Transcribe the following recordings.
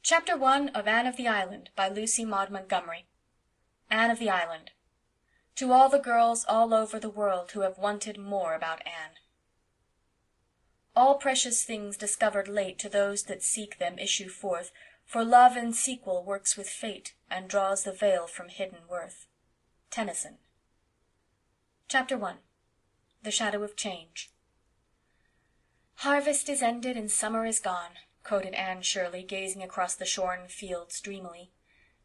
Chapter 1 of Anne of the Island, by Lucy Maud Montgomery. Anne of the Island. To all the girls all over the world who have wanted more about Anne. All precious things discovered late to those that seek them issue forth, for love in sequel works with fate, and draws the veil from hidden worth. Tennyson. Chapter 1. The Shadow of Change. Harvest is ended and summer is gone, quoted Anne Shirley, gazing across the shorn fields dreamily.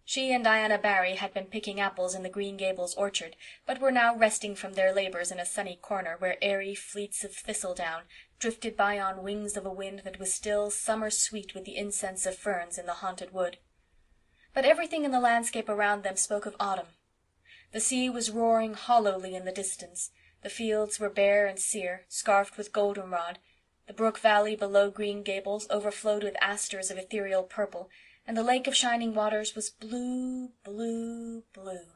She and Diana Barry had been picking apples in the Green Gables orchard, but were now resting from their labors in a sunny corner where airy fleets of thistledown drifted by on wings of a wind that was still summer-sweet with the incense of ferns in the haunted wood. But everything in the landscape around them spoke of autumn. The sea was roaring hollowly in the distance, the fields were bare and sere, scarfed with goldenrod, the brook valley below Green Gables overflowed with asters of ethereal purple, and the lake of shining waters was blue, blue, blue.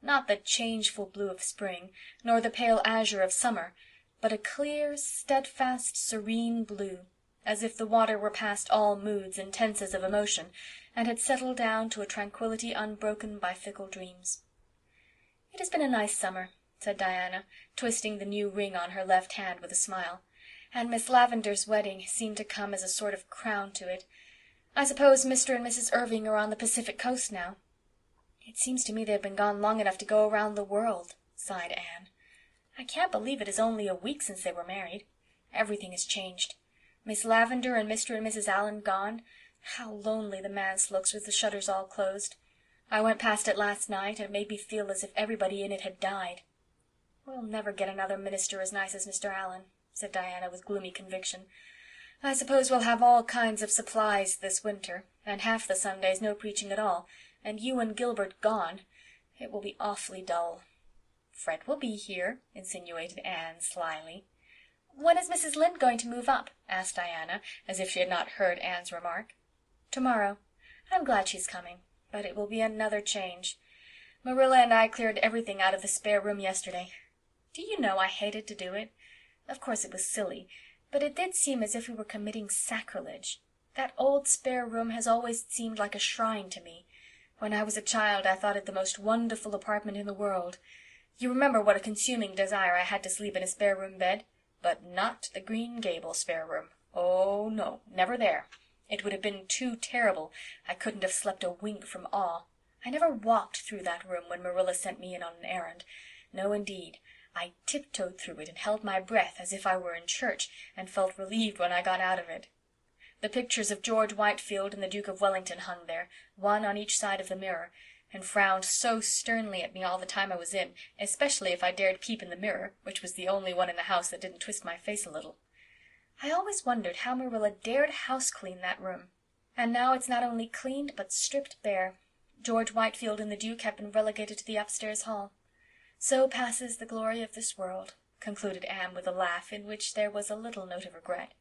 Not the changeful blue of spring, nor the pale azure of summer, but a clear, steadfast, serene blue, as if the water were past all moods and tenses of emotion, and had settled down to a tranquillity unbroken by fickle dreams. "It has been a nice summer," said Diana, twisting the new ring on her left hand with a smile, "and Miss Lavendar's wedding seemed to come as a sort of crown to it. I suppose Mr. and Mrs. Irving are on the Pacific coast now." "It seems to me they have been gone long enough to go around the world," sighed Anne. "I can't believe it is only a week since they were married. Everything has changed. Miss Lavendar and Mr. and Mrs. Allan gone. How lonely the manse looks with the shutters all closed. I went past it last night, and it made me feel as if everybody in it had died." "We'll never get another minister as nice as Mr. Allan," said Diana with gloomy conviction. "I suppose we'll have all kinds of supplies this winter, and half the Sundays no preaching at all, and you and Gilbert gone. It will be awfully dull." "Fred will be here," insinuated Anne slyly. "When is Mrs. Lynde going to move up?" asked Diana, as if she had not heard Anne's remark. "Tomorrow. I'm glad she's coming, but it will be another change. Marilla and I cleared everything out of the spare room yesterday. Do you know I hated to do it? Of course it was silly, but it did seem as if we were committing sacrilege. That old spare room has always seemed like a shrine to me. When I was a child I thought it the most wonderful apartment in the world. You remember what a consuming desire I had to sleep in a spare room bed? But not the Green Gables spare room. Oh, no, never there. It would have been too terrible. I couldn't have slept a wink from awe. I never walked through that room when Marilla sent me in on an errand. No, indeed. I tiptoed through it and held my breath as if I were in church, and felt relieved when I got out of it. The pictures of George Whitefield and the Duke of Wellington hung there, one on each side of the mirror, and frowned so sternly at me all the time I was in, especially if I dared peep in the mirror, which was the only one in the house that didn't twist my face a little. I always wondered how Marilla dared house-clean that room. And now it's not only cleaned, but stripped bare. George Whitefield and the Duke have been relegated to the upstairs hall. So passes the glory of this world," concluded Anne with a laugh in which there was a little note of regret.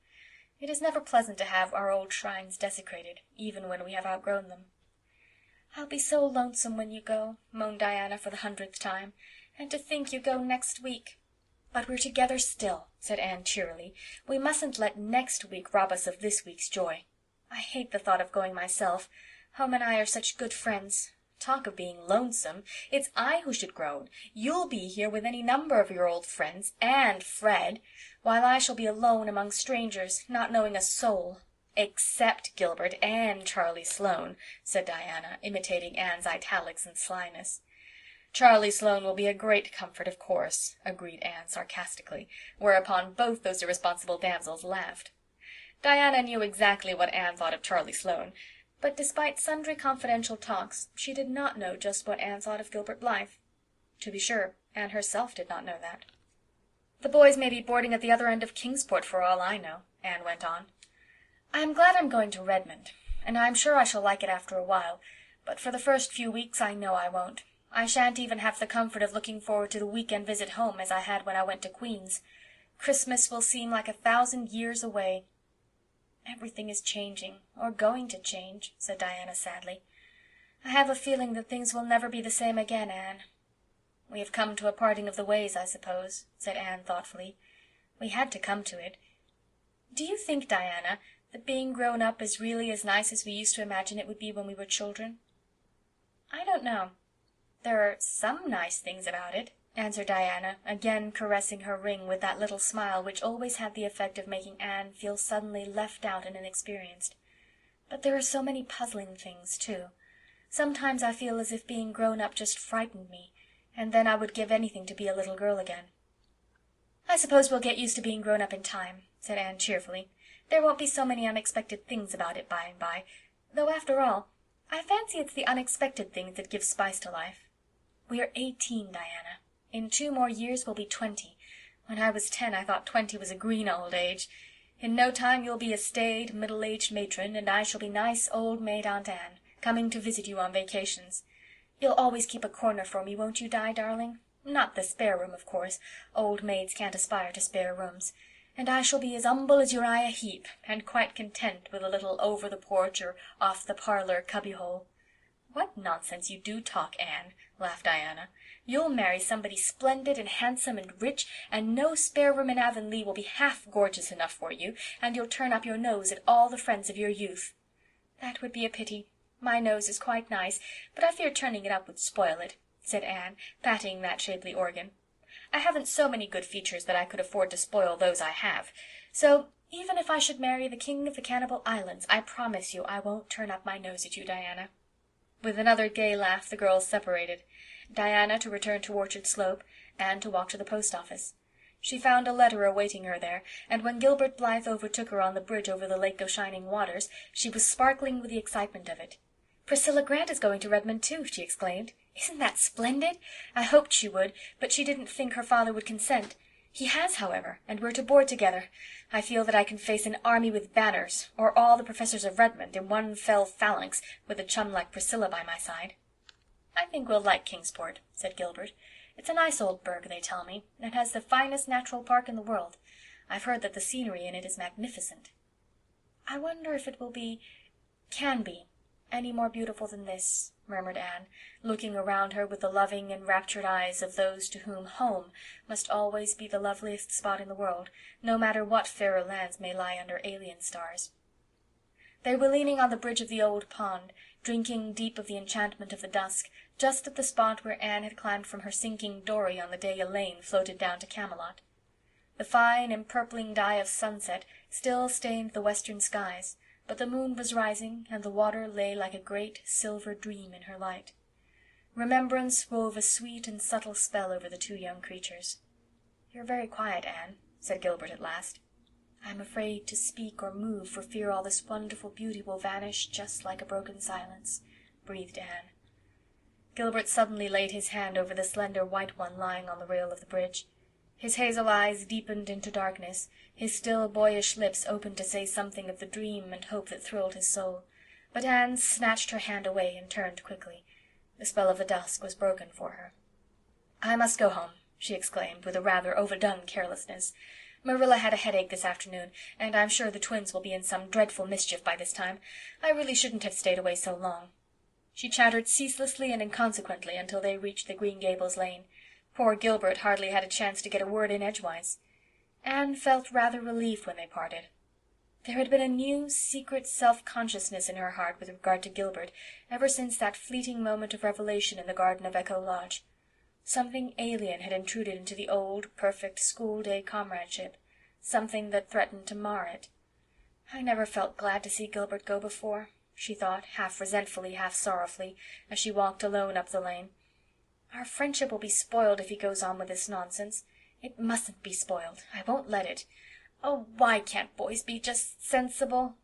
"It is never pleasant to have our old shrines desecrated, even when we have outgrown them." "I'll be so lonesome when you go," moaned Diana for the 100th time. "And to think you go next week." "But we're together still," said Anne cheerily. "We mustn't let next week rob us of this week's joy. I hate the thought of going myself. Home and I are such good friends. Talk of being lonesome. It's I who should groan. You'll be here with any number of your old friends, and Fred, while I shall be alone among strangers, not knowing a soul. Except Gilbert and Charlie Sloane," said Diana, imitating Anne's italics and slyness. "Charlie Sloane will be a great comfort, of course," agreed Anne sarcastically, whereupon both those irresponsible damsels laughed. Diana knew exactly what Anne thought of Charlie Sloane, but despite sundry confidential talks, she did not know just what Anne thought of Gilbert Blythe. To be sure, Anne herself did not know that. "The boys may be boarding at the other end of Kingsport for all I know," Anne went on. "I'm glad I'm going to Redmond, and I'm sure I shall like it after a while, but for the first few weeks I know I won't. I shan't even have the comfort of looking forward to the week-end visit home as I had when I went to Queen's. Christmas will seem like 1,000 years away." "Everything is changing, or going to change," said Diana sadly. "I have a feeling that things will never be the same again, Anne." "We have come to a parting of the ways, I suppose," said Anne thoughtfully. "We had to come to it. Do you think, Diana, that being grown up is really as nice as we used to imagine it would be when we were children?" "I don't know. There are some nice things about it," answered Diana, again caressing her ring with that little smile which always had the effect of making Anne feel suddenly left out and inexperienced. "But there are so many puzzling things, too. Sometimes I feel as if being grown up just frightened me, and then I would give anything to be a little girl again." "I suppose we'll get used to being grown up in time," said Anne cheerfully. "There won't be so many unexpected things about it by and by, though after all, I fancy it's the unexpected things that give spice to life. We are 18, Diana. In 2 more years we'll be 20. When I was 10 I thought 20 was a green old age. In no time you'll be a staid, middle-aged matron, and I shall be nice old maid Aunt Anne, coming to visit you on vacations. You'll always keep a corner for me, won't you, Di, darling? Not the spare room, of course. Old maids can't aspire to spare rooms. And I shall be as humble as Uriah Heep, and quite content with a little over the porch or off the parlour cubbyhole." "What nonsense you do talk, Anne," laughed Diana. "You'll marry somebody splendid and handsome and rich, and no spare room in Avonlea will be half gorgeous enough for you, and you'll turn up your nose at all the friends of your youth." "That would be a pity. My nose is quite nice, but I fear turning it up would spoil it," said Anne, patting that shapely organ. "I haven't so many good features that I could afford to spoil those I have. So, even if I should marry the King of the Cannibal Islands, I promise you I won't turn up my nose at you, Diana." With another gay laugh the girls separated, Diana to return to Orchard Slope, Anne to walk to the post office. She found a letter awaiting her there, and when Gilbert Blythe overtook her on the bridge over the Lake of Shining Waters, she was sparkling with the excitement of it. "Priscilla Grant is going to Redmond too," she exclaimed. "Isn't that splendid? I hoped she would, but she didn't think her father would consent. He has, however, and we're to board together. I feel that I can face an army with banners, or all the professors of Redmond, in one fell phalanx, with a chum like Priscilla by my side." "I think we'll like Kingsport," said Gilbert. "It's a nice old burg, they tell me, and has the finest natural park in the world. I've heard that the scenery in it is magnificent." "I wonder if it can be any more beautiful than this," murmured Anne, looking around her with the loving, enraptured eyes of those to whom home must always be the loveliest spot in the world, no matter what fairer lands may lie under alien stars. They were leaning on the bridge of the old pond, drinking deep of the enchantment of the dusk, just at the spot where Anne had climbed from her sinking dory on the day Elaine floated down to Camelot. The fine empurpling dye of sunset still stained the western skies, but the moon was rising, and the water lay like a great silver dream in her light. Remembrance wove a sweet and subtle spell over the 2 young creatures. "You're very quiet, Anne," said Gilbert at last. "I'm afraid to speak or move for fear all this wonderful beauty will vanish just like a broken silence," breathed Anne. Gilbert suddenly laid his hand over the slender white one lying on the rail of the bridge. His hazel eyes deepened into darkness, his still boyish lips opened to say something of the dream and hope that thrilled his soul, but Anne snatched her hand away and turned quickly. The spell of the dusk was broken for her. "I must go home," she exclaimed, with a rather overdone carelessness. "Marilla had a headache this afternoon, and I'm sure the twins will be in some dreadful mischief by this time. I really shouldn't have stayed away so long." She chattered ceaselessly and inconsequently until they reached the Green Gables lane. Poor Gilbert hardly had a chance to get a word in edgewise. Anne felt rather relieved when they parted. There had been a new, secret self-consciousness in her heart with regard to Gilbert ever since that fleeting moment of revelation in the garden of Echo Lodge. Something alien had intruded into the old, perfect school-day comradeship, something that threatened to mar it. "I never felt glad to see Gilbert go before," she thought, half resentfully, half sorrowfully, as she walked alone up the lane. "Our friendship will be spoiled if he goes on with this nonsense. It mustn't be spoiled. I won't let it. Oh, why can't boys be just sensible?"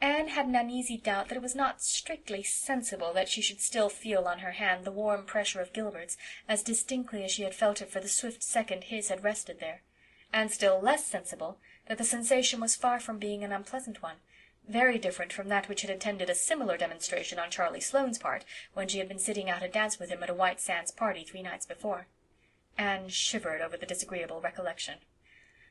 Anne had an uneasy doubt that it was not strictly sensible that she should still feel on her hand the warm pressure of Gilbert's as distinctly as she had felt it for the swift second his had rested there, and still less sensible that the sensation was far from being an unpleasant one, very different from that which had attended a similar demonstration on Charlie Sloane's part when she had been sitting out a dance with him at a White Sands party 3 nights before. Anne shivered over the disagreeable recollection.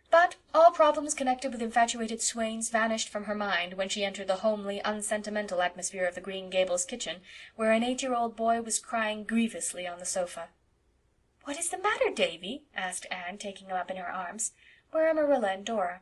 But all problems connected with infatuated swains vanished from her mind when she entered the homely, unsentimental atmosphere of the Green Gables kitchen, where an 8-year-old boy was crying grievously on the sofa. "What is the matter, Davy?" asked Anne, taking him up in her arms. "Where are Marilla and Dora?"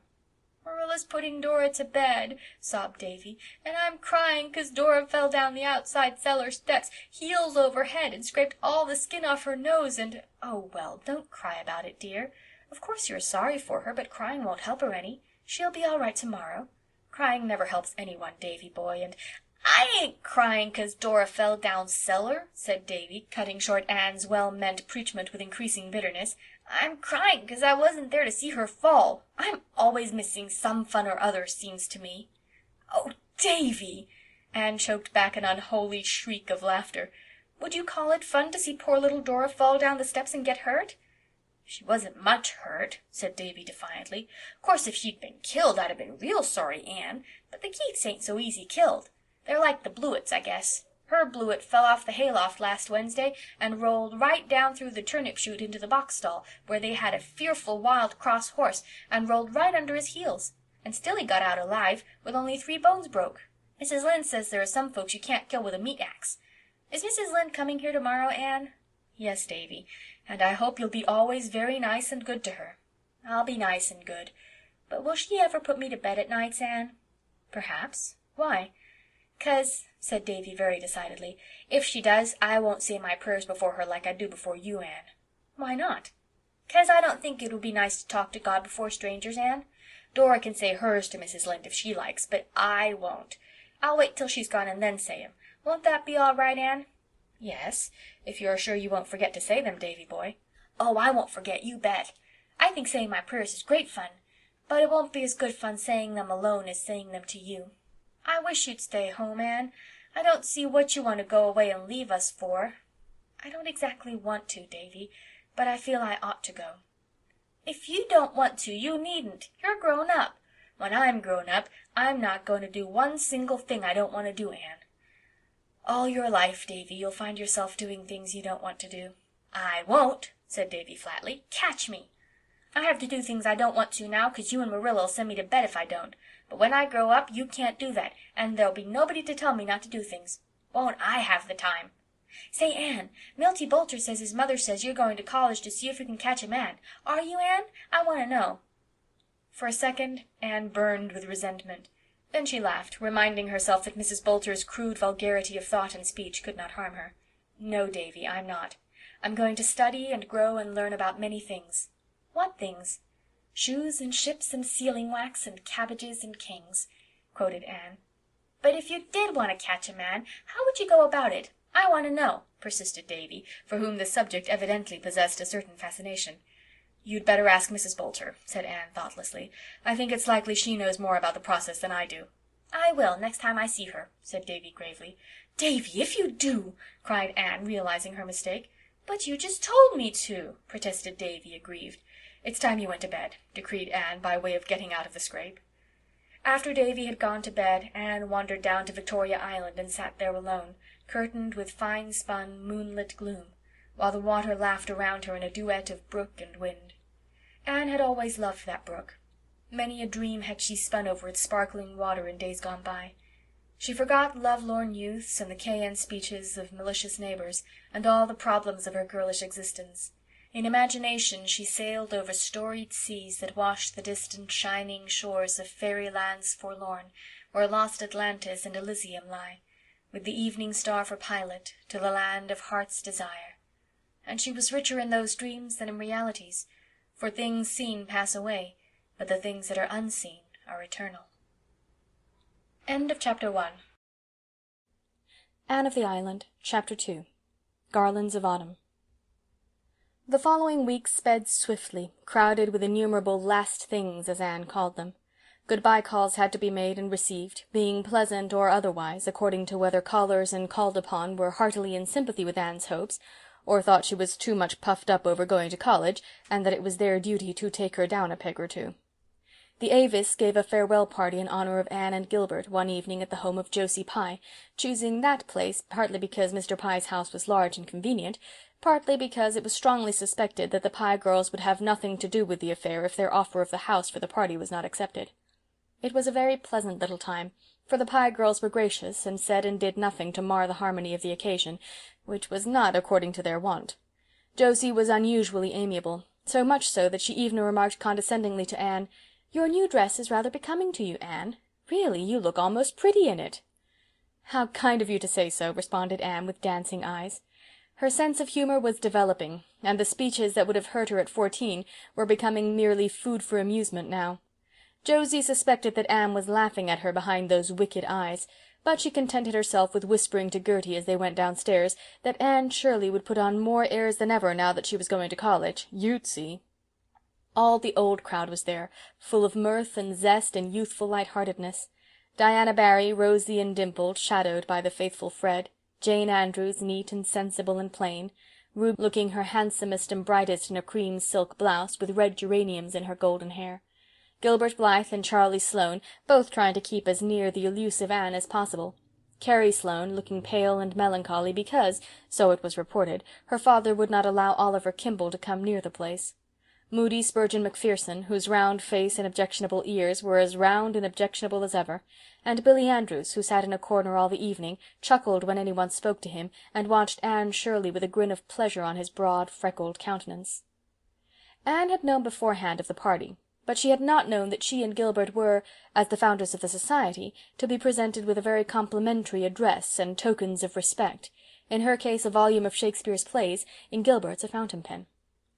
"Marilla's putting Dora to bed," sobbed Davy, "and I'm crying 'cause Dora fell down the outside cellar steps, heels over head, and scraped all the skin off her nose, and—" "Oh, well, don't cry about it, dear. Of course you're sorry for her, but crying won't help her any. She'll be all right tomorrow. Crying never helps anyone, Davy boy, and—" "I ain't crying 'cause Dora fell down cellar," said Davy, cutting short Anne's well-meant preachment with increasing bitterness. "I'm crying 'cause I wasn't there to see her fall. I'm always missing some fun or other, seems to me." "Oh, Davy!" Anne choked back an unholy shriek of laughter. "Would you call it fun to see poor little Dora fall down the steps and get hurt?" "She wasn't much hurt," said Davy defiantly. "'Course if she'd been killed I'd have been real sorry, Anne. But the Keiths ain't so easy killed. They're like the Blewetts, I guess. Her Blewett fell off the hayloft last Wednesday and rolled right down through the turnip chute into the box stall, where they had a fearful wild cross horse, and rolled right under his heels. And still he got out alive, with only 3 bones broke. Mrs. Lynde says there are some folks you can't kill with a meat axe. Is Mrs. Lynde coming here tomorrow, Anne?" "Yes, Davy, and I hope you'll be always very nice and good to her." "I'll be nice and good. But will she ever put me to bed at nights, Anne?" "Perhaps. Why?" "'Cause," said Davy very decidedly, "if she does, I won't say my prayers before her like I do before you, Anne." "Why not?" "'Cause I don't think it would be nice to talk to God before strangers, Anne. Dora can say hers to Mrs. Lynde if she likes, but I won't. I'll wait till she's gone and then say 'em. Won't that be all right, Anne?" "Yes, if you're sure you won't forget to say them, Davy boy." "Oh, I won't forget, you bet. I think saying my prayers is great fun, but it won't be as good fun saying them alone as saying them to you. I wish you'd stay home, Anne. I don't see what you want to go away and leave us for." "I don't exactly want to, Davy, but I feel I ought to go." "If you don't want to, you needn't. You're grown up. When I'm grown up, I'm not going to do one single thing I don't want to do, Anne." "All your life, Davy, you'll find yourself doing things you don't want to do." "I won't," said Davy flatly. "Catch me. I have to do things I don't want to now, 'cause you and Marilla'll send me to bed if I don't. But when I grow up, you can't do that, and there'll be nobody to tell me not to do things. Won't I have the time! Say, Anne, Milty Boulter says his mother says you're going to college to see if you can catch a man. Are you, Anne? I want to know." For a second Anne burned with resentment. Then she laughed, reminding herself that Mrs. Boulter's crude vulgarity of thought and speech could not harm her. "No, Davy, I'm not. I'm going to study and grow and learn about many things." "What things?" "Shoes and ships and sealing wax and cabbages and kings," quoted Anne. "But if you did want to catch a man, how would you go about it? I want to know," persisted Davy, for whom the subject evidently possessed a certain fascination. "You'd better ask Mrs. Boulter," said Anne thoughtlessly. "I think it's likely she knows more about the process than I do." "I will, next time I see her," said Davy gravely. "Davy, if you do!" cried Anne, realizing her mistake. "But you just told me to," protested Davy, aggrieved. "It's time you went to bed," decreed Anne, by way of getting out of the scrape. After Davy had gone to bed, Anne wandered down to Victoria Island and sat there alone, curtained with fine-spun, moonlit gloom, while the water laughed around her in a duet of brook and wind. Anne had always loved that brook. Many a dream had she spun over its sparkling water in days gone by. She forgot lovelorn youths and the cayenne speeches of malicious neighbors, and all the problems of her girlish existence. In imagination she sailed over storied seas that washed the distant shining shores of fairy lands forlorn, where lost Atlantis and Elysium lie, with the evening star for pilot, to the land of heart's desire. And she was richer in those dreams than in realities, for things seen pass away, but the things that are unseen are eternal. End of Chapter 1. Anne of the Island, Chapter 2. Garlands of Autumn. The following week sped swiftly, crowded with innumerable last things, as Anne called them. Good-bye calls had to be made and received, being pleasant or otherwise, according to whether callers and called upon were heartily in sympathy with Anne's hopes, or thought she was too much puffed up over going to college, and that it was their duty to take her down a peg or two. The Avis gave a farewell party in honor of Anne and Gilbert one evening at the home of Josie Pye, choosing that place partly because Mr. Pye's house was large and convenient, partly because it was strongly suspected that the Pye girls would have nothing to do with the affair if their offer of the house for the party was not accepted. It was a very pleasant little time, for the Pye girls were gracious, and said and did nothing to mar the harmony of the occasion, which was not according to their wont. Josie was unusually amiable, so much so that she even remarked condescendingly to Anne, "Your new dress is rather becoming to you, Anne. Really, you look almost pretty in it." "How kind of you to say so," responded Anne, with dancing eyes. Her sense of humour was developing, and the speeches that would have hurt her at 14 were becoming merely food for amusement now. Josie suspected that Anne was laughing at her behind those wicked eyes, but she contented herself with whispering to Gertie as they went downstairs that Anne Shirley would put on more airs than ever now that she was going to college. You'd see. All the old crowd was there, full of mirth and zest and youthful light-heartedness. Diana Barry, rosy and dimpled, shadowed by the faithful Fred; Jane Andrews, neat and sensible and plain; Ruby looking her handsomest and brightest in a cream silk blouse, with red geraniums in her golden hair; Gilbert Blythe and Charlie Sloane, both trying to keep as near the elusive Anne as possible; Carrie Sloane, looking pale and melancholy because, so it was reported, her father would not allow Oliver Kimball to come near the place; Moody Spurgeon Macpherson, whose round face and objectionable ears were as round and objectionable as ever; and Billy Andrews, who sat in a corner all the evening, chuckled when anyone spoke to him, and watched Anne Shirley with a grin of pleasure on his broad, freckled countenance. Anne had known beforehand of the party, but she had not known that she and Gilbert were, as the founders of the society, to be presented with a very complimentary address and tokens of respect; in her case a volume of Shakespeare's plays, in Gilbert's a fountain pen.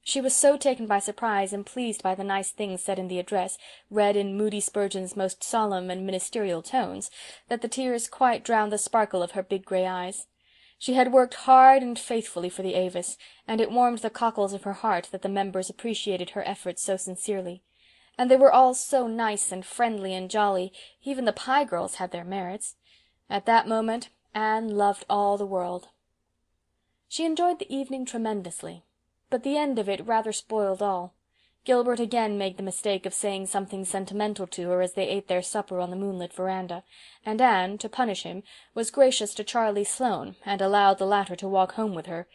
She was so taken by surprise and pleased by the nice things said in the address, read in Moody Spurgeon's most solemn and ministerial tones, that the tears quite drowned the sparkle of her big grey eyes. She had worked hard and faithfully for the Avis, and it warmed the cockles of her heart that the members appreciated her efforts so sincerely. And they were all so nice and friendly and jolly, even the Pye girls had their merits. At that moment Anne loved all the world. She enjoyed the evening tremendously, but the end of it rather spoiled all. Gilbert again made the mistake of saying something sentimental to her as they ate their supper on the moonlit veranda, and Anne, to punish him, was gracious to Charlie Sloane, and allowed the latter to walk home with her.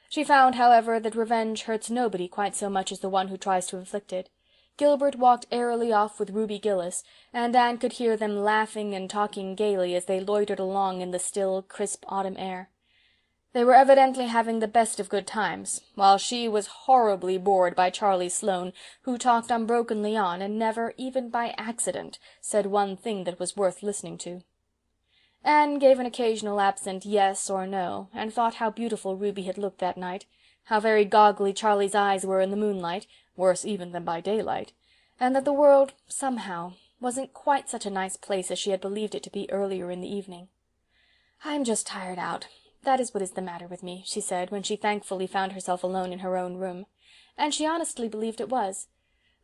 She found, however, that revenge hurts nobody quite so much as the one who tries to inflict it. Gilbert walked airily off with Ruby Gillis, and Anne could hear them laughing and talking gaily as they loitered along in the still, crisp autumn air. They were evidently having the best of good times, while she was horribly bored by Charlie Sloane, who talked unbrokenly on, and never, even by accident, said one thing that was worth listening to. Anne gave an occasional absent yes or no, and thought how beautiful Ruby had looked that night, how very goggly Charlie's eyes were in the moonlight, worse even than by daylight, and that the world, somehow, wasn't quite such a nice place as she had believed it to be earlier in the evening. "I'm just tired out. That is what is the matter with me," she said, when she thankfully found herself alone in her own room. And she honestly believed it was.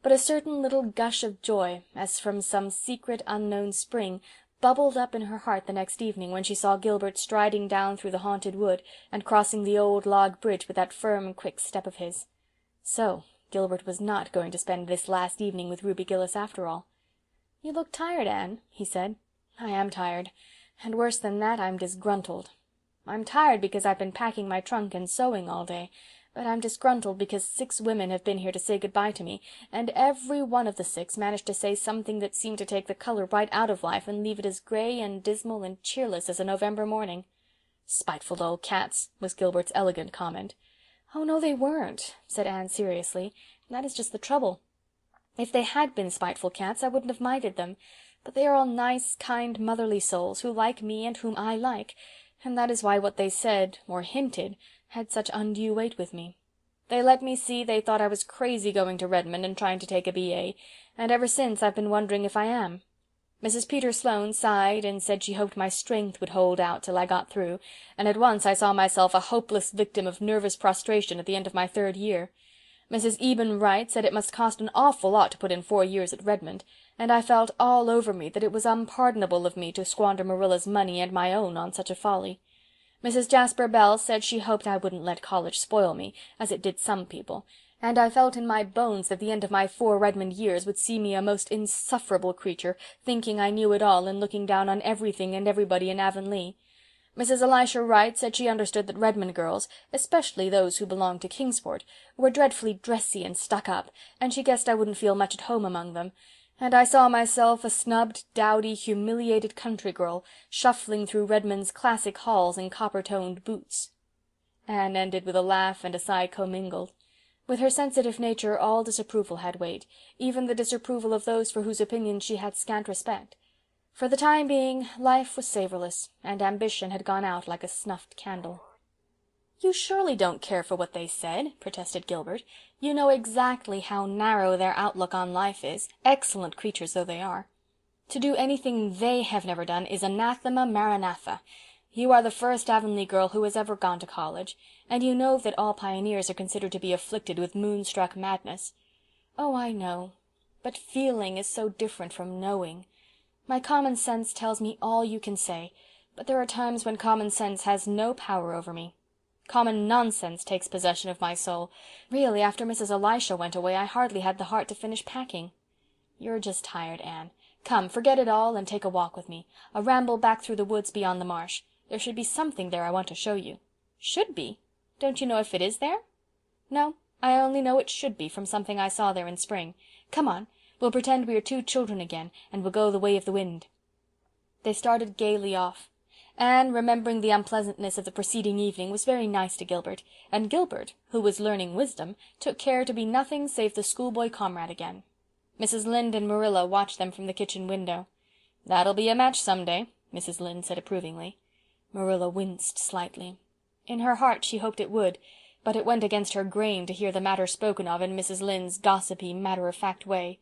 But a certain little gush of joy, as from some secret unknown spring, bubbled up in her heart the next evening when she saw Gilbert striding down through the haunted wood and crossing the old log bridge with that firm, quick step of his. So Gilbert was not going to spend this last evening with Ruby Gillis after all. "You look tired, Anne," he said. "I am tired, and worse than that, I'm disgruntled. I'm tired because I've been packing my trunk and sewing all day, but I'm disgruntled because 6 women have been here to say good-bye to me, and every one of the 6 managed to say something that seemed to take the color right out of life and leave it as gray and dismal and cheerless as a November morning." "Spiteful old cats," was Gilbert's elegant comment. "Oh, no, they weren't," said Anne seriously. "That is just the trouble. If they had been spiteful cats, I wouldn't have minded them, but they are all nice, kind, motherly souls who like me and whom I like, and that is why what they said, or hinted, had such undue weight with me. They let me see they thought I was crazy going to Redmond and trying to take a B.A., and ever since I've been wondering if I am. Mrs. Peter Sloane sighed and said she hoped my strength would hold out till I got through, and at once I saw myself a hopeless victim of nervous prostration at the end of my 3rd year. Mrs. Eben Wright said it must cost an awful lot to put in 4 years at Redmond, and I felt all over me that it was unpardonable of me to squander Marilla's money and my own on such a folly. Mrs. Jasper Bell said she hoped I wouldn't let college spoil me, as it did some people, and I felt in my bones that the end of my 4 Redmond years would see me a most insufferable creature, thinking I knew it all and looking down on everything and everybody in Avonlea. Mrs. Elisha Wright said she understood that Redmond girls, especially those who belonged to Kingsport, were dreadfully dressy and stuck up, and she guessed I wouldn't feel much at home among them, and I saw myself a snubbed, dowdy, humiliated country girl, shuffling through Redmond's classic halls in copper-toned boots. Anne ended with a laugh and a sigh commingled. With her sensitive nature all disapproval had weight, even the disapproval of those for whose opinions she had scant respect. For the time being, life was savourless, and ambition had gone out like a snuffed candle. "You surely don't care for what they said," protested Gilbert. "You know exactly how narrow their outlook on life is, excellent creatures though they are. To do anything they have never done is anathema maranatha. You are the first Avonlea girl who has ever gone to college, and you know that all pioneers are considered to be afflicted with moonstruck madness." "Oh, I know. But feeling is so different from knowing. My common sense tells me all you can say, but there are times when common sense has no power over me. Common nonsense takes possession of my soul. Really, after Mrs. Elisha went away, I hardly had the heart to finish packing." "You're just tired, Anne. Come, forget it all and take a walk with me, a ramble back through the woods beyond the marsh. There should be something there I want to show you." "Should be? Don't you know if it is there?" "No, I only know it should be from something I saw there in spring. Come on, we'll pretend we are two children again, and we'll go the way of the wind." They started gaily off. Anne, remembering the unpleasantness of the preceding evening, was very nice to Gilbert, and Gilbert, who was learning wisdom, took care to be nothing save the schoolboy comrade again. Mrs. Lynde and Marilla watched them from the kitchen window. "That'll be a match some day," Mrs. Lynde said approvingly. Marilla winced slightly. In her heart she hoped it would, but it went against her grain to hear the matter spoken of in Mrs. Lynde's gossipy, matter-of-fact way.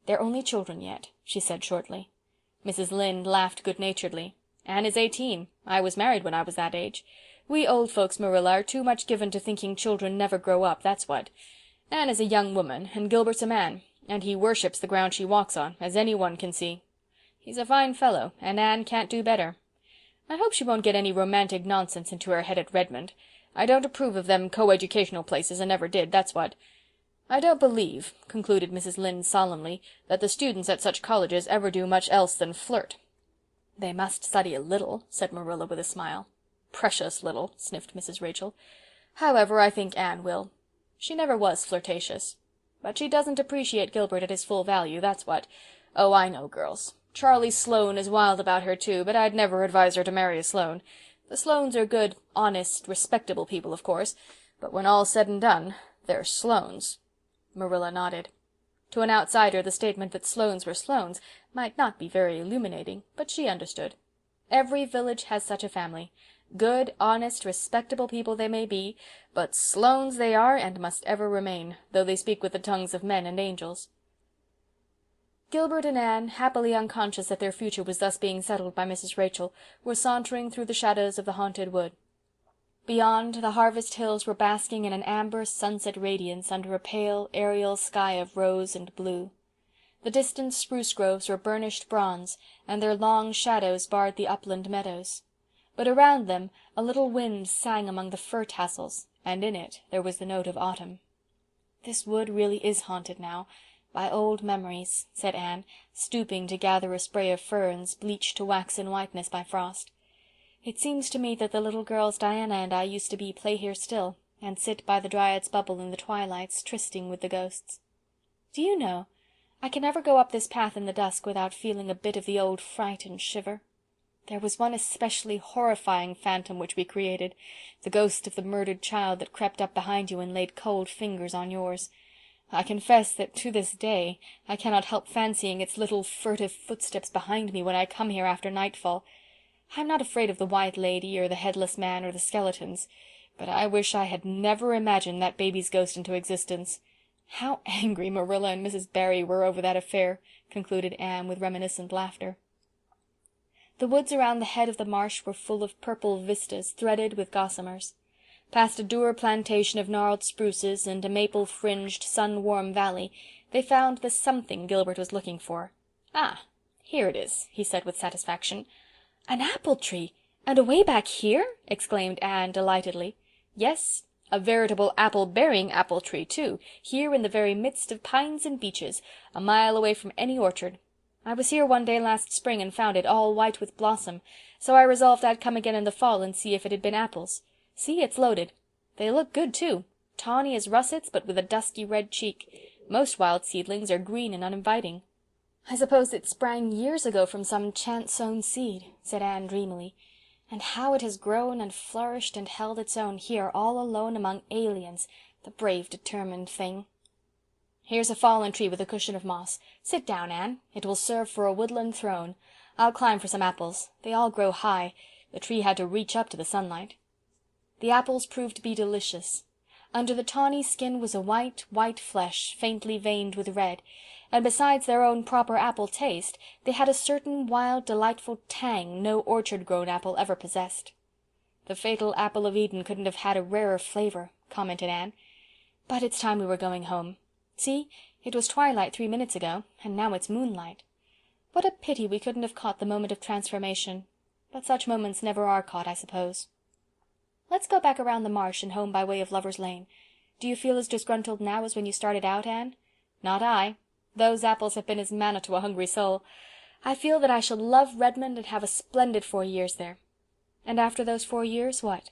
"They're only children yet," she said shortly. Mrs. Lynde laughed good-naturedly. "Anne is 18. I was married when I was that age. We old folks, Marilla, are too much given to thinking children never grow up, that's what. Anne is a young woman, and Gilbert's a man, and he worships the ground she walks on, as any one can see. He's a fine fellow, and Anne can't do better. I hope she won't get any romantic nonsense into her head at Redmond. I don't approve of them coeducational places, and never did, that's what. I don't believe," concluded Mrs. Lynde solemnly, "that the students at such colleges ever do much else than flirt." "They must study a little," said Marilla with a smile. "Precious little," sniffed Mrs. Rachel. "However, I think Anne will. She never was flirtatious. But she doesn't appreciate Gilbert at his full value, that's what. Oh, I know girls. Charlie Sloane is wild about her too, but I'd never advise her to marry a Sloane. The Sloanes are good, honest, respectable people, of course, but when all's said and done, they're Sloanes." Marilla nodded. To an outsider the statement that Sloanes were Sloanes might not be very illuminating, but she understood. Every village has such a family. Good, honest, respectable people they may be, but Sloanes they are and must ever remain, though they speak with the tongues of men and angels. Gilbert and Anne, happily unconscious that their future was thus being settled by Mrs. Rachel, were sauntering through the shadows of the haunted wood. Beyond, the harvest hills were basking in an amber sunset radiance under a pale, aerial sky of rose and blue. The distant spruce groves were burnished bronze, and their long shadows barred the upland meadows. But around them a little wind sang among the fir tassels, and in it there was the note of autumn. "This wood really is haunted now, by old memories," said Anne, stooping to gather a spray of ferns, bleached to waxen whiteness by frost. "It seems to me that the little girls Diana and I used to be play here still, and sit by the Dryad's Bubble in the twilights, trysting with the ghosts. Do you know, I can never go up this path in the dusk without feeling a bit of the old fright and shiver. There was one especially horrifying phantom which we created, the ghost of the murdered child that crept up behind you and laid cold fingers on yours. I confess that to this day I cannot help fancying its little furtive footsteps behind me when I come here after nightfall. I'm not afraid of the White Lady, or the headless man, or the skeletons, but I wish I had never imagined that baby's ghost into existence. How angry Marilla and Mrs. Barry were over that affair," concluded Anne with reminiscent laughter. The woods around the head of the marsh were full of purple vistas threaded with gossamers. Past a dour plantation of gnarled spruces and a maple-fringed, sun-warm valley, they found the something Gilbert was looking for. "Ah, here it is," he said with satisfaction. "An apple tree! And away back here?" exclaimed Anne delightedly. "Yes, a veritable apple-bearing apple tree, too, here in the very midst of pines and beeches, a mile away from any orchard. I was here one day last spring and found it all white with blossom, so I resolved I'd come again in the fall and see if it had been apples. See, it's loaded. They look good, too, tawny as russets, but with a dusky red cheek. Most wild seedlings are green and uninviting." "I suppose it sprang years ago from some chance-sown seed," said Anne dreamily. "And how it has grown and flourished and held its own here all alone among aliens, The brave, determined thing. Here's a fallen tree with a cushion of moss. Sit down, Anne. It will serve for a woodland throne. I'll climb for some apples. They all grow high. The tree had to reach up to the sunlight." The apples proved to be delicious. Under the tawny skin was a white flesh, faintly veined with red, and besides their own proper apple taste, they had a certain wild, delightful tang no orchard-grown apple ever possessed. "The fatal apple of Eden couldn't have had a rarer flavour," commented Anne. "But it's time we were going home. See, it was twilight 3 minutes ago, and now it's moonlight. What a pity we couldn't have caught the moment of transformation. But such moments never are caught, I suppose. Let's go back around the marsh and home by way of Lover's Lane. Do you feel as disgruntled now as when you started out, Anne?" "Not I. Those apples have been as manna to a hungry soul. I feel that I shall love Redmond and have a splendid 4 years there." "And after those 4 years, what?"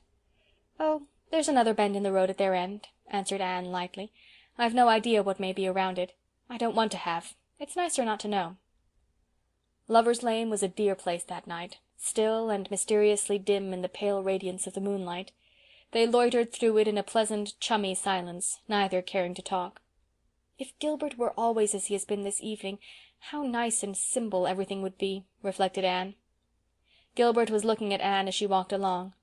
"Oh, there's another bend in the road at their end," answered Anne lightly. "I've no idea what may be around it. I don't want to have. It's nicer not to know." Lover's Lane was a dear place that night, still and mysteriously dim in the pale radiance of the moonlight. They loitered through it in a pleasant, chummy silence, neither caring to talk. "If Gilbert were always as he has been this evening, how nice and simple everything would be," reflected Anne. Gilbert was looking at Anne as she walked along.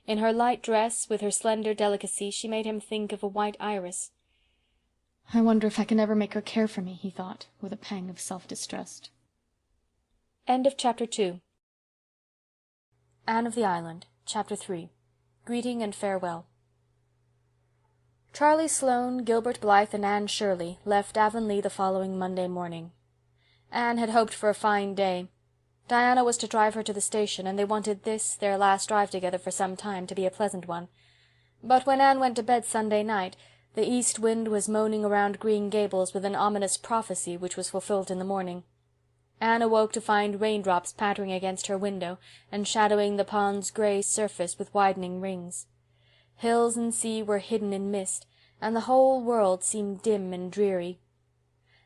In her light dress, with her slender delicacy, she made him think of a white iris. "I wonder if I can ever make her care for me," he thought, with a pang of self-distrust. Chapter 2. Anne of the Island, Chapter 3. Greeting and Farewell. Charlie Sloane, Gilbert Blythe, and Anne Shirley left Avonlea the following Monday morning. Anne had hoped for a fine day. Diana was to drive her to the station, and they wanted this, their last drive together for some time, to be a pleasant one. But when Anne went to bed Sunday night, the east wind was moaning around Green Gables with an ominous prophecy which was fulfilled in the morning. Anne awoke to find raindrops pattering against her window, and shadowing the pond's grey surface with widening rings. Hills and sea were hidden in mist, and the whole world seemed dim and dreary.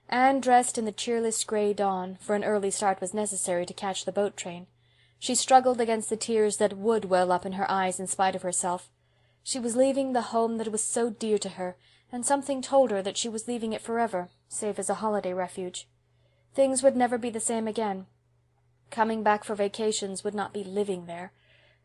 Anne dressed in the cheerless grey dawn, for an early start was necessary to catch the boat train. She struggled against the tears that would well up in her eyes in spite of herself. She was leaving the home that was so dear to her, and something told her that she was leaving it forever, save as a holiday refuge. Things would never be the same again. Coming back for vacations would not be living there.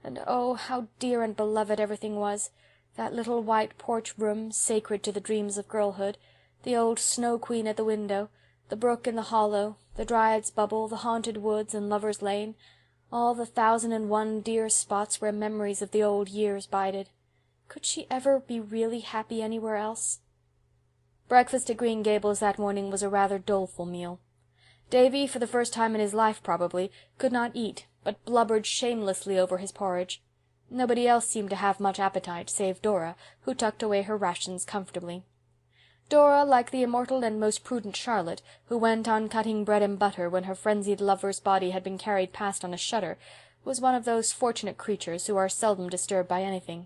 And oh, how dear and beloved everything was! That little white porch room, sacred to the dreams of girlhood, the old Snow Queen at the window, the brook in the hollow, the Dryad's Bubble, the haunted woods, and Lover's Lane, all the 1,001 dear spots where memories of the old years bided. Could she ever be really happy anywhere else? Breakfast at Green Gables that morning was a rather doleful meal. Davy, for the first time in his life probably, could not eat, but blubbered shamelessly over his porridge. Nobody else seemed to have much appetite, save Dora, who tucked away her rations comfortably. Dora, like the immortal and most prudent Charlotte, who went on cutting bread and butter when her frenzied lover's body had been carried past on a shutter, was one of those fortunate creatures who are seldom disturbed by anything.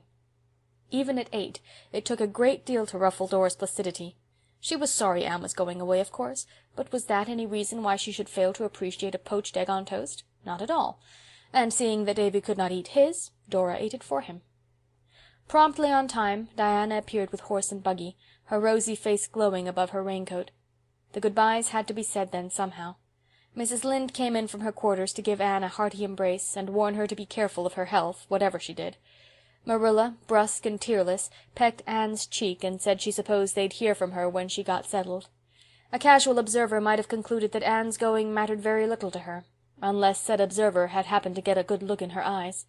Even at 8, it took a great deal to ruffle Dora's placidity. She was sorry Anne was going away, of course, but was that any reason why she should fail to appreciate a poached egg on toast? Not at all. And seeing that Davy could not eat his, Dora ate it for him. Promptly on time, Diana appeared with horse and buggy, her rosy face glowing above her raincoat. The good-byes had to be said then somehow. Mrs. Lynde came in from her quarters to give Anne a hearty embrace, and warn her to be careful of her health, whatever she did. Marilla, brusque and tearless, pecked Anne's cheek and said she supposed they'd hear from her when she got settled. A casual observer might have concluded that Anne's going mattered very little to her, unless said observer had happened to get a good look in her eyes.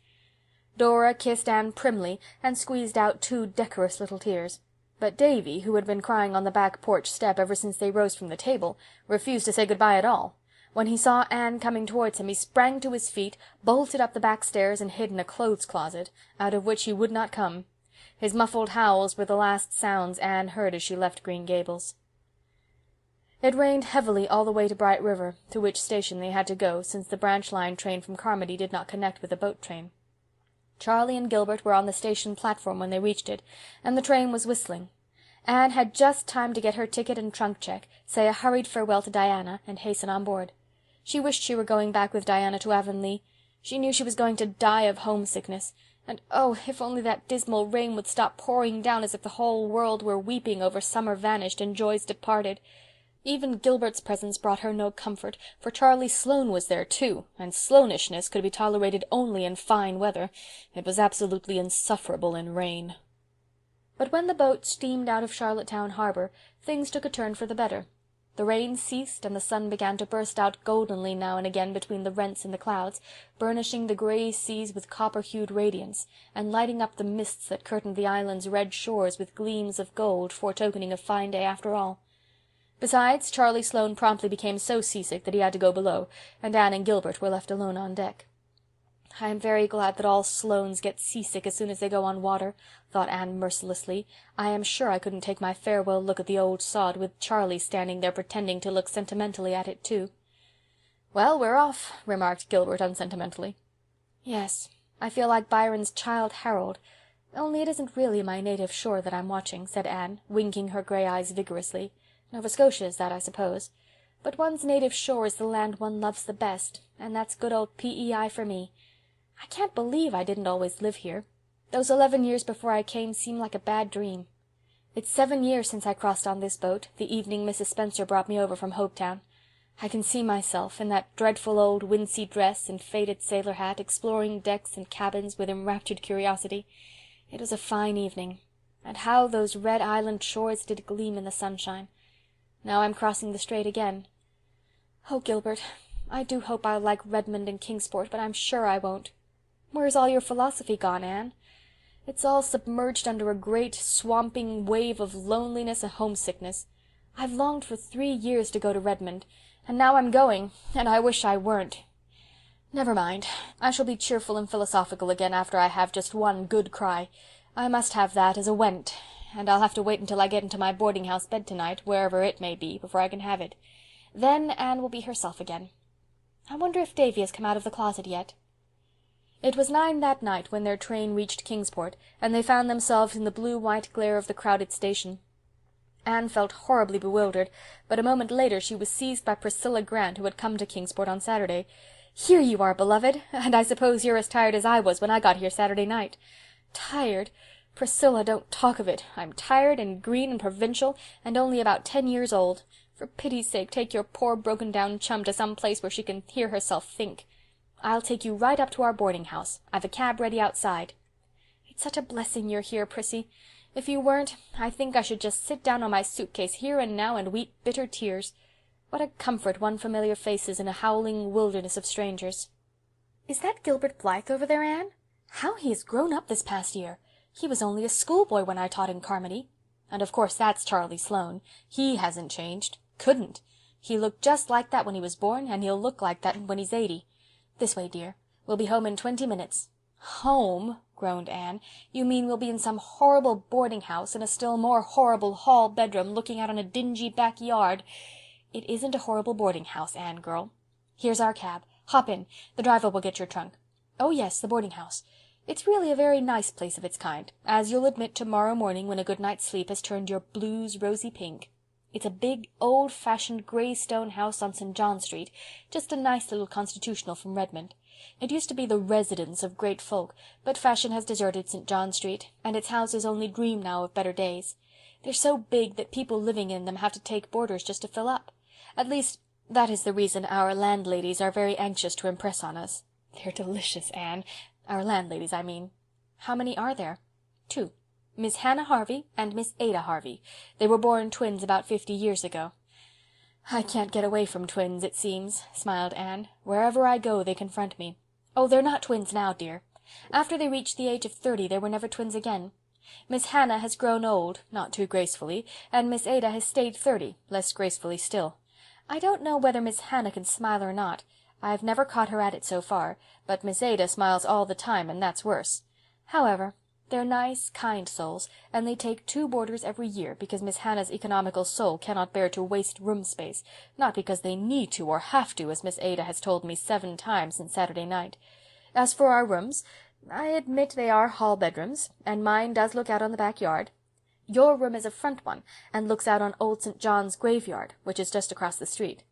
Dora kissed Anne primly and squeezed out 2 decorous little tears, but Davy, who had been crying on the back porch step ever since they rose from the table, refused to say good-bye at all. When he saw Anne coming towards him, he sprang to his feet, bolted up the back stairs, and hid in a clothes-closet, out of which he would not come. His muffled howls were the last sounds Anne heard as she left Green Gables. It rained heavily all the way to Bright River, to which station they had to go, since the branch line train from Carmody did not connect with the boat train. Charlie and Gilbert were on the station platform when they reached it, and the train was whistling. Anne had just time to get her ticket and trunk check, say a hurried farewell to Diana, and hasten on board. She wished she were going back with Diana to Avonlea. She knew she was going to die of homesickness, And oh, if only that dismal rain would stop pouring down as if the whole world were weeping over summer vanished and joys departed. Even Gilbert's presence brought her no comfort, for Charlie Sloane was there too, and Sloanishness could be tolerated only in fine weather. It was absolutely insufferable in rain. But when the boat steamed out of Charlottetown harbor, things took a turn for the better. The rain ceased, and the sun began to burst out goldenly now and again between the rents in the clouds, burnishing the grey seas with copper-hued radiance, and lighting up the mists that curtained the island's red shores with gleams of gold, foretokening a fine day after all. Besides, Charlie Sloane promptly became so seasick that he had to go below, and Anne and Gilbert were left alone on deck. "I am very glad that all Sloanes get seasick as soon as they go on water," thought Anne mercilessly. "I am sure I couldn't take my farewell look at the old sod, with Charlie standing there pretending to look sentimentally at it too." "Well, we're off," remarked Gilbert unsentimentally. "Yes, I feel like Byron's Childe Harold, only it isn't really my native shore that I'm watching," said Anne, winking her grey eyes vigorously. "Nova Scotia is that, I suppose. But one's native shore is the land one loves the best, and that's good old PEI for me. I can't believe I didn't always live here. Those 11 years before I came seem like a bad dream. It's 7 years since I crossed on this boat, the evening Mrs. Spencer brought me over from Hopetown. I can see myself, in that dreadful old wincey dress and faded sailor hat, exploring decks and cabins with enraptured curiosity. It was a fine evening, and how those red island shores did gleam in the sunshine. Now I'm crossing the strait again. Oh, Gilbert, I do hope I'll like Redmond and Kingsport, but I'm sure I won't. Where's all your philosophy gone, Anne? It's all submerged under a great, swamping wave of loneliness and homesickness. I've longed for 3 years to go to Redmond, and now I'm going, and I wish I weren't. Never mind, I shall be cheerful and philosophical again after I have just one good cry. I must have that as a went, and I'll have to wait until I get into my boarding-house bed tonight, wherever it may be, before I can have it. Then Anne will be herself again. I wonder if Davy has come out of the closet yet." It was 9 that night when their train reached Kingsport, and they found themselves in the blue-white glare of the crowded station. Anne felt horribly bewildered, but a moment later she was seized by Priscilla Grant, who had come to Kingsport on Saturday. "Here you are, beloved, and I suppose you're as tired as I was when I got here Saturday night." "Tired? Priscilla, don't talk of it. I'm tired and green and provincial, and only about 10 years old. For pity's sake, take your poor broken-down chum to some place where she can hear herself think. I'll take you right up to our boarding-house. I've a cab ready outside." "It's such a blessing you're here, Prissy. If you weren't, I think I should just sit down on my suitcase here and now and weep bitter tears. What a comfort one familiar face is in a howling wilderness of strangers." "Is that Gilbert Blythe over there, Anne? How he has grown up this past year! He was only a schoolboy when I taught in Carmody. And of course that's Charlie Sloane. He hasn't changed. Couldn't. He looked just like that when he was born, and he'll look like that when he's 80. This way, dear. We'll be home in 20 minutes. "Home?" groaned Anne. "You mean we'll be in some horrible boarding-house in a still more horrible hall bedroom looking out on a dingy backyard." "It isn't a horrible boarding-house, Anne girl. Here's our cab. Hop in. The driver will get your trunk. Oh, yes, the boarding-house. It's really a very nice place of its kind, as you'll admit tomorrow morning when a good night's sleep has turned your blues rosy pink. It's a big, old-fashioned grey stone house on St. John Street, just a nice little constitutional from Redmond. It used to be the residence of great folk, but fashion has deserted St. John Street, and its houses only dream now of better days. They're so big that people living in them have to take boarders just to fill up. At least, that is the reason our landladies are very anxious to impress on us. They're delicious, Anne. Our landladies, I mean." "How many are there?" "2. Miss Hannah Harvey and Miss Ada Harvey. They were born twins about 50 years ago." "I can't get away from twins, it seems," smiled Anne. "Wherever I go they confront me. Oh, they're not twins now, dear. After they reached the age of 30 they were never twins again. Miss Hannah has grown old, not too gracefully, and Miss Ada has stayed 30, less gracefully still. I don't know whether Miss Hannah can smile or not. I've never caught her at it so far, but Miss Ada smiles all the time, and that's worse. However, they're nice, kind souls, and they take 2 boarders every year because Miss Hannah's economical soul cannot bear to waste room space, not because they need to or have to, as Miss Ada has told me 7 times since Saturday night. As for our rooms, I admit they are hall bedrooms, and mine does look out on the backyard. Your room is a front one, and looks out on Old St. John's graveyard, which is just across the street."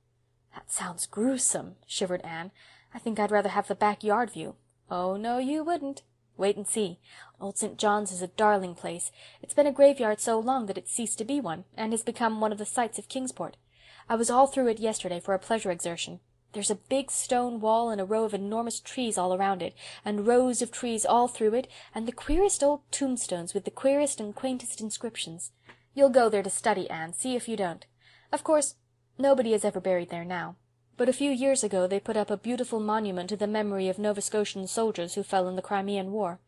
"That sounds gruesome," shivered Anne. "I think I'd rather have the backyard view." "Oh, no, you wouldn't. Wait and see. Old St. John's is a darling place. It's been a graveyard so long that it's ceased to be one, and has become one of the sights of Kingsport. I was all through it yesterday for a pleasure exertion. There's a big stone wall and a row of enormous trees all around it, and rows of trees all through it, and the queerest old tombstones with the queerest and quaintest inscriptions. You'll go there to study, Anne, see if you don't. Of course, nobody is ever buried there now, but a few years ago they put up a beautiful monument to the memory of Nova Scotian soldiers who fell in the Crimean War.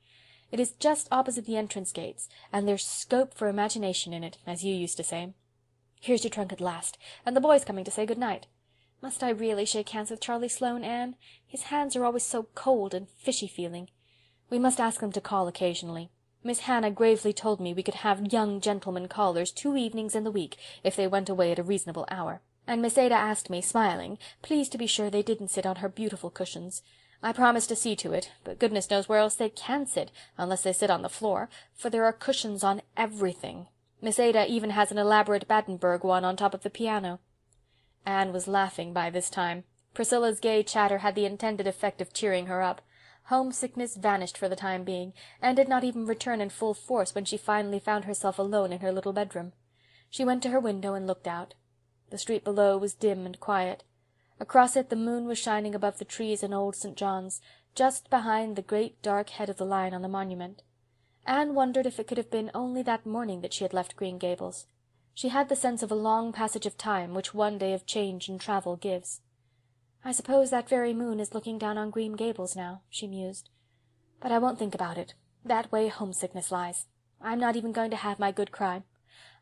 It is just opposite the entrance gates, and there's scope for imagination in it, as you used to say. Here's your trunk at last, and the boy's coming to say good night. Must I really shake hands with Charlie Sloane, Anne? His hands are always so cold and fishy-feeling. We must ask them to call occasionally. Miss Hannah gravely told me we could have young gentlemen callers 2 evenings in the week, if they went away at a reasonable hour. And Miss Ada asked me, smiling, please to be sure they didn't sit on her beautiful cushions. I promised to see to it, but goodness knows where else they can sit, unless they sit on the floor, for there are cushions on everything. Miss Ada even has an elaborate Battenberg one on top of the piano. Anne was laughing by this time. Priscilla's gay chatter had the intended effect of cheering her up. Homesickness vanished for the time being, and did not even return in full force when she finally found herself alone in her little bedroom. She went to her window and looked out. The street below was dim and quiet. Across it the moon was shining above the trees in old St. John's, just behind the great dark head of the lion on the monument. Anne wondered if it could have been only that morning that she had left Green Gables. She had the sense of a long passage of time which one day of change and travel gives. I suppose that very moon is looking down on Green Gables now, she mused. But I won't think about it. That way homesickness lies. I'm not even going to have my good cry.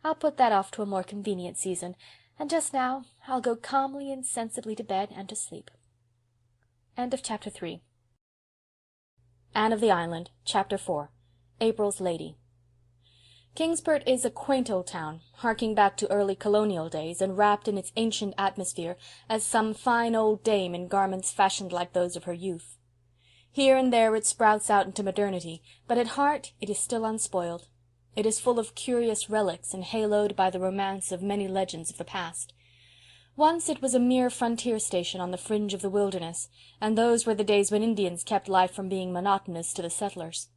I'll put that off to a more convenient season, and just now I'll go calmly and sensibly to bed and to sleep. End of Chapter 3. Anne of the Island, Chapter 4. April's Lady. Kingsport is a quaint old town, harking back to early colonial days, and wrapped in its ancient atmosphere as some fine old dame in garments fashioned like those of her youth. Here and there it sprouts out into modernity, but at heart it is still unspoiled. It is full of curious relics, and haloed by the romance of many legends of the past. Once it was a mere frontier station on the fringe of the wilderness, and those were the days when Indians kept life from being monotonous to the settlers.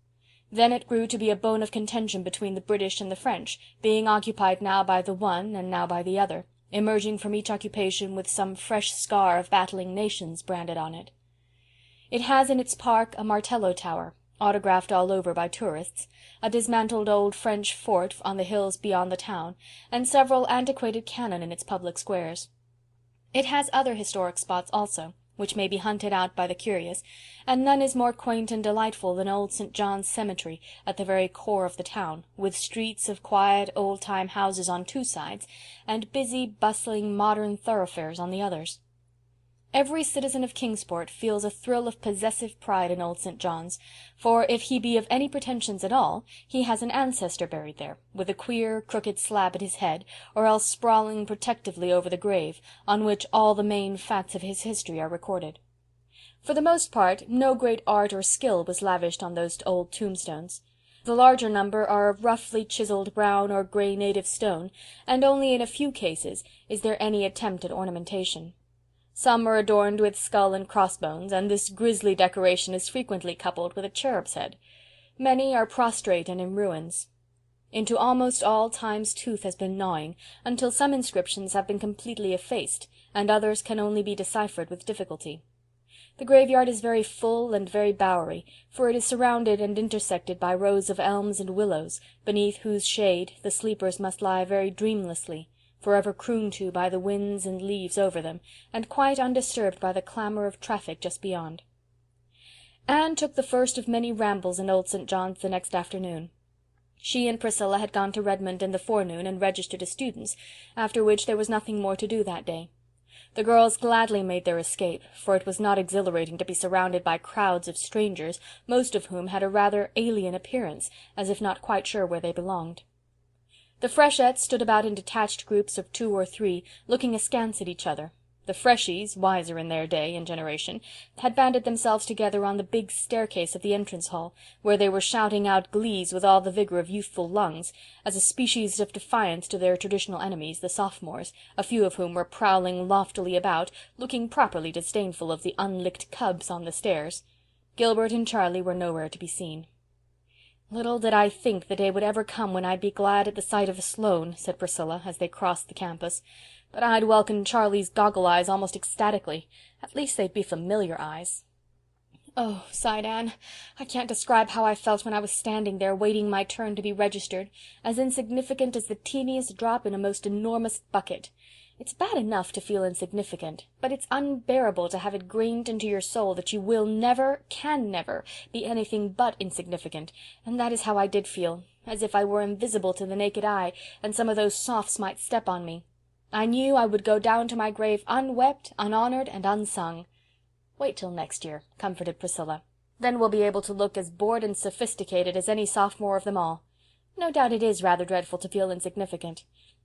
Then it grew to be a bone of contention between the British and the French, being occupied now by the one and now by the other, emerging from each occupation with some fresh scar of battling nations branded on it. It has in its park a Martello Tower, autographed all over by tourists, a dismantled old French fort on the hills beyond the town, and several antiquated cannon in its public squares. It has other historic spots also, which may be hunted out by the curious, and none is more quaint and delightful than old St. John's Cemetery at the very core of the town, with streets of quiet old-time houses on 2 sides, and busy, bustling, modern thoroughfares on the others. Every citizen of Kingsport feels a thrill of possessive pride in old St. John's, for if he be of any pretensions at all, he has an ancestor buried there, with a queer, crooked slab at his head, or else sprawling protectively over the grave, on which all the main facts of his history are recorded. For the most part, no great art or skill was lavished on those old tombstones. The larger number are of roughly chiselled brown or grey native stone, and only in a few cases is there any attempt at ornamentation. Some are adorned with skull and crossbones, and this grisly decoration is frequently coupled with a cherub's head. Many are prostrate and in ruins. Into almost all Time's tooth has been gnawing, until some inscriptions have been completely effaced, and others can only be deciphered with difficulty. The graveyard is very full and very bowery, for it is surrounded and intersected by rows of elms and willows, beneath whose shade the sleepers must lie very dreamlessly, forever crooned to by the winds and leaves over them, and quite undisturbed by the clamour of traffic just beyond. Anne took the first of many rambles in old St. John's the next afternoon. She and Priscilla had gone to Redmond in the forenoon and registered as students, after which there was nothing more to do that day. The girls gladly made their escape, for it was not exhilarating to be surrounded by crowds of strangers, most of whom had a rather alien appearance, as if not quite sure where they belonged. The freshettes stood about in detached groups of 2 or 3, looking askance at each other. The freshies, wiser in their day and generation, had banded themselves together on the big staircase of the entrance hall, where they were shouting out glees with all the vigour of youthful lungs, as a species of defiance to their traditional enemies, the sophomores, a few of whom were prowling loftily about, looking properly disdainful of the unlicked cubs on the stairs. Gilbert and Charlie were nowhere to be seen. "Little did I think the day would ever come when I'd be glad at the sight of a Sloane," said Priscilla, as they crossed the campus. "But I'd welcome Charlie's goggle eyes almost ecstatically. At least they'd be familiar eyes." "Oh," sighed Anne, "I can't describe how I felt when I was standing there waiting my turn to be registered, as insignificant as the teeniest drop in a most enormous bucket. It's bad enough to feel insignificant, but it's unbearable to have it grained into your soul that you will never, can never, be anything but insignificant, and that is how I did feel, as if I were invisible to the naked eye, and some of those Sophs might step on me. I knew I would go down to my grave unwept, unhonored, and unsung." "Wait till next year," comforted Priscilla. "Then we'll be able to look as bored and sophisticated as any sophomore of them all. No doubt it is rather dreadful to feel insignificant,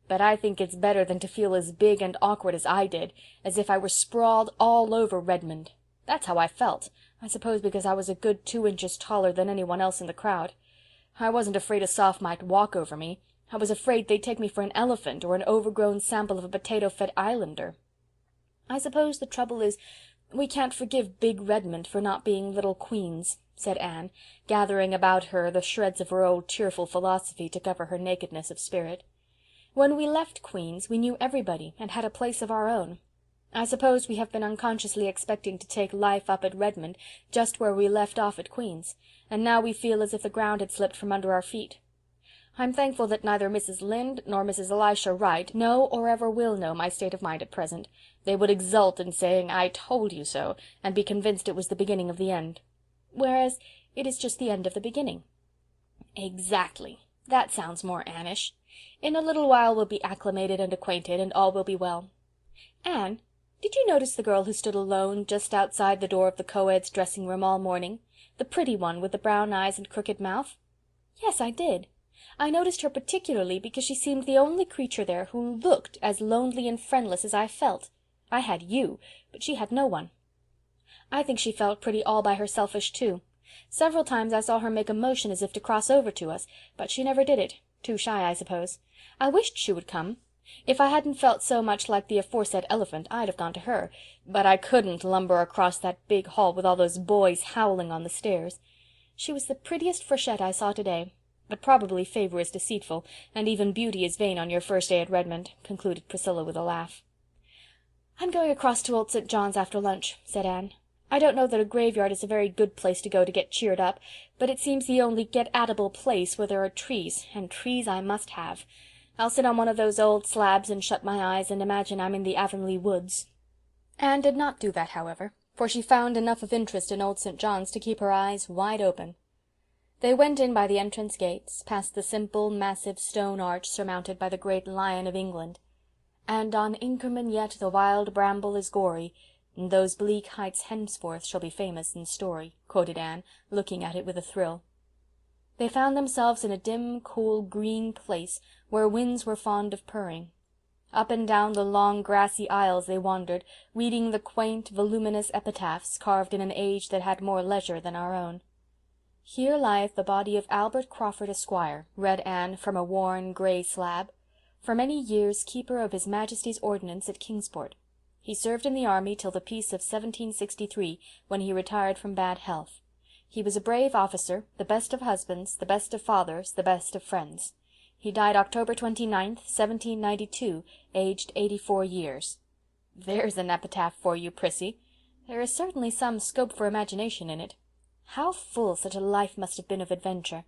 but I think it's better than to feel as big and awkward as I did, as if I were sprawled all over Redmond. That's how I felt, I suppose because I was a good 2 inches taller than anyone else in the crowd. I wasn't afraid a soph might walk over me. I was afraid they'd take me for an elephant or an overgrown sample of a potato-fed islander. I suppose the trouble is we can't forgive big Redmond for not being little Queen's," said Anne, gathering about her the shreds of her old cheerful philosophy to cover her nakedness of spirit. "When we left Queen's we knew everybody and had a place of our own. I suppose we have been unconsciously expecting to take life up at Redmond just where we left off at Queen's, and now we feel as if the ground had slipped from under our feet. I'm thankful that neither Mrs. Lynde nor Mrs. Elisha Wright know or ever will know my state of mind at present. They would exult in saying 'I told you so,' and be convinced it was the beginning of the end. Whereas it is just the end of the beginning." "Exactly. That sounds more Annish. In a little while we'll be acclimated and acquainted, and all will be well. Anne, did you notice the girl who stood alone just outside the door of the co-ed's dressing room all morning? The pretty one with the brown eyes and crooked mouth?" "Yes, I did. I noticed her particularly because she seemed the only creature there who looked as lonely and friendless as I felt. I had you, but she had no one. I think she felt pretty all by herselfish too. Several times I saw her make a motion as if to cross over to us, but she never did it. Too shy, I suppose. I wished she would come. If I hadn't felt so much like the aforesaid elephant, I'd have gone to her, but I couldn't lumber across that big hall with all those boys howling on the stairs. She was the prettiest freshette I saw today, but probably favor is deceitful, and even beauty is vain on your first day at Redmond," concluded Priscilla with a laugh. "I'm going across to old St. John's after lunch," said Anne. "I don't know that a graveyard is a very good place to go to get cheered up, but it seems the only get-at-able place where there are trees, and trees I must have. I'll sit on one of those old slabs and shut my eyes and imagine I'm in the Avonlea woods." Anne did not do that, however, for she found enough of interest in old St. John's to keep her eyes wide open. They went in by the entrance gates, past the simple, massive stone arch surmounted by the great Lion of England. "And on Inkerman yet the wild bramble is gory, and those bleak heights henceforth shall be famous in story," quoted Anne, looking at it with a thrill. They found themselves in a dim, cool, green place where winds were fond of purring. Up and down the long grassy aisles they wandered, reading the quaint, voluminous epitaphs carved in an age that had more leisure than our own. "Here lieth the body of Albert Crawford, Esquire," read Anne from a worn, grey slab. "For many years keeper of His Majesty's ordnance at Kingsport. He served in the army till the peace of 1763, when he retired from bad health. He was a brave officer, the best of husbands, the best of fathers, the best of friends. He died October 29th, 1792, aged 84 years. There's an epitaph for you, Prissy. There is certainly some scope for imagination in it. How full such a life must have been of adventure!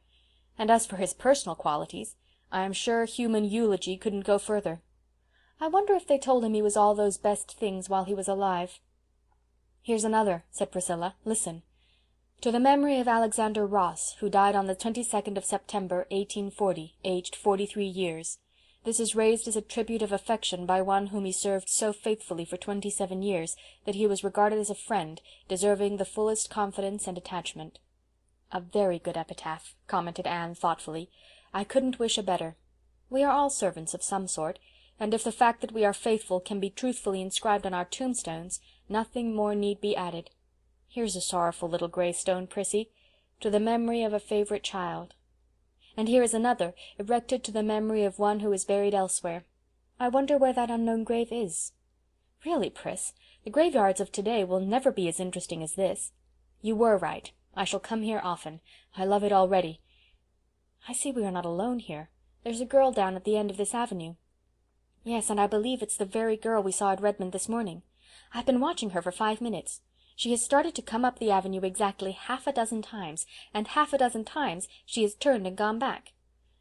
And as for his personal qualities, I am sure human eulogy couldn't go further. I wonder if they told him he was all those best things while he was alive." "Here's another," said Priscilla. "Listen. To the memory of Alexander Ross, who died on the 22nd of September, 1840, aged 43 years. This is raised as a tribute of affection by one whom he served so faithfully for 27 years that he was regarded as a friend, deserving the fullest confidence and attachment." "A very good epitaph," commented Anne thoughtfully. "I couldn't wish a better. We are all servants of some sort, and if the fact that we are faithful can be truthfully inscribed on our tombstones, nothing more need be added. Here's a sorrowful little grey stone, Prissy, to the memory of a favourite child. And here is another, erected to the memory of one who is buried elsewhere. I wonder where that unknown grave is. Really, Pris, the graveyards of today will never be as interesting as this. You were right. I shall come here often. I love it already. I see we are not alone here. There's a girl down at the end of this avenue." "Yes, and I believe it's the very girl we saw at Redmond this morning. I've been watching her for 5 minutes. She has started to come up the avenue exactly half a dozen times, and half a dozen times she has turned and gone back.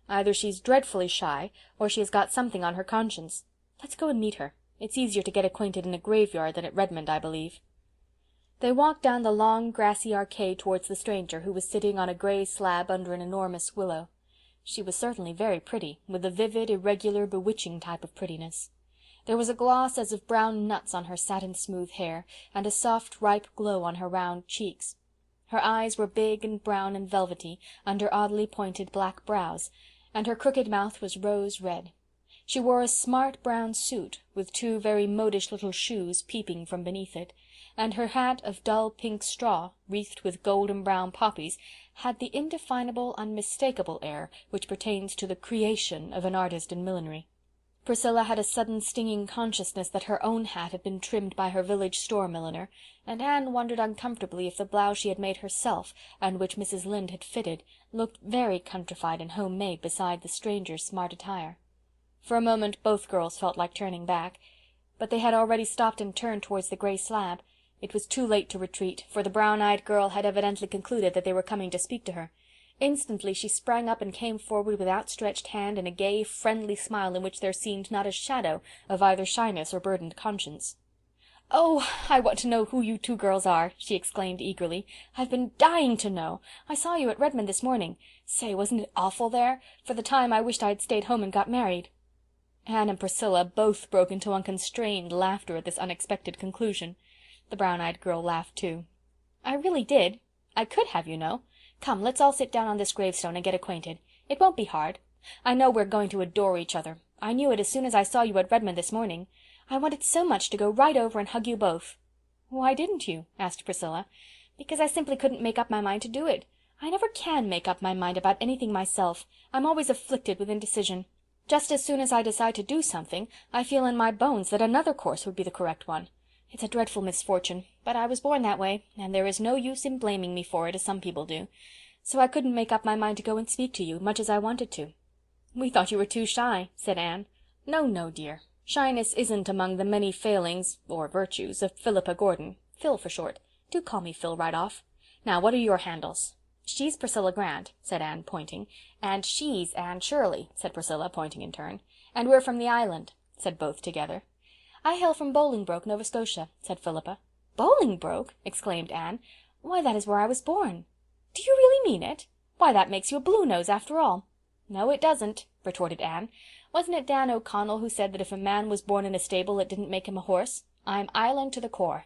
Either she's dreadfully shy, or she has got something on her conscience. Let's go and meet her. It's easier to get acquainted in a graveyard than at Redmond, I believe." They walked down the long grassy arcade towards the stranger, who was sitting on a grey slab under an enormous willow. She was certainly very pretty, with a vivid, irregular, bewitching type of prettiness. There was a gloss as of brown nuts on her satin-smooth hair, and a soft, ripe glow on her round cheeks. Her eyes were big and brown and velvety, under oddly pointed black brows, and her crooked mouth was rose-red. She wore a smart brown suit, with two very modish little shoes peeping from beneath it, and her hat of dull pink straw, wreathed with golden brown poppies, had the indefinable, unmistakable air which pertains to the creation of an artist in millinery. Priscilla had a sudden stinging consciousness that her own hat had been trimmed by her village store milliner, and Anne wondered uncomfortably if the blouse she had made herself, and which Mrs. Lynde had fitted, looked very countrified and home-made beside the stranger's smart attire. For a moment both girls felt like turning back, but they had already stopped and turned towards the grey slab. It was too late to retreat, for the brown-eyed girl had evidently concluded that they were coming to speak to her. Instantly she sprang up and came forward with outstretched hand and a gay, friendly smile in which there seemed not a shadow of either shyness or burdened conscience. "Oh, I want to know who you two girls are," she exclaimed eagerly. "I've been dying to know. I saw you at Redmond this morning. Say, wasn't it awful there? For the time I wished I'd stayed home and got married." Anne and Priscilla both broke into unconstrained laughter at this unexpected conclusion. The brown-eyed girl laughed too. "I really did. I could have, you know. Come, let's all sit down on this gravestone and get acquainted. It won't be hard. I know we're going to adore each other. I knew it as soon as I saw you at Redmond this morning. I wanted so much to go right over and hug you both." "Why didn't you?" asked Priscilla. "Because I simply couldn't make up my mind to do it. I never can make up my mind about anything myself. I'm always afflicted with indecision. Just as soon as I decide to do something, I feel in my bones that another course would be the correct one. It's a dreadful misfortune, but I was born that way, and there is no use in blaming me for it, as some people do. So I couldn't make up my mind to go and speak to you, much as I wanted to." "We thought you were too shy," said Anne. "No, no, dear. Shyness isn't among the many failings, or virtues, of Philippa Gordon. Phil for short. Do call me Phil right off. Now, what are your handles?" "She's Priscilla Grant," said Anne, pointing. "And she's Anne Shirley," said Priscilla, pointing in turn. "And we're from the island," said both together. "I hail from Bolingbroke, Nova Scotia," said Philippa. "Bolingbroke!" exclaimed Anne. "Why, that is where I was born." "Do you really mean it? Why, that makes you a Bluenose after all." "No, it doesn't," retorted Anne. "Wasn't it Dan O'Connell who said that if a man was born in a stable it didn't make him a horse? I'm Island to the core.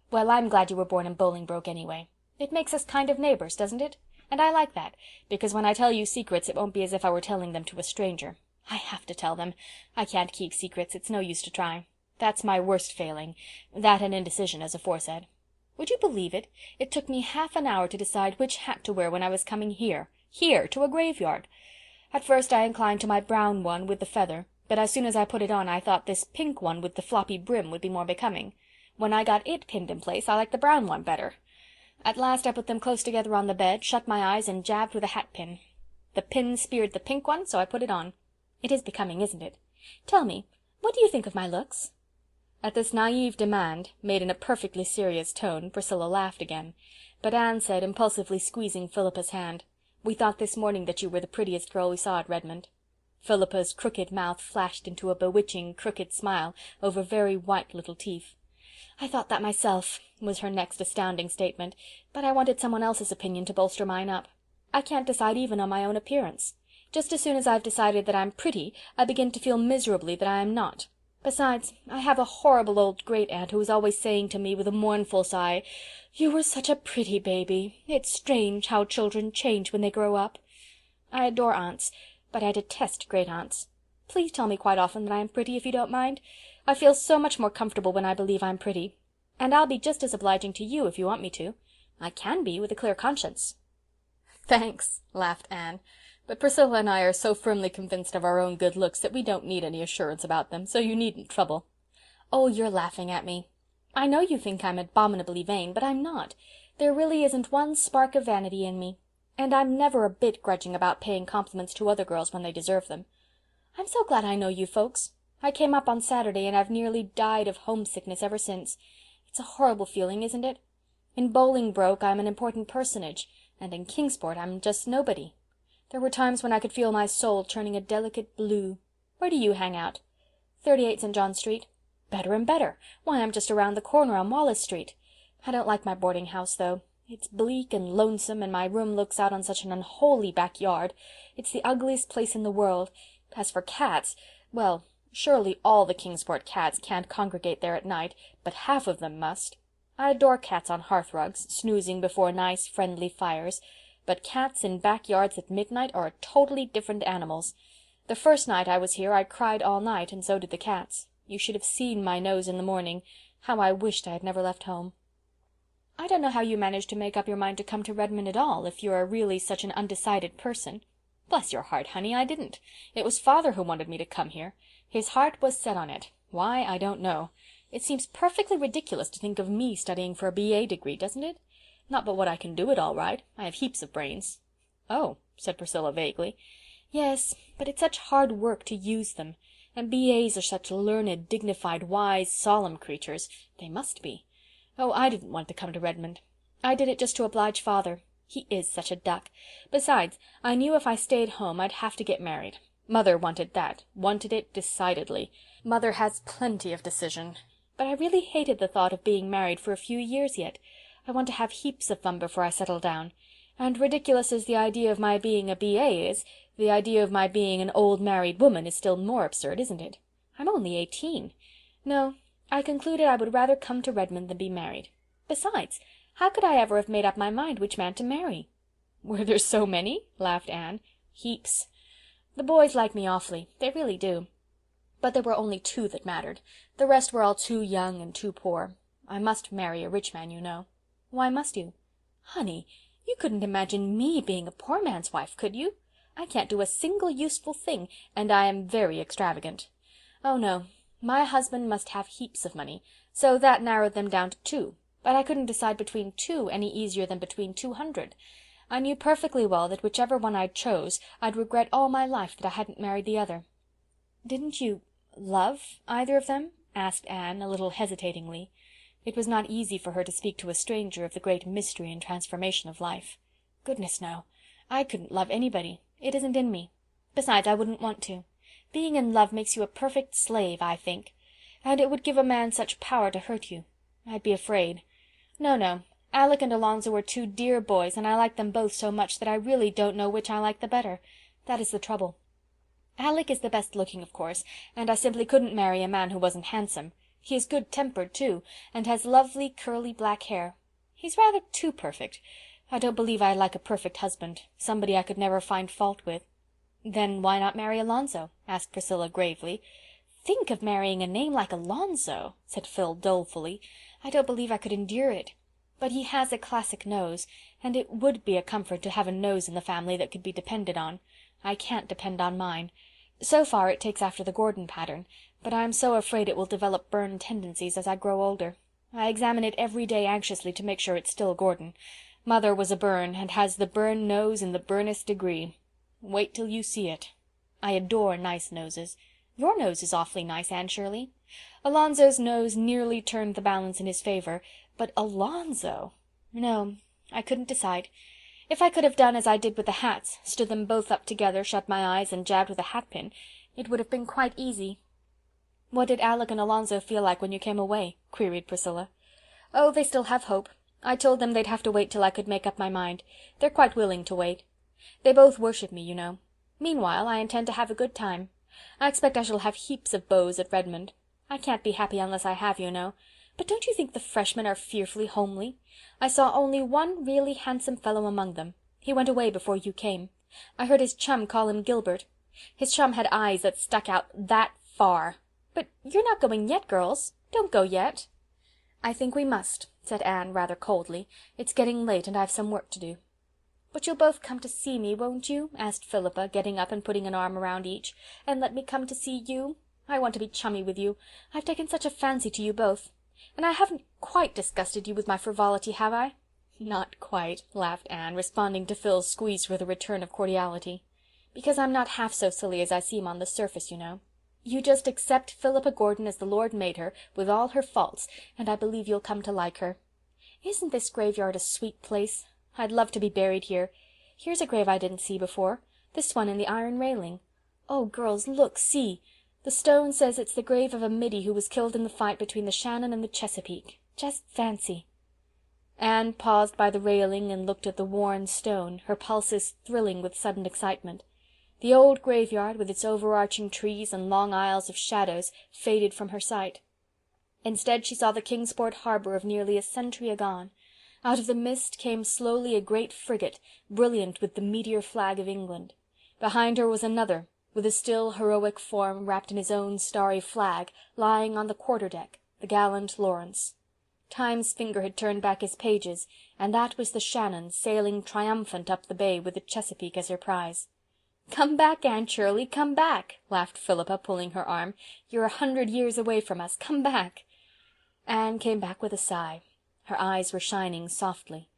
Well, I'm glad you were born in Bolingbroke anyway. It makes us kind of neighbors, doesn't it? And I like that, because when I tell you secrets it won't be as if I were telling them to a stranger. I have to tell them. I can't keep secrets. It's no use to try. That's my worst failing, that and indecision, as aforesaid. Would you believe it? It took me half an hour to decide which hat to wear when I was coming here, to a graveyard. At first I inclined to my brown one with the feather, but as soon as I put it on I thought this pink one with the floppy brim would be more becoming. When I got it pinned in place I liked the brown one better. At last I put them close together on the bed, shut my eyes, and jabbed with a hat pin. The pin speared the pink one, so I put it on. It is becoming, isn't it? Tell me, what do you think of my looks?" At this naive demand, made in a perfectly serious tone, Priscilla laughed again, but Anne said, impulsively squeezing Philippa's hand, "We thought this morning that you were the prettiest girl we saw at Redmond." Philippa's crooked mouth flashed into a bewitching crooked smile over very white little teeth. "I thought that myself," was her next astounding statement, "but I wanted someone else's opinion to bolster mine up. I can't decide even on my own appearance. Just as soon as I've decided that I'm pretty, I begin to feel miserably that I am not. Besides, I have a horrible old great-aunt who is always saying to me with a mournful sigh, 'You were such a pretty baby. It's strange how children change when they grow up.' I adore aunts, but I detest great-aunts. Please tell me quite often that I am pretty, if you don't mind. I feel so much more comfortable when I believe I'm pretty. And I'll be just as obliging to you if you want me to. I can be, with a clear conscience." "Thanks," laughed Anne. "But Priscilla and I are so firmly convinced of our own good looks that we don't need any assurance about them, so you needn't trouble." "Oh, you're laughing at me. I know you think I'm abominably vain, but I'm not. There really isn't one spark of vanity in me. And I'm never a bit grudging about paying compliments to other girls when they deserve them. I'm so glad I know you folks. I came up on Saturday and I've nearly died of homesickness ever since. It's a horrible feeling, isn't it? In Bolingbroke I'm an important personage, and in Kingsport I'm just nobody. There were times when I could feel my soul turning a delicate blue. Where do you hang out? 38 St. John Street. Better and better. Why, I'm just around the corner on Wallace Street. I don't like my boarding house, though. It's bleak and lonesome, and my room looks out on such an unholy backyard. It's the ugliest place in the world. As for cats, well, surely all the Kingsport cats can't congregate there at night, but half of them must. I adore cats on hearthrugs, snoozing before nice, friendly fires, but cats in backyards at midnight are totally different animals. The first night I was here I cried all night, and so did the cats. You should have seen my nose in the morning. How I wished I had never left home. I don't know how you managed to make up your mind to come to Redmond at all, if you are really such an undecided person. Bless your heart, honey, I didn't. It was father who wanted me to come here. His heart was set on it. Why, I don't know. It seems perfectly ridiculous to think of me studying for a B.A. degree, doesn't it? Not but what I can do it all right. I have heaps of brains. Oh, said Priscilla vaguely. Yes, but it's such hard work to use them. And B.A.'s are such learned, dignified, wise, solemn creatures. They must be. Oh, I didn't want to come to Redmond. I did it just to oblige father. He is such a duck. Besides, I knew if I stayed home I'd have to get married. Mother wanted that, wanted it decidedly. Mother has plenty of decision. But I really hated the thought of being married for a few years yet. I want to have heaps of fun before I settle down. And ridiculous as the idea of my being a B.A. is, the idea of my being an old married woman is still more absurd, isn't it? I'm only 18. No, I concluded I would rather come to Redmond than be married. Besides, how could I ever have made up my mind which man to marry? Were there so many? Laughed Anne. Heaps. The boys like me awfully. They really do. But there were only 2 that mattered. The rest were all too young and too poor. I must marry a rich man, you know. Why must you? Honey, you couldn't imagine me being a poor man's wife, could you? I can't do a single useful thing, and I am very extravagant. Oh, no, my husband must have heaps of money, so that narrowed them down to 2. But I couldn't decide between 2 any easier than between 200. I knew perfectly well that whichever one I chose, I'd regret all my life that I hadn't married the other. Didn't you love either of them? Asked Anne, a little hesitatingly. It was not easy for her to speak to a stranger of the great mystery and transformation of life. Goodness, no. I couldn't love anybody. It isn't in me. Besides, I wouldn't want to. Being in love makes you a perfect slave, I think. And it would give a man such power to hurt you. I'd be afraid. No. Alec and Alonzo are 2 dear boys, and I like them both so much that I really don't know which I like the better. That is the trouble. Alec is the best looking, of course, and I simply couldn't marry a man who wasn't handsome. He is good-tempered, too, and has lovely curly black hair. He's rather too perfect. I don't believe I like a perfect husband, somebody I could never find fault with. Then why not marry Alonzo? Asked Priscilla gravely. Think of marrying a name like Alonzo, said Phil dolefully. I don't believe I could endure it. But he has a classic nose, and it would be a comfort to have a nose in the family that could be depended on. I can't depend on mine. So far it takes after the Gordon pattern, but I am so afraid it will develop Byrne tendencies as I grow older. I examine it every day anxiously to make sure it's still Gordon. Mother was a Byrne, and has the Byrne nose in the Byrnest degree. Wait till you see it. I adore nice noses. Your nose is awfully nice, Anne Shirley. Alonzo's nose nearly turned the balance in his favor, but Alonzo— No, I couldn't decide. If I could have done as I did with the hats, stood them both up together, shut my eyes, and jabbed with a hatpin, it would have been quite easy. What did Alec and Alonzo feel like when you came away? Queried Priscilla. Oh, they still have hope. I told them they'd have to wait till I could make up my mind. They're quite willing to wait. They both worship me, you know. Meanwhile, I intend to have a good time. I expect I shall have heaps of beaux at Redmond. I can't be happy unless I have, you know. But don't you think the freshmen are fearfully homely? I saw only one really handsome fellow among them. He went away before you came. I heard his chum call him Gilbert. His chum had eyes that stuck out that far. But you're not going yet, girls. Don't go yet. I think we must, said Anne rather coldly. It's getting late and I've some work to do. But you'll both come to see me, won't you? Asked Philippa, getting up and putting an arm around each. And let me come to see you. I want to be chummy with you. I've taken such a fancy to you both. And I haven't quite disgusted you with my frivolity, have I? "Not quite," laughed Anne, responding to Phil's squeeze with a return of cordiality. "Because I'm not half so silly as I seem on the surface, you know. You just accept Philippa Gordon as the Lord made her, with all her faults, and I believe you'll come to like her. Isn't this graveyard a sweet place? I'd love to be buried here. Here's a grave I didn't see before. This one in the iron railing. Oh, girls, look, see! The stone says it's the grave of a middy who was killed in the fight between the Shannon and the Chesapeake. Just fancy!" Anne paused by the railing and looked at the worn stone, her pulses thrilling with sudden excitement. The old graveyard, with its overarching trees and long aisles of shadows, faded from her sight. Instead she saw the Kingsport harbour of nearly a century agone. Out of the mist came slowly a great frigate, brilliant with the meteor flag of England. Behind her was another, with a still heroic form wrapped in his own starry flag, lying on the quarter-deck, the gallant Lawrence. Time's finger had turned back his pages, and that was the Shannon sailing triumphant up the bay with the Chesapeake as her prize. "Come back, Anne Shirley, come back," laughed Philippa, pulling her arm. "You're 100 years away from us. Come back." Anne came back with a sigh. Her eyes were shining softly.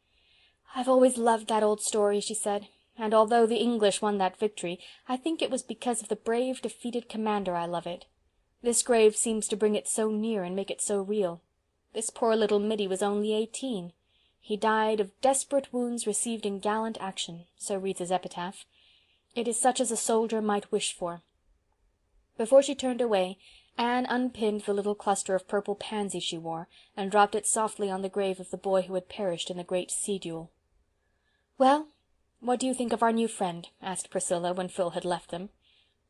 "I've always loved that old story," she said, "and although the English won that victory, I think it was because of the brave, defeated commander I love it. This grave seems to bring it so near and make it so real. This poor little middy was only 18. He died of desperate wounds received in gallant action, so reads his epitaph. It is such as a soldier might wish for." Before she turned away, Anne unpinned the little cluster of purple pansy she wore, and dropped it softly on the grave of the boy who had perished in the great sea-duel. "Well, what do you think of our new friend?" asked Priscilla, when Phil had left them.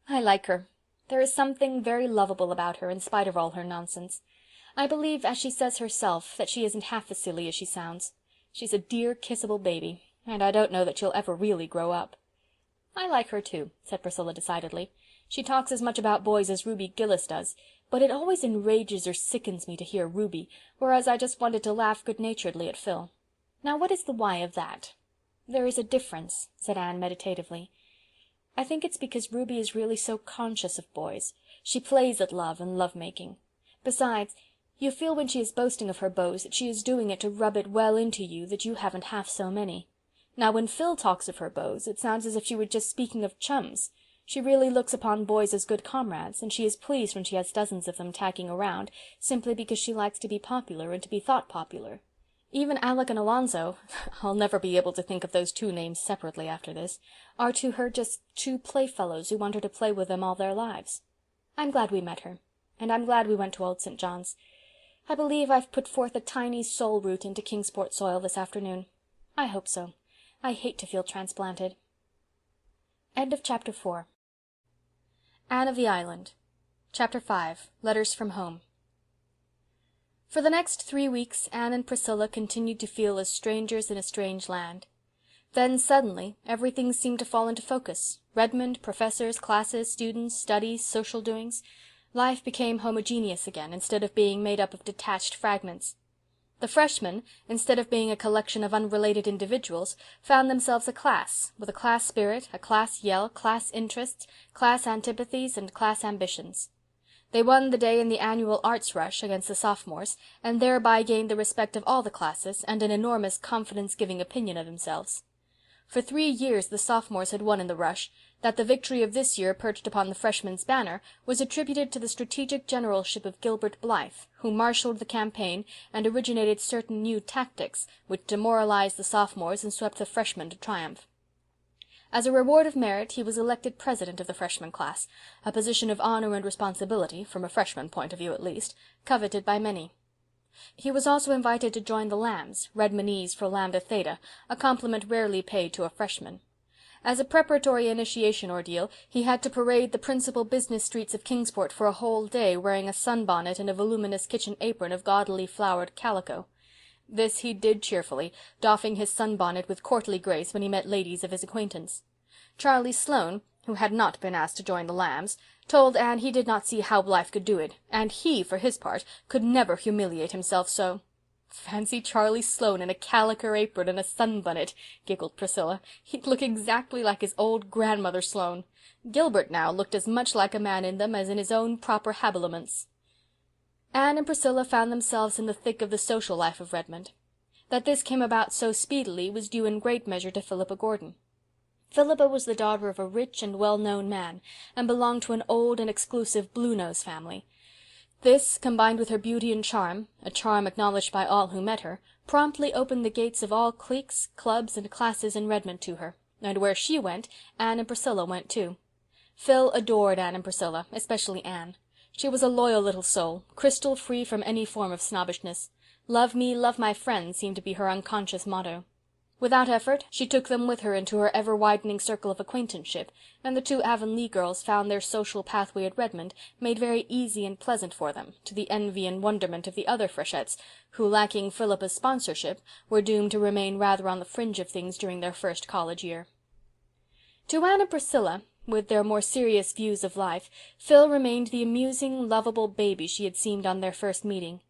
"I like her. There is something very lovable about her, in spite of all her nonsense. I believe, as she says herself, that she isn't half as silly as she sounds. She's a dear, kissable baby, and I don't know that she'll ever really grow up." "I like her too," said Priscilla decidedly. "She talks as much about boys as Ruby Gillis does, but it always enrages or sickens me to hear Ruby, whereas I just wanted to laugh good-naturedly at Phil. Now what is the why of that?" "There is a difference," said Anne meditatively. "I think it's because Ruby is really so conscious of boys. She plays at love and love-making. Besides, you feel when she is boasting of her beaux that she is doing it to rub it well into you that you haven't half so many. Now when Phil talks of her beaux, it sounds as if she were just speaking of chums. She really looks upon boys as good comrades, and she is pleased when she has dozens of them tacking around, simply because she likes to be popular and to be thought popular. Even Alec and Alonzo I'll never be able to think of those two names separately after this, are to her just two playfellows who want her to play with them all their lives. I'm glad we met her, and I'm glad we went to Old St. John's. I believe I've put forth a tiny soul root into Kingsport soil this afternoon. I hope so. I hate to feel transplanted. End of Chapter 4. Anne of the Island. Chapter 5. Letters from Home. For the next 3 weeks Anne and Priscilla continued to feel as strangers in a strange land. Then suddenly everything seemed to fall into focus. Redmond, professors, classes, students, studies, social doings. Life became homogeneous again, instead of being made up of detached fragments. The freshmen, instead of being a collection of unrelated individuals, found themselves a class, with a class spirit, a class yell, class interests, class antipathies, and class ambitions. They won the day in the annual arts rush against the sophomores, and thereby gained the respect of all the classes and an enormous confidence-giving opinion of themselves. For 3 years the sophomores had won in the rush. That the victory of this year perched upon the freshmen's banner was attributed to the strategic generalship of Gilbert Blythe, who marshalled the campaign and originated certain new tactics which demoralized the sophomores and swept the freshmen to triumph. As a reward of merit he was elected president of the freshman class, a position of honor and responsibility, from a freshman point of view at least, coveted by many. He was also invited to join the Lambs, Redmondese for Lambda Theta, a compliment rarely paid to a freshman. As a preparatory initiation ordeal, he had to parade the principal business streets of Kingsport for a whole day, wearing a sunbonnet and a voluminous kitchen apron of gaudily flowered calico. This he did cheerfully, doffing his sunbonnet with courtly grace when he met ladies of his acquaintance. Charlie Sloane, who had not been asked to join the Lambs, told Anne he did not see how Blythe could do it, and he, for his part, could never humiliate himself so. "Fancy Charlie Sloane in a calico apron and a sunbonnet," giggled Priscilla. "He'd look exactly like his old grandmother Sloane. Gilbert, now, looked as much like a man in them as in his own proper habiliments." Anne and Priscilla found themselves in the thick of the social life of Redmond. That this came about so speedily was due in great measure to Philippa Gordon. Philippa was the daughter of a rich and well-known man, and belonged to an old and exclusive Bluenose family. This, combined with her beauty and charm, a charm acknowledged by all who met her, promptly opened the gates of all cliques, clubs, and classes in Redmond to her, and where she went, Anne and Priscilla went too. Phil adored Anne and Priscilla, especially Anne. She was a loyal little soul, crystal free from any form of snobbishness. Love me, love my friends seemed to be her unconscious motto. Without effort, she took them with her into her ever-widening circle of acquaintanceship, and the two Avonlea girls found their social pathway at Redmond made very easy and pleasant for them, to the envy and wonderment of the other Freshettes, who, lacking Philippa's sponsorship, were doomed to remain rather on the fringe of things during their first college year. To Anne and Priscilla, with their more serious views of life, Phil remained the amusing, lovable baby she had seemed on their first meeting.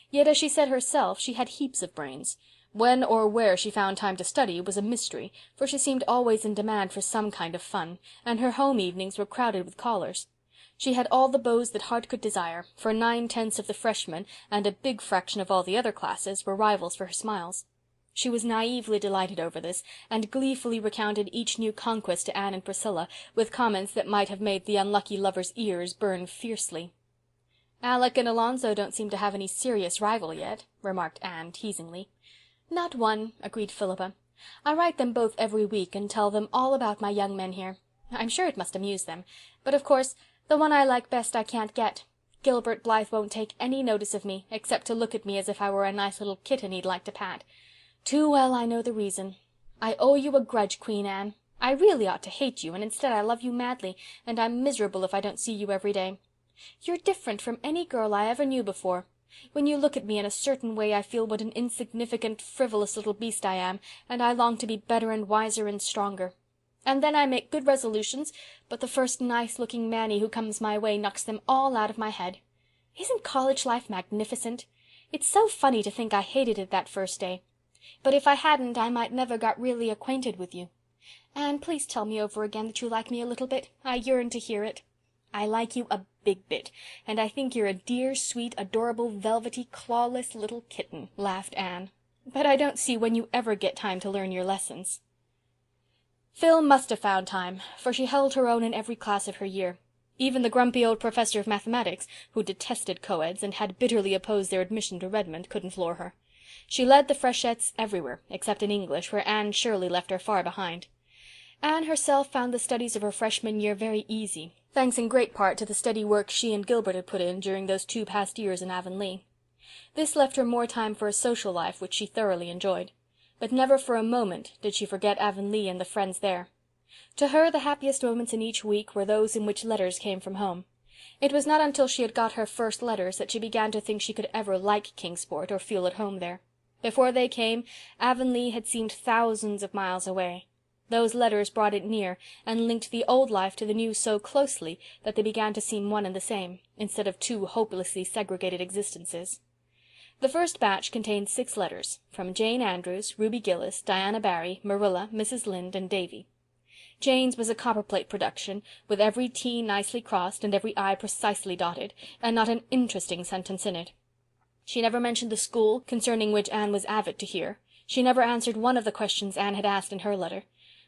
Yet, as she said herself, she had heaps of brains. When or where she found time to study was a mystery, for she seemed always in demand for some kind of fun, and her home evenings were crowded with callers. She had all the beaux that heart could desire, for 9/10 of the freshmen and a big fraction of all the other classes were rivals for her smiles. She was naively delighted over this, and gleefully recounted each new conquest to Anne and Priscilla, with comments that might have made the unlucky lovers' ears burn fiercely. "Alec and Alonzo don't seem to have any serious rival yet," remarked Anne teasingly. "Not one," agreed Philippa. "I write them both every week and tell them all about my young men here. I'm sure it must amuse them. But of course the one I like best I can't get. Gilbert Blythe won't take any notice of me, except to look at me as if I were a nice little kitten he'd like to pat. Too well I know the reason. I owe you a grudge, Queen Anne. I really ought to hate you, and instead I love you madly, and I'm miserable if I don't see you every day. You're different from any girl I ever knew before. When you look at me in a certain way I feel what an insignificant, frivolous little beast I am, and I long to be better and wiser and stronger. And then I make good resolutions, but the first nice-looking manny who comes my way knocks them all out of my head. Isn't college life magnificent? It's so funny to think I hated it that first day. But if I hadn't I might never got really acquainted with you. Anne, please tell me over again that you like me a little bit. I yearn to hear it." "I like you a big bit, and I think you're a dear, sweet, adorable, velvety, clawless little kitten," laughed Anne. "But I don't see when you ever get time to learn your lessons." Phil must have found time, for she held her own in every class of her year. Even the grumpy old professor of mathematics, who detested co-eds and had bitterly opposed their admission to Redmond, couldn't floor her. She led the Freshettes everywhere, except in English, where Anne Shirley left her far behind. Anne herself found the studies of her freshman year very easy, thanks in great part to the steady work she and Gilbert had put in during those 2 past years in Avonlea. This left her more time for a social life which she thoroughly enjoyed. But never for a moment did she forget Avonlea and the friends there. To her the happiest moments in each week were those in which letters came from home. It was not until she had got her first letters that she began to think she could ever like Kingsport or feel at home there. Before they came, Avonlea had seemed thousands of miles away. Those letters brought it near, and linked the old life to the new so closely that they began to seem one and the same, instead of 2 hopelessly segregated existences. The first batch contained 6 letters, from Jane Andrews, Ruby Gillis, Diana Barry, Marilla, Mrs. Lynde, and Davy. Jane's was a copperplate production, with every T nicely crossed and every I precisely dotted, and not an interesting sentence in it. She never mentioned the school, concerning which Anne was avid to hear. She never answered one of the questions Anne had asked in her letter.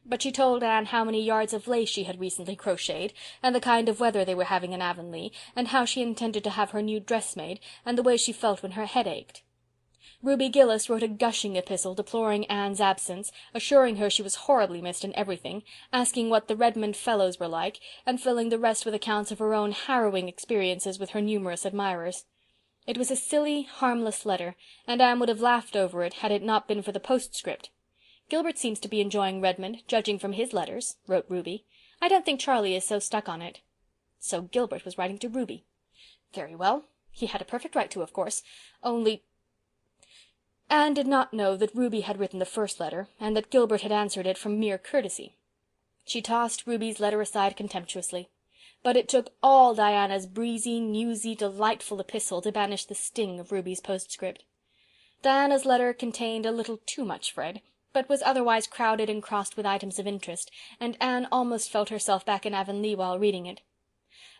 But she told Anne how many yards of lace she had recently crocheted, and the kind of weather they were having in Avonlea, and how she intended to have her new dress made, and the way she felt when her head ached. Ruby Gillis wrote a gushing epistle deploring Anne's absence, assuring her she was horribly missed in everything, asking what the Redmond fellows were like, and filling the rest with accounts of her own harrowing experiences with her numerous admirers. It was a silly, harmless letter, and Anne would have laughed over it had it not been for the postscript. "Gilbert seems to be enjoying Redmond, judging from his letters," wrote Ruby. "I don't think Charlie is so stuck on it." So Gilbert was writing to Ruby. Very well. He had a perfect right to, of course. Only Anne did not know that Ruby had written the first letter, and that Gilbert had answered it from mere courtesy. She tossed Ruby's letter aside contemptuously. But it took all Diana's breezy, newsy, delightful epistle to banish the sting of Ruby's postscript. Diana's letter contained a little too much Fred, but was otherwise crowded and crossed with items of interest, and Anne almost felt herself back in Avonlea while reading it.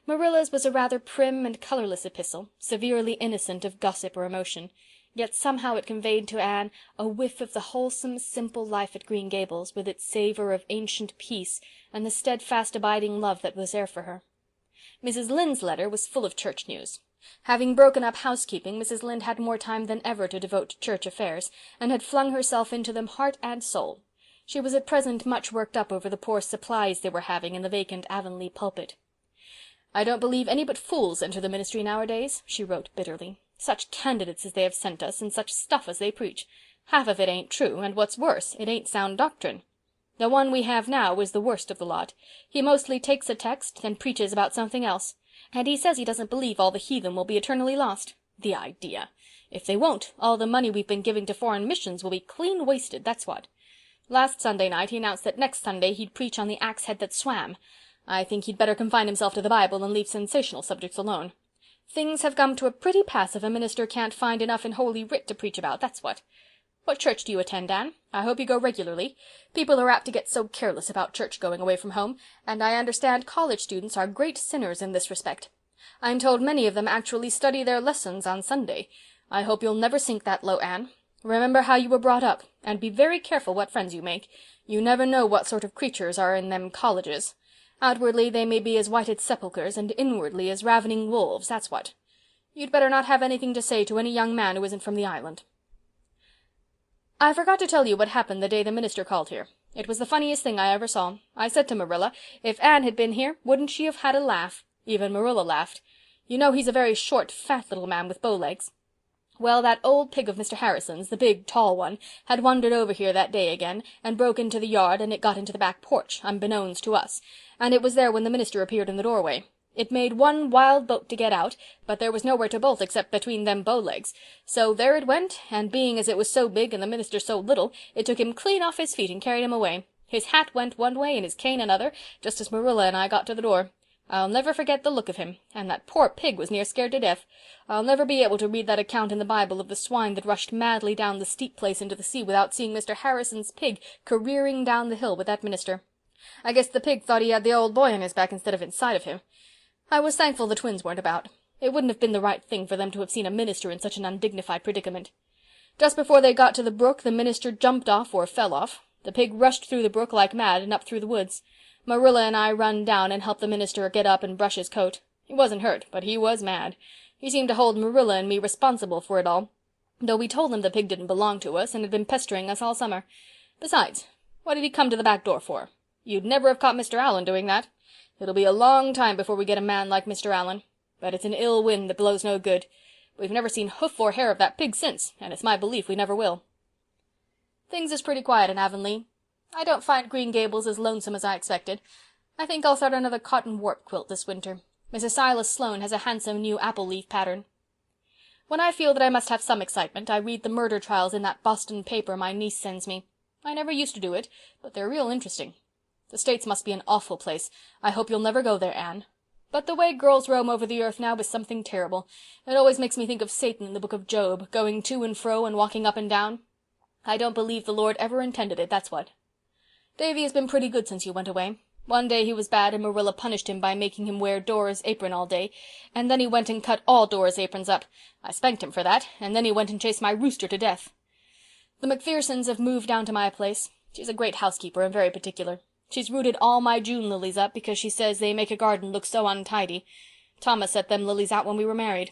Marilla's was a rather prim and colourless epistle, severely innocent of gossip or emotion. yet somehow it conveyed to Anne a whiff of the wholesome, simple life at Green Gables, with its savour of ancient peace and the steadfast abiding love that was there for her. Mrs. Lynde's letter was full of church news. Having broken up housekeeping, Mrs. Lynde had more time than ever to devote to church affairs, and had flung herself into them heart and soul. She was at present much worked up over the poor supplies they were having in the vacant Avonlea pulpit. "I don't believe any but fools enter the ministry nowadays," she wrote bitterly. "Such candidates as they have sent us, and such stuff as they preach. Half of it ain't true, and what's worse, it ain't sound doctrine. The one we have now is the worst of the lot. He mostly takes a text and preaches about something else. And he says he doesn't believe all the heathen will be eternally lost. The idea! If they won't, all the money we've been giving to foreign missions will be clean wasted, that's what. Last Sunday night he announced that next Sunday he'd preach on the axe head that swam. I think he'd better confine himself to the Bible and leave sensational subjects alone. Things have come to a pretty pass if a minister can't find enough in Holy Writ to preach about, that's what. What church do you attend, Anne? I hope you go regularly. People are apt to get so careless about church going away from home, and I understand college students are great sinners in this respect. I'm told many of them actually study their lessons on Sunday. I hope you'll never sink that low, Anne. Remember how you were brought up, and be very careful what friends you make. You never know what sort of creatures are in them colleges. Outwardly they may be as white as sepulchres, and inwardly as ravening wolves, that's what. You'd better not have anything to say to any young man who isn't from the island. I forgot to tell you what happened the day the minister called here. It was the funniest thing I ever saw. I said to Marilla, if Anne had been here, wouldn't she have had a laugh? Even Marilla laughed. You know he's a very short, fat little man with bow legs. Well, that old pig of Mr. Harrison's, the big, tall one, had wandered over here that day again, and broke into the yard, and it got into the back porch, unbeknowns to us, and it was there when the minister appeared in the doorway. It made one wild bolt to get out, but there was nowhere to bolt except between them bow-legs. So there it went, and being as it was so big and the minister so little, it took him clean off his feet and carried him away. His hat went one way and his cane another, just as Marilla and I got to the door. I'll never forget the look of him, and that poor pig was near scared to death. I'll never be able to read that account in the Bible of the swine that rushed madly down the steep place into the sea without seeing Mr. Harrison's pig careering down the hill with that minister. I guess the pig thought he had the old boy on his back instead of inside of him. I was thankful the twins weren't about. It wouldn't have been the right thing for them to have seen a minister in such an undignified predicament. Just before they got to the brook, the minister jumped off or fell off. The pig rushed through the brook like mad and up through the woods. Marilla and I run down and helped the minister get up and brush his coat. He wasn't hurt, but he was mad. He seemed to hold Marilla and me responsible for it all, though we told him the pig didn't belong to us and had been pestering us all summer. Besides, what did he come to the back door for? You'd never have caught Mr. Allen doing that. It'll be a long time before we get a man like Mr. Allen, but it's an ill wind that blows no good. We've never seen hoof or hair of that pig since, and it's my belief we never will. Things is pretty quiet in Avonlea. I don't find Green Gables as lonesome as I expected. I think I'll start another cotton warp quilt this winter. Mrs. Silas Sloane has a handsome new apple-leaf pattern. When I feel that I must have some excitement, I read the murder trials in that Boston paper my niece sends me. I never used to do it, but they're real interesting. The States must be an awful place. I hope you'll never go there, Anne. But the way girls roam over the earth now is something terrible. It always makes me think of Satan in the book of Job, going to and fro and walking up and down. I don't believe the Lord ever intended it, that's what. Davy has been pretty good since you went away. One day he was bad and Marilla punished him by making him wear Dora's apron all day, and then he went and cut all Dora's aprons up. I spanked him for that, and then he went and chased my rooster to death. The Macphersons have moved down to my place. She's a great housekeeper and very particular. She's rooted all my June lilies up because she says they make a garden look so untidy. Thomas set them lilies out when we were married.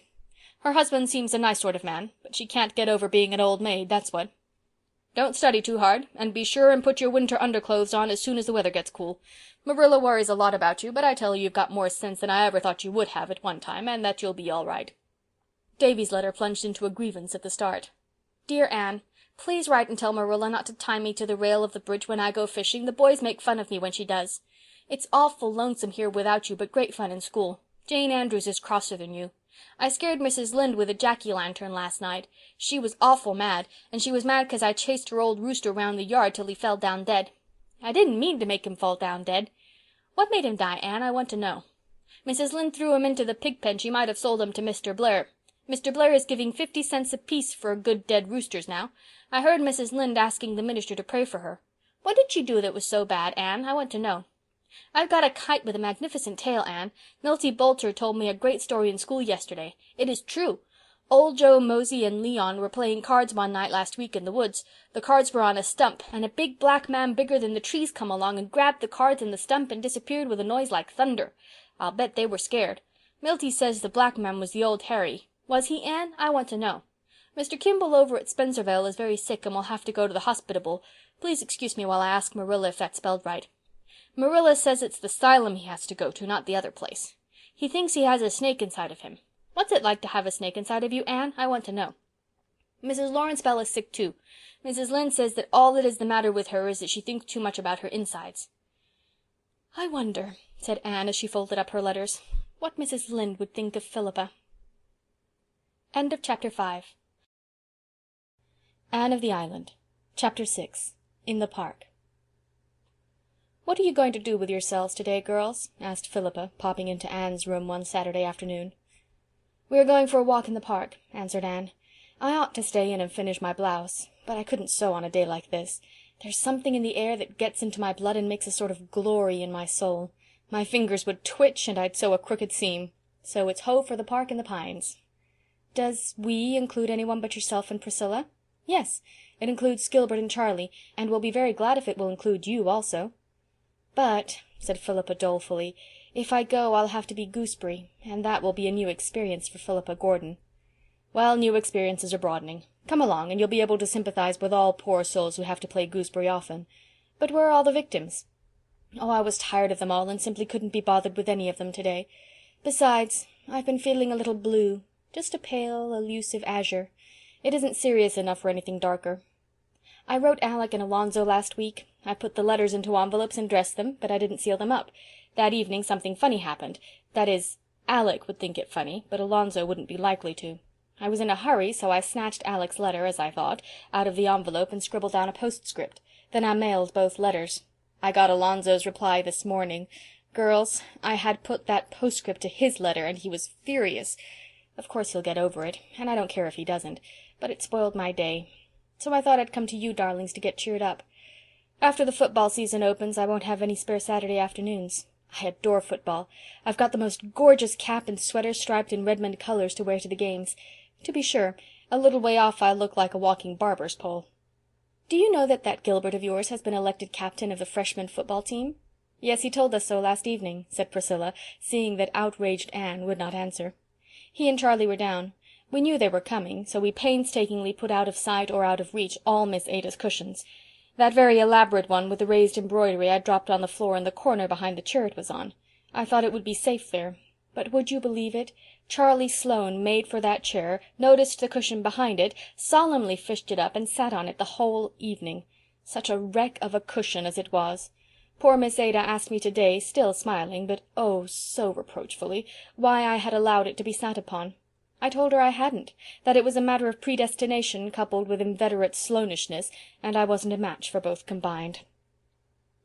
Her husband seems a nice sort of man, but she can't get over being an old maid, that's what. Don't study too hard, and be sure and put your winter underclothes on as soon as the weather gets cool. Marilla worries a lot about you, but I tell you you've got more sense than I ever thought you would have at one time, and that you'll be all right. Davy's letter plunged into a grievance at the start. Dear Anne, please write and tell Marilla not to tie me to the rail of the bridge when I go fishing. The boys make fun of me when she does. It's awful lonesome here without you, but great fun in school. Jane Andrews is crosser than you. I scared Mrs. Lynde with a jack-o'-lantern last night. She was awful mad, and she was mad 'cause I chased her old rooster round the yard till he fell down dead. I didn't mean to make him fall down dead. What made him die, Anne? I want to know. Mrs. Lynde threw him into the pig pen. She might have sold him to Mr. Blair. Mr. Blair is giving 50 cents apiece for good dead roosters now. I heard Mrs. Lynde asking the minister to pray for her. What did she do that was so bad, Anne? I want to know. I've got a kite with a magnificent tail, Anne. Milty Boulter told me a great story in school yesterday. It is true. Old Joe Mosey and Leon were playing cards one night last week in the woods. The cards were on a stump, and a big black man bigger than the trees come along and grabbed the cards and the stump and disappeared with a noise like thunder. I'll bet they were scared. Milty says the black man was the old Harry. Was he, Anne? I want to know. Mr. Kimball over at Spencervale is very sick and will have to go to the hospitable. Please excuse me while I ask Marilla if that's spelled right. Marilla says it's the 'sylum he has to go to, not the other place. He thinks he has a snake inside of him. What's it like to have a snake inside of you, Anne? I want to know. Mrs. Lawrence Bell is sick too. Mrs. Lynde says that all that is the matter with her is that she thinks too much about her insides. I wonder, said Anne as she folded up her letters, what Mrs. Lynde would think of Philippa. End of Chapter 5. Anne of the Island. Chapter 6. In the Park. "What are you going to do with yourselves today, girls?" asked Philippa, popping into Anne's room one Saturday afternoon. "We are going for a walk in the park," answered Anne. "I ought to stay in and finish my blouse, but I couldn't sew on a day like this. There's something in the air that gets into my blood and makes a sort of glory in my soul. My fingers would twitch and I'd sew a crooked seam. So it's ho for the park and the pines." "Does 'we' include anyone but yourself and Priscilla?" "Yes, it includes Gilbert and Charlie, and we'll be very glad if it will include you also." "But," said Philippa dolefully, "if I go I'll have to be gooseberry, and that will be a new experience for Philippa Gordon." "Well, new experiences are broadening. Come along, and you'll be able to sympathize with all poor souls who have to play gooseberry often. But where are all the victims?" "Oh, I was tired of them all and simply couldn't be bothered with any of them today. Besides, I've been feeling a little blue, just a pale, elusive azure. It isn't serious enough for anything darker. I wrote Alec and Alonzo last week. I put the letters into envelopes and dressed them, but I didn't seal them up. That evening something funny happened. That is, Alec would think it funny, but Alonzo wouldn't be likely to. I was in a hurry, so I snatched Alec's letter, as I thought, out of the envelope and scribbled down a postscript. Then I mailed both letters. I got Alonzo's reply this morning. Girls, I had put that postscript to his letter, and he was furious. Of course he'll get over it, and I don't care if he doesn't, but it spoiled my day. So I thought I'd come to you, darlings, to get cheered up. After the football season opens, I won't have any spare Saturday afternoons. I adore football. I've got the most gorgeous cap and sweater striped in Redmond colors to wear to the games. To be sure, a little way off I look like a walking barber's pole. Do you know that Gilbert of yours has been elected captain of the freshman football team? Yes, he told us so last evening, said Priscilla, seeing that outraged Anne would not answer. He and Charlie were down. We knew they were coming, so we painstakingly put out of sight or out of reach all Miss Ada's cushions. That very elaborate one with the raised embroidery I dropped on the floor in the corner behind the chair it was on. I thought it would be safe there. But would you believe it? Charlie Sloane made for that chair, noticed the cushion behind it, solemnly fished it up, and sat on it the whole evening. Such a wreck of a cushion as it was. Poor Miss Ada asked me today, still smiling, but oh, so reproachfully, why I had allowed it to be sat upon. I told her I hadn't, that it was a matter of predestination coupled with inveterate Sloanishness, and I wasn't a match for both combined.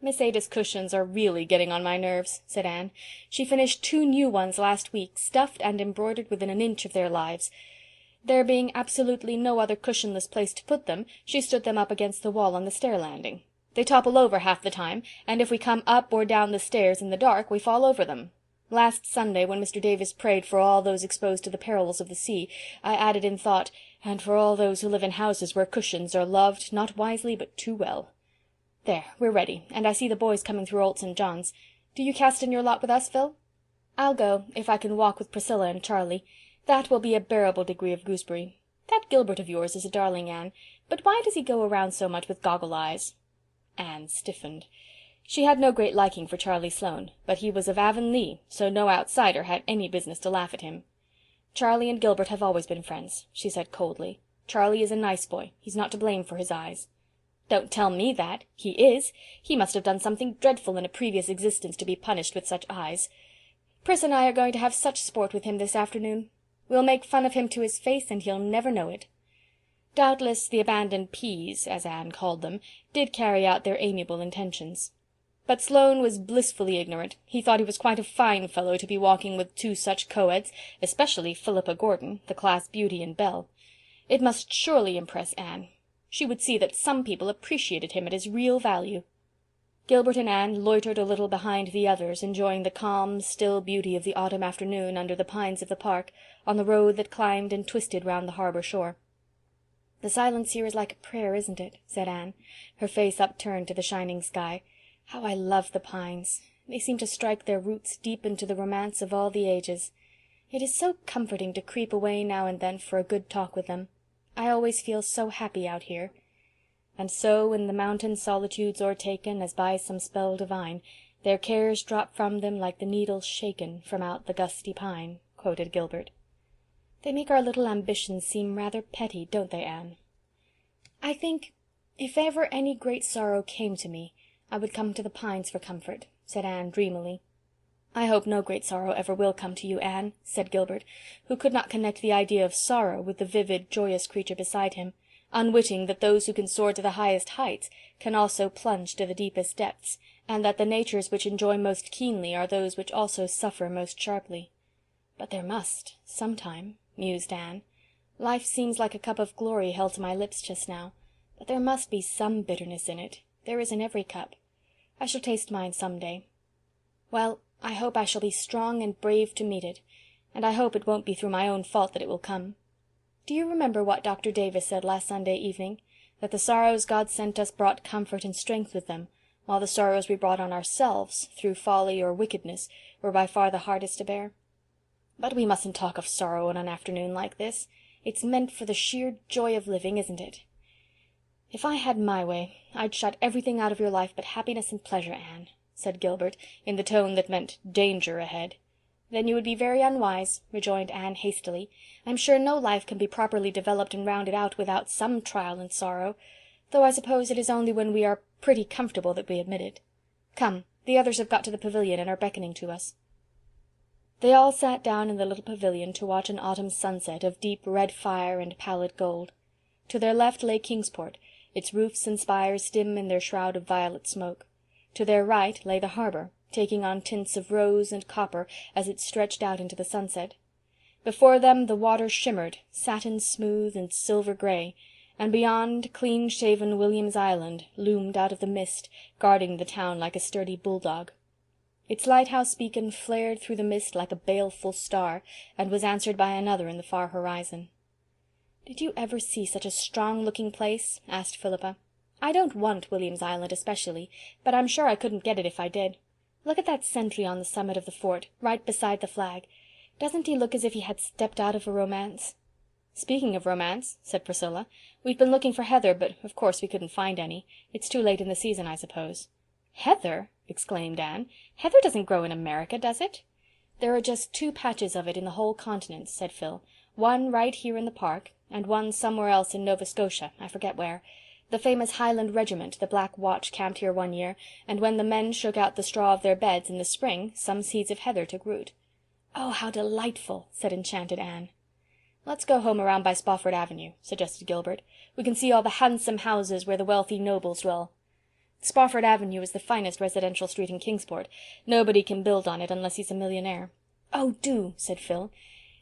Miss Ada's cushions are really getting on my nerves, said Anne. She finished 2 new ones last week, stuffed and embroidered within an inch of their lives. There being absolutely no other cushionless place to put them, she stood them up against the wall on the stair landing. They topple over half the time, and if we come up or down the stairs in the dark, we fall over them. Last Sunday, when Mr. Davis prayed for all those exposed to the perils of the sea, I added in thought, and for all those who live in houses where cushions are loved, not wisely, but too well. There, we're ready, and I see the boys coming through Old St. John's. Do you cast in your lot with us, Phil? I'll go, if I can walk with Priscilla and Charlie. That will be a bearable degree of gooseberry. That Gilbert of yours is a darling, Anne, but why does he go around so much with goggle eyes? Anne stiffened. She had no great liking for Charlie Sloane, but he was of Avonlea, so no outsider had any business to laugh at him. Charlie and Gilbert have always been friends, she said coldly. Charlie is a nice boy. He's not to blame for his eyes. Don't tell me that. He is. He must have done something dreadful in a previous existence to be punished with such eyes. Pris and I are going to have such sport with him this afternoon. We'll make fun of him to his face, and he'll never know it. Doubtless the abandoned peas, as Anne called them, did carry out their amiable intentions. But Sloane was blissfully ignorant. He thought he was quite a fine fellow to be walking with 2 such co-eds, especially Philippa Gordon, the class beauty and belle. It must surely impress Anne. She would see that some people appreciated him at his real value. Gilbert and Anne loitered a little behind the others, enjoying the calm, still beauty of the autumn afternoon under the pines of the park, on the road that climbed and twisted round the harbour shore. "The silence here is like a prayer, isn't it?" said Anne, her face upturned to the shining sky. "How I love the pines! They seem to strike their roots deep into the romance of all the ages. It is so comforting to creep away now and then for a good talk with them. I always feel so happy out here. And so in the mountain solitudes o'ertaken, as by some spell divine, their cares drop from them like the needles shaken from out the gusty pine," quoted Gilbert. "They make our little ambitions seem rather petty, don't they, Anne?" "I think if ever any great sorrow came to me, I would come to the pines for comfort," said Anne dreamily. "I hope no great sorrow ever will come to you, Anne," said Gilbert, who could not connect the idea of sorrow with the vivid, joyous creature beside him, unwitting that those who can soar to the highest heights can also plunge to the deepest depths, and that the natures which enjoy most keenly are those which also suffer most sharply. "But there must, sometime," mused Anne. "Life seems like a cup of glory held to my lips just now, but there must be some bitterness in it. There is in every cup. I shall taste mine some day. Well, I hope I shall be strong and brave to meet it, and I hope it won't be through my own fault that it will come. Do you remember what Dr. Davis said last Sunday evening? That the sorrows God sent us brought comfort and strength with them, while the sorrows we brought on ourselves, through folly or wickedness, were by far the hardest to bear? But we mustn't talk of sorrow on an afternoon like this. It's meant for the sheer joy of living, isn't it? If I had my way, I'd shut everything out of your life but happiness and pleasure, Anne," said Gilbert, in the tone that meant danger ahead. "Then you would be very unwise," rejoined Anne hastily. "I'm sure no life can be properly developed and rounded out without some trial and sorrow, though I suppose it is only when we are pretty comfortable that we admit it. Come, the others have got to the pavilion and are beckoning to us." They all sat down in the little pavilion to watch an autumn sunset of deep red fire and pallid gold. To their left lay Kingsport, its roofs and spires dim in their shroud of violet smoke. To their right lay the harbour, taking on tints of rose and copper as it stretched out into the sunset. Before them the water shimmered, satin smooth and silver grey, and beyond, clean-shaven William's Island loomed out of the mist, guarding the town like a sturdy bulldog. Its lighthouse beacon flared through the mist like a baleful star, and was answered by another in the far horizon. "Did you ever see such a strong-looking place?" asked Philippa. "I don't want William's Island especially, but I'm sure I couldn't get it if I did. Look at that sentry on the summit of the fort, right beside the flag. Doesn't he look as if he had stepped out of a romance?" "Speaking of romance," said Priscilla, "we've been looking for heather, but of course we couldn't find any. It's too late in the season, I suppose." "Heather!" exclaimed Anne. "Heather doesn't grow in America, does it?" "There are just 2 patches of it in the whole continent," said Phil. "One right here in the park, and one somewhere else in Nova Scotia, I forget where. The famous Highland regiment, the Black Watch, camped here one year, and when the men shook out the straw of their beds in the spring, some seeds of heather took root." "Oh, how delightful!" said enchanted Anne. "Let's go home around by Spofford Avenue," suggested Gilbert. "We can see all the handsome houses where the wealthy nobles dwell. Spofford Avenue is the finest residential street in Kingsport. Nobody can build on it unless he's a millionaire." "Oh, do," said Phil.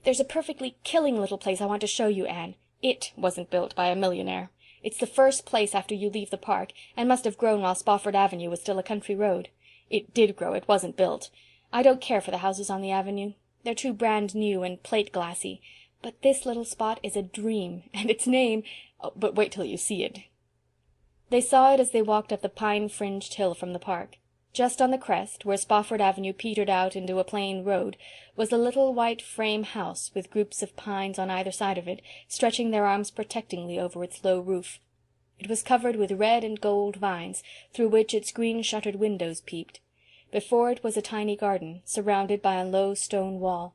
"There's a perfectly killing little place I want to show you, Anne. It wasn't built by a millionaire. It's the first place after you leave the park, and must have grown while Spofford Avenue was still a country road. It did grow, it wasn't built. I don't care for the houses on the avenue. They're too brand new and plate glassy. But this little spot is a dream, and its name— oh, but wait till you see it." They saw it as they walked up the pine-fringed hill from the park. Just on the crest, where Spofford Avenue petered out into a plain road, was a little white frame house with groups of pines on either side of it, stretching their arms protectingly over its low roof. It was covered with red and gold vines, through which its green-shuttered windows peeped. Before it was a tiny garden, surrounded by a low stone wall.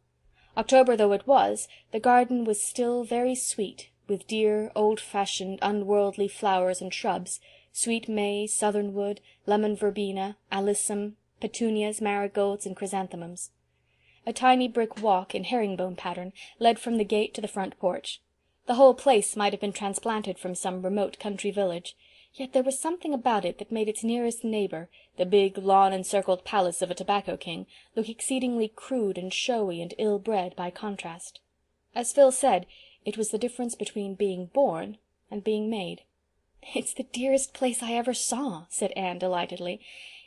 October though it was, the garden was still very sweet, with dear, old-fashioned, unworldly flowers and shrubs, sweet may, southernwood, lemon verbena, alyssum, petunias, marigolds, and chrysanthemums. A tiny brick walk in herringbone pattern led from the gate to the front porch. The whole place might have been transplanted from some remote country village, yet there was something about it that made its nearest neighbour, the big lawn-encircled palace of a tobacco king, look exceedingly crude and showy and ill-bred by contrast. As Phil said, it was the difference between being born and being made. "It's the dearest place I ever saw," said Anne delightedly.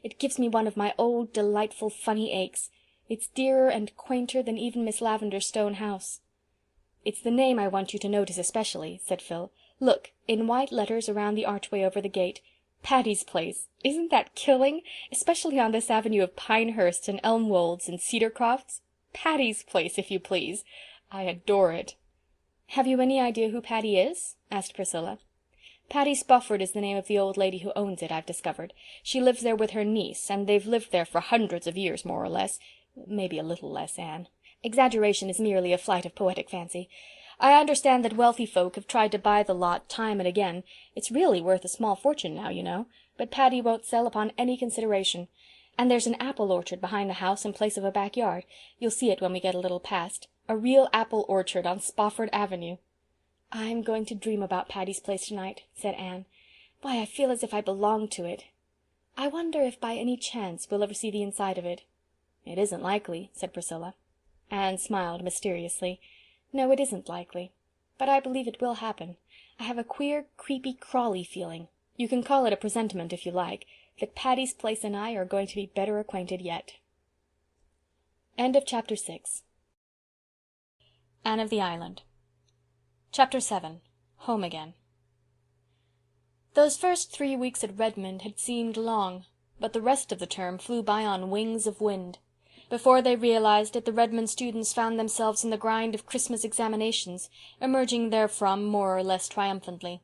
It gives me one of my old, delightful, funny aches. It's dearer and quainter than even Miss Lavendar's stone house." "It's the name I want you to notice especially," said Phil. "Look, in white letters around the archway over the gate. Patty's Place. Isn't that killing? Especially on this avenue of Pinehurst and Elmwolds and Cedarcrofts. Patty's Place, if you please. I adore it." "Have you any idea who Patty is?" asked Priscilla. "Patty Spofford is the name of the old lady who owns it, I've discovered. She lives there with her niece, and they've lived there for hundreds of years, more or less. Maybe a little less, Anne. Exaggeration is merely a flight of poetic fancy. I understand that wealthy folk have tried to buy the lot time and again. It's really worth a small fortune now, you know, but Patty won't sell upon any consideration. And there's an apple orchard behind the house in place of a backyard. You'll see it when we get a little past. A real apple orchard on Spofford Avenue." "I'm going to dream about Patty's Place tonight," said Anne. "Why, I feel as if I belonged to it. I wonder if by any chance we'll ever see the inside of it." "It isn't likely," said Priscilla. Anne smiled mysteriously. "No, it isn't likely. But I believe it will happen. I have a queer, creepy, crawly feeling. You can call it a presentiment if you like, that Patty's Place and I are going to be better acquainted yet." End of chapter 6. Anne of the Island. Chapter 7. Home Again. Those first 3 weeks at Redmond had seemed long, but the rest of the term flew by on wings of wind. Before they realized it, the Redmond students found themselves in the grind of Christmas examinations, emerging therefrom more or less triumphantly.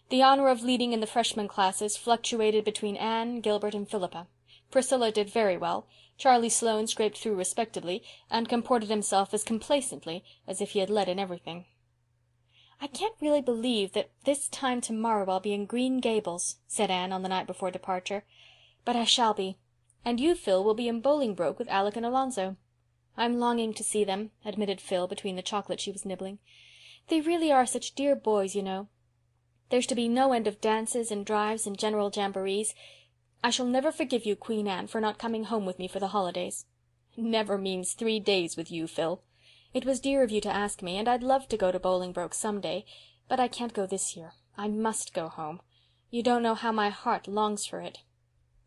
The honor of leading in the freshman classes fluctuated between Anne, Gilbert, and Philippa. Priscilla did very well, Charlie Sloane scraped through respectably, and comported himself as complacently as if he had led in everything. "I can't really believe that this time tomorrow I'll be in Green Gables," said Anne on the night before departure. "But I shall be. And you, Phil, will be in Bolingbroke with Alec and Alonzo." "I'm longing to see them," admitted Phil between the chocolate she was nibbling. "They really are such dear boys, you know. There's to be no end of dances and drives and general jamborees. I shall never forgive you, Queen Anne, for not coming home with me for the holidays." "Never means 3 days with you, Phil. It was dear of you to ask me, and I'd love to go to Bolingbroke some day, but I can't go this year. I must go home. You don't know how my heart longs for it."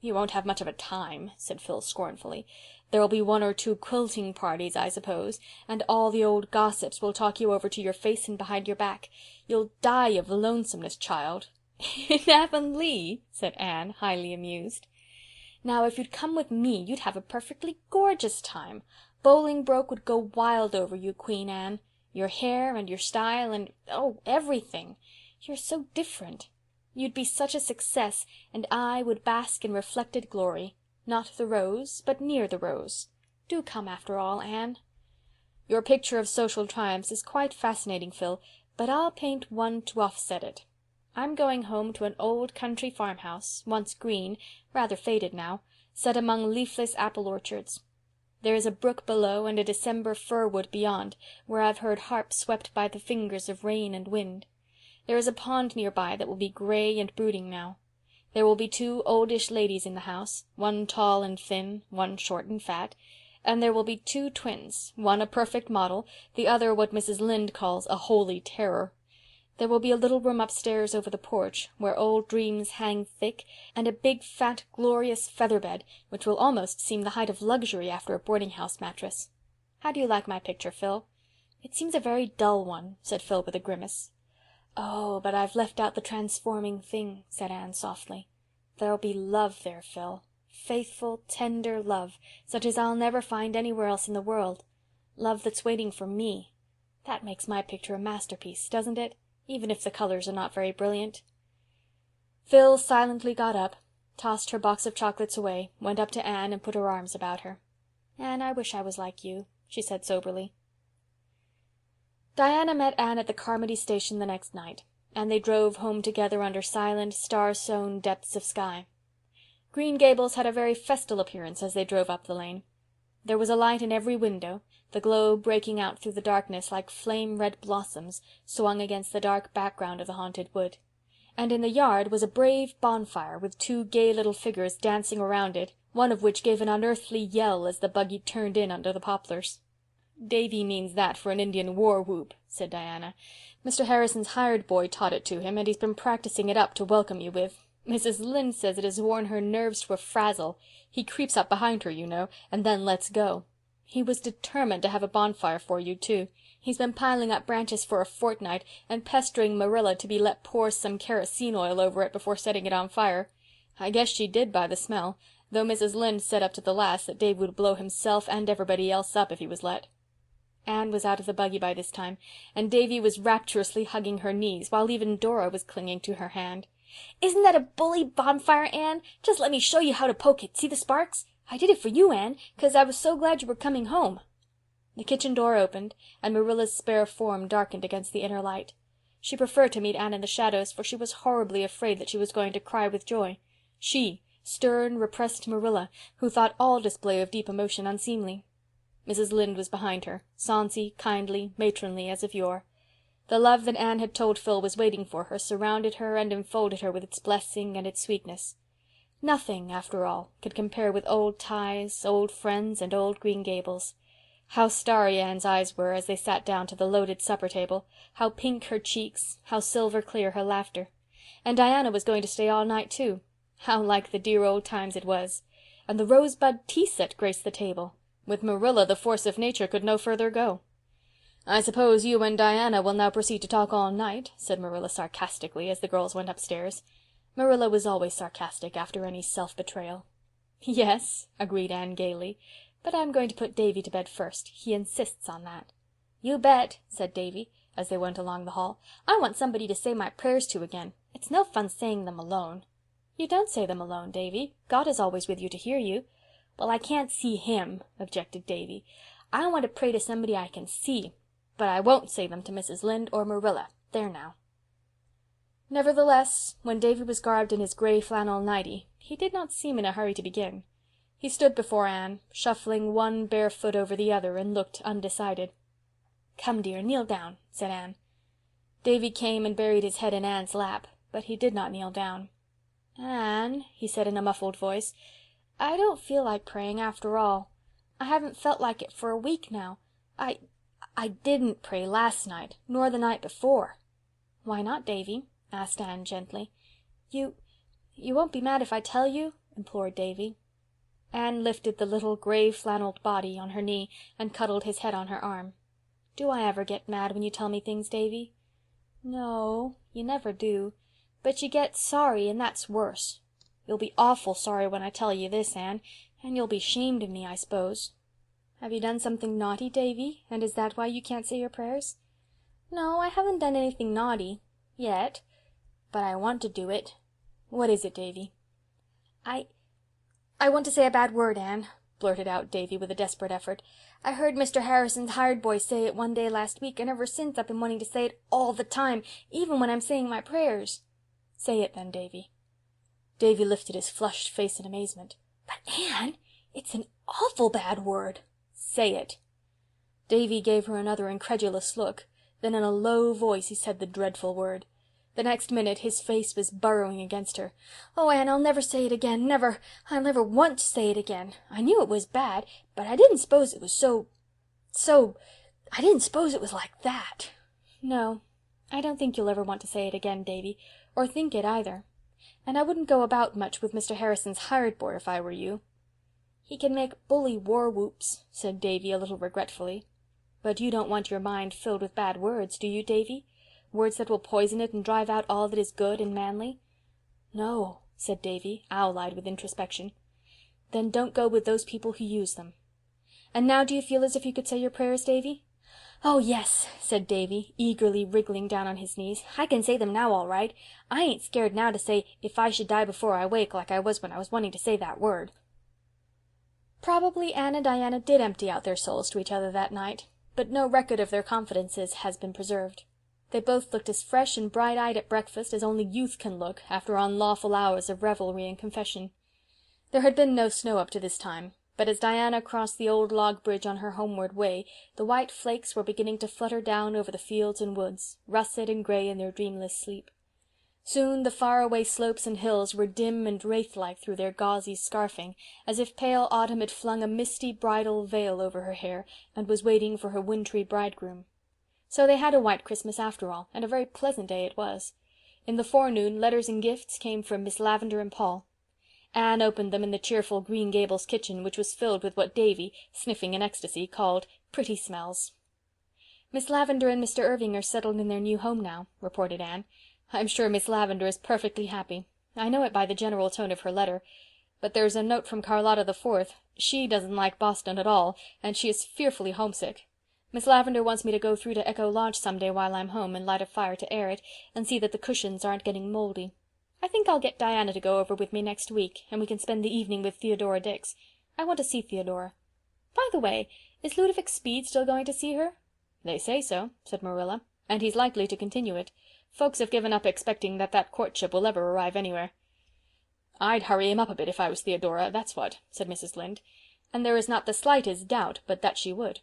"You won't have much of a time," said Phil scornfully. "There'll be 1 or 2 quilting parties, I suppose, and all the old gossips will talk you over to your face and behind your back. You'll die of lonesomeness, child." "In Avonlea," said Anne, highly amused. "Now, if you'd come with me, you'd have a perfectly gorgeous time. Bolingbroke would go wild over you, Queen Anne. Your hair and your style and, oh, everything. You're so different. You'd be such a success, and I would bask in reflected glory. Not the rose, but near the rose. Do come after all, Anne." "Your picture of social triumphs is quite fascinating, Phil, but I'll paint one to offset it. I'm going home to an old country farmhouse, once green, rather faded now, set among leafless apple orchards. There is a brook below and a December fir wood beyond, where I've heard harps swept by the fingers of rain and wind. There is a pond nearby that will be gray and brooding now. There will be 2 oldish ladies in the house, one tall and thin, one short and fat, and there will be 2 twins, one a perfect model, the other what Mrs. Lynde calls a holy terror. There will be a little room upstairs over the porch, where old dreams hang thick, and a big, fat, glorious feather-bed, which will almost seem the height of luxury after a boarding-house mattress. How do you like my picture, Phil?" "It seems a very dull one," said Phil with a grimace. "Oh, but I've left out the transforming thing," said Anne softly. "There'll be love there, Phil. Faithful, tender love, such as I'll never find anywhere else in the world. Love that's waiting for me. That makes my picture a masterpiece, doesn't it? Even if the colors are not very brilliant." Phil silently got up, tossed her box of chocolates away, went up to Anne and put her arms about her. "Anne, I wish I was like you," she said soberly. Diana met Anne at the Carmody station the next night, and they drove home together under silent, star-sown depths of sky. Green Gables had a very festal appearance as they drove up the lane. There was a light in every window, the glow breaking out through the darkness like flame-red blossoms swung against the dark background of the haunted wood. And in the yard was a brave bonfire with 2 gay little figures dancing around it, one of which gave an unearthly yell as the buggy turned in under the poplars. "Davy means that for an Indian war-whoop," said Diana. "Mr. Harrison's hired boy taught it to him, and he's been practicing it up to welcome you with. Mrs. Lynde says it has worn her nerves to a frazzle. He creeps up behind her, you know, and then lets go. He was determined to have a bonfire for you, too. He's been piling up branches for a fortnight and pestering Marilla to be let pour some kerosene oil over it before setting it on fire. I guess she did by the smell, though Mrs. Lynde said up to the last that Dave would blow himself and everybody else up if he was let. Anne was out of the buggy by this time, and Davy was rapturously hugging her knees, while even Dora was clinging to her hand. "Isn't that a bully bonfire, Anne? Just let me show you how to poke it. See the sparks? I did it for you, Anne, 'cause I was so glad you were coming home." The kitchen door opened, and Marilla's spare form darkened against the inner light. She preferred to meet Anne in the shadows, for she was horribly afraid that she was going to cry with joy. She, stern, repressed Marilla, who thought all display of deep emotion unseemly. Mrs. Lynde was behind her, sonsy, kindly, matronly as of yore. The love that Anne had told Phil was waiting for her surrounded her and enfolded her with its blessing and its sweetness. Nothing, after all, could compare with old ties, old friends, and old Green Gables. How starry Anne's eyes were as they sat down to the loaded supper table, how pink her cheeks, how silver clear her laughter. And Diana was going to stay all night, too. How like the dear old times it was. And the rosebud tea set graced the table. With Marilla the force of nature could no further go. "I suppose you and Diana will now proceed to talk all night," said Marilla sarcastically as the girls went upstairs. Marilla was always sarcastic after any self-betrayal. "Yes," agreed Anne gaily, "but I'm going to put Davy to bed first. He insists on that." "You bet," said Davy, as they went along the hall. "I want somebody to say my prayers to again. It's no fun saying them alone." "You don't say them alone, Davy. God is always with you to hear you." "Well, I can't see him," objected Davy. "I want to pray to somebody I can see. But I won't say them to Mrs. Lynde or Marilla. There now." Nevertheless, when Davy was garbed in his gray flannel nightie, he did not seem in a hurry to begin. He stood before Anne, shuffling one bare foot over the other, and looked undecided. "Come, dear, kneel down," said Anne. Davy came and buried his head in Anne's lap, but he did not kneel down. "Anne," he said in a muffled voice, "I don't feel like praying after all. I haven't felt like it for a week now. I didn't pray last night, nor the night before." "Why not, Davy?" asked Anne gently. You won't be mad if I tell you?" implored Davy. Anne lifted the little gray-flanneled body on her knee and cuddled his head on her arm. "Do I ever get mad when you tell me things, Davy?" "No, you never do. But you get sorry, and that's worse. You'll be awful sorry when I tell you this, Anne, and you'll be ashamed of me, I suppose. Have you done something naughty, Davy, and is that why you can't say your prayers?" "No, I haven't done anything naughty yet. But I want to do it." "What is it, Davy?" I want to say a bad word, Anne," blurted out Davy with a desperate effort. "I heard Mr. Harrison's hired boy say it one day last week, and ever since I've been wanting to say it all the time, even when I'm saying my prayers." "Say it then, Davy." Davy lifted his flushed face in amazement. "But, Anne, it's an awful bad word." "Say it." Davy gave her another incredulous look. Then in a low voice he said the dreadful word. The next minute his face was burrowing against her. "Oh, Anne, I'll never say it again, never. I'll never want to say it again. I knew it was bad, but I didn't suppose it was I didn't suppose it was like that." "No, I don't think you'll ever want to say it again, Davy, or think it either. And I wouldn't go about much with Mr. Harrison's hired boy if I were you." "He can make bully war whoops," said Davy a little regretfully. "But you don't want your mind filled with bad words, do you, Davy? Words that will poison it and drive out all that is good and manly?" "No," said Davy, owl-eyed with introspection. "Then don't go with those people who use them. And now do you feel as if you could say your prayers, Davy?" "Oh, yes," said Davy, eagerly wriggling down on his knees. "I can say them now all right. I ain't scared now to say 'if I should die before I wake,' like I was when I was wanting to say that word." Probably Anne and Diana did empty out their souls to each other that night, but no record of their confidences has been preserved. They both looked as fresh and bright-eyed at breakfast as only youth can look after unlawful hours of revelry and confession. There had been no snow up to this time, but as Diana crossed the old log bridge on her homeward way, the white flakes were beginning to flutter down over the fields and woods, russet and gray in their dreamless sleep. Soon the far-away slopes and hills were dim and wraith-like through their gauzy scarfing, as if pale autumn had flung a misty bridal veil over her hair and was waiting for her wintry bridegroom. So they had a white Christmas after all, and a very pleasant day it was. In the forenoon letters and gifts came from Miss Lavendar and Paul. Anne opened them in the cheerful Green Gables kitchen, which was filled with what Davy, sniffing in ecstasy, called pretty smells. "Miss Lavendar and Mr. Irving are settled in their new home now," reported Anne. "I'm sure Miss Lavendar is perfectly happy. I know it by the general tone of her letter. But there's a note from Charlotta the Fourth. She doesn't like Boston at all, and she is fearfully homesick. Miss Lavendar wants me to go through to Echo Lodge some day while I'm home and light a fire to air it, and see that the cushions aren't getting mouldy. I think I'll get Diana to go over with me next week, and we can spend the evening with Theodora Dix. I want to see Theodora. By the way, is Ludovic Speed still going to see her?" "They say so," said Marilla, "and he's likely to continue it. Folks have given up expecting that courtship will ever arrive anywhere." "I'd hurry him up a bit if I was Theodora, that's what," said Mrs. Lynde, and there is not the slightest doubt but that she would.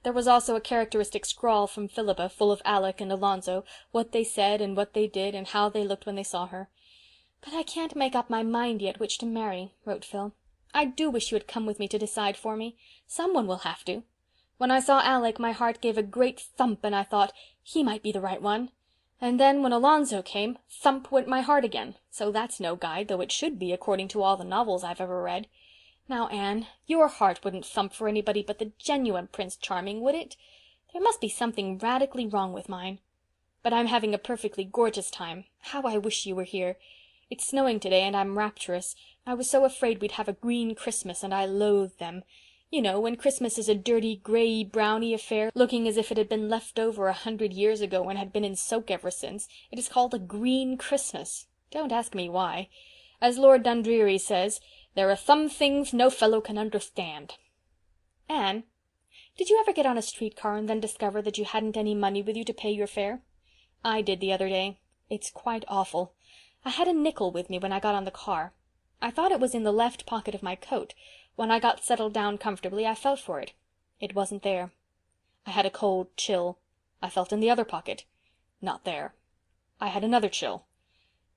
There was also a characteristic scrawl from Philippa, full of Alec and Alonzo, what they said and what they did and how they looked when they saw her. "But I can't make up my mind yet which to marry," wrote Phil. "I do wish you had come with me to decide for me. Someone will have to. When I saw Alec my heart gave a great thump and I thought he might be the right one. And then when Alonzo came, thump went my heart again, so that's no guide, though it should be according to all the novels I've ever read. Now, Anne, your heart wouldn't thump for anybody but the genuine Prince Charming, would it? There must be something radically wrong with mine. But I'm having a perfectly gorgeous time. How I wish you were here. It's snowing today and I'm rapturous. I was so afraid we'd have a green Christmas and I loathe them. You know, when Christmas is a dirty, grey, browny affair, looking as if it had been left over 100 years ago and had been in soak ever since, it is called a green Christmas. Don't ask me why. As Lord Dundreary says, there are some things no fellow can understand. Anne, did you ever get on a streetcar and then discover that you hadn't any money with you to pay your fare? I did the other day. It's quite awful. I had a nickel with me when I got on the car. I thought it was in the left pocket of my coat. When I got settled down comfortably, I felt for it. It wasn't there. I had a cold chill. I felt in the other pocket. Not there. I had another chill.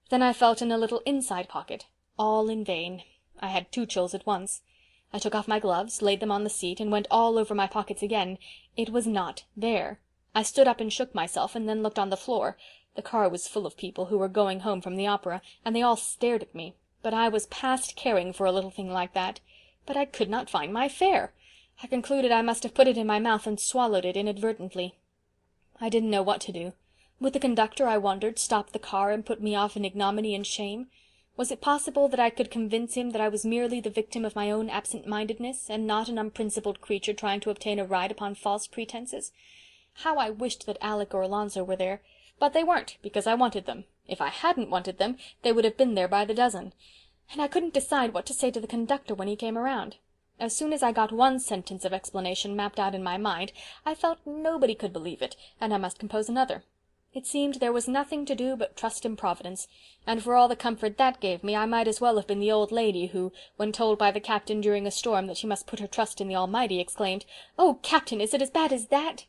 Then I felt in a little inside pocket. All in vain. I had 2 chills at once. I took off my gloves, laid them on the seat, and went all over my pockets again. It was not there. I stood up and shook myself, and then looked on the floor. The car was full of people who were going home from the opera, and they all stared at me. But I was past caring for a little thing like that. But I could not find my fare. I concluded I must have put it in my mouth and swallowed it inadvertently. I didn't know what to do. Would the conductor, I wondered, stop the car and put me off in ignominy and shame? Was it possible that I could convince him that I was merely the victim of my own absent-mindedness, and not an unprincipled creature trying to obtain a ride upon false pretenses? How I wished that Alec or Alonzo were there, but they weren't, because I wanted them. If I hadn't wanted them, they would have been there by the dozen. And I couldn't decide what to say to the conductor when he came around. As soon as I got one sentence of explanation mapped out in my mind, I felt nobody could believe it, and I must compose another. It seemed there was nothing to do but trust in Providence, and for all the comfort that gave me, I might as well have been the old lady who, when told by the captain during a storm that she must put her trust in the Almighty, exclaimed, "Oh, Captain, is it as bad as that?"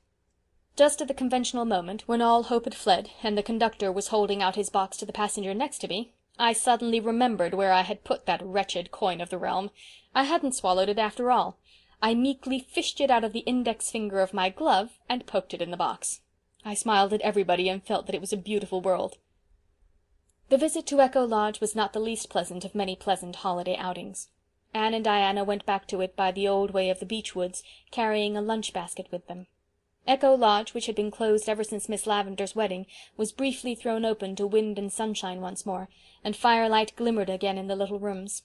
Just at the conventional moment, when all hope had fled, and the conductor was holding out his box to the passenger next to me, I suddenly remembered where I had put that wretched coin of the realm. I hadn't swallowed it after all. I meekly fished it out of the index finger of my glove and poked it in the box. I smiled at everybody and felt that it was a beautiful world. The visit to Echo Lodge was not the least pleasant of many pleasant holiday outings. Anne and Diana went back to it by the old way of the beech woods, carrying a lunch-basket with them. Echo Lodge, which had been closed ever since Miss Lavendar's wedding, was briefly thrown open to wind and sunshine once more, and firelight glimmered again in the little rooms.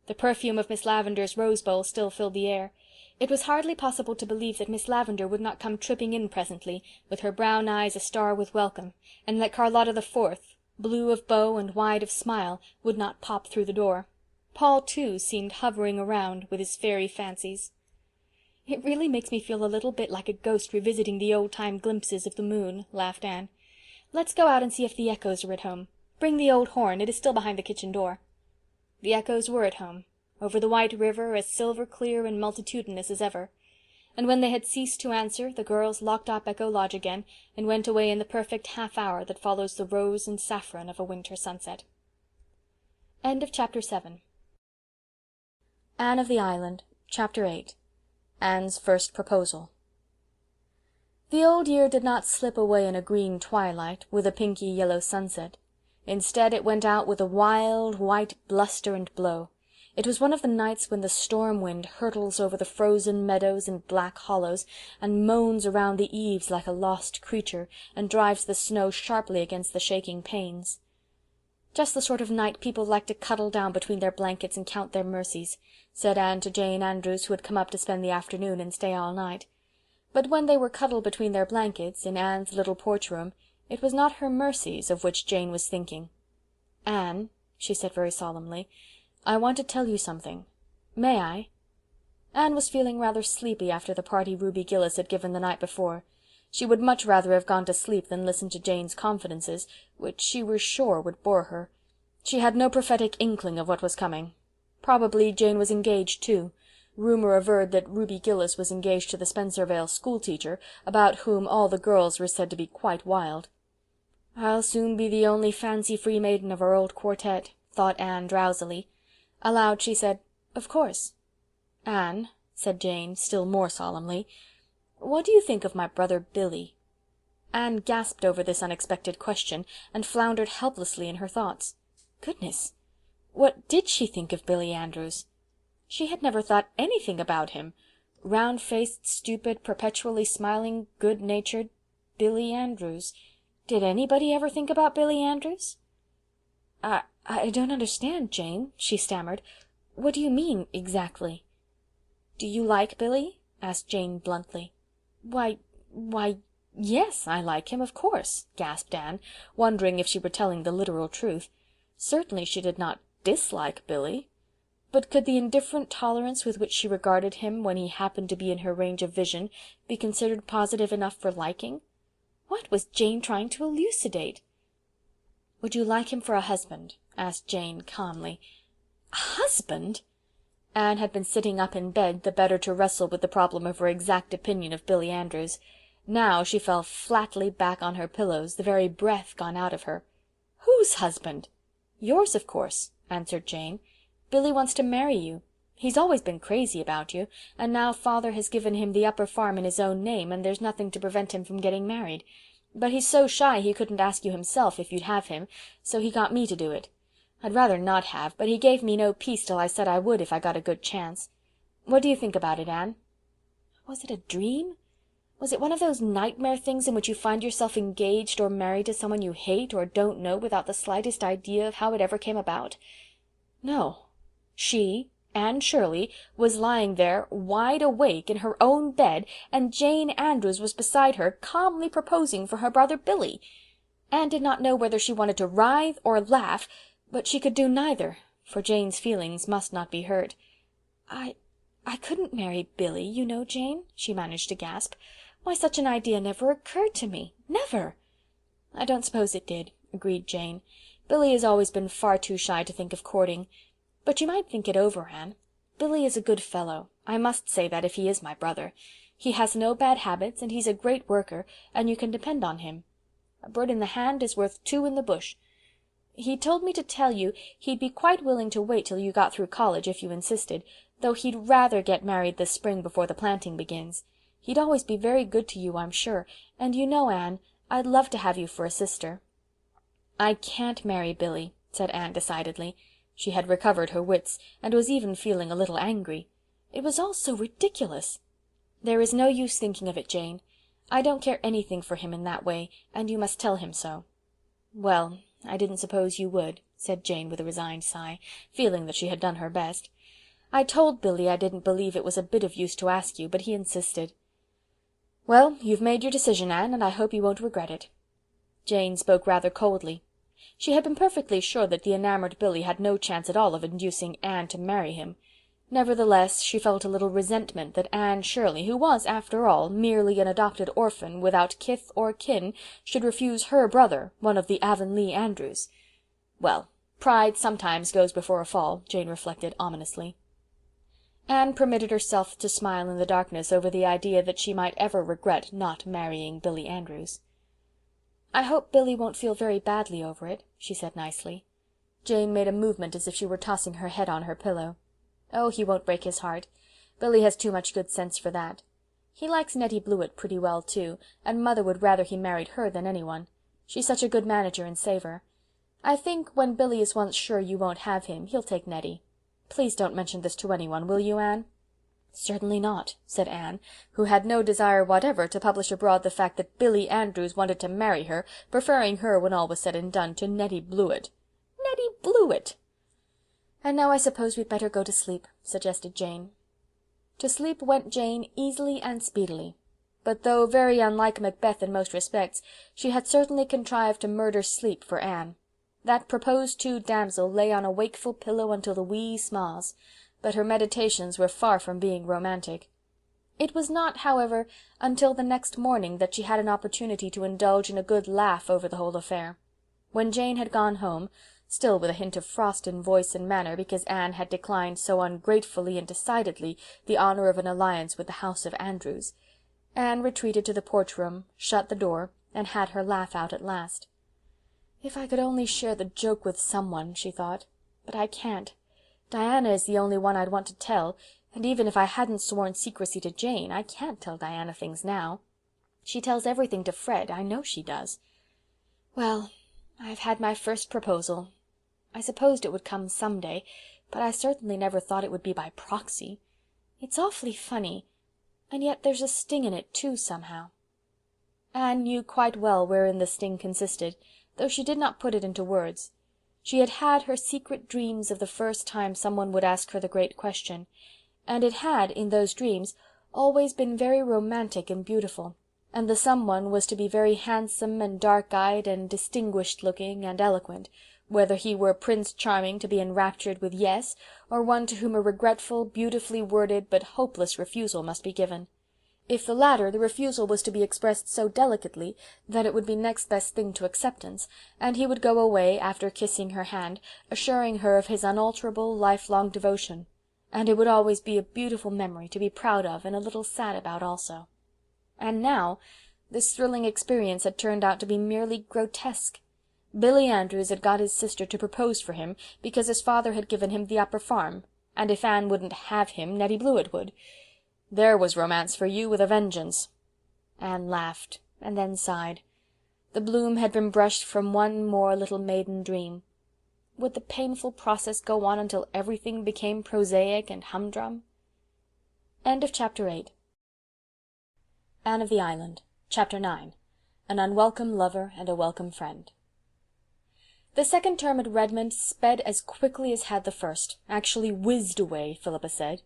The perfume of Miss Lavendar's rose bowl still filled the air. It was hardly possible to believe that Miss Lavendar would not come tripping in presently, with her brown eyes a-star with welcome, and that Charlotta the Fourth, blue of bow and wide of smile, would not pop through the door. Paul, too, seemed hovering around with his fairy fancies. "It really makes me feel a little bit like a ghost revisiting the old-time glimpses of the moon," laughed Anne. "Let's go out and see if the Echoes are at home. Bring the old horn, it is still behind the kitchen door." The Echoes were at home, over the white river, as silver-clear and multitudinous as ever. And when they had ceased to answer, the girls locked up Echo Lodge again, and went away in the perfect half-hour that follows the rose and saffron of a winter sunset. End of Chapter 7. Anne of the Island, Chapter 8. Anne's First Proposal. The old year did not slip away in a green twilight, with a pinky yellow sunset. Instead it went out with a wild, white bluster and blow. It was one of the nights when the storm wind hurtles over the frozen meadows and black hollows, and moans around the eaves like a lost creature, and drives the snow sharply against the shaking panes. "Just the sort of night people like to cuddle down between their blankets and count their mercies," said Anne to Jane Andrews, who had come up to spend the afternoon and stay all night. But when they were cuddled between their blankets, in Anne's little porch room, it was not her mercies of which Jane was thinking. "Anne," she said very solemnly, "I want to tell you something. May I?" Anne was feeling rather sleepy after the party Ruby Gillis had given the night before. She would much rather have gone to sleep than listen to Jane's confidences, which she was sure would bore her. She had no prophetic inkling of what was coming. Probably Jane was engaged too. Rumour averred that Ruby Gillis was engaged to the Spencervale schoolteacher, about whom all the girls were said to be quite wild. "I'll soon be the only fancy-free maiden of our old quartet," thought Anne drowsily. Aloud she said, "Of course." "Anne," said Jane, still more solemnly, "what do you think of my brother Billy?" Anne gasped over this unexpected question, and floundered helplessly in her thoughts. Goodness! What did she think of Billy Andrews? She had never thought anything about him. Round-faced, stupid, perpetually smiling, good-natured Billy Andrews. Did anybody ever think about Billy Andrews? I don't understand, Jane," she stammered. "What do you mean, exactly?" "Do you like Billy?" asked Jane bluntly. Why, yes, I like him, of course," gasped Anne, wondering if she were telling the literal truth. Certainly she did not dislike Billy. But could the indifferent tolerance with which she regarded him when he happened to be in her range of vision be considered positive enough for liking? What was Jane trying to elucidate? "Would you like him for a husband?" asked Jane calmly. A husband? Anne had been sitting up in bed the better to wrestle with the problem of her exact opinion of Billy Andrews. Now she fell flatly back on her pillows, the very breath gone out of her. "Whose husband?" "Yours, of course," answered Jane. "Billy wants to marry you. He's always been crazy about you, and now father has given him the upper farm in his own name, and there's nothing to prevent him from getting married. But he's so shy he couldn't ask you himself if you'd have him, so he got me to do it. I'd rather not have, but he gave me no peace till I said I would if I got a good chance. What do you think about it, Anne?" Was it a dream? Was it one of those nightmare things in which you find yourself engaged or married to someone you hate or don't know without the slightest idea of how it ever came about? No. She, Anne Shirley, was lying there wide awake in her own bed, and Jane Andrews was beside her, calmly proposing for her brother Billy. Anne did not know whether she wanted to writhe or laugh, but she could do neither, for Jane's feelings must not be hurt. I couldn't marry Billy, you know, Jane," she managed to gasp. "Why, such an idea never occurred to me. Never." "I don't suppose it did," agreed Jane. "Billy has always been far too shy to think of courting. But you might think it over, Anne. Billy is a good fellow. I must say that if he is my brother. He has no bad habits, and he's a great worker, and you can depend on him. A bird in the hand is worth two in the bush. He told me to tell you he'd be quite willing to wait till you got through college if you insisted, though he'd rather get married this spring before the planting begins. He'd always be very good to you, I'm sure, and you know, Anne, I'd love to have you for a sister." "I can't marry Billy," said Anne decidedly. She had recovered her wits, and was even feeling a little angry. It was all so ridiculous. "There is no use thinking of it, Jane. I don't care anything for him in that way, and you must tell him so." "Well, I didn't suppose you would," said Jane with a resigned sigh, feeling that she had done her best. "I told Billy I didn't believe it was a bit of use to ask you, but he insisted." "Well, you've made your decision, Anne, and I hope you won't regret it." Jane spoke rather coldly. She had been perfectly sure that the enamored Billy had no chance at all of inducing Anne to marry him. Nevertheless, she felt a little resentment that Anne Shirley, who was, after all, merely an adopted orphan without kith or kin, should refuse her brother, one of the Avonlea Andrews. Well, pride sometimes goes before a fall, Jane reflected ominously. Anne permitted herself to smile in the darkness over the idea that she might ever regret not marrying Billy Andrews. "I hope Billy won't feel very badly over it," she said nicely. Jane made a movement as if she were tossing her head on her pillow. "Oh, he won't break his heart. Billy has too much good sense for that. He likes Nettie Blewett pretty well, too, and mother would rather he married her than any one. She's such a good manager and saver. I think when Billy is once sure you won't have him, he'll take Nettie. Please don't mention this to anyone, will you, Anne?" "Certainly not," said Anne, who had no desire whatever to publish abroad the fact that Billy Andrews wanted to marry her, preferring her, when all was said and done, to Nettie Blewett. Nettie Blewett! "And now I suppose we'd better go to sleep," suggested Jane. To sleep went Jane easily and speedily. But though very unlike Macbeth in most respects, she had certainly contrived to murder sleep for Anne. That proposed-to damsel lay on a wakeful pillow until the wee sma's, but her meditations were far from being romantic. It was not, however, until the next morning that she had an opportunity to indulge in a good laugh over the whole affair. When Jane had gone home, still with a hint of frost in voice and manner because Anne had declined so ungratefully and decidedly the honour of an alliance with the house of Andrews, Anne retreated to the porch-room, shut the door, and had her laugh out at last. "If I could only share the joke with someone," she thought, "but I can't. Diana is the only one I'd want to tell, and even if I hadn't sworn secrecy to Jane, I can't tell Diana things now. She tells everything to Fred, I know she does. Well, I've had my first proposal. I supposed it would come some day, but I certainly never thought it would be by proxy. It's awfully funny, and yet there's a sting in it too, somehow." Anne knew quite well wherein the sting consisted, though she did not put it into words. She had had her secret dreams of the first time someone would ask her the great question, and it had, in those dreams, always been very romantic and beautiful, and the someone was to be very handsome and dark-eyed and distinguished-looking and eloquent, whether he were Prince Charming to be enraptured with yes, or one to whom a regretful, beautifully worded, but hopeless refusal must be given. If the latter, the refusal was to be expressed so delicately that it would be next best thing to acceptance, and he would go away, after kissing her hand, assuring her of his unalterable, lifelong devotion, and it would always be a beautiful memory to be proud of and a little sad about also. And now this thrilling experience had turned out to be merely grotesque. Billy Andrews had got his sister to propose for him because his father had given him the upper farm, and if Anne wouldn't have him, Nettie Blewett would. There was romance for you with a vengeance. Anne laughed, and then sighed. The bloom had been brushed from one more little maiden dream. Would the painful process go on until everything became prosaic and humdrum? End of Chapter 8. Anne of the Island, Chapter 9. An unwelcome lover and a welcome friend. The second term at Redmond sped as quickly as had the first, actually whizzed away, Philippa said.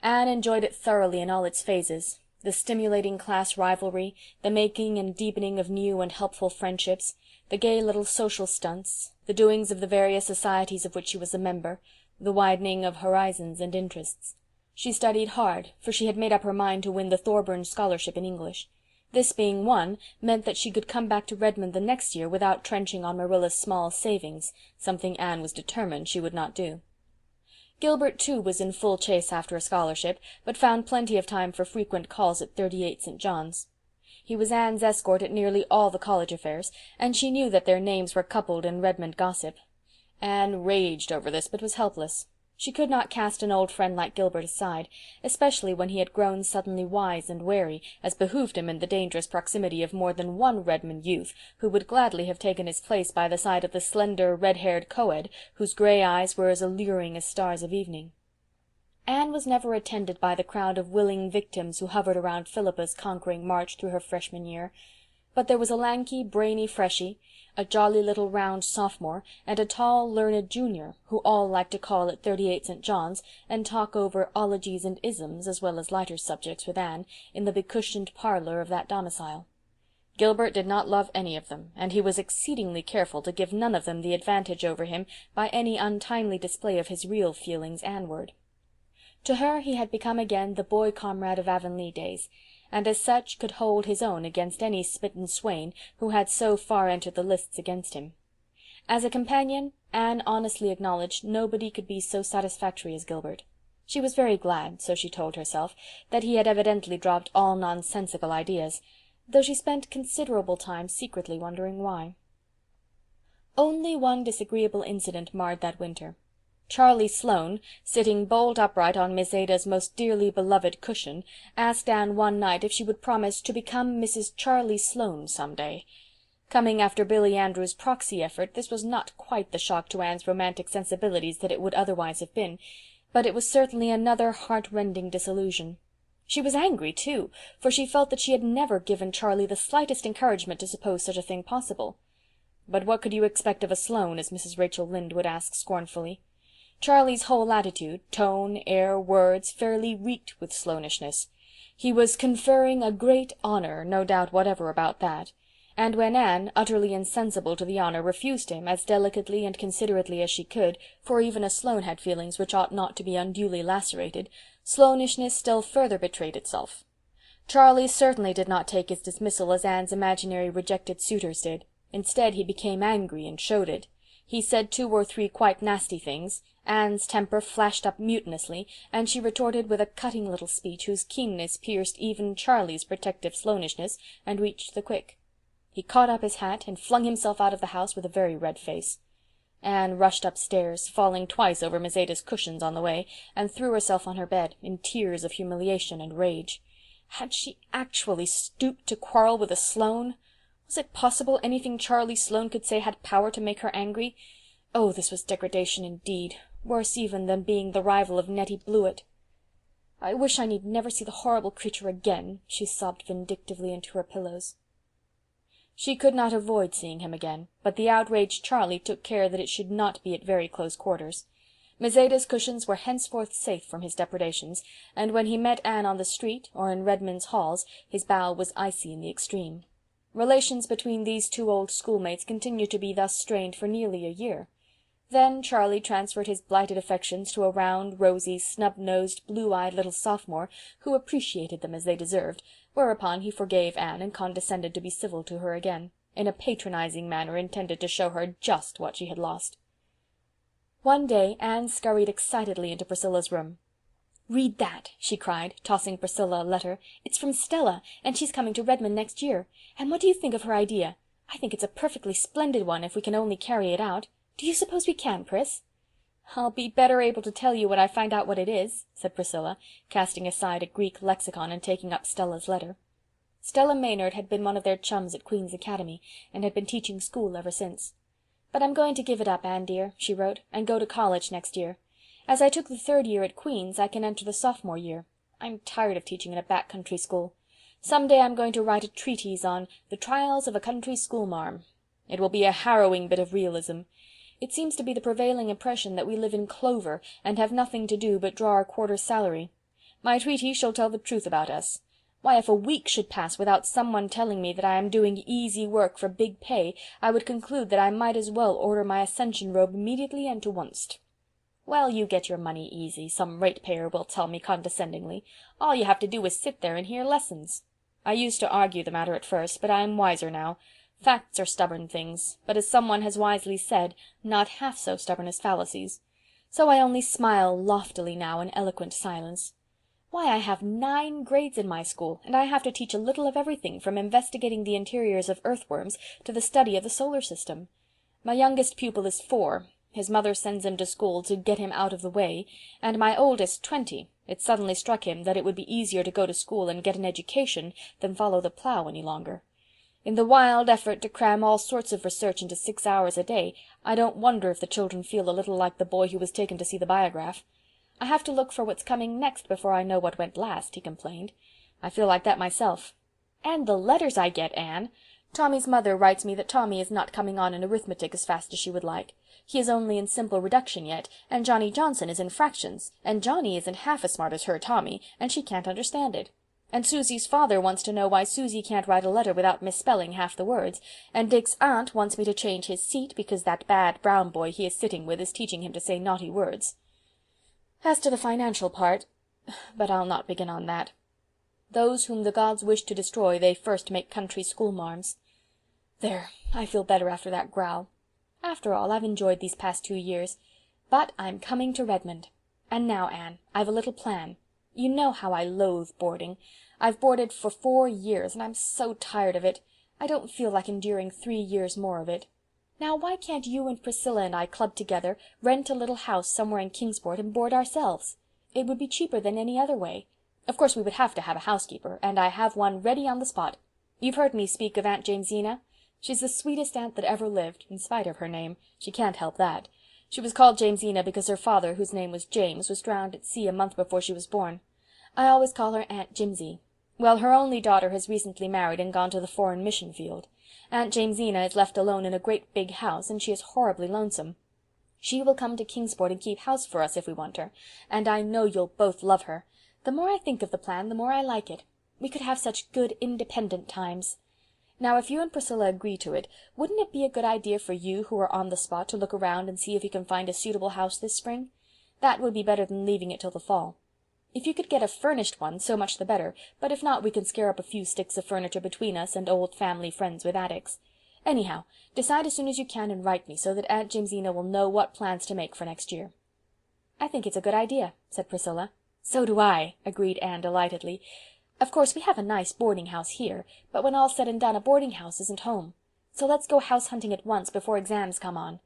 Anne enjoyed it thoroughly in all its phases, the stimulating class rivalry, the making and deepening of new and helpful friendships, the gay little social stunts, the doings of the various societies of which she was a member, the widening of horizons and interests. She studied hard, for she had made up her mind to win the Thorburn scholarship in English. This being won meant that she could come back to Redmond the next year without trenching on Marilla's small savings, something Anne was determined she would not do. Gilbert, too, was in full chase after a scholarship, but found plenty of time for frequent calls at 38 St. John's. He was Anne's escort at nearly all the college affairs, and she knew that their names were coupled in Redmond gossip. Anne raged over this, but was helpless. She could not cast an old friend like Gilbert aside, especially when he had grown suddenly wise and wary, as behooved him in the dangerous proximity of more than one Redmond youth, who would gladly have taken his place by the side of the slender, red-haired co-ed, whose grey eyes were as alluring as stars of evening. Anne was never attended by the crowd of willing victims who hovered around Philippa's conquering march through her freshman year, but there was a lanky, brainy freshie, a jolly little round sophomore, and a tall, learned junior, who all liked to call at 38 St. John's and talk over ologies and isms, as well as lighter subjects, with Anne, in the becushioned parlour of that domicile. Gilbert did not love any of them, and he was exceedingly careful to give none of them the advantage over him by any untimely display of his real feelings Anneward. To her he had become again the boy comrade of Avonlea days, and as such could hold his own against any smitten swain who had so far entered the lists against him. As a companion, Anne honestly acknowledged nobody could be so satisfactory as Gilbert. She was very glad, so she told herself, that he had evidently dropped all nonsensical ideas, though she spent considerable time secretly wondering why. Only one disagreeable incident marred that winter. Charlie Sloane, sitting bolt upright on Miss Ada's most dearly beloved cushion, asked Anne one night if she would promise to become Mrs. Charlie Sloane some day. Coming after Billy Andrews' proxy effort, this was not quite the shock to Anne's romantic sensibilities that it would otherwise have been, but it was certainly another heart-rending disillusion. She was angry, too, for she felt that she had never given Charlie the slightest encouragement to suppose such a thing possible. But what could you expect of a Sloane, as Mrs. Rachel Lynde would ask scornfully? Charlie's whole attitude, tone, air, words, fairly reeked with Sloanishness. He was conferring a great honour, no doubt whatever about that, and when Anne, utterly insensible to the honour, refused him as delicately and considerately as she could, for even a Sloane had feelings which ought not to be unduly lacerated, Sloanishness still further betrayed itself. Charlie certainly did not take his dismissal as Anne's imaginary rejected suitors did. Instead, he became angry and showed it. He said 2 or 3 quite nasty things. Anne's temper flashed up mutinously, and she retorted with a cutting little speech whose keenness pierced even Charlie's protective Sloanishness and reached the quick. He caught up his hat and flung himself out of the house with a very red face. Anne rushed upstairs, falling twice over Miss Ada's cushions on the way, and threw herself on her bed, in tears of humiliation and rage. Had she actually stooped to quarrel with a Sloane? Was it possible anything Charlie Sloane could say had power to make her angry? Oh, this was degradation indeed, worse even than being the rival of Nettie Blewett. "I wish I need never see the horrible creature again," she sobbed vindictively into her pillows. She could not avoid seeing him again, but the outraged Charlie took care that it should not be at very close quarters. Miss Ada's cushions were henceforth safe from his depredations, and when he met Anne on the street, or in Redmond's halls, his bow was icy in the extreme. Relations between these 2 old schoolmates continued to be thus strained for nearly a year. Then Charlie transferred his blighted affections to a round, rosy, snub-nosed, blue-eyed little sophomore, who appreciated them as they deserved, whereupon he forgave Anne and condescended to be civil to her again, in a patronizing manner intended to show her just what she had lost. One day Anne scurried excitedly into Priscilla's room. "Read that," she cried, tossing Priscilla a letter. "It's from Stella, and she's coming to Redmond next year. And what do you think of her idea? I think it's a perfectly splendid one, if we can only carry it out. Do you suppose we can, Pris?" "I'll be better able to tell you when I find out what it is," said Priscilla, casting aside a Greek lexicon and taking up Stella's letter. Stella Maynard had been one of their chums at Queen's Academy, and had been teaching school ever since. "But I'm going to give it up, Anne dear," she wrote, "and go to college next year. As I took the 3rd year at Queen's, I can enter the sophomore year. I'm tired of teaching in a back country school. Some day I'm going to write a treatise on The Trials of a Country Schoolmarm. It will be a harrowing bit of realism. It seems to be the prevailing impression that we live in clover, and have nothing to do but draw our quarter's salary. My treatise shall tell the truth about us. Why, if a week should pass without someone telling me that I am doing easy work for big pay, I would conclude that I might as well order my ascension robe immediately and to onest. Well, you get your money easy, some ratepayer will tell me condescendingly. All you have to do is sit there and hear lessons. I used to argue the matter at first, but I am wiser now. Facts are stubborn things, but as someone has wisely said, not half so stubborn as fallacies. So I only smile loftily now in eloquent silence. Why, I have 9 grades in my school, and I have to teach a little of everything, from investigating the interiors of earthworms to the study of the solar system. My youngest pupil is 4. His mother sends him to school to get him out of the way, and my oldest 20. It suddenly struck him that it would be easier to go to school and get an education than follow the plough any longer. In the wild effort to cram all sorts of research into 6 hours a day, I don't wonder if the children feel a little like the boy who was taken to see the Biograph. "I have to look for what's coming next before I know what went last," he complained. "I feel like that myself. And the letters I get, Anne! Tommy's mother writes me that Tommy is not coming on in arithmetic as fast as she would like. He is only in simple reduction yet, and Johnny Johnson is in fractions, and Johnny isn't half as smart as her Tommy, and she can't understand it. And Susie's father wants to know why Susie can't write a letter without misspelling half the words, and Dick's aunt wants me to change his seat because that bad brown boy he is sitting with is teaching him to say naughty words. As to the financial part, but I'll not begin on that. Those whom the gods wish to destroy they first make country schoolmarms. There, I feel better after that growl. After all, I've enjoyed these past 2 years. But I'm coming to Redmond. And now, Anne, I've a little plan. You know how I loathe boarding. I've boarded for 4 years, and I'm so tired of it. I don't feel like enduring 3 years more of it. Now, why can't you and Priscilla and I club together, rent a little house somewhere in Kingsport, and board ourselves? It would be cheaper than any other way. Of course we would have to have a housekeeper, and I have one ready on the spot. You've heard me speak of Aunt Jamesina? She's the sweetest aunt that ever lived, in spite of her name. She can't help that. She was called Jamesina because her father, whose name was James, was drowned at sea a month before she was born. I always call her Aunt Jimsy. Well, her only daughter has recently married and gone to the foreign mission field. Aunt Jamesina is left alone in a great big house, and she is horribly lonesome. She will come to Kingsport and keep house for us if we want her, and I know you'll both love her. The more I think of the plan, the more I like it. We could have such good independent times. Now, if you and Priscilla agree to it, wouldn't it be a good idea for you, who are on the spot, to look around and see if you can find a suitable house this spring? That would be better than leaving it till the fall. If you could get a furnished one, so much the better, but if not, we can scare up a few sticks of furniture between us and old family friends with attics. Anyhow, decide as soon as you can and write me, so that Aunt Jamesina will know what plans to make for next year." "I think it's a good idea," said Priscilla. "So do I," agreed Anne delightedly. "Of course we have a nice boarding-house here, but when all's said and done a boarding-house isn't home. So let's go house-hunting at once, before exams come on."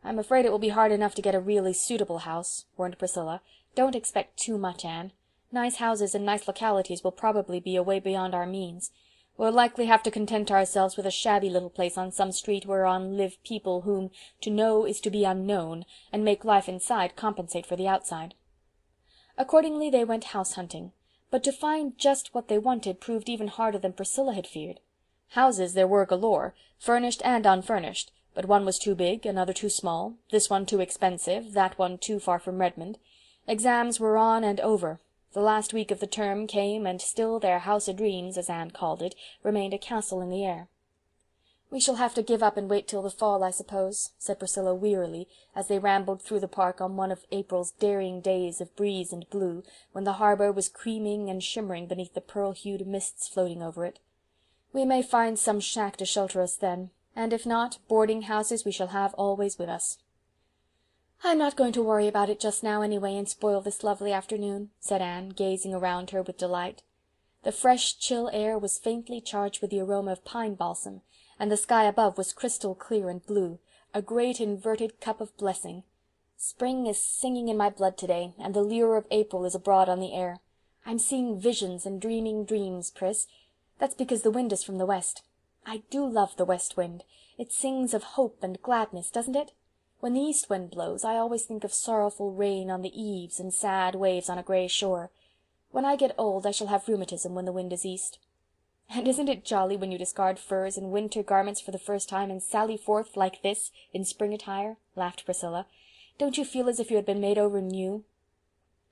"I'm afraid it will be hard enough to get a really suitable house," warned Priscilla. "Don't expect too much, Anne. Nice houses in nice localities will probably be away beyond our means. We'll likely have to content ourselves with a shabby little place on some street whereon live people whom to know is to be unknown, and make life inside compensate for the outside." Accordingly they went house-hunting, but to find just what they wanted proved even harder than Priscilla had feared. Houses there were galore, furnished and unfurnished, but one was too big, another too small, this one too expensive, that one too far from Redmond. Exams were on and over. The last week of the term came, and still their house o' dreams, as Anne called it, remained a castle in the air. "We shall have to give up and wait till the fall, I suppose," said Priscilla wearily, as they rambled through the park on one of April's daring days of breeze and blue, when the harbour was creaming and shimmering beneath the pearl-hued mists floating over it. "We may find some shack to shelter us then, and if not, boarding-houses we shall have always with us." "I'm not going to worry about it just now, anyway, and spoil this lovely afternoon," said Anne, gazing around her with delight. The fresh, chill air was faintly charged with the aroma of pine balsam, and the sky above was crystal clear and blue, a great inverted cup of blessing. "Spring is singing in my blood today, and the lure of April is abroad on the air. I'm seeing visions and dreaming dreams, Pris. That's because the wind is from the west. I do love the west wind. It sings of hope and gladness, doesn't it? When the east wind blows, I always think of sorrowful rain on the eaves and sad waves on a grey shore. When I get old I shall have rheumatism when the wind is east." "And isn't it jolly when you discard furs and winter garments for the first time and sally forth like this in spring attire?" laughed Priscilla. "Don't you feel as if you had been made over new?"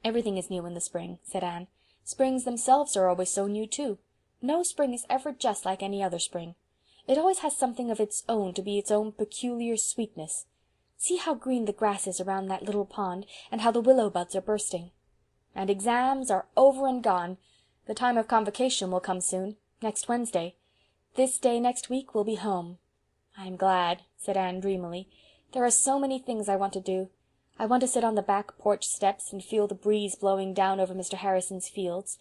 "Everything is new in the spring," said Anne. "Springs themselves are always so new too. No spring is ever just like any other spring. It always has something of its own to be its own peculiar sweetness. See how green the grass is around that little pond, and how the willow buds are bursting. And exams are over and gone. The time of convocation will come soon, next Wednesday. This day next week we'll be home." "I'm glad," said Anne dreamily. "There are so many things I want to do. I want to sit on the back porch steps and feel the breeze blowing down over Mr. Harrison's fields.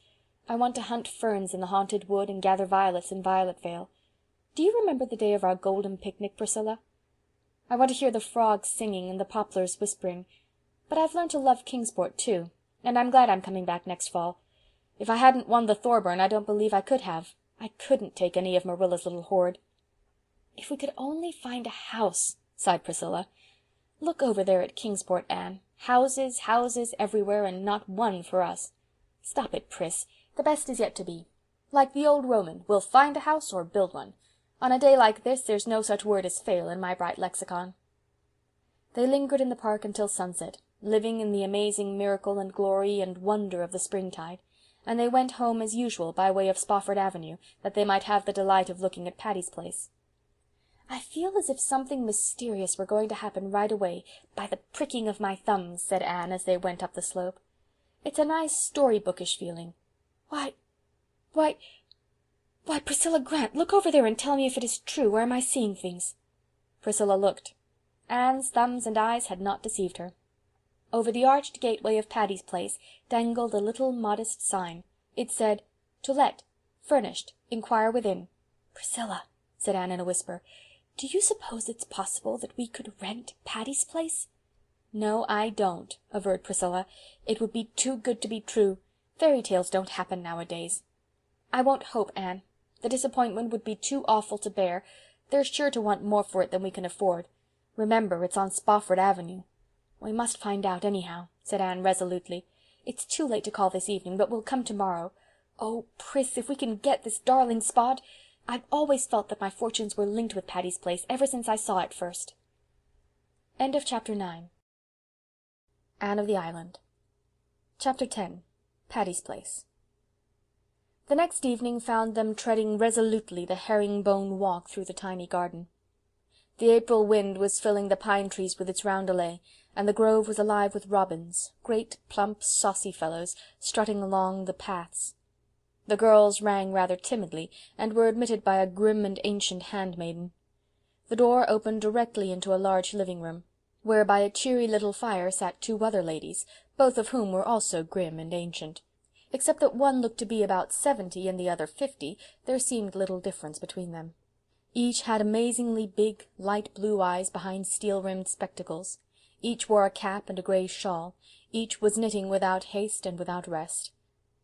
I want to hunt ferns in the haunted wood and gather violets in Violet Vale. Do you remember the day of our golden picnic, Priscilla? I want to hear the frogs singing and the poplars whispering. But I've learned to love Kingsport too, and I'm glad I'm coming back next fall. If I hadn't won the Thorburn I don't believe I could have. I couldn't take any of Marilla's little hoard." "If we could only find a house," sighed Priscilla. "Look over there at Kingsport, Anne. Houses, houses everywhere, and not one for us." "Stop it, Pris. The best is yet to be. Like the old Roman, we'll find a house or build one. On a day like this there's no such word as fail in my bright lexicon." They lingered in the park until sunset, living in the amazing miracle and glory and wonder of the springtide, and they went home as usual by way of Spofford Avenue, that they might have the delight of looking at Patty's Place. "I feel as if something mysterious were going to happen right away, by the pricking of my thumbs," said Anne, as they went up the slope. "It's a nice story-bookish feeling. Why, Priscilla Grant, look over there and tell me if it is true, or am I seeing things?" Priscilla looked. Anne's thumbs and eyes had not deceived her. Over the arched gateway of Patty's Place dangled a little modest sign. It said, "To let, furnished, inquire within." "Priscilla," said Anne in a whisper, Do you suppose it's possible that we could rent Patty's Place?" "No, I don't," averred Priscilla. "It would be too good to be true. Fairy tales don't happen nowadays." "I won't hope, Anne. The disappointment would be too awful to bear. They're sure to want more for it than we can afford. Remember, it's on Spofford Avenue." "We must find out, anyhow," said Anne resolutely. "It's too late to call this evening, but we'll come tomorrow. Oh, Pris, if we can get this darling spot! I've always felt that my fortunes were linked with Patty's Place ever since I saw it first." End of Chapter 9. Anne of the Island. Chapter 10. Patty's Place. The next evening found them treading resolutely the herringbone walk through the tiny garden. The April wind was filling the pine trees with its roundelay, and the grove was alive with robins, great, plump, saucy fellows, strutting along the paths. The girls rang rather timidly, and were admitted by a grim and ancient handmaiden. The door opened directly into a large living room, where by a cheery little fire sat two other ladies, both of whom were also grim and ancient. Except that one looked to be about 70 and the other 50, there seemed little difference between them. Each had amazingly big, light blue eyes behind steel-rimmed spectacles. Each wore a cap and a grey shawl. Each was knitting without haste and without rest.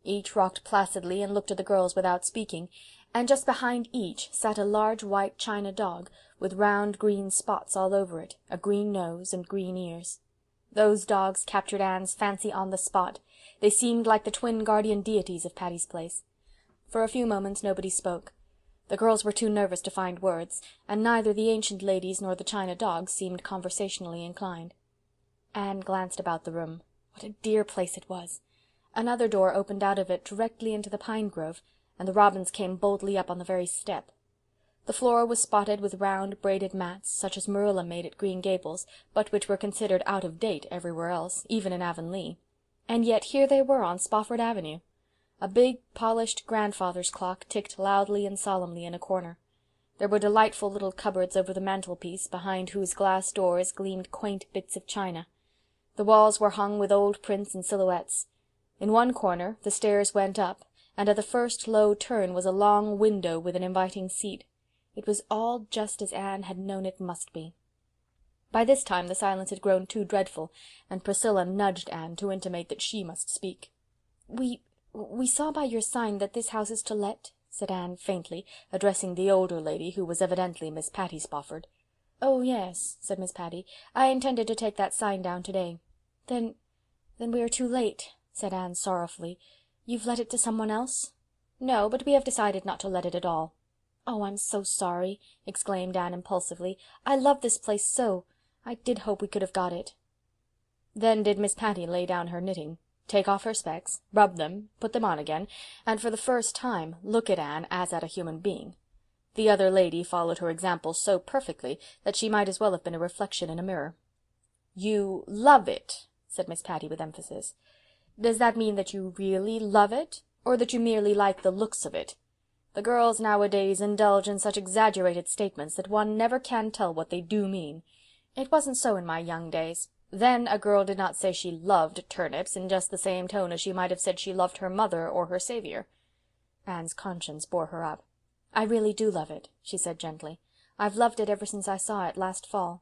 Each rocked placidly and looked at the girls without speaking, and just behind each sat a large white china dog, with round green spots all over it, a green nose, and green ears. Those dogs captured Anne's fancy on the spot. They seemed like the twin guardian deities of Patty's Place. For a few moments nobody spoke. The girls were too nervous to find words, and neither the ancient ladies nor the china dog seemed conversationally inclined. Anne glanced about the room. What a dear place it was! Another door opened out of it directly into the pine grove, and the robins came boldly up on the very step. The floor was spotted with round braided mats, such as Marilla made at Green Gables, but which were considered out of date everywhere else, even in Avonlea. And yet here they were on Spofford Avenue. A big, polished grandfather's clock ticked loudly and solemnly in a corner. There were delightful little cupboards over the mantelpiece, behind whose glass doors gleamed quaint bits of china. The walls were hung with old prints and silhouettes. In one corner the stairs went up, and at the first low turn was a long window with an inviting seat. It was all just as Anne had known it must be. By this time the silence had grown too dreadful, and Priscilla nudged Anne to intimate that she must speak. We saw by your sign that this house is to let," said Anne faintly, addressing the older lady, who was evidently Miss Patty Spofford. "Oh, yes," said Miss Patty. "I intended to take that sign down today." Then we are too late," said Anne sorrowfully. "You've let it to someone else?" "No, but we have decided not to let it at all." "Oh, I'm so sorry," exclaimed Anne impulsively. "I love this place so. I did hope we could have got it." Then did Miss Patty lay down her knitting, take off her specs, rub them, put them on again, and for the first time look at Anne as at a human being. The other lady followed her example so perfectly that she might as well have been a reflection in a mirror. "You love it," said Miss Patty with emphasis. "Does that mean that you really love it, or that you merely like the looks of it? The girls nowadays indulge in such exaggerated statements that one never can tell what they do mean. It wasn't so in my young days. Then a girl did not say she loved turnips in just the same tone as she might have said she loved her mother or her Saviour." Anne's conscience bore her up. "I really do love it," she said gently. "I've loved it ever since I saw it last fall.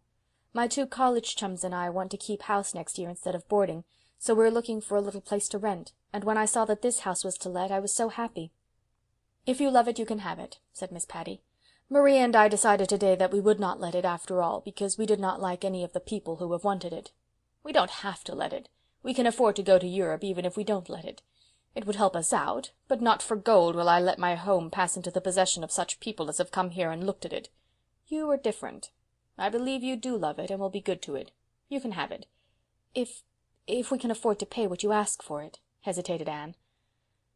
My 2 college chums and I want to keep house next year instead of boarding, so we're looking for a little place to rent, and when I saw that this house was to let I was so happy." "If you love it you can have it," said Miss Patty. "Maria and I decided today that we would not let it after all, because we did not like any of the people who have wanted it. We don't have to let it. We can afford to go to Europe even if we don't let it. It would help us out, but not for gold will I let my home pass into the possession of such people as have come here and looked at it. You are different. I believe you do love it and will be good to it. You can have it." If we can afford to pay what you ask for it," hesitated Anne.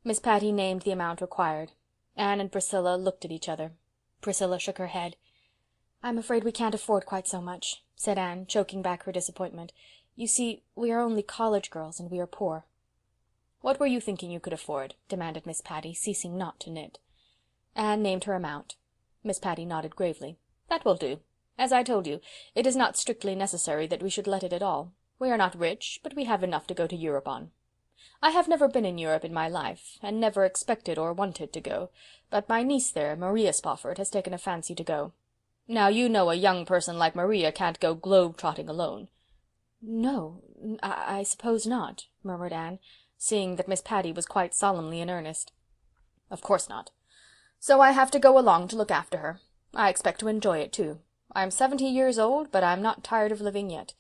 Miss Patty named the amount required. Anne and Priscilla looked at each other. Priscilla shook her head. "I'm afraid we can't afford quite so much," said Anne, choking back her disappointment. "You see, we are only college girls, and we are poor." "What were you thinking you could afford?" demanded Miss Patty, ceasing not to knit. Anne named her amount. Miss Patty nodded gravely. "That will do. As I told you, it is not strictly necessary that we should let it at all. We are not rich, but we have enough to go to Europe on. I have never been in Europe in my life, and never expected or wanted to go, but my niece there, Maria Spofford, has taken a fancy to go. Now you know a young person like Maria can't go globe-trotting alone." "No, I suppose not," murmured Anne, seeing that Miss Patty was quite solemnly in earnest. "Of course not. So I have to go along to look after her. I expect to enjoy it too. I'm 70 years old, but I'm not tired of living yet.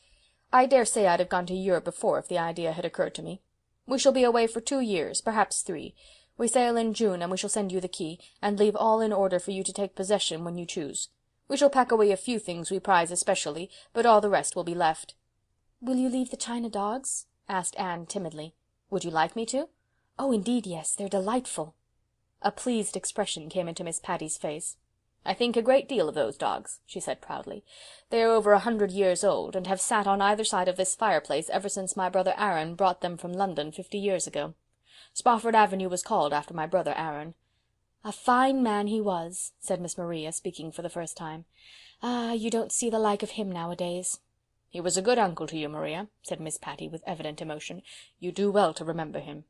I dare say I'd have gone to Europe before if the idea had occurred to me. We shall be away for 2 years, perhaps 3. We sail in June, and we shall send you the key, and leave all in order for you to take possession when you choose. We shall pack away a few things we prize especially, but all the rest will be left." "Will you leave the china dogs?" asked Anne timidly. "Would you like me to?" "Oh, indeed, yes, they're delightful." A pleased expression came into Miss Patty's face. "I think a great deal of those dogs," she said proudly. "They are over 100 years old, and have sat on either side of this fireplace ever since my brother Aaron brought them from London 50 years ago. Spofford Avenue was called after my brother Aaron." "A fine man he was," said Miss Maria, speaking for the first time. "Ah, you don't see the like of him nowadays." "He was a good uncle to you, Maria," said Miss Patty with evident emotion. "You do well to remember him."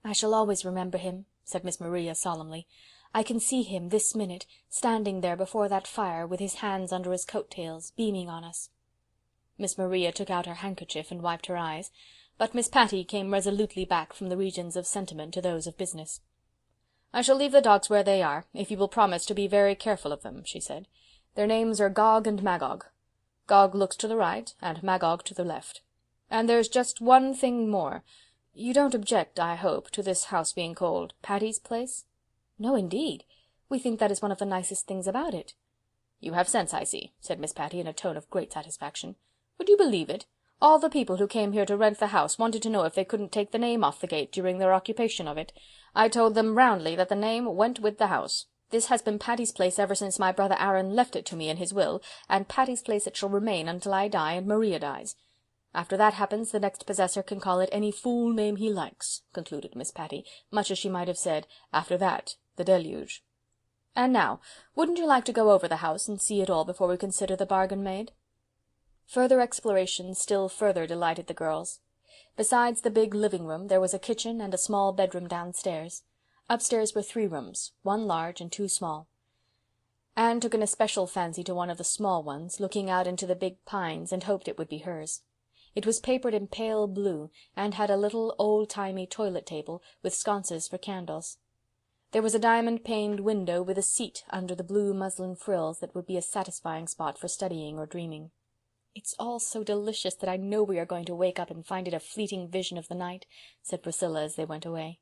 "I shall always remember him," said Miss Maria solemnly. "I can see him this minute, standing there before that fire, with his hands under his coat-tails, beaming on us." Miss Maria took out her handkerchief and wiped her eyes, but Miss Patty came resolutely back from the regions of sentiment to those of business. "I shall leave the dogs where they are, if you will promise to be very careful of them," she said. "Their names are Gog and Magog. Gog looks to the right, and Magog to the left. And there's just one thing more. You don't object, I hope, to this house being called Patty's Place?" "No, indeed. We think that is one of the nicest things about it." "You have sense, I see," said Miss Patty in a tone of great satisfaction. "Would you believe it? All the people who came here to rent the house wanted to know if they couldn't take the name off the gate during their occupation of it. I told them roundly that the name went with the house. This has been Patty's Place ever since my brother Aaron left it to me in his will, and Patty's Place it shall remain until I die and Maria dies. After that happens, the next possessor can call it any fool name he likes," concluded Miss Patty, much as she might have said, "After that, the deluge. And now, wouldn't you like to go over the house and see it all before we consider the bargain made?" Further exploration still further delighted the girls. Besides the big living-room, there was a kitchen and a small bedroom downstairs. Upstairs were 3 rooms, 1 large and 2 small. Anne took an especial fancy to one of the small ones, looking out into the big pines, and hoped it would be hers. It was papered in pale blue, and had a little old-timey toilet table, with sconces for candles. There was a diamond-paned window with a seat under the blue muslin frills that would be a satisfying spot for studying or dreaming. "It's all so delicious that I know we are going to wake up and find it a fleeting vision of the night," said Priscilla as they went away.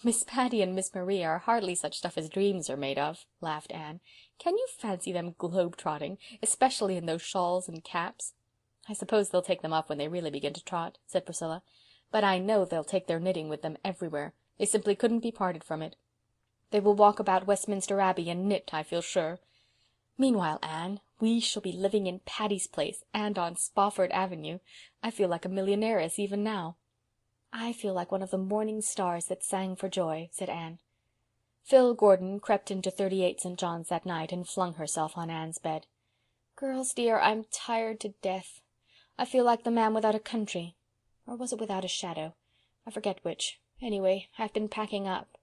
"Miss Patty and Miss Maria are hardly such stuff as dreams are made of," laughed Anne. "Can you fancy them globe-trotting, especially in those shawls and caps?" "I suppose they'll take them off when they really begin to trot," said Priscilla. "But I know they'll take their knitting with them everywhere. They simply couldn't be parted from it. They will walk about Westminster Abbey and knit, I feel sure. Meanwhile, Anne, we shall be living in Patty's Place and on Spofford Avenue. I feel like a millionairess even now." "I feel like one of the morning stars that sang for joy," said Anne. Phil Gordon crept into 38 St. John's that night and flung herself on Anne's bed. "Girls, dear, I'm tired to death. I feel like the man without a country. Or was it without a shadow? I forget which. Anyway, I've been packing up."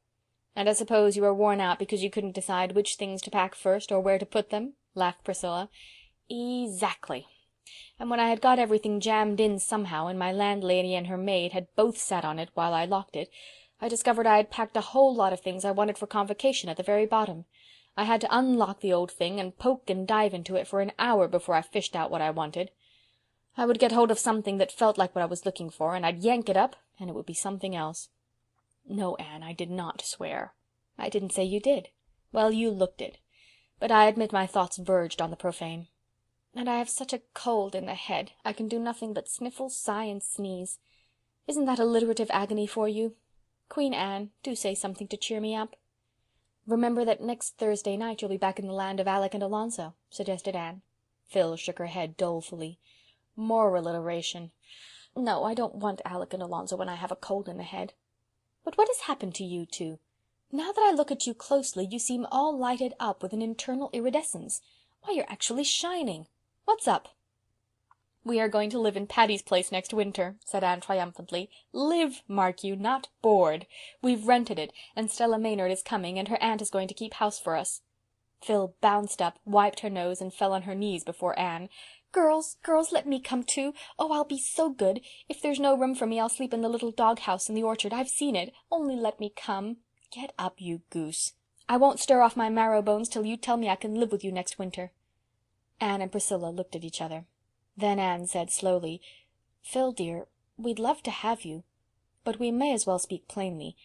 "And I suppose you are worn out because you couldn't decide which things to pack first or where to put them?" laughed Priscilla. "Exactly. And when I had got everything jammed in somehow, and my landlady and her maid had both sat on it while I locked it, I discovered I had packed a whole lot of things I wanted for convocation at the very bottom. I had to unlock the old thing and poke and dive into it for an hour before I fished out what I wanted. I would get hold of something that felt like what I was looking for, and I'd yank it up, and it would be something else. No, Anne, I did not swear. I didn't say you did." "Well, you looked it. But I admit my thoughts verged on the profane." "And I have such a cold in the head. I can do nothing but sniffle, sigh, and sneeze. Isn't that alliterative agony for you? Queen Anne, do say something to cheer me up." "Remember that next Thursday night you'll be back in the land of Alec and Alonzo," suggested Anne. Phil shook her head dolefully. "More alliteration. No, I don't want Alec and Alonzo when I have a cold in the head. But what has happened to you two? Now that I look at you closely, you seem all lighted up with an internal iridescence. Why, you're actually shining. What's up?" "We are going to live in Patty's Place next winter," said Anne triumphantly. "Live, mark you, not board. We've rented it, and Stella Maynard is coming, and her aunt is going to keep house for us." Phil bounced up, wiped her nose, and fell on her knees before Anne. "Girls, girls, let me come too. Oh, I'll be so good. If there's no room for me, I'll sleep in the little dog-house in the orchard. I've seen it. Only let me come." "Get up, you goose." "I won't stir off my marrow bones till you tell me I can live with you next winter." Anne and Priscilla looked at each other. Then Anne said slowly, "Phil, dear, we'd love to have you, but we may as well speak plainly.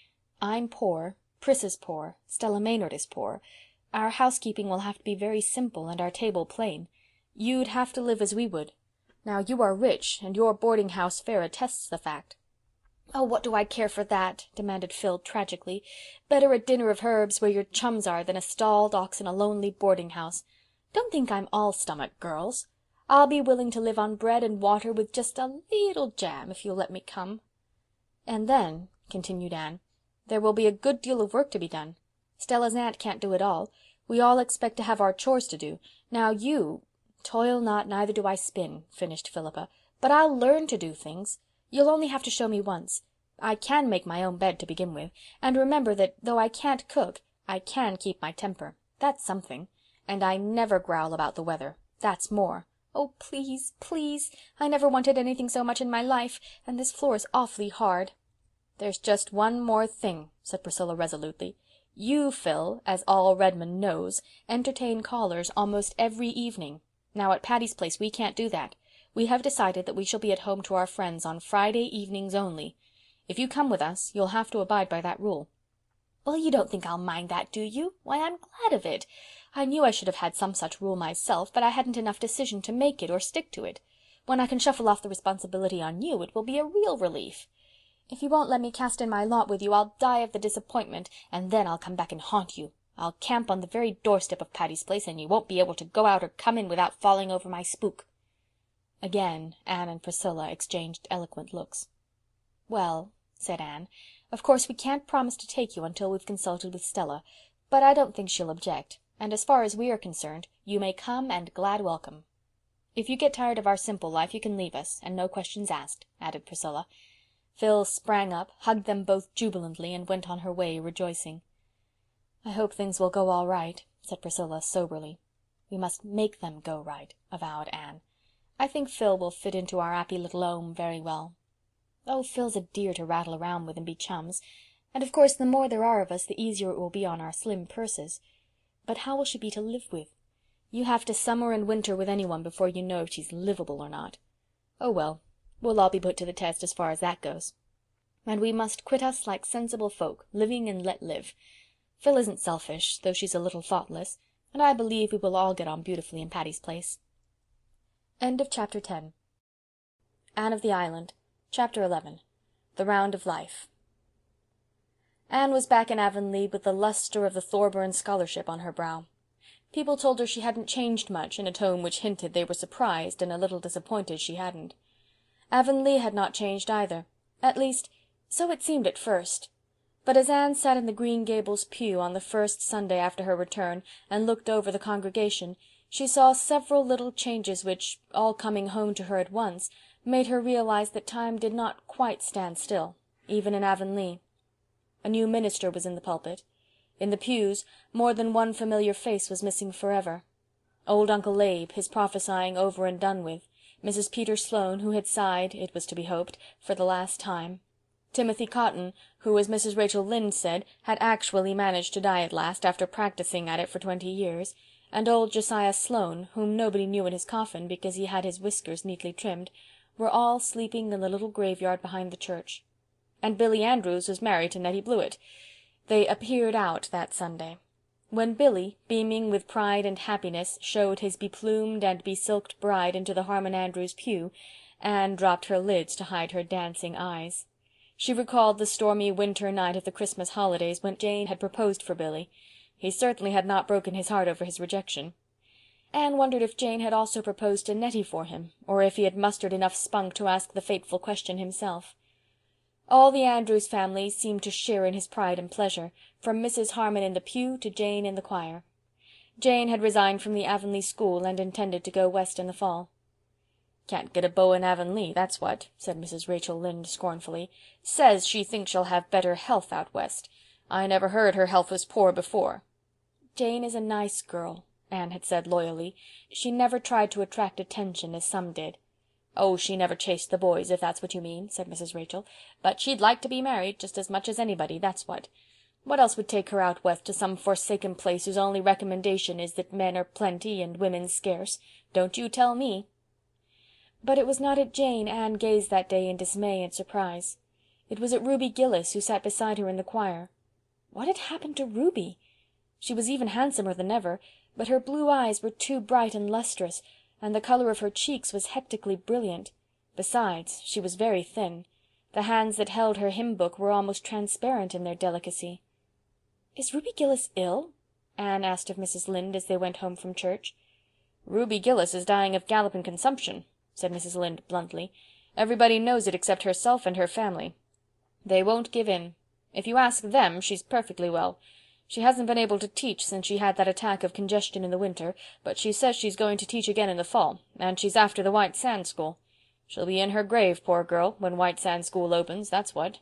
I'm poor, Pris is poor, Stella Maynard is poor. Our housekeeping will have to be very simple and our table plain. You'd have to live as we would. Now you are rich, and your boarding-house fare attests the fact." "Oh, what do I care for that?" demanded Phil tragically. "Better a dinner of herbs where your chums are than a stalled ox in a lonely boarding-house. Don't think I'm all stomach, girls. I'll be willing to live on bread and water with just a leetle jam, if you'll let me come." "And then," continued Anne, "there will be a good deal of work to be done. Stella's aunt can't do it all. We all expect to have our chores to do. Now you—" "Toil not, neither do I spin," finished Philippa. "But I'll learn to do things. You'll only have to show me once. I can make my own bed to begin with, and remember that though I can't cook, I can keep my temper. That's something. And I never growl about the weather. That's more. Oh, please, please. I never wanted anything so much in my life, and this floor is awfully hard." "There's just one more thing," said Priscilla resolutely. "You, Phil, as all Redmond knows, entertain callers almost every evening. Now at Patty's Place we can't do that. We have decided that we shall be at home to our friends on Friday evenings only. If you come with us, you'll have to abide by that rule." "Well, you don't think I'll mind that, do you? Why, I'm glad of it. I knew I should have had some such rule myself, but I hadn't enough decision to make it or stick to it. When I can shuffle off the responsibility on you, it will be a real relief. If you won't let me cast in my lot with you, I'll die of the disappointment, and then I'll come back and haunt you. I'll camp on the very doorstep of Patty's Place, and you won't be able to go out or come in without falling over my spook." Again Anne and Priscilla exchanged eloquent looks. "Well," said Anne, "of course we can't promise to take you until we've consulted with Stella, but I don't think she'll object, and as far as we are concerned, you may come and glad welcome. If you get tired of our simple life you can leave us, and no questions asked," added Priscilla. Phil sprang up, hugged them both jubilantly, and went on her way rejoicing. "I hope things will go all right," said Priscilla soberly. "We must make them go right," avowed Anne. "I think Phil will fit into our 'appy little 'ome very well. Oh, Phil's a dear to rattle around with and be chums, and of course the more there are of us the easier it will be on our slim purses. But how will she be to live with? You have to summer and winter with anyone before you know if she's livable or not. Oh well, we'll all be put to the test as far as that goes. And we must quit us like sensible folk, living and let live. Phil isn't selfish, though she's a little thoughtless, and I believe we will all get on beautifully in Patty's Place." End of Chapter 10. Anne of the Island. Chapter 11. The Round of Life. Anne was back in Avonlea with the lustre of the Thorburn scholarship on her brow. People told her she hadn't changed much, in a tone which hinted they were surprised and a little disappointed she hadn't. Avonlea had not changed either. At least, so it seemed at first. But as Anne sat in the Green Gables pew on the first Sunday after her return and looked over the congregation, she saw several little changes which, all coming home to her at once, made her realize that time did not quite stand still, even in Avonlea. A new minister was in the pulpit. In the pews, more than one familiar face was missing forever. Old Uncle Abe, his prophesying over and done with; Mrs. Peter Sloane, who had sighed, it was to be hoped, for the last time; Timothy Cotton, who, as Mrs. Rachel Lynde said, had actually managed to die at last, after practicing at it for 20 years; and old Josiah Sloane, whom nobody knew in his coffin because he had his whiskers neatly trimmed, were all sleeping in the little graveyard behind the church. And Billy Andrews was married to Nettie Blewett. They appeared out that Sunday. When Billy, beaming with pride and happiness, showed his beplumed and besilked bride into the Harmon Andrews pew, Anne dropped her lids to hide her dancing eyes. She recalled the stormy winter night of the Christmas holidays when Jane had proposed for Billy. He certainly had not broken his heart over his rejection. Anne wondered if Jane had also proposed to Nettie for him, or if he had mustered enough spunk to ask the fateful question himself. All the Andrews family seemed to share in his pride and pleasure, from Mrs. Harmon in the pew to Jane in the choir. Jane had resigned from the Avonlea school and intended to go west in the fall. "Can't get a beau in Avonlea, that's what," said Mrs. Rachel Lynde scornfully. "Says she thinks she'll have better health out west. I never heard her health was poor before." "Jane is a nice girl," Anne had said loyally. "She never tried to attract attention as some did." "Oh, she never chased the boys, if that's what you mean," said Mrs. Rachel. "But she'd like to be married, just as much as anybody, that's what. What else would take her out west to some forsaken place whose only recommendation is that men are plenty and women scarce? Don't you tell me." But it was not at Jane Anne gazed that day in dismay and surprise. It was at Ruby Gillis, who sat beside her in the choir. What had happened to Ruby? She was even handsomer than ever, but her blue eyes were too bright and lustrous, and the colour of her cheeks was hectically brilliant. Besides, she was very thin. The hands that held her hymn-book were almost transparent in their delicacy. "Is Ruby Gillis ill?" Anne asked of Mrs. Lynde as they went home from church. "Ruby Gillis is dying of galloping consumption," said Mrs. Lynde bluntly. "Everybody knows it except herself and her family. They won't give in. If you ask them, she's perfectly well. She hasn't been able to teach since she had that attack of congestion in the winter, but she says she's going to teach again in the fall, and she's after the White Sands School. She'll be in her grave, poor girl, when White Sands School opens, that's what."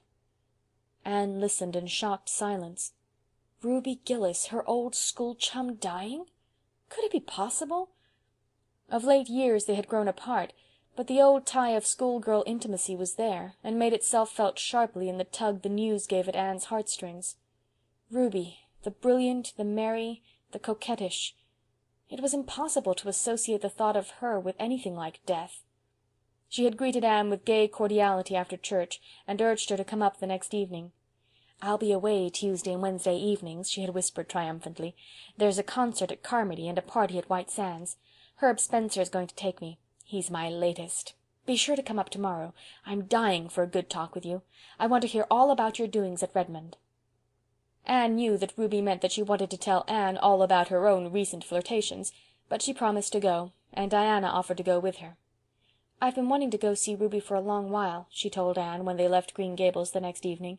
Anne listened in shocked silence. Ruby Gillis, her old school chum, dying? Could it be possible? Of late years they had grown apart, but the old tie of schoolgirl intimacy was there, and made itself felt sharply in the tug the news gave at Anne's heartstrings. Ruby, the brilliant, the merry, the coquettish. It was impossible to associate the thought of her with anything like death. She had greeted Anne with gay cordiality after church, and urged her to come up the next evening. "I'll be away Tuesday and Wednesday evenings," she had whispered triumphantly. "There's a concert at Carmody and a party at White Sands. Herb Spencer is going to take me. He's my latest. Be sure to come up tomorrow. I'm dying for a good talk with you. I want to hear all about your doings at Redmond." Anne knew that Ruby meant that she wanted to tell Anne all about her own recent flirtations, but she promised to go, and Diana offered to go with her. "I've been wanting to go see Ruby for a long while," she told Anne when they left Green Gables the next evening,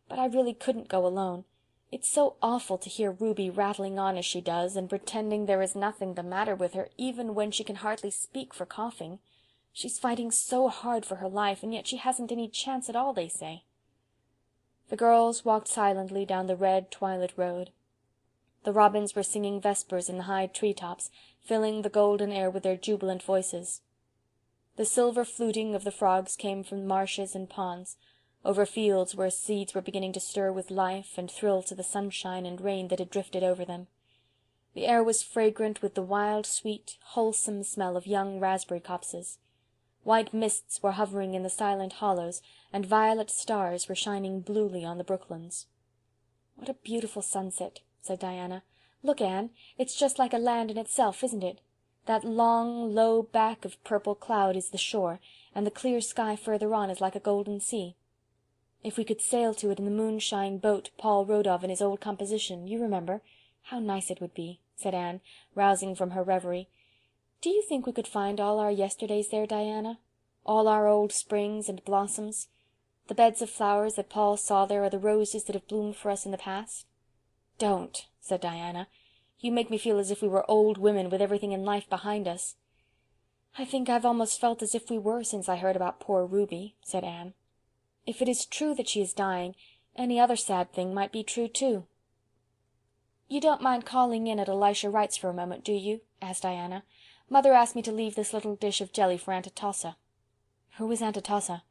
"but I really couldn't go alone. It's so awful to hear Ruby rattling on as she does, and pretending there is nothing the matter with her, even when she can hardly speak for coughing. She's fighting so hard for her life, and yet she hasn't any chance at all, they say." The girls walked silently down the red twilight road. The robins were singing vespers in the high tree-tops, filling the golden air with their jubilant voices. The silver fluting of the frogs came from marshes and ponds, over fields where seeds were beginning to stir with life and thrill to the sunshine and rain that had drifted over them. The air was fragrant with the wild, sweet, wholesome smell of young raspberry copses. White mists were hovering in the silent hollows, and violet stars were shining bluely on the brooklands. "What a beautiful sunset," said Diana. "Look, Anne, it's just like a land in itself, isn't it? That long, low back of purple cloud is the shore, and the clear sky further on is like a golden sea. If we could sail to it in the moonshine boat Paul wrote of in his old composition, you remember, how nice it would be," said Anne, rousing from her reverie. "Do you think we could find all our yesterdays there, Diana? All our old springs and blossoms? The beds of flowers that Paul saw there are the roses that have bloomed for us in the past?" "Don't," said Diana. "You make me feel as if we were old women with everything in life behind us." "I think I've almost felt as if we were since I heard about poor Ruby," said Anne. "If it is true that she is dying, any other sad thing might be true too." "You don't mind calling in at Elisha Wright's for a moment, do you?" asked Diana. "Mother asked me to leave this little dish of jelly for Aunt Atossa." "Who is Aunt Atossa?"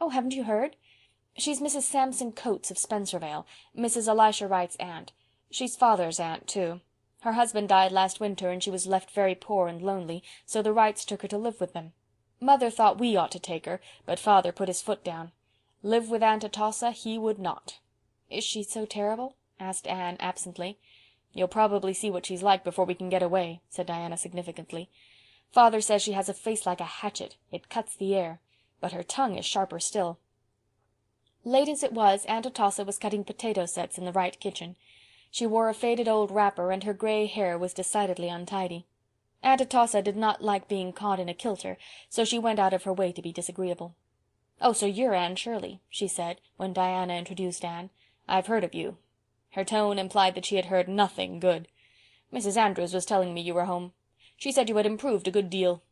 "Oh, haven't you heard? She's Mrs. Samson Coates of Spencervale, Mrs. Elisha Wright's aunt. She's father's aunt, too. Her husband died last winter, and she was left very poor and lonely, so the Wrights took her to live with them. Mother thought we ought to take her, but father put his foot down. Live with Aunt Atossa he would not." "Is she so terrible?" asked Anne absently. "You'll probably see what she's like before we can get away," said Diana significantly. "Father says she has a face like a hatchet. It cuts the air. But her tongue is sharper still." Late as it was, Aunt Atossa was cutting potato sets in the Wright kitchen. She wore a faded old wrapper, and her gray hair was decidedly untidy. Aunt Atossa did not like being caught in a kilter, so she went out of her way to be disagreeable. "Oh, so you're Anne Shirley," she said, when Diana introduced Anne. "I've heard of you." Her tone implied that she had heard nothing good. "Mrs. Andrews was telling me you were home. She said you had improved a good deal."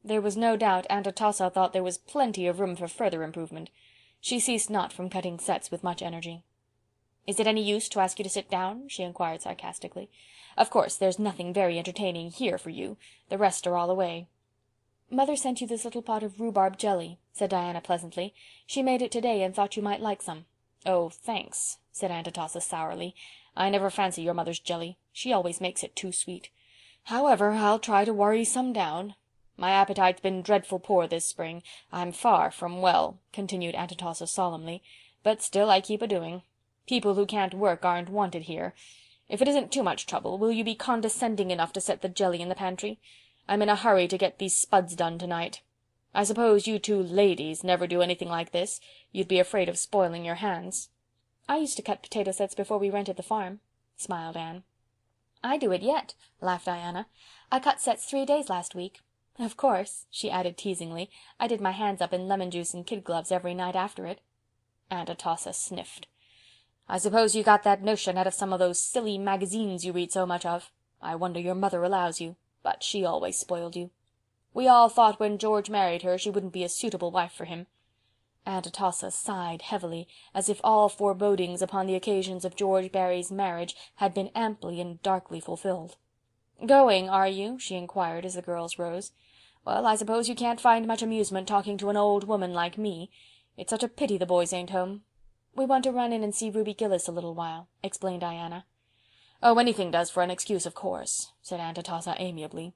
There was no doubt Aunt Atossa thought there was plenty of room for further improvement. She ceased not from cutting sets with much energy. "Is it any use to ask you to sit down?" she inquired sarcastically. "Of course, there's nothing very entertaining here for you. The rest are all away." "Mother sent you this little pot of rhubarb jelly," said Diana pleasantly. "She made it today and thought you might like some." "Oh, thanks," said Aunt Atossa sourly. "I never fancy your mother's jelly. She always makes it too sweet. However, I'll try to worry some down. My appetite's been dreadful poor this spring. I'm far from well," continued Aunt Atossa solemnly, "but still I keep a-doing. People who can't work aren't wanted here. If it isn't too much trouble, will you be condescending enough to set the jelly in the pantry? I'm in a hurry to get these spuds done tonight. I suppose you two ladies never do anything like this. You'd be afraid of spoiling your hands." "I used to cut potato sets before we rented the farm," smiled Anne. "I do it yet," laughed Diana. "I cut sets 3 days last week. Of course," she added teasingly, "I did my hands up in lemon juice and kid gloves every night after it." Aunt Atossa sniffed. "I suppose you got that notion out of some of those silly magazines you read so much of. I wonder your mother allows you. But she always spoiled you. We all thought when George married her she wouldn't be a suitable wife for him." Aunt Atossa sighed heavily, as if all forebodings upon the occasions of George Barry's marriage had been amply and darkly fulfilled. "Going, are you?" she inquired as the girls rose. "Well, I suppose you can't find much amusement talking to an old woman like me. It's such a pity the boys ain't home." "We want to run in and see Ruby Gillis a little while," explained Diana. "Oh, anything does for an excuse, of course," said Aunt Atossa amiably.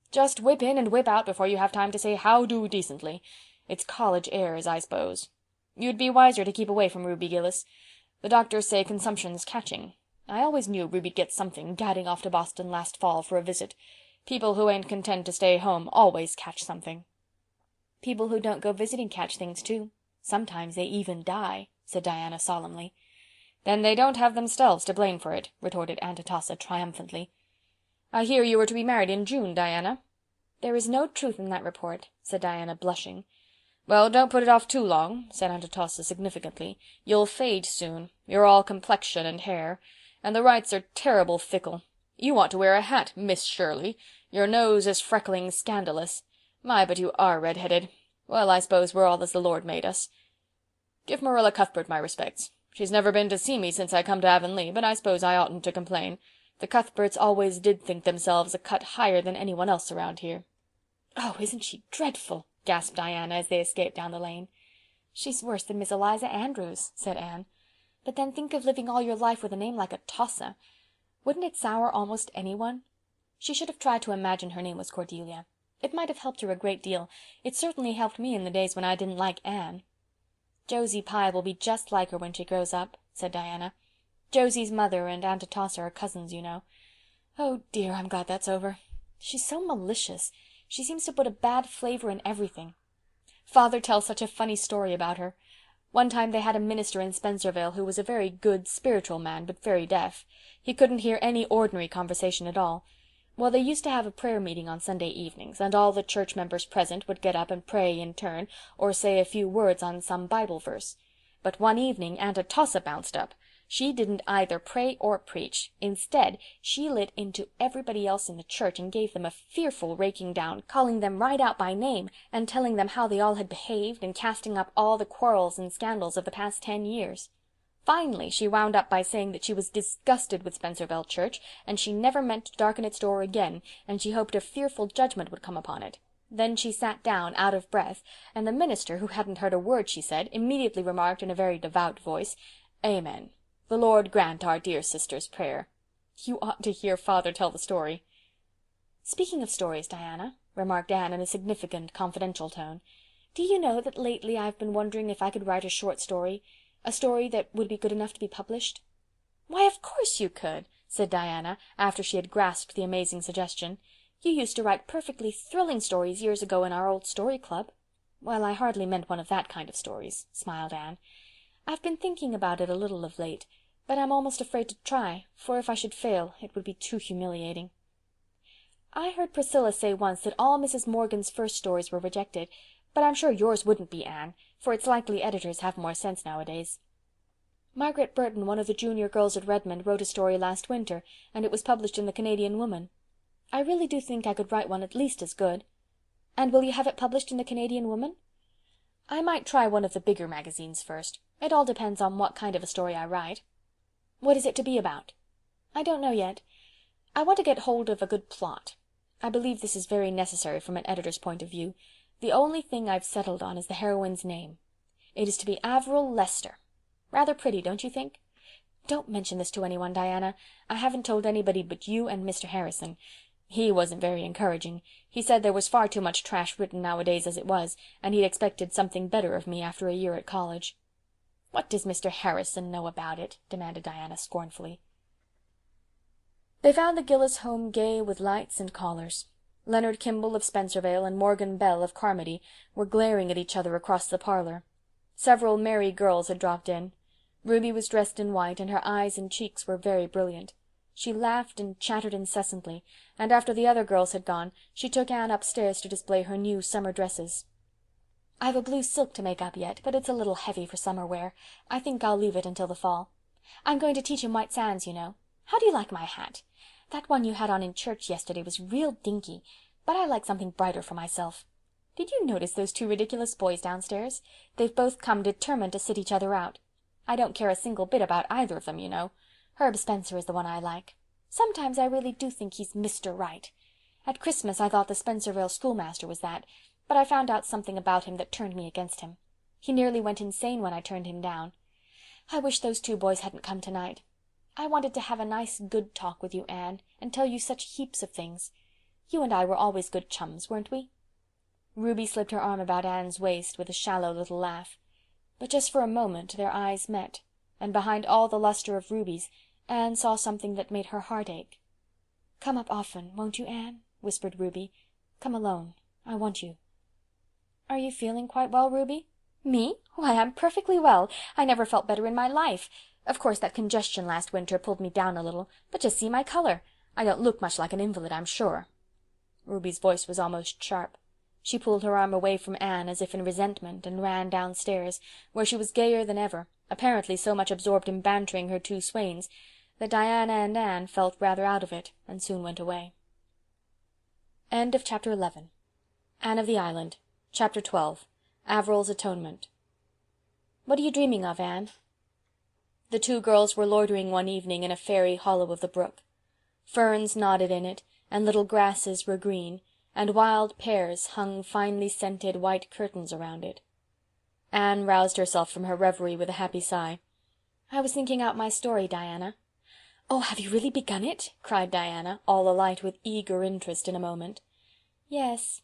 "Just whip in and whip out before you have time to say how do decently. It's college airs, I suppose. You'd be wiser to keep away from Ruby Gillis. The doctors say consumption's catching. I always knew Ruby'd get something, gadding off to Boston last fall for a visit. People who ain't content to stay home always catch something." "People who don't go visiting catch things too. Sometimes they even die," said Diana solemnly. "Then they don't have themselves to blame for it," retorted Aunt Atossa triumphantly. "I hear you were to be married in June, Diana." "There is no truth in that report," said Diana, blushing. "Well, don't put it off too long," said Aunt Atossa significantly. "You'll fade soon. You're all complexion and hair. And the Wrights are terrible fickle. You ought to wear a hat, Miss Shirley. Your nose is freckling scandalous. My, but you are red-headed. Well, I suppose we're all as the Lord made us. Give Marilla Cuthbert my respects. She's never been to see me since I come to Avonlea, but I suppose I oughtn't to complain. The Cuthberts always did think themselves a cut higher than anyone else around here." "Oh, isn't she dreadful?" gasped Diana as they escaped down the lane. "She's worse than Miss Eliza Andrews," said Anne. "But then think of living all your life with a name like Atossa. Wouldn't it sour almost anyone? She should have tried to imagine her name was Cordelia. It might have helped her a great deal. It certainly helped me in the days when I didn't like Anne." "Josie Pye will be just like her when she grows up," said Diana. "Josie's mother and Aunt Atossa are cousins, you know. Oh dear, I'm glad that's over. She's so malicious. She seems to put a bad flavor in everything. Father tells such a funny story about her. One time they had a minister in Spencervale who was a very good, spiritual man, but very deaf. He couldn't hear any ordinary conversation at all. Well, they used to have a prayer meeting on Sunday evenings, and all the church members present would get up and pray in turn, or say a few words on some Bible verse. But one evening Aunt Atossa bounced up. She didn't either pray or preach. Instead, she lit into everybody else in the church and gave them a fearful raking down, calling them right out by name, and telling them how they all had behaved, and casting up all the quarrels and scandals of the past 10 years. Finally, she wound up by saying that she was disgusted with Spencervale Church, and she never meant to darken its door again, and she hoped a fearful judgment would come upon it. Then she sat down, out of breath, and the minister, who hadn't heard a word she said, immediately remarked in a very devout voice, "Amen. The Lord grant our dear sister's prayer." You ought to hear father tell the story. "Speaking of stories, Diana," remarked Anne in a significant, confidential tone, "do you know that lately I've been wondering if I could write a short story, a story that would be good enough to be published?" "Why, of course you could," said Diana, after she had grasped the amazing suggestion. "You used to write perfectly thrilling stories years ago in our old story club." "Well, I hardly meant one of that kind of stories," smiled Anne. "I've been thinking about it a little of late, but I'm almost afraid to try, for if I should fail it would be too humiliating. I heard Priscilla say once that all Mrs. Morgan's first stories were rejected, but I'm sure yours wouldn't be, Anne, for it's likely editors have more sense nowadays. Margaret Burton, one of the junior girls at Redmond, wrote a story last winter, and it was published in the Canadian Woman. I really do think I could write one at least as good. And will you have it published in the Canadian Woman?" "I might try one of the bigger magazines first. It all depends on what kind of a story I write." What is it to be about?" "I don't know yet. I want to get hold of a good plot. I believe this is very necessary from an editor's point of view. The only thing I've settled on is the heroine's name. It is to be Averil Lester. Rather pretty, don't you think? Don't mention this to anyone, Diana. I haven't told anybody but you and Mr. Harrison. He wasn't very encouraging. He said there was far too much trash written nowadays as it was, and he'd expected something better of me after a year at college." "What does Mr. Harrison know about it?" demanded Diana scornfully. They found the Gillis home gay with lights and callers. Leonard Kimball of Spencervale and Morgan Bell of Carmody were glaring at each other across the parlor. Several merry girls had dropped in. Ruby was dressed in white, and her eyes and cheeks were very brilliant. She laughed and chattered incessantly, and after the other girls had gone, she took Anne upstairs to display her new summer dresses. "I've a blue silk to make up yet, but it's a little heavy for summer wear. I think I'll leave it until the fall. I'm going to teach him white sands, you know. How do you like my hat? That one you had on in church yesterday was real dinky, but I like something brighter for myself. Did you notice those two ridiculous boys downstairs? They've both come determined to sit each other out. I don't care a single bit about either of them, you know. Herb Spencer is the one I like. Sometimes I really do think he's Mr. Right. At Christmas I thought the Spencervale schoolmaster was that, but I found out something about him that turned me against him. He nearly went insane when I turned him down. I wish those two boys hadn't come tonight. I wanted to have a nice good talk with you, Anne, and tell you such heaps of things. You and I were always good chums, weren't we?" Ruby slipped her arm about Anne's waist with a shallow little laugh. But just for a moment their eyes met, and behind all the luster of Ruby's, Anne saw something that made her heart ache. "Come up often, won't you, Anne?" whispered Ruby. "Come alone. I want you." "Are you feeling quite well, Ruby?" "Me? Why, I'm perfectly well. I never felt better in my life. Of course that congestion last winter pulled me down a little, but just see my color. I don't look much like an invalid, I'm sure." Ruby's voice was almost sharp. She pulled her arm away from Anne as if in resentment, and ran downstairs, where she was gayer than ever, apparently so much absorbed in bantering her two swains that Diana and Anne felt rather out of it, and soon went away. End of Chapter 11. Anne of the Island. Chapter 12. Averil's Atonement. "What are you dreaming of, Anne?" The two girls were loitering one evening in a fairy hollow of the brook. Ferns nodded in it, and little grasses were green, and wild pears hung finely scented white curtains around it. Anne roused herself from her reverie with a happy sigh. "I was thinking out my story, Diana." "Oh, have you really begun it?" cried Diana, all alight with eager interest in a moment. "Yes.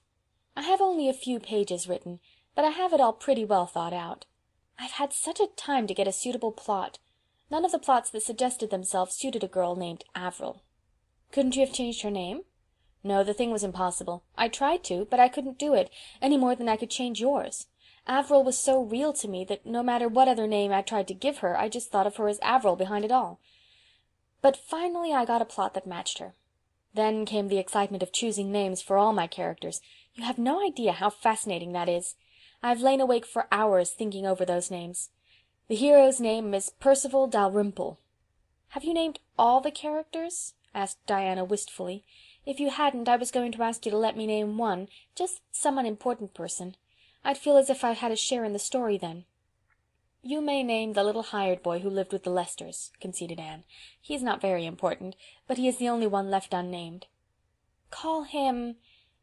I have only a few pages written, but I have it all pretty well thought out. I've had such a time to get a suitable plot. None of the plots that suggested themselves suited a girl named Averil." "Couldn't you have changed her name?" "No, the thing was impossible. I tried to, but I couldn't do it, any more than I could change yours. Averil was so real to me that no matter what other name I tried to give her, I just thought of her as Averil behind it all. But finally I got a plot that matched her. Then came the excitement of choosing names for all my characters. You have no idea how fascinating that is. I've lain awake for hours thinking over those names. The hero's name is Percival Dalrymple." "Have you named all the characters?" asked Diana wistfully. "If you hadn't, I was going to ask you to let me name one, just some unimportant person. I'd feel as if I had a share in the story then." "You may name the little hired boy who lived with the Lesters," conceded Anne. "He's not very important, but he is the only one left unnamed." "Call him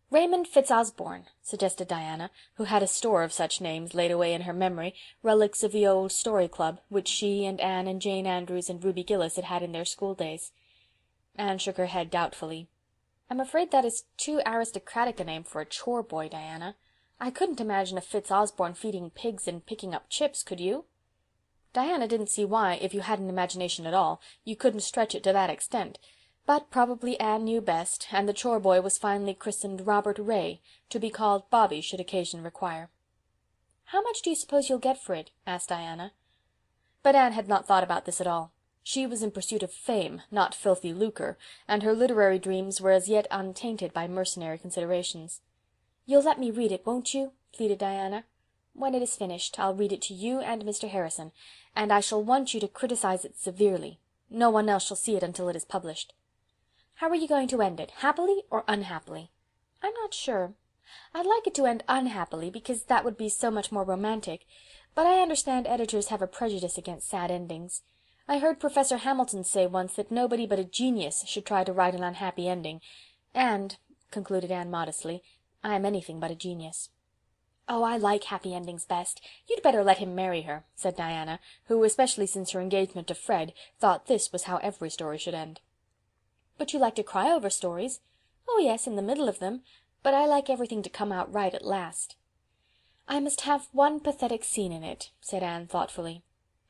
Raymond Fitzosborne," suggested Diana, who had a store of such names laid away in her memory, relics of the old Story Club, which she and Anne and Jane Andrews and Ruby Gillis had had in their school days. Anne shook her head doubtfully. "I'm afraid that is too aristocratic a name for a chore boy, Diana. I couldn't imagine a Fitzosborne feeding pigs and picking up chips, could you?" Diana didn't see why, if you had an imagination at all, you couldn't stretch it to that extent, but probably Anne knew best, and the chore boy was finally christened Robert Ray, to be called Bobby should occasion require. "How much do you suppose you'll get for it?" asked Diana. But Anne had not thought about this at all. She was in pursuit of fame, not filthy lucre, and her literary dreams were as yet untainted by mercenary considerations. "You'll let me read it, won't you?" pleaded Diana. "When it is finished, I'll read it to you and Mr. Harrison, and I shall want you to criticize it severely. No one else shall see it until it is published." "How are you going to end it, happily or unhappily?" "I'm not sure. I'd like it to end unhappily, because that would be so much more romantic, but I understand editors have a prejudice against sad endings. I heard Professor Hamilton say once that nobody but a genius should try to write an unhappy ending. And," concluded Anne modestly, "I am anything but a genius." "Oh, I like happy endings best. You'd better let him marry her," said Diana, who, especially since her engagement to Fred, thought this was how every story should end. "But you like to cry over stories." "Oh, yes, in the middle of them. But I like everything to come out right at last." "I must have one pathetic scene in it," said Anne thoughtfully.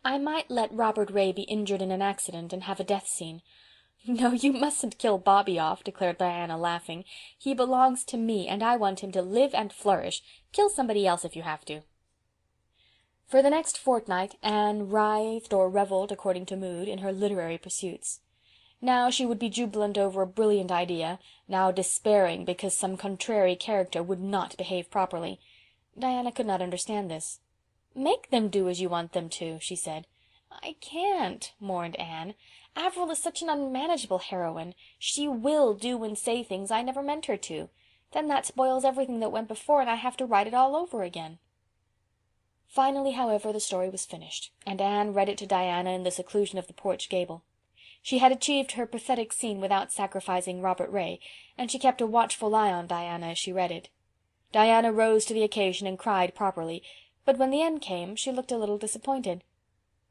"I might let Robert Ray be injured in an accident and have a death scene." "No, you mustn't kill Bobby off," declared Diana, laughing. "He belongs to me, and I want him to live and flourish. Kill somebody else if you have to." For the next fortnight Anne writhed or revelled, according to mood, in her literary pursuits. Now she would be jubilant over a brilliant idea, now despairing because some contrary character would not behave properly. Diana could not understand this. "Make them do as you want them to," she said. "I can't," mourned Anne. "Avril is such an unmanageable heroine. She will do and say things I never meant her to. Then that spoils everything that went before, and I have to write it all over again." Finally, however, the story was finished, and Anne read it to Diana in the seclusion of the porch gable. She had achieved her pathetic scene without sacrificing Robert Ray, and she kept a watchful eye on Diana as she read it. Diana rose to the occasion and cried properly, but when the end came she looked a little disappointed.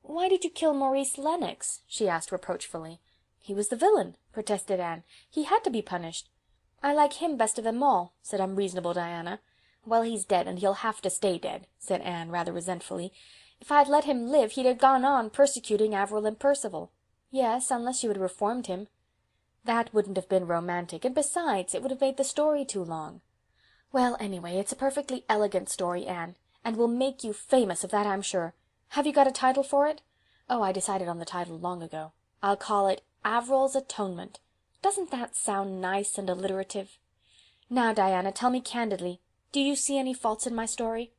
"Why did you kill Maurice Lennox?" she asked reproachfully. "He was the villain," protested Anne. "He had to be punished." "I like him best of them all," said unreasonable Diana. "Well, he's dead, and he'll have to stay dead," said Anne rather resentfully. "If I'd let him live he'd have gone on persecuting Avril and Perceval." "Yes, unless you had reformed him." "That wouldn't have been romantic, and besides, it would have made the story too long." "Well, anyway, it's a perfectly elegant story, Anne, and will make you famous, of that I'm sure. Have you got a title for it?" "Oh, I decided on the title long ago. I'll call it Avril's Atonement. Doesn't that sound nice and alliterative? Now, Diana, tell me candidly, do you see any faults in my story?"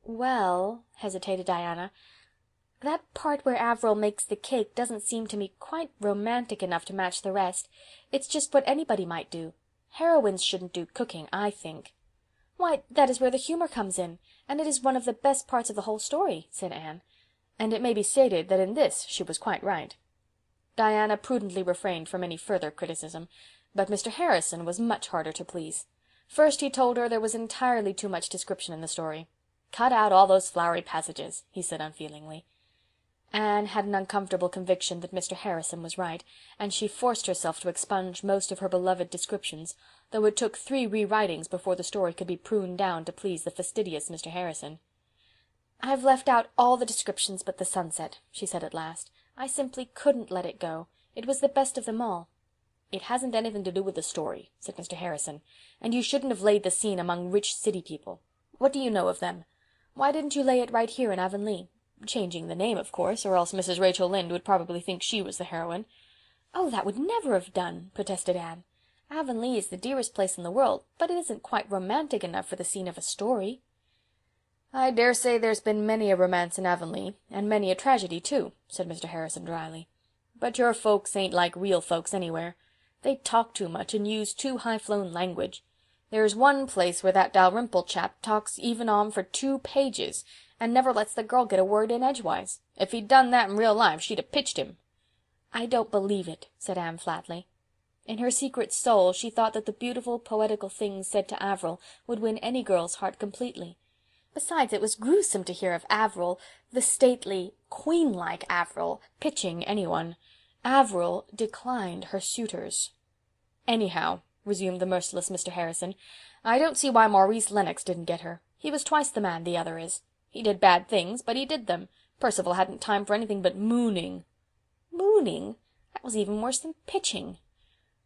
"Well," hesitated Diana, "that part where Avril makes the cake doesn't seem to me quite romantic enough to match the rest. It's just what anybody might do. Heroines shouldn't do cooking, I think." "Why, that is where the humor comes in, and it is one of the best parts of the whole story," said Anne. And it may be stated that in this she was quite right. Diana prudently refrained from any further criticism, but Mr. Harrison was much harder to please. First he told her there was entirely too much description in the story. "Cut out all those flowery passages," he said unfeelingly. Anne had an uncomfortable conviction that Mr. Harrison was right, and she forced herself to expunge most of her beloved descriptions, though it took 3 rewritings before the story could be pruned down to please the fastidious Mr. Harrison. "I've left out all the descriptions but the sunset," she said at last. "I simply couldn't let it go. It was the best of them all." "It hasn't anything to do with the story," said Mr. Harrison, "and you shouldn't have laid the scene among rich city people. What do you know of them? Why didn't you lay it right here in Avonlea? Changing the name, of course, or else Mrs. Rachel Lynde would probably think she was the heroine." "Oh, that would never have done," protested Anne. "Avonlea is the dearest place in the world, but it isn't quite romantic enough for the scene of a story." "I dare say there's been many a romance in Avonlea, and many a tragedy, too," said Mr. Harrison dryly. "But your folks ain't like real folks anywhere. They talk too much and use too high-flown language. There's one place where that Dalrymple chap talks even on for 2 pages, and never lets the girl get a word in edgewise. If he'd done that in real life, she'd have pitched him." "I don't believe it," said Anne flatly. In her secret soul she thought that the beautiful, poetical things said to Avril would win any girl's heart completely. Besides, it was gruesome to hear of Avril, the stately, queen-like Avril, pitching anyone. Avril declined her suitors. "Anyhow," resumed the merciless Mr. Harrison, "I don't see why Maurice Lennox didn't get her. He was twice the man the other is. He did bad things, but he did them. Perceval hadn't time for anything but mooning." "Mooning? That was even worse than pitching."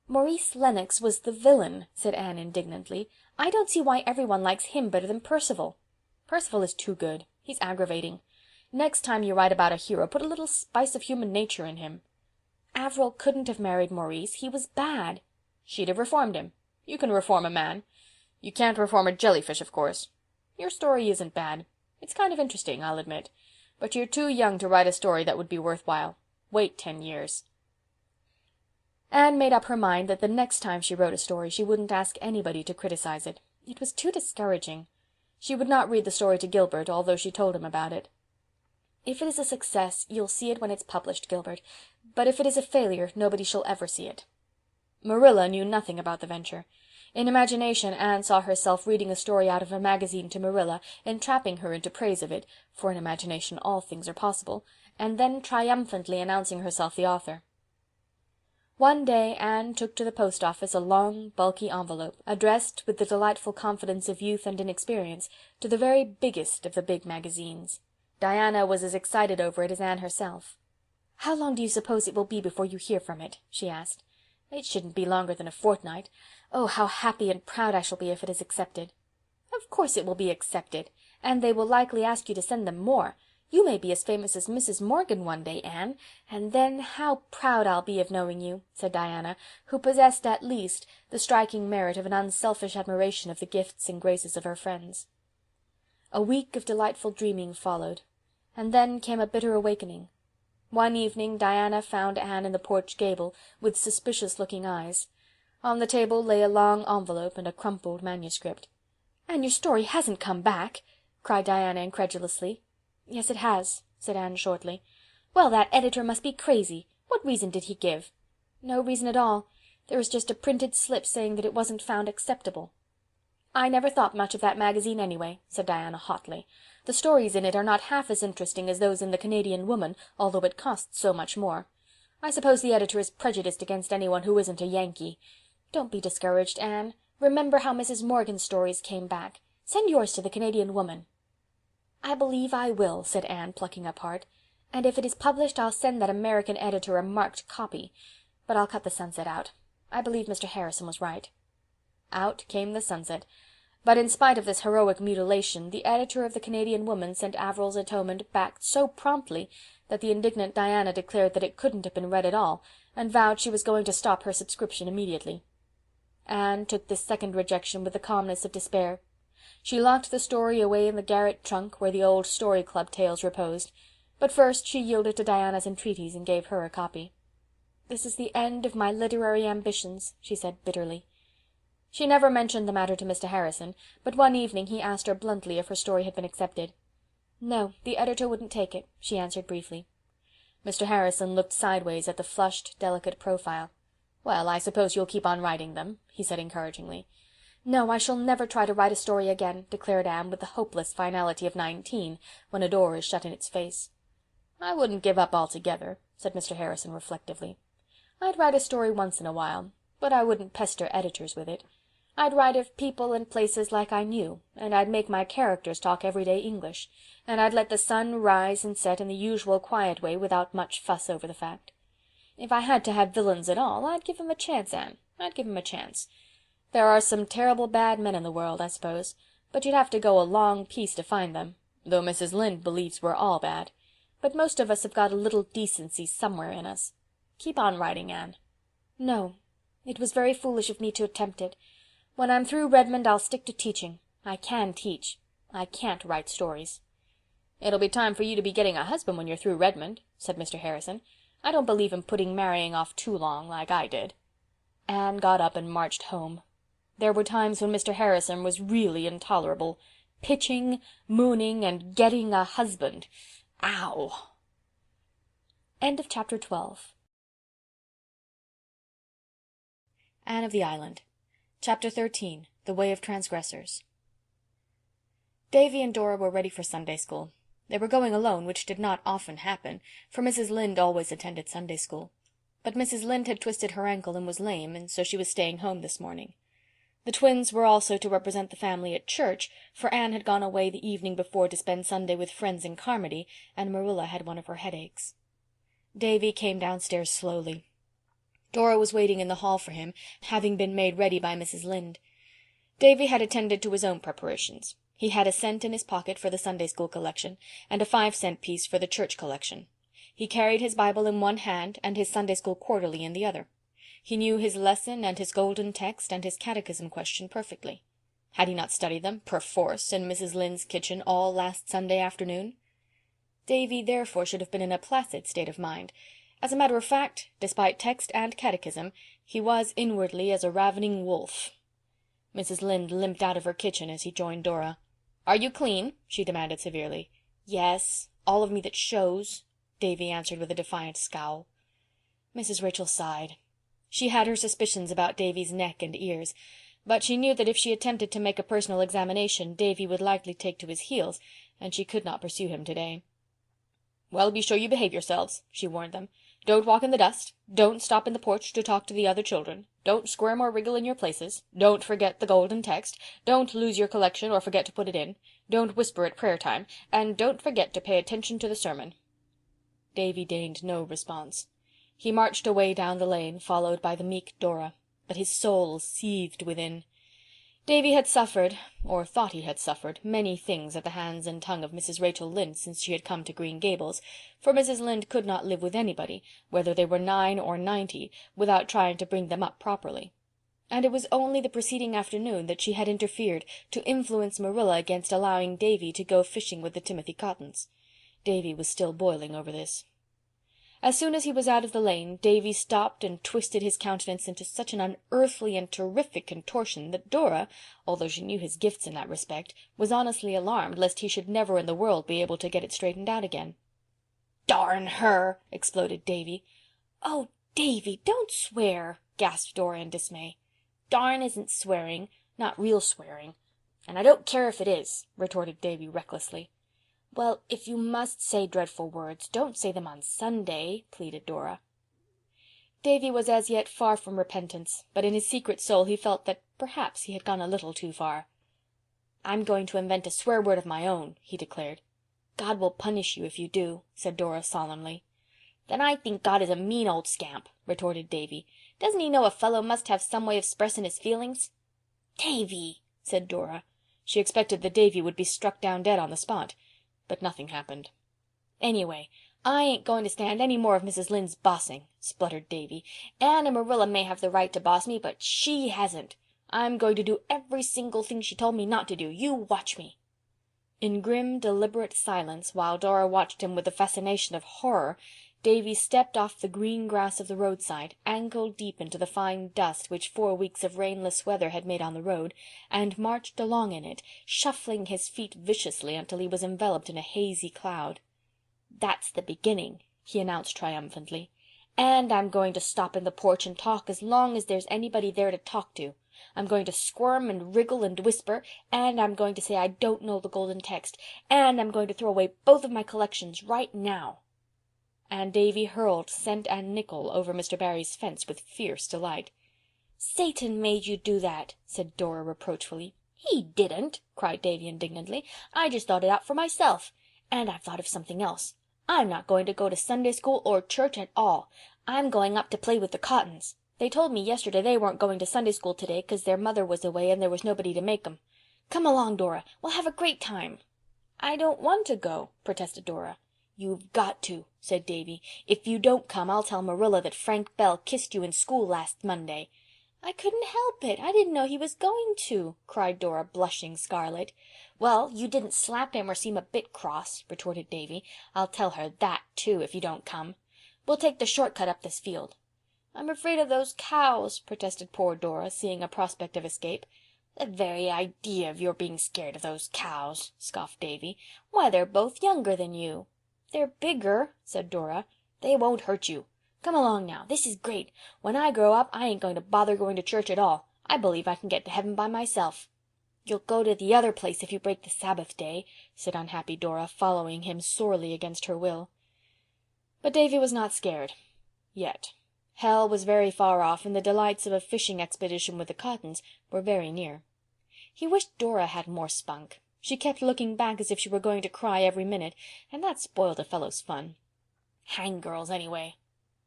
"Maurice Lennox was the villain," said Anne indignantly. "I don't see why everyone likes him better than Perceval." "Perceval is too good. He's aggravating. Next time you write about a hero, put a little spice of human nature in him." "Avril couldn't have married Maurice. He was bad." "She'd have reformed him. You can reform a man. You can't reform a jellyfish, of course. Your story isn't bad. It's kind of interesting, I'll admit. But you're too young to write a story that would be worthwhile. Wait 10 years. Anne made up her mind that the next time she wrote a story she wouldn't ask anybody to criticize it. It was too discouraging. She would not read the story to Gilbert, although she told him about it. If it is a success, you'll see it when it's published, Gilbert, but if it is a failure, nobody shall ever see it." Marilla knew nothing about the venture. In imagination Anne saw herself reading a story out of a magazine to Marilla, entrapping her into praise of it, for in imagination all things are possible, and then triumphantly announcing herself the author. One day Anne took to the post office a long, bulky envelope, addressed, with the delightful confidence of youth and inexperience, to the very biggest of the big magazines. Diana was as excited over it as Anne herself. "How long do you suppose it will be before you hear from it?" she asked. "It shouldn't be longer than a fortnight. Oh, how happy and proud I shall be if it is accepted." "Of course it will be accepted, and they will likely ask you to send them more. You may be as famous as Mrs. Morgan one day, Anne, and then how proud I'll be of knowing you," said Diana, who possessed at least the striking merit of an unselfish admiration of the gifts and graces of her friends. A week of delightful dreaming followed, and then came a bitter awakening. One evening Diana found Anne in the porch gable, with suspicious-looking eyes. On the table lay a long envelope and a crumpled manuscript. "And your story hasn't come back?" cried Diana incredulously. "Yes, it has," said Anne shortly. "Well, that editor must be crazy. What reason did he give?" "No reason at all. There was just a printed slip saying that it wasn't found acceptable." "I never thought much of that magazine anyway," said Diana hotly. "The stories in it are not half as interesting as those in the Canadian Woman, although it costs so much more. I suppose the editor is prejudiced against anyone who isn't a Yankee. Don't be discouraged, Anne. Remember how Mrs. Morgan's stories came back. Send yours to the Canadian Woman." "I believe I will," said Anne, plucking up heart. "And if it is published I'll send that American editor a marked copy. But I'll cut the sunset out. I believe Mr. Harrison was right." Out came the sunset. But in spite of this heroic mutilation, the editor of the Canadian Woman sent Averil's Atonement back so promptly that the indignant Diana declared that it couldn't have been read at all, and vowed she was going to stop her subscription immediately. Anne took this second rejection with the calmness of despair. She locked the story away in the garret trunk where the old Story Club tales reposed, but first she yielded to Diana's entreaties and gave her a copy. "This is the end of my literary ambitions," she said bitterly. She never mentioned the matter to Mr. Harrison, but one evening he asked her bluntly if her story had been accepted. "No, the editor wouldn't take it," she answered briefly. Mr. Harrison looked sideways at the flushed, delicate profile. "Well, I suppose you'll keep on writing them," he said encouragingly. "No, I shall never try to write a story again," declared Anne with the hopeless finality of 19, when a door is shut in its face. "I wouldn't give up altogether," said Mr. Harrison reflectively. "I'd write a story once in a while, but I wouldn't pester editors with it. I'd write of people and places like I knew, and I'd make my characters talk everyday English, and I'd let the sun rise and set in the usual quiet way without much fuss over the fact. If I had to have villains at all, I'd give 'em a chance, Anne. I'd give 'em a chance. There are some terrible bad men in the world, I suppose, but you'd have to go a long piece to find them, though Mrs. Lynde believes we're all bad. But most of us have got a little decency somewhere in us. Keep on writing, Anne." "No, it was very foolish of me to attempt it. When I'm through Redmond I'll stick to teaching. I can teach. I can't write stories." "It'll be time for you to be getting a husband when you're through Redmond," said Mr. Harrison. "I don't believe in putting marrying off too long, like I did." Anne got up and marched home. There were times when Mr. Harrison was really intolerable. Pitching, mooning, and getting a husband. Ow! End of chapter 12. Anne of the Island. Chapter 13. The Way of Transgressors. Davy and Dora were ready for Sunday school. They were going alone, which did not often happen, for Mrs. Lynde always attended Sunday school. But Mrs. Lynde had twisted her ankle and was lame, and so she was staying home this morning. The twins were also to represent the family at church, for Anne had gone away the evening before to spend Sunday with friends in Carmody, and Marilla had one of her headaches. Davy came downstairs slowly. Dora was waiting in the hall for him, having been made ready by Mrs. Lynde. Davy had attended to his own preparations. He had a cent in his pocket for the Sunday school collection, and a 5-cent piece for the church collection. He carried his Bible in one hand and his Sunday school quarterly in the other. He knew his lesson and his golden text and his catechism question perfectly. Had he not studied them, perforce, in Mrs. Lynde's kitchen all last Sunday afternoon? Davy therefore should have been in a placid state of mind. As a matter of fact, despite text and catechism, he was inwardly as a ravening wolf. Mrs. Lynde limped out of her kitchen as he joined Dora. "Are you clean?" she demanded severely. "Yes," all of me that shows," Davy answered with a defiant scowl. Mrs. Rachel sighed. She had her suspicions about Davy's neck and ears, but she knew that if she attempted to make a personal examination Davy would likely take to his heels, and she could not pursue him today. "Well, be sure you behave yourselves," she warned them. "Don't walk in the dust. Don't stop in the porch to talk to the other children. Don't squirm or wriggle in your places. Don't forget the golden text. Don't lose your collection or forget to put it in. Don't whisper at prayer time. And don't forget to pay attention to the sermon." Davy deigned no response. He marched away down the lane, followed by the meek Dora, but his soul seethed within. Davy had suffered, or thought he had suffered, many things at the hands and tongue of Mrs. Rachel Lynde since she had come to Green Gables, for Mrs. Lynde could not live with anybody, whether they were 9 or 90, without trying to bring them up properly. And it was only the preceding afternoon that she had interfered to influence Marilla against allowing Davy to go fishing with the Timothy Cottons. Davy was still boiling over this. As soon as he was out of the lane, Davy stopped and twisted his countenance into such an unearthly and terrific contortion that Dora, although she knew his gifts in that respect, was honestly alarmed lest he should never in the world be able to get it straightened out again. "Darn her!" exploded Davy. "Oh, Davy, don't swear," gasped Dora in dismay. "Darn isn't swearing, not real swearing. And I don't care if it is," retorted Davy recklessly. "Well, if you must say dreadful words, don't say them on Sunday," pleaded Dora. Davy was as yet far from repentance, but in his secret soul he felt that perhaps he had gone a little too far. "I'm going to invent a swear word of my own," he declared. "God will punish you if you do," said Dora solemnly. "Then I think God is a mean old scamp," retorted Davy. "Doesn't he know a fellow must have some way of 'spressing his feelings?" "Davy!" said Dora. She expected that Davy would be struck down dead on the spot. But nothing happened. "Anyway, I ain't going to stand any more of Mrs. Lynde's bossing," spluttered Davy. "Anne and Marilla may have the right to boss me, but she hasn't. I'm going to do every single thing she told me not to do. You watch me." In grim, deliberate silence, while Dora watched him with the fascination of horror, Davy stepped off the green grass of the roadside, ankle-deep into the fine dust which 4 weeks of rainless weather had made on the road, and marched along in it, shuffling his feet viciously until he was enveloped in a hazy cloud. "That's the beginning," he announced triumphantly. "And I'm going to stop in the porch and talk as long as there's anybody there to talk to. I'm going to squirm and wriggle and whisper, and I'm going to say I don't know the golden text, and I'm going to throw away both of my collections right now." And Davy hurled cent and nickel over Mr. Barry's fence with fierce delight. "Satan made you do that," said Dora reproachfully. "He didn't," cried Davy indignantly. "I just thought it out for myself. And I've thought of something else. I'm not going to go to Sunday school or church at all. I'm going up to play with the Cottons. They told me yesterday they weren't going to Sunday school today 'cause their mother was away and there was nobody to make 'em. Come along, Dora. We'll have a great time." "I don't want to go," protested Dora. "You've got to," said Davy. "If you don't come, I'll tell Marilla that Frank Bell kissed you in school last Monday." "I couldn't help it. I didn't know he was going to," cried Dora, blushing scarlet. "Well, you didn't slap him or seem a bit cross," retorted Davy. "I'll tell her that, too, if you don't come. We'll take the short cut up this field." "I'm afraid of those cows," protested poor Dora, seeing a prospect of escape. "The very idea of your being scared of those cows," scoffed Davy. "Why, they're both younger than you." "They're bigger," said Dora. "They won't hurt you. Come along now. This is great. When I grow up I ain't going to bother going to church at all. I believe I can get to heaven by myself." "You'll go to the other place if you break the Sabbath day," said unhappy Dora, following him sorely against her will. But Davy was not scared. Yet. Hell was very far off, and the delights of a fishing expedition with the Cottons were very near. He wished Dora had more spunk. She kept looking back as if she were going to cry every minute, and that spoiled a fellow's fun. Hang girls, anyway.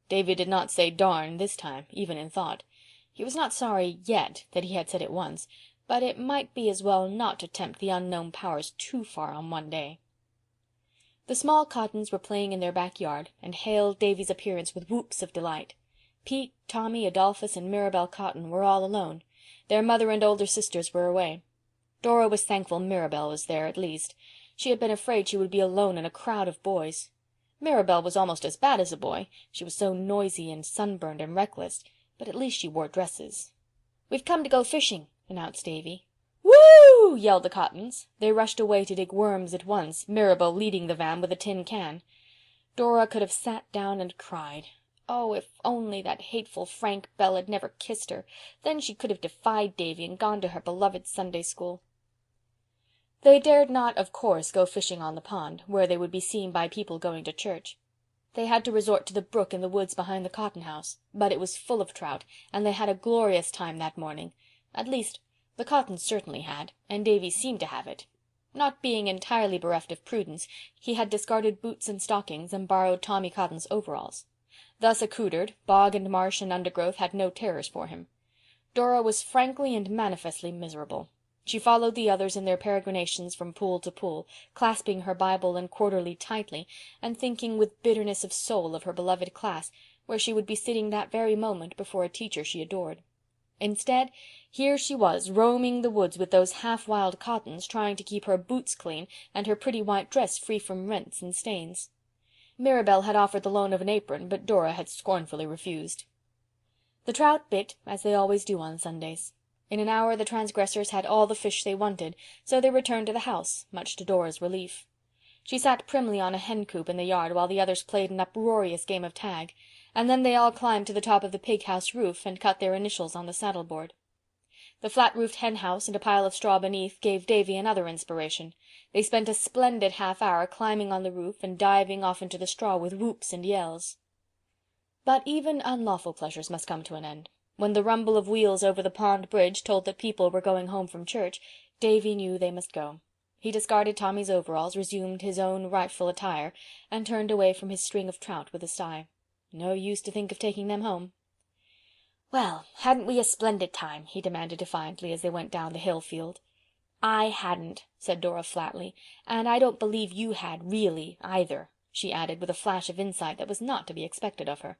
Davy did not say darn this time, even in thought. He was not sorry yet that he had said it once, but it might be as well not to tempt the unknown powers too far on one day. The small Cottons were playing in their backyard, and hailed Davy's appearance with whoops of delight. Pete, Tommy, Adolphus, and Mirabel Cotton were all alone. Their mother and older sisters were away. Dora was thankful Mirabel was there, at least. She had been afraid she would be alone in a crowd of boys. Mirabel was almost as bad as a boy. She was so noisy and sunburned and reckless, but at least she wore dresses. "We've come to go fishing," announced Davy. "Woo!" "Hoo!" yelled the Cottons. They rushed away to dig worms at once, Mirabel leading the van with a tin can. Dora could have sat down and cried. Oh, if only that hateful Frank Bell had never kissed her! Then she could have defied Davy and gone to her beloved Sunday school. They dared not, of course, go fishing on the pond, where they would be seen by people going to church. They had to resort to the brook in the woods behind the cotton house, but it was full of trout, and they had a glorious time that morning. At least, the Cottons certainly had, and Davy seemed to have it. Not being entirely bereft of prudence, he had discarded boots and stockings and borrowed Tommy Cotton's overalls. Thus accoutred, bog and marsh and undergrowth had no terrors for him. Dora was frankly and manifestly miserable. She followed the others in their peregrinations from pool to pool, clasping her Bible and Quarterly tightly, and thinking with bitterness of soul of her beloved class, where she would be sitting that very moment before a teacher she adored. Instead, here she was roaming the woods with those half-wild Cottons, trying to keep her boots clean and her pretty white dress free from rents and stains. Mirabel had offered the loan of an apron, but Dora had scornfully refused. The trout bit, as they always do on Sundays. In an hour the transgressors had all the fish they wanted, so they returned to the house, much to Dora's relief. She sat primly on a hen-coop in the yard while the others played an uproarious game of tag, and then they all climbed to the top of the pig-house roof and cut their initials on the saddle-board. The flat-roofed hen-house and a pile of straw beneath gave Davy another inspiration. They spent a splendid half-hour climbing on the roof and diving off into the straw with whoops and yells. But even unlawful pleasures must come to an end. When the rumble of wheels over the pond bridge told that people were going home from church, Davy knew they must go. He discarded Tommy's overalls, resumed his own rightful attire, and turned away from his string of trout with a sigh. No use to think of taking them home. "Well, hadn't we a splendid time?" he demanded defiantly as they went down the hill field. "I hadn't," said Dora flatly, "and I don't believe you had really, either," she added with a flash of insight that was not to be expected of her.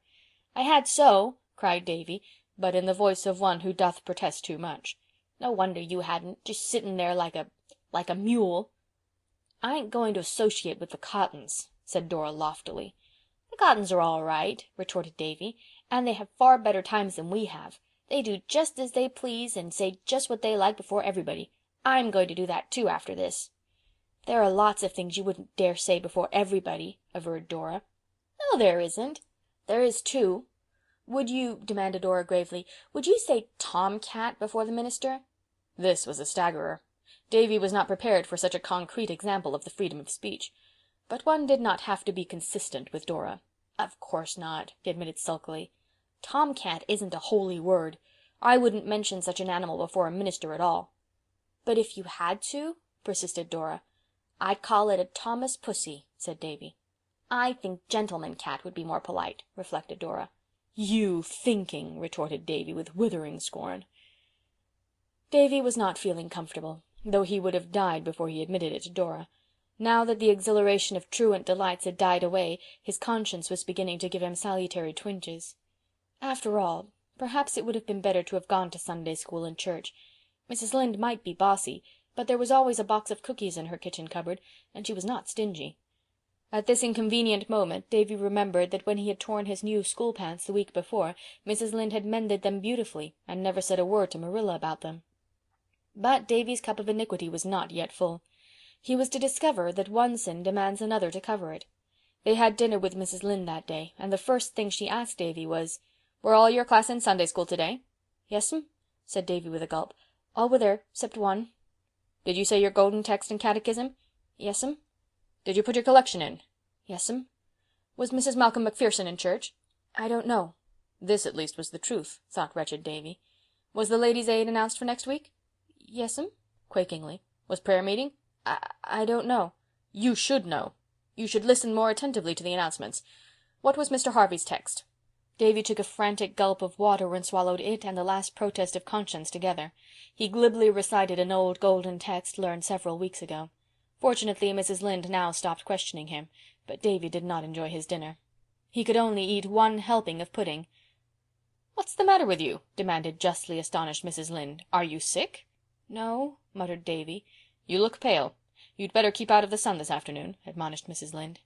"I had so," cried Davy, but in the voice of one who doth protest too much. "No wonder you hadn't, just sitting there like a mule." "I ain't going to associate with the Cottons," said Dora loftily. "The Cottons are all right," retorted Davy, "and they have far better times than we have. They do just as they please and say just what they like before everybody. I'm going to do that too after this." "There are lots of things you wouldn't dare say before everybody," averred Dora. "No, there isn't." "There is too." "Would you," demanded Dora gravely, "would you say tomcat before the minister?" This was a staggerer. Davy was not prepared for such a concrete example of the freedom of speech. But one did not have to be consistent with Dora. "Of course not," he admitted sulkily. "Tomcat isn't a holy word. I wouldn't mention such an animal before a minister at all." "But if you had to?" persisted Dora. "I'd call it a Thomas Pussy," said Davy. "I think gentleman cat would be more polite," reflected Dora. "You thinking!" retorted Davy with withering scorn. Davy was not feeling comfortable, though he would have died before he admitted it to Dora. Now that the exhilaration of truant delights had died away, his conscience was beginning to give him salutary twinges. After all, perhaps it would have been better to have gone to Sunday school and church. Mrs. Lynde might be bossy, but there was always a box of cookies in her kitchen cupboard, and she was not stingy. At this inconvenient moment Davy remembered that when he had torn his new school pants the week before, Mrs. Lynde had mended them beautifully and never said a word to Marilla about them. But Davy's cup of iniquity was not yet full. He was to discover that one sin demands another to cover it. They had dinner with Mrs. Lynde that day, and the first thing she asked Davy was, "Were all your class in Sunday school today?" "Yes'm," said Davy with a gulp. "All were there, 'cept one." "Did you say your golden text and catechism?" "Yes'm." "Did you put your collection in?" "Yes'm." "Was Mrs. Malcolm MacPherson in church?" "I don't know." This at least was the truth, thought wretched Davy. "Was the Ladies' Aid announced for next week?" "Yes'm," quakingly. "Was prayer meeting?" I don't know." "You should know. You should listen more attentively to the announcements. What was Mr. Harvey's text?" Davy took a frantic gulp of water and swallowed it and the last protest of conscience together. He glibly recited an old golden text learned several weeks ago. Fortunately Mrs. Lynde now stopped questioning him, but Davy did not enjoy his dinner. He could only eat one helping of pudding. "What's the matter with you?" demanded justly astonished Mrs. Lynde. "Are you sick?" "No," muttered Davy. "You look pale. You'd better keep out of the sun this afternoon," admonished Mrs. Lynde.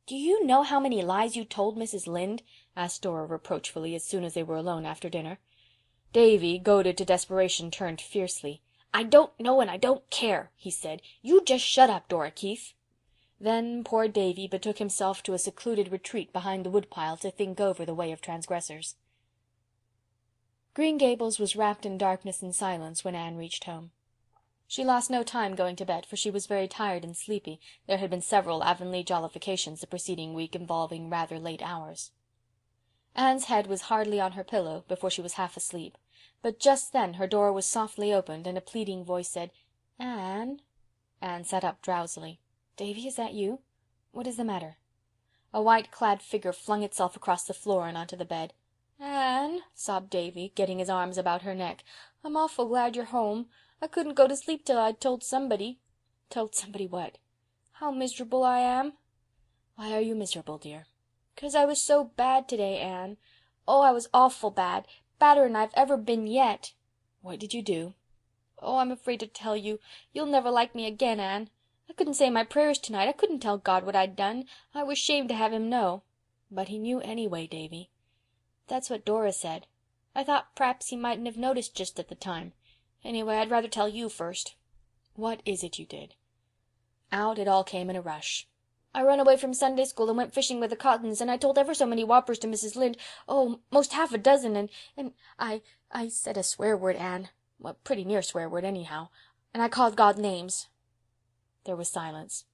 "Do you know how many lies you told Mrs. Lynde?" asked Dora reproachfully as soon as they were alone after dinner. Davy, goaded to desperation, turned fiercely. "I don't know and I don't care," he said. "You just shut up, Dora Keith." Then poor Davy betook himself to a secluded retreat behind the woodpile to think over the way of transgressors. Green Gables was wrapped in darkness and silence when Anne reached home. She lost no time going to bed, for she was very tired and sleepy. There had been several Avonlea jollifications the preceding week involving rather late hours. Anne's head was hardly on her pillow before she was half asleep, but just then her door was softly opened and a pleading voice said, "Anne." Anne sat up drowsily. "Davy, is that you? What is the matter?" A white-clad figure flung itself across the floor and onto the bed. "Anne," sobbed Davy, getting his arms about her neck, "I'm awful glad you're home. I couldn't go to sleep till I'd told somebody." "Told somebody what?" "How miserable I am." "Why are you miserable, dear?" "'Cause I was so bad today, Anne. Oh, I was awful bad. Badder'n I've ever been yet." "What did you do?" "Oh, I'm afraid to tell you. You'll never like me again, Anne. I couldn't say my prayers tonight. I couldn't tell God what I'd done. I was shamed to have him know." "But he knew anyway, Davy." "That's what Dora said. I thought p'raps he mightn't have noticed just at the time. Anyway, I'd rather tell you first." "What is it you did?" Out it all came in a rush. "I run away from Sunday school and went fishing with the Cottons, and I told ever so many whoppers to Mrs. Lynde, oh, most half a dozen, and I said a swear word, Anne, well, pretty near swear word anyhow, and I called God names." There was silence.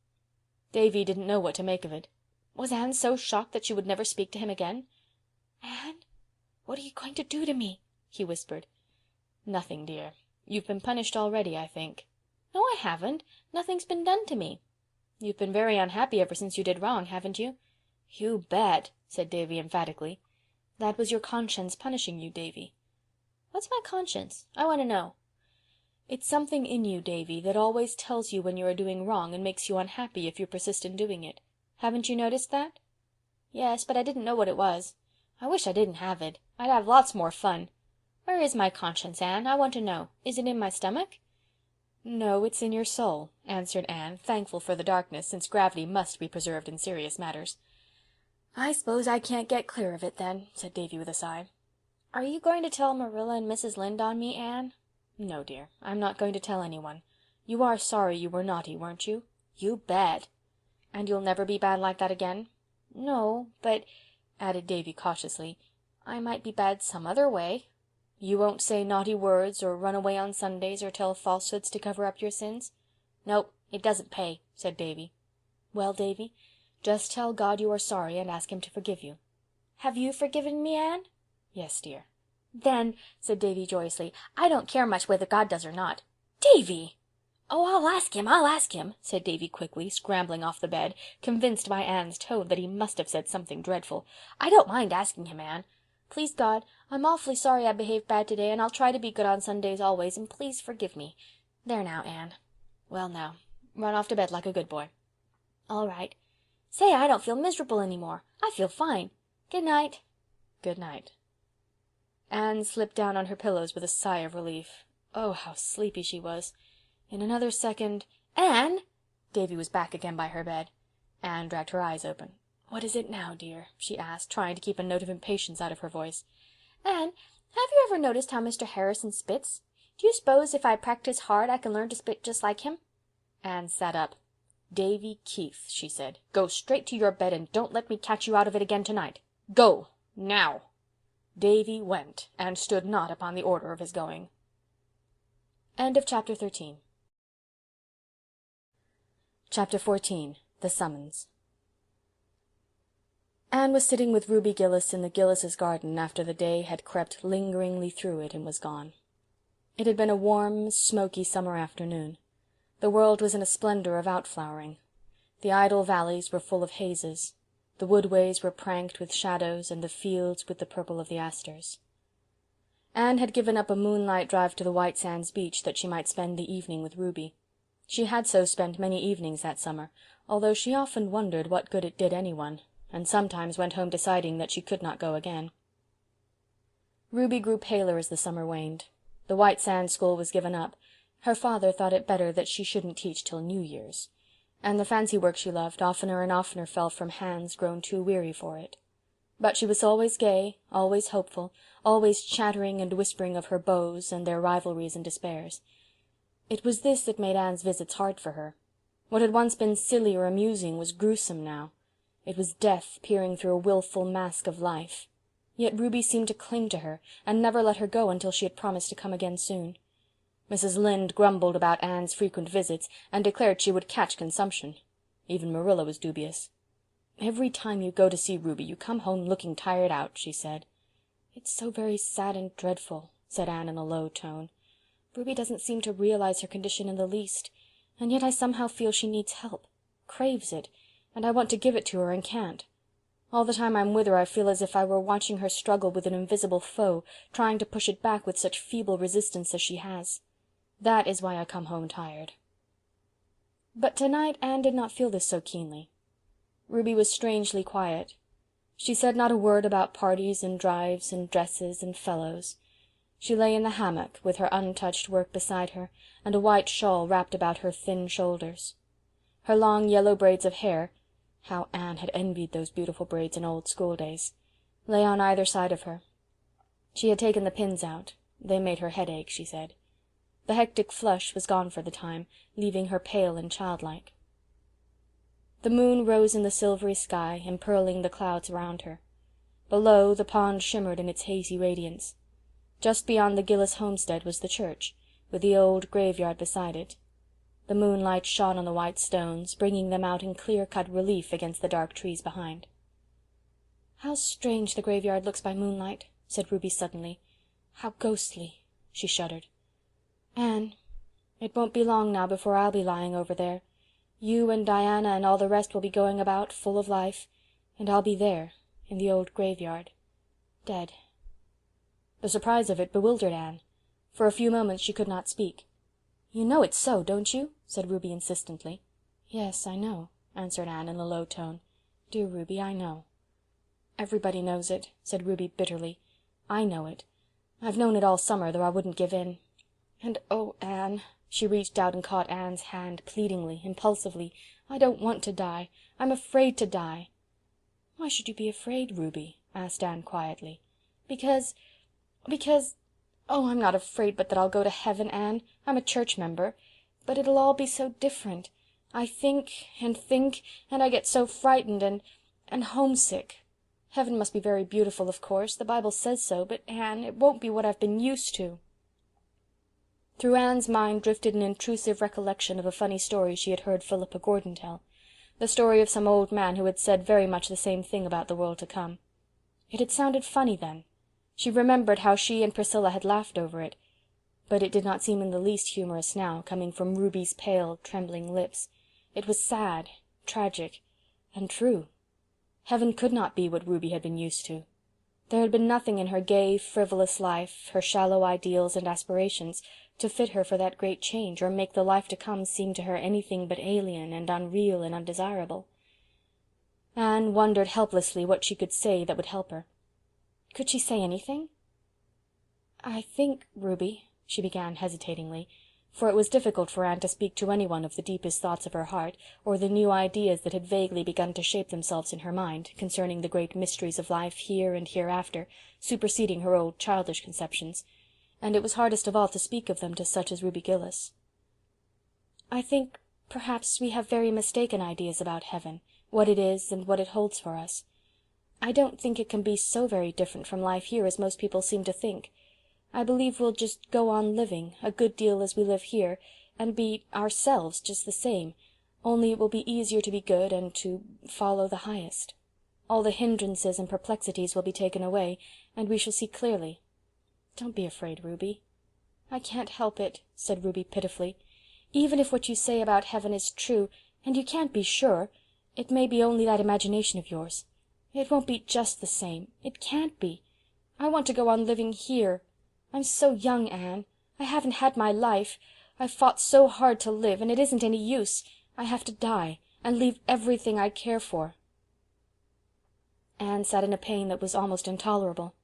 Davy didn't know what to make of it. Was Anne so shocked that she would never speak to him again? "Anne, what are you going to do to me?" he whispered. "Nothing, dear. You've been punished already, I think." "No, I haven't. Nothing's been done to me." "You've been very unhappy ever since you did wrong, haven't you?" "You bet," said Davy emphatically. "That was your conscience punishing you, Davy." "What's my conscience? I want to know." "It's something in you, Davy, that always tells you when you are doing wrong and makes you unhappy if you persist in doing it. Haven't you noticed that?" "Yes, but I didn't know what it was. I wish I didn't have it. I'd have lots more fun. Where is my conscience, Anne? I want to know. Is it in my stomach?" "No, it's in your soul," answered Anne, thankful for the darkness, since gravity must be preserved in serious matters. "I suppose I can't get clear of it, then," said Davy with a sigh. "Are you going to tell Marilla and Mrs. Lynde on me, Anne?" "No, dear, I'm not going to tell anyone. You are sorry you were naughty, weren't you?" "You bet." "And you'll never be bad like that again?" "No, but," added Davy cautiously, "I might be bad some other way." "You won't say naughty words, or run away on Sundays, or tell falsehoods to cover up your sins?" "Nope, it doesn't pay," said Davy. "Well, Davy, just tell God you are sorry and ask him to forgive you." "Have you forgiven me, Anne?" "Yes, dear." "Then," said Davy joyously, "I don't care much whether God does or not." "Davy!" "Oh, I'll ask him," said Davy quickly, scrambling off the bed, convinced by Anne's tone that he must have said something dreadful. "I don't mind asking him, Anne. Please, God, I'm awfully sorry I behaved bad today, and I'll try to be good on Sundays always, and please forgive me. There now, Anne. Well now, run off to bed like a good boy." "All right. Say, I don't feel miserable any more. I feel fine. Good night." "Good night." Anne slipped down on her pillows with a sigh of relief. Oh, how sleepy she was. In another second— "Anne!" Davy was back again by her bed. Anne dragged her eyes open. "What is it now, dear?" she asked, trying to keep a note of impatience out of her voice. "Anne, have you ever noticed how Mr. Harrison spits? Do you suppose if I practice hard I can learn to spit just like him?" Anne sat up. "Davy Keith," she said, "go straight to your bed and don't let me catch you out of it again tonight. Go, now." Davy went, and stood not upon the order of his going. Chapter 13. Chapter 14. The Summons. Anne was sitting with Ruby Gillis in the Gillis's garden after the day had crept lingeringly through it and was gone. It had been a warm, smoky summer afternoon. The world was in a splendor of outflowering. The idle valleys were full of hazes. The woodways were pranked with shadows, and the fields with the purple of the asters. Anne had given up a moonlight drive to the White Sands beach that she might spend the evening with Ruby. She had so spent many evenings that summer, although she often wondered what good it did anyone, and sometimes went home deciding that she could not go again. Ruby grew paler as the summer waned. The White Sands school was given up. Her father thought it better that she shouldn't teach till New Year's, and the fancy work she loved oftener and oftener fell from hands grown too weary for it. But she was always gay, always hopeful, always chattering and whispering of her beaux and their rivalries and despairs. It was this that made Anne's visits hard for her. What had once been silly or amusing was gruesome now. It was death peering through a wilful mask of life. Yet Ruby seemed to cling to her, and never let her go until she had promised to come again soon. Mrs. Lynde grumbled about Anne's frequent visits, and declared she would catch consumption. Even Marilla was dubious. "Every time you go to see Ruby you come home looking tired out," she said. "It's so very sad and dreadful," said Anne in a low tone. "Ruby doesn't seem to realize her condition in the least, and yet I somehow feel she needs help, craves it, and I want to give it to her and can't. All the time I'm with her I feel as if I were watching her struggle with an invisible foe, trying to push it back with such feeble resistance as she has. That is why I come home tired." But tonight Anne did not feel this so keenly. Ruby was strangely quiet. She said not a word about parties and drives and dresses and fellows. She lay in the hammock with her untouched work beside her, and a white shawl wrapped about her thin shoulders. Her long yellow braids of hair, how Anne had envied those beautiful braids in old schooldays, lay on either side of her. She had taken the pins out. They made her head ache, she said. The hectic flush was gone for the time, leaving her pale and childlike. The moon rose in the silvery sky, empearling the clouds around her. Below, the pond shimmered in its hazy radiance. Just beyond the Gillis homestead was the church, with the old graveyard beside it. The moonlight shone on the white stones, bringing them out in clear-cut relief against the dark trees behind. "How strange the graveyard looks by moonlight," said Ruby suddenly. "How ghostly!" She shuddered. "Anne, it won't be long now before I'll be lying over there. You and Diana and all the rest will be going about, full of life, and I'll be there, in the old graveyard, dead." The surprise of it bewildered Anne. For a few moments she could not speak. "You know it's so, don't you?" said Ruby insistently. "Yes, I know," answered Anne in a low tone. "Dear Ruby, I know." "Everybody knows it," said Ruby bitterly. "I know it. I've known it all summer, though I wouldn't give in. And oh, Anne," she reached out and caught Anne's hand pleadingly, impulsively, "I don't want to die. I'm afraid to die." "Why should you be afraid, Ruby?" asked Anne quietly. Because oh, I'm not afraid but that I'll go to heaven, Anne. I'm a church member. But it'll all be so different. I think, and I get so frightened and homesick. Heaven must be very beautiful, of course. The Bible says so, but, Anne, it won't be what I've been used to." Through Anne's mind drifted an intrusive recollection of a funny story she had heard Philippa Gordon tell. The story of some old man who had said very much the same thing about the world to come. It had sounded funny then. She remembered how she and Priscilla had laughed over it. But it did not seem in the least humorous now, coming from Ruby's pale, trembling lips. It was sad, tragic, and true. Heaven could not be what Ruby had been used to. There had been nothing in her gay, frivolous life, her shallow ideals and aspirations, to fit her for that great change, or make the life to come seem to her anything but alien and unreal and undesirable. Anne wondered helplessly what she could say that would help her. Could she say anything? "I think, Ruby," she began hesitatingly, for it was difficult for Anne to speak to anyone of the deepest thoughts of her heart, or the new ideas that had vaguely begun to shape themselves in her mind, concerning the great mysteries of life here and hereafter, superseding her old childish conceptions, and it was hardest of all to speak of them to such as Ruby Gillis. "I think perhaps we have very mistaken ideas about heaven, what it is and what it holds for us. I don't think it can be so very different from life here as most people seem to think. I believe we'll just go on living, a good deal as we live here, and be ourselves just the same, only it will be easier to be good and to follow the highest. All the hindrances and perplexities will be taken away, and we shall see clearly. Don't be afraid, Ruby." "I can't help it," said Ruby pitifully. "Even if what you say about heaven is true, and you can't be sure, it may be only that imagination of yours. It won't be just the same. It can't be. I want to go on living here. I'm so young, Anne. I haven't had my life. I've fought so hard to live, and it isn't any use. I have to die, and leave everything I care for." Anne sat in a pain that was almost intolerable.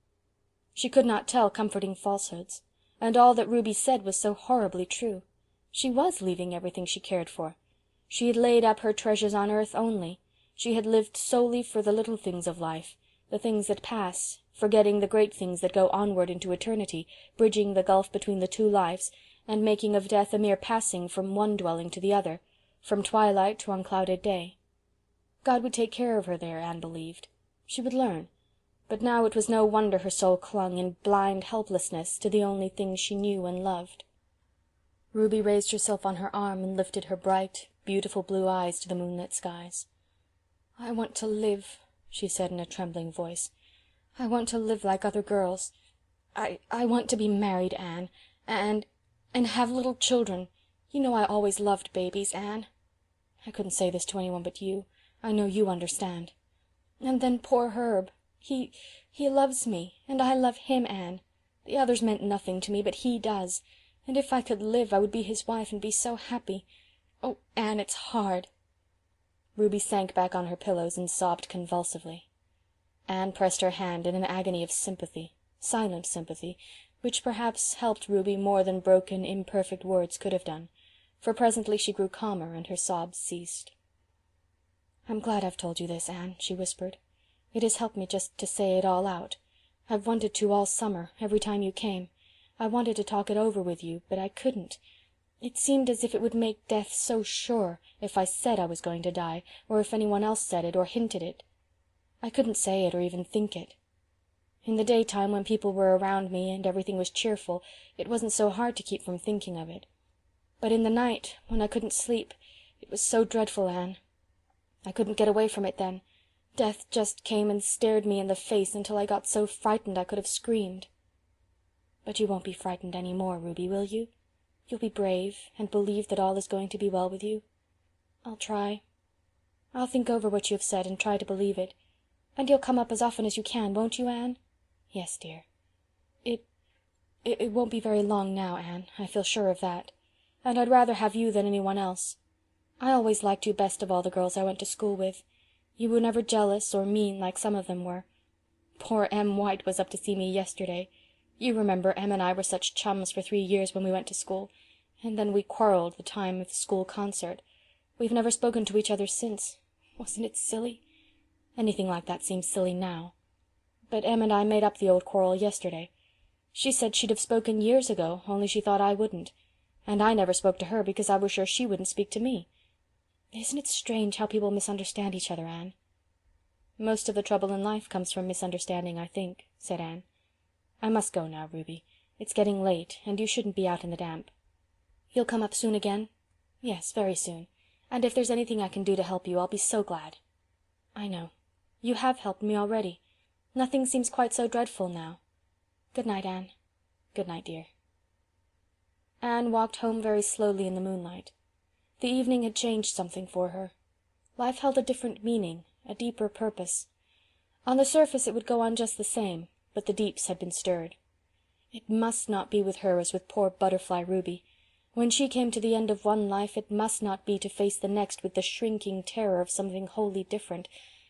She could not tell comforting falsehoods, and all that Ruby said was so horribly true. She was leaving everything she cared for. She had laid up her treasures on earth only. She had lived solely for the little things of life, the things that pass, forgetting the great things that go onward into eternity, bridging the gulf between the two lives, and making of death a mere passing from one dwelling to the other, from twilight to unclouded day. God would take care of her there, Anne believed. She would learn. But now it was no wonder her soul clung in blind helplessness to the only thing she knew and loved. Ruby raised herself on her arm and lifted her bright, beautiful blue eyes to the moonlit skies. "I want to live," she said in a trembling voice. "I want to live like other girls. I want to be married, Anne, and have little children. You know I always loved babies, Anne. I couldn't say this to anyone but you. I know you understand. And then poor Herb. He loves me, and I love him, Anne. The others meant nothing to me, but he does. And if I could live, I would be his wife and be so happy. Oh, Anne, it's hard." Ruby sank back on her pillows and sobbed convulsively. Anne pressed her hand in an agony of sympathy, silent sympathy, which perhaps helped Ruby more than broken, imperfect words could have done, for presently she grew calmer and her sobs ceased. "I'm glad I've told you this, Anne," she whispered. "It has helped me just to say it all out. I've wanted to all summer, every time you came. I wanted to talk it over with you, but I couldn't. It seemed as if it would make death so sure if I said I was going to die, or if anyone else said it or hinted it. I couldn't say it or even think it. In the daytime, when people were around me and everything was cheerful, it wasn't so hard to keep from thinking of it. But in the night, when I couldn't sleep, it was so dreadful, Anne. I couldn't get away from it then. Death just came and stared me in the face until I got so frightened I could have screamed. But you won't be frightened any more, Ruby, will you? You'll be brave, and believe that all is going to be well with you. I'll try. I'll think over what you have said and try to believe it. And you'll come up as often as you can, won't you, Anne? Yes, dear. It won't be very long now, Anne. I feel sure of that. And I'd rather have you than anyone else. I always liked you best of all the girls I went to school with. You were never jealous or mean like some of them were. Poor Em White was up to see me yesterday. You remember Em and I were such chums for 3 years when we went to school, and then we quarreled the time of the school concert. We've never spoken to each other since. Wasn't it silly? Anything like that seems silly now. But Em and I made up the old quarrel yesterday. She said she'd have spoken years ago, only she thought I wouldn't. And I never spoke to her because I was sure she wouldn't speak to me. Isn't it strange how people misunderstand each other, Anne? Most of the trouble in life comes from misunderstanding, I think, said Anne. I must go now, Ruby. It's getting late, and you shouldn't be out in the damp. You'll come up soon again? Yes, very soon. And if there's anything I can do to help you, I'll be so glad. I know. You have helped me already. Nothing seems quite so dreadful now. Good night, Anne. Good night, dear. Anne walked home very slowly in the moonlight. The evening had changed something for her. Life held a different meaning, a deeper purpose. On the surface it would go on just the same, but the deeps had been stirred. It must not be with her as with poor Butterfly Ruby. When she came to the end of one life, it must not be to face the next with the shrinking terror of something wholly different,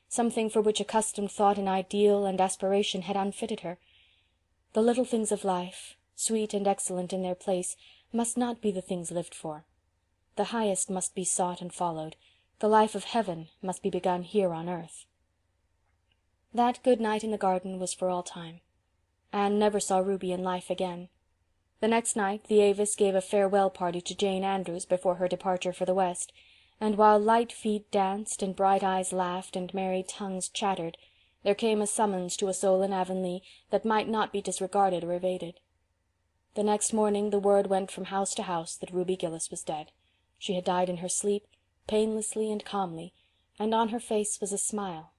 something for which accustomed thought and ideal and aspiration had unfitted her. The little things of life, sweet and excellent in their place, must not be the things lived for. The highest must be sought and followed. The life of heaven must be begun here on earth. That good night in the garden was for all time. Anne never saw Ruby in life again. The next night the Avis gave a farewell party to Jane Andrews before her departure for the West, and while light feet danced and bright eyes laughed and merry tongues chattered, there came a summons to a soul in Avonlea that might not be disregarded or evaded. The next morning the word went from house to house that Ruby Gillis was dead. She had died in her sleep, painlessly and calmly, and on her face was a smile,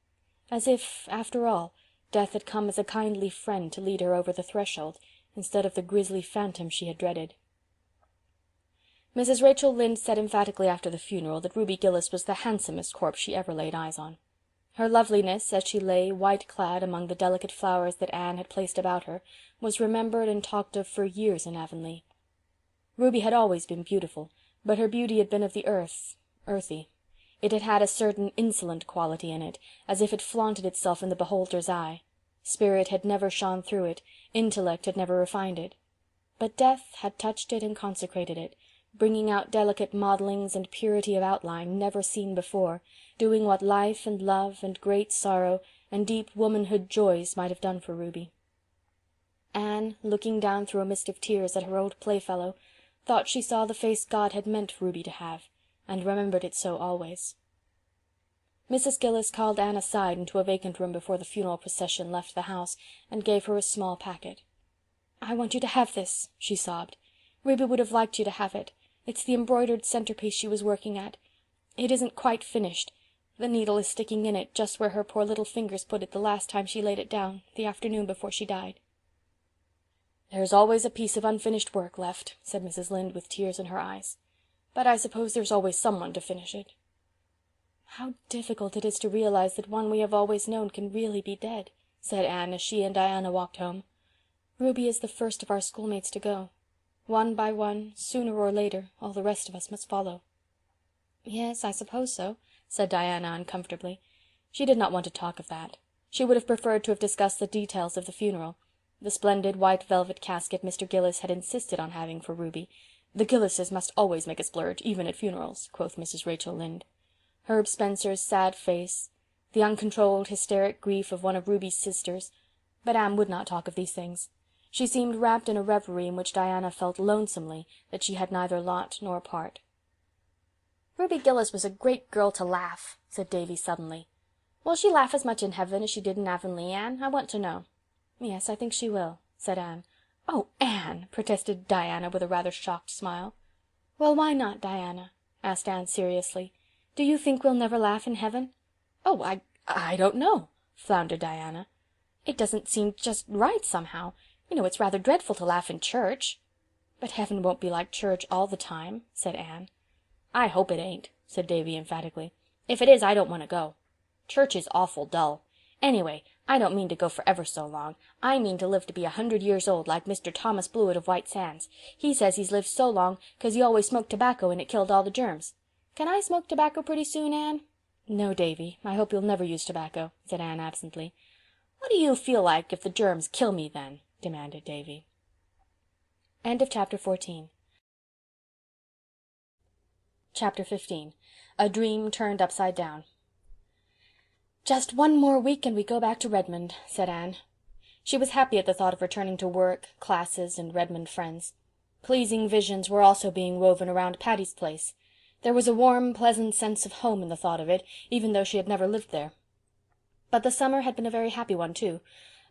as if, after all, death had come as a kindly friend to lead her over the threshold, instead of the grisly phantom she had dreaded. Mrs. Rachel Lynde said emphatically after the funeral that Ruby Gillis was the handsomest corpse she ever laid eyes on. Her loveliness, as she lay white-clad among the delicate flowers that Anne had placed about her, was remembered and talked of for years in Avonlea. Ruby had always been beautiful, but her beauty had been of the earth, earthy. It had had a certain insolent quality in it, as if it flaunted itself in the beholder's eye. Spirit had never shone through it, intellect had never refined it. But death had touched it and consecrated it, bringing out delicate modellings and purity of outline never seen before, doing what life and love and great sorrow and deep womanhood joys might have done for Ruby. Anne, looking down through a mist of tears at her old playfellow, thought she saw the face God had meant Ruby to have, and remembered it so always. Mrs. Gillis called Anne aside into a vacant room before the funeral procession left the house, and gave her a small packet. "I want you to have this," she sobbed. "Ruby would have liked you to have it. It's the embroidered centerpiece she was working at. It isn't quite finished. The needle is sticking in it just where her poor little fingers put it the last time she laid it down, the afternoon before she died." "There's always a piece of unfinished work left," said Mrs. Lynde with tears in her eyes. "But I suppose there's always someone to finish it." "How difficult it is to realize that one we have always known can really be dead," said Anne as she and Diana walked home. "Ruby is the first of our schoolmates to go. One by one, sooner or later, all the rest of us must follow." "Yes, I suppose so," said Diana uncomfortably. She did not want to talk of that. She would have preferred to have discussed the details of the funeral. The splendid white velvet casket Mr. Gillis had insisted on having for Ruby. "The Gillises must always make a splurge, even at funerals," quoth Mrs. Rachel Lynde. Herb Spencer's sad face, the uncontrolled hysteric grief of one of Ruby's sisters. But Anne would not talk of these things. She seemed wrapped in a reverie in which Diana felt lonesomely that she had neither lot nor part. "Ruby Gillis was a great girl to laugh," said Davy suddenly. "Will she laugh as much in heaven as she did in Avonlea, Anne? I want to know." "Yes, I think she will," said Anne. "Oh, Anne!" protested Diana with a rather shocked smile. "Well, why not, Diana?" asked Anne seriously. "Do you think we'll never laugh in heaven?" "Oh, I don't know," floundered Diana. "It doesn't seem just right, somehow. You know, it's rather dreadful to laugh in church." "But heaven won't be like church all the time," said Anne. "I hope it ain't," said Davy emphatically. "If it is, I don't want to go. Church is awful dull. Anyway, I don't mean to go for ever so long. I mean to live to be 100 years old, like Mr. Thomas Blewett of White Sands. He says he's lived so long 'cause he always smoked tobacco and it killed all the germs. Can I smoke tobacco pretty soon, Anne?" "No, Davy, I hope you'll never use tobacco," said Anne absently. "What do you feel like if the germs kill me then?" demanded Davy. End of chapter 14. Chapter 15. A Dream Turned Upside Down. "Just one more week and we go back to Redmond," said Anne. She was happy at the thought of returning to work, classes, and Redmond friends. Pleasing visions were also being woven around Patty's Place. There was a warm, pleasant sense of home in the thought of it, even though she had never lived there. But the summer had been a very happy one, too.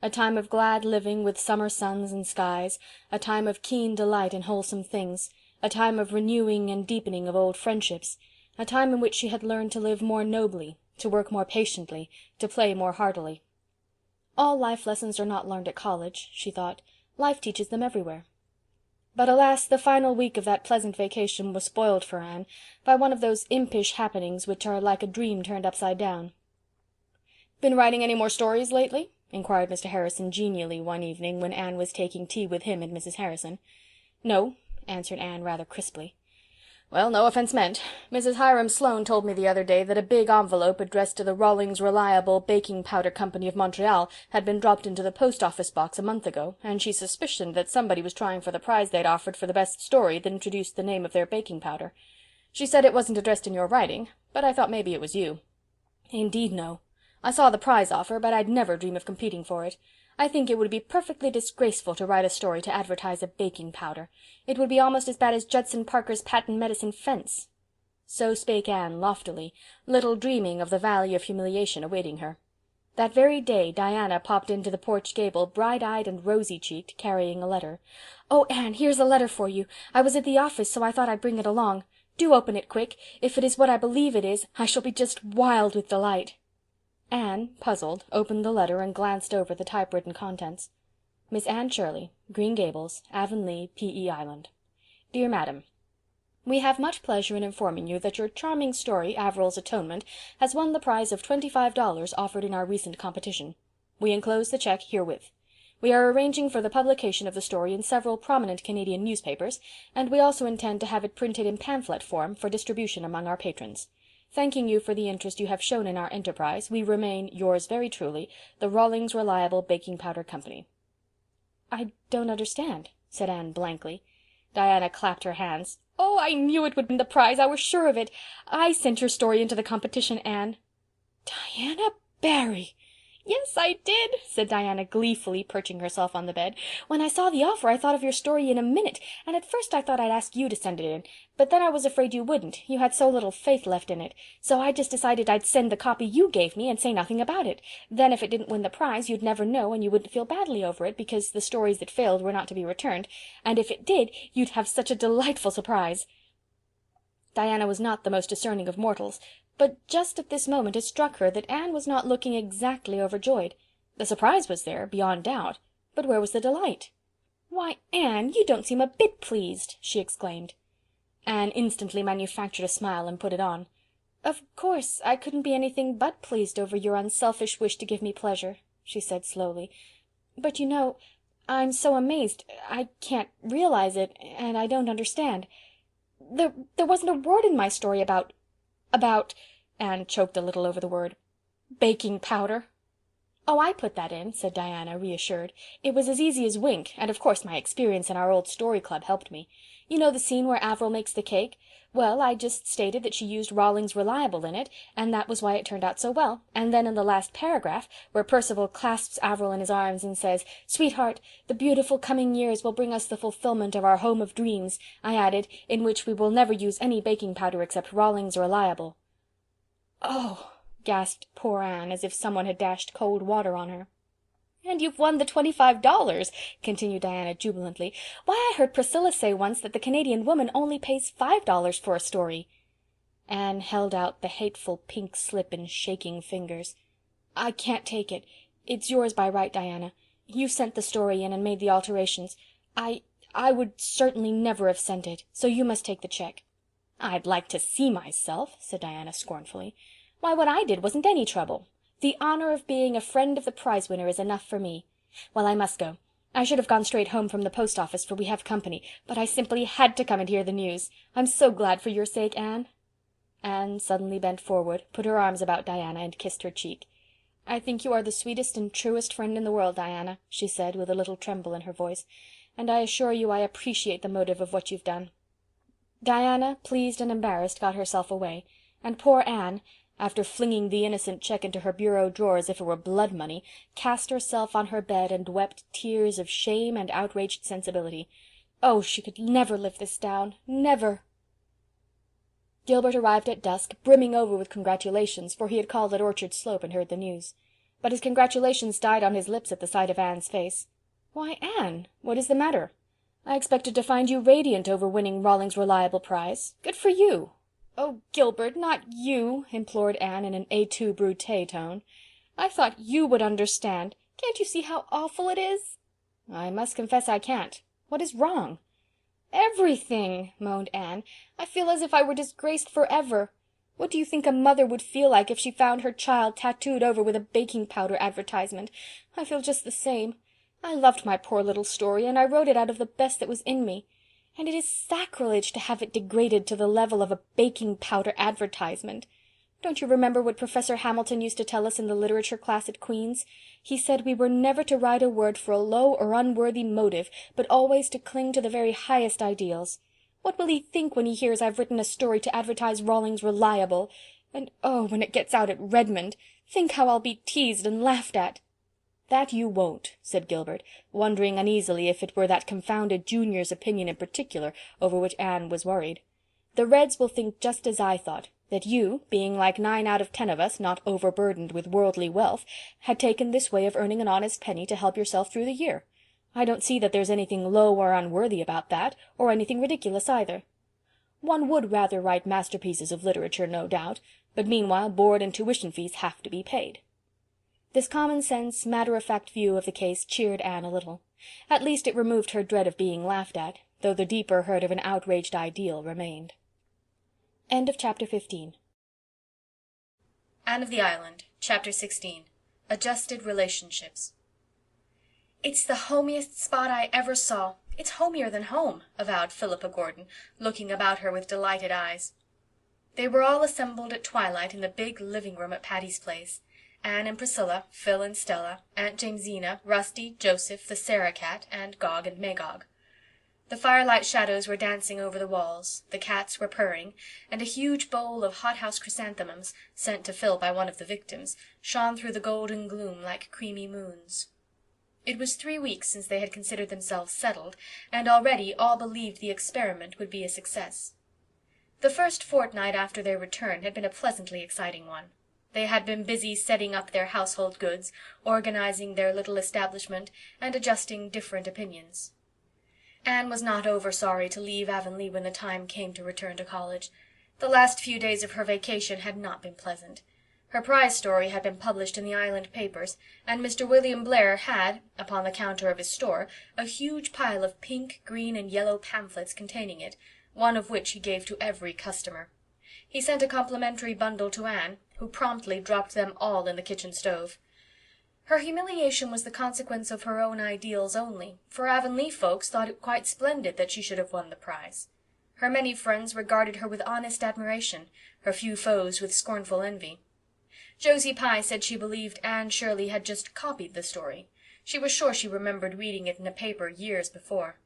A time of glad living with summer suns and skies, a time of keen delight in wholesome things, a time of renewing and deepening of old friendships, a time in which she had learned to live more nobly, to work more patiently, to play more heartily. All life lessons are not learned at college, she thought. Life teaches them everywhere. But alas, the final week of that pleasant vacation was spoiled for Anne by one of those impish happenings which are like a dream turned upside down. "Been writing any more stories lately?" inquired Mr. Harrison genially one evening when Anne was taking tea with him and Mrs. Harrison. "No," answered Anne rather crisply. "Well, no offense meant. Mrs. Hiram Sloane told me the other day that a big envelope addressed to the Rawlings Reliable Baking Powder Company of Montreal had been dropped into the post office box a month ago, and she suspicioned that somebody was trying for the prize they'd offered for the best story that introduced the name of their baking powder. She said it wasn't addressed in your writing, but I thought maybe it was you." "Indeed, no. I saw the prize offer, but I'd never dream of competing for it. I think it would be perfectly disgraceful to write a story to advertise a baking powder. It would be almost as bad as Judson Parker's patent medicine fence." So spake Anne loftily, little dreaming of the valley of humiliation awaiting her. That very day Diana popped into the porch gable, bright-eyed and rosy-cheeked, carrying a letter. "Oh, Anne, here's a letter for you. I was at the office, so I thought I'd bring it along. Do open it quick. If it is what I believe it is, I shall be just wild with delight." Anne, puzzled, opened the letter and glanced over the typewritten contents. Miss Anne Shirley, Green Gables, Avonlea, P.E. Island. Dear Madam, we have much pleasure in informing you that your charming story, Averil's Atonement, has won the prize of $25 offered in our recent competition. We enclose the check herewith. We are arranging for the publication of the story in several prominent Canadian newspapers, and we also intend to have it printed in pamphlet form for distribution among our patrons. Thanking you for the interest you have shown in our enterprise, we remain, yours very truly, the Rawlings Reliable Baking Powder Company. "I don't understand," said Anne blankly. Diana clapped her hands. "Oh, I knew it would win the prize. I was sure of it. I sent your story into the competition, Anne." "Diana Barry! "Yes, I did," said Diana gleefully, perching herself on the bed. "When I saw the offer I thought of your story in a minute, and at first I thought I'd ask you to send it in, but then I was afraid you wouldn't, you had so little faith left in it, so I just decided I'd send the copy you gave me and say nothing about it. Then if it didn't win the prize you'd never know and you wouldn't feel badly over it, because the stories that failed were not to be returned, and if it did you'd have such a delightful surprise." Diana was not the most discerning of mortals, but just at this moment it struck her that Anne was not looking exactly overjoyed. The surprise was there, beyond doubt, but where was the delight? "Why, Anne, you don't seem a bit pleased," she exclaimed. Anne instantly manufactured a smile and put it on. "Of course, I couldn't be anything but pleased over your unselfish wish to give me pleasure," she said slowly. "But you know, I'm so amazed, I can't realize it, and I don't understand. There wasn't a word in my story about Anne choked a little over the word. "Baking powder." "Oh, I put that in," said Diana, reassured. "It was as easy as wink, and of course my experience in our old story club helped me. You know the scene where Avril makes the cake? Well, I just stated that she used Rawlings Reliable in it, and that was why it turned out so well, and then in the last paragraph, where Percival clasps Avril in his arms and says, 'Sweetheart, the beautiful coming years will bring us the fulfillment of our home of dreams,' I added, 'in which we will never use any baking powder except Rawlings Reliable.'" "Oh," gasped poor Anne, as if someone had dashed cold water on her. "And you've won the $25, continued Diana jubilantly. "Why, I heard Priscilla say once that the Canadian Woman only pays $5 for a story." Anne held out the hateful pink slip in shaking fingers. "I can't take it. It's yours by right, Diana. You sent the story in and made the alterations. I would certainly never have sent it, so you must take the check." "I'd like to see myself," said Diana scornfully. "Why, what I did wasn't any trouble. The honor of being a friend of the prize winner is enough for me. Well, I must go. I should have gone straight home from the post office, for we have company, but I simply had to come and hear the news. I'm so glad for your sake, Anne." Anne suddenly bent forward, put her arms about Diana, and kissed her cheek. "I think you are the sweetest and truest friend in the world, Diana," she said, with a little tremble in her voice, "and I assure you I appreciate the motive of what you've done." Diana, pleased and embarrassed, got herself away, and poor Anne, after flinging the innocent check into her bureau drawer as if it were blood money, cast herself on her bed and wept tears of shame and outraged sensibility. Oh, she could never live this down, never! Gilbert arrived at dusk, brimming over with congratulations, for he had called at Orchard Slope and heard the news. But his congratulations died on his lips at the sight of Anne's face. "Why, Anne, what is the matter? I expected to find you radiant over winning Rawlings Reliable prize. Good for you!" "Oh, Gilbert, not you," implored Anne in an et tu Brute tone. "I thought you would understand. Can't you see how awful it is?" "I must confess I can't. What is wrong?" "Everything," moaned Anne. "I feel as if I were disgraced forever. What do you think a mother would feel like if she found her child tattooed over with a baking powder advertisement? I feel just the same. I loved my poor little story, and I wrote it out of the best that was in me. And it is sacrilege to have it degraded to the level of a baking powder advertisement. Don't you remember what Professor Hamilton used to tell us in the literature class at Queen's? He said we were never to write a word for a low or unworthy motive, but always to cling to the very highest ideals. What will he think when he hears I've written a story to advertise Rawlings Reliable? And oh, when it gets out at Redmond, think how I'll be teased and laughed at." "That you won't," said Gilbert, wondering uneasily if it were that confounded junior's opinion in particular over which Anne was worried. "The Reds will think just as I thought, that you, being like 9 out of 10 of us, not overburdened with worldly wealth, had taken this way of earning an honest penny to help yourself through the year. I don't see that there's anything low or unworthy about that, or anything ridiculous either. One would rather write masterpieces of literature, no doubt, but meanwhile board and tuition fees have to be paid." This common-sense, matter-of-fact view of the case cheered Anne a little. At least it removed her dread of being laughed at, though the deeper hurt of an outraged ideal remained. End of chapter 15. Anne of the Island, Chapter 16. Adjusted Relationships. "It's the homiest spot I ever saw. It's homier than home," avowed Philippa Gordon, looking about her with delighted eyes. They were all assembled at twilight in the big living-room at Patty's Place. Anne and Priscilla, Phil and Stella, Aunt Jamesina, Rusty, Joseph, the Sarah cat, and Gog and Magog. The firelight shadows were dancing over the walls, the cats were purring, and a huge bowl of hothouse chrysanthemums, sent to Phil by one of the victims, shone through the golden gloom like creamy moons. It was 3 weeks since they had considered themselves settled, and already all believed the experiment would be a success. The first fortnight after their return had been a pleasantly exciting one. They had been busy setting up their household goods, organizing their little establishment, and adjusting different opinions. Anne was not over sorry to leave Avonlea when the time came to return to college. The last few days of her vacation had not been pleasant. Her prize story had been published in the island papers, and Mr. William Blair had, upon the counter of his store, a huge pile of pink, green, and yellow pamphlets containing it, one of which he gave to every customer. He sent a complimentary bundle to Anne, who promptly dropped them all in the kitchen stove. Her humiliation was the consequence of her own ideals only, for Avonlea folks thought it quite splendid that she should have won the prize. Her many friends regarded her with honest admiration, her few foes with scornful envy. Josie Pye said she believed Anne Shirley had just copied the story. She was sure she remembered reading it in a paper years before.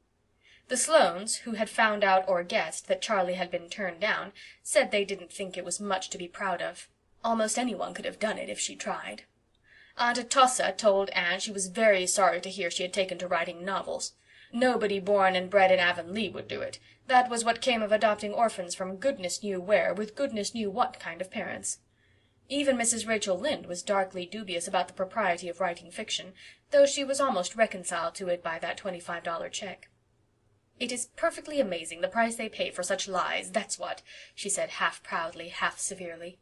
The Sloanes, who had found out or guessed that Charlie had been turned down, said they didn't think it was much to be proud of. Almost anyone could have done it if she tried. Aunt Atossa told Anne she was very sorry to hear she had taken to writing novels. Nobody born and bred in Avonlea would do it. That was what came of adopting orphans from goodness knew where, with goodness knew what kind of parents. Even Mrs. Rachel Lynde was darkly dubious about the propriety of writing fiction, though she was almost reconciled to it by that $25 check. "It is perfectly amazing, the price they pay for such lies, that's what," she said half proudly, half severely.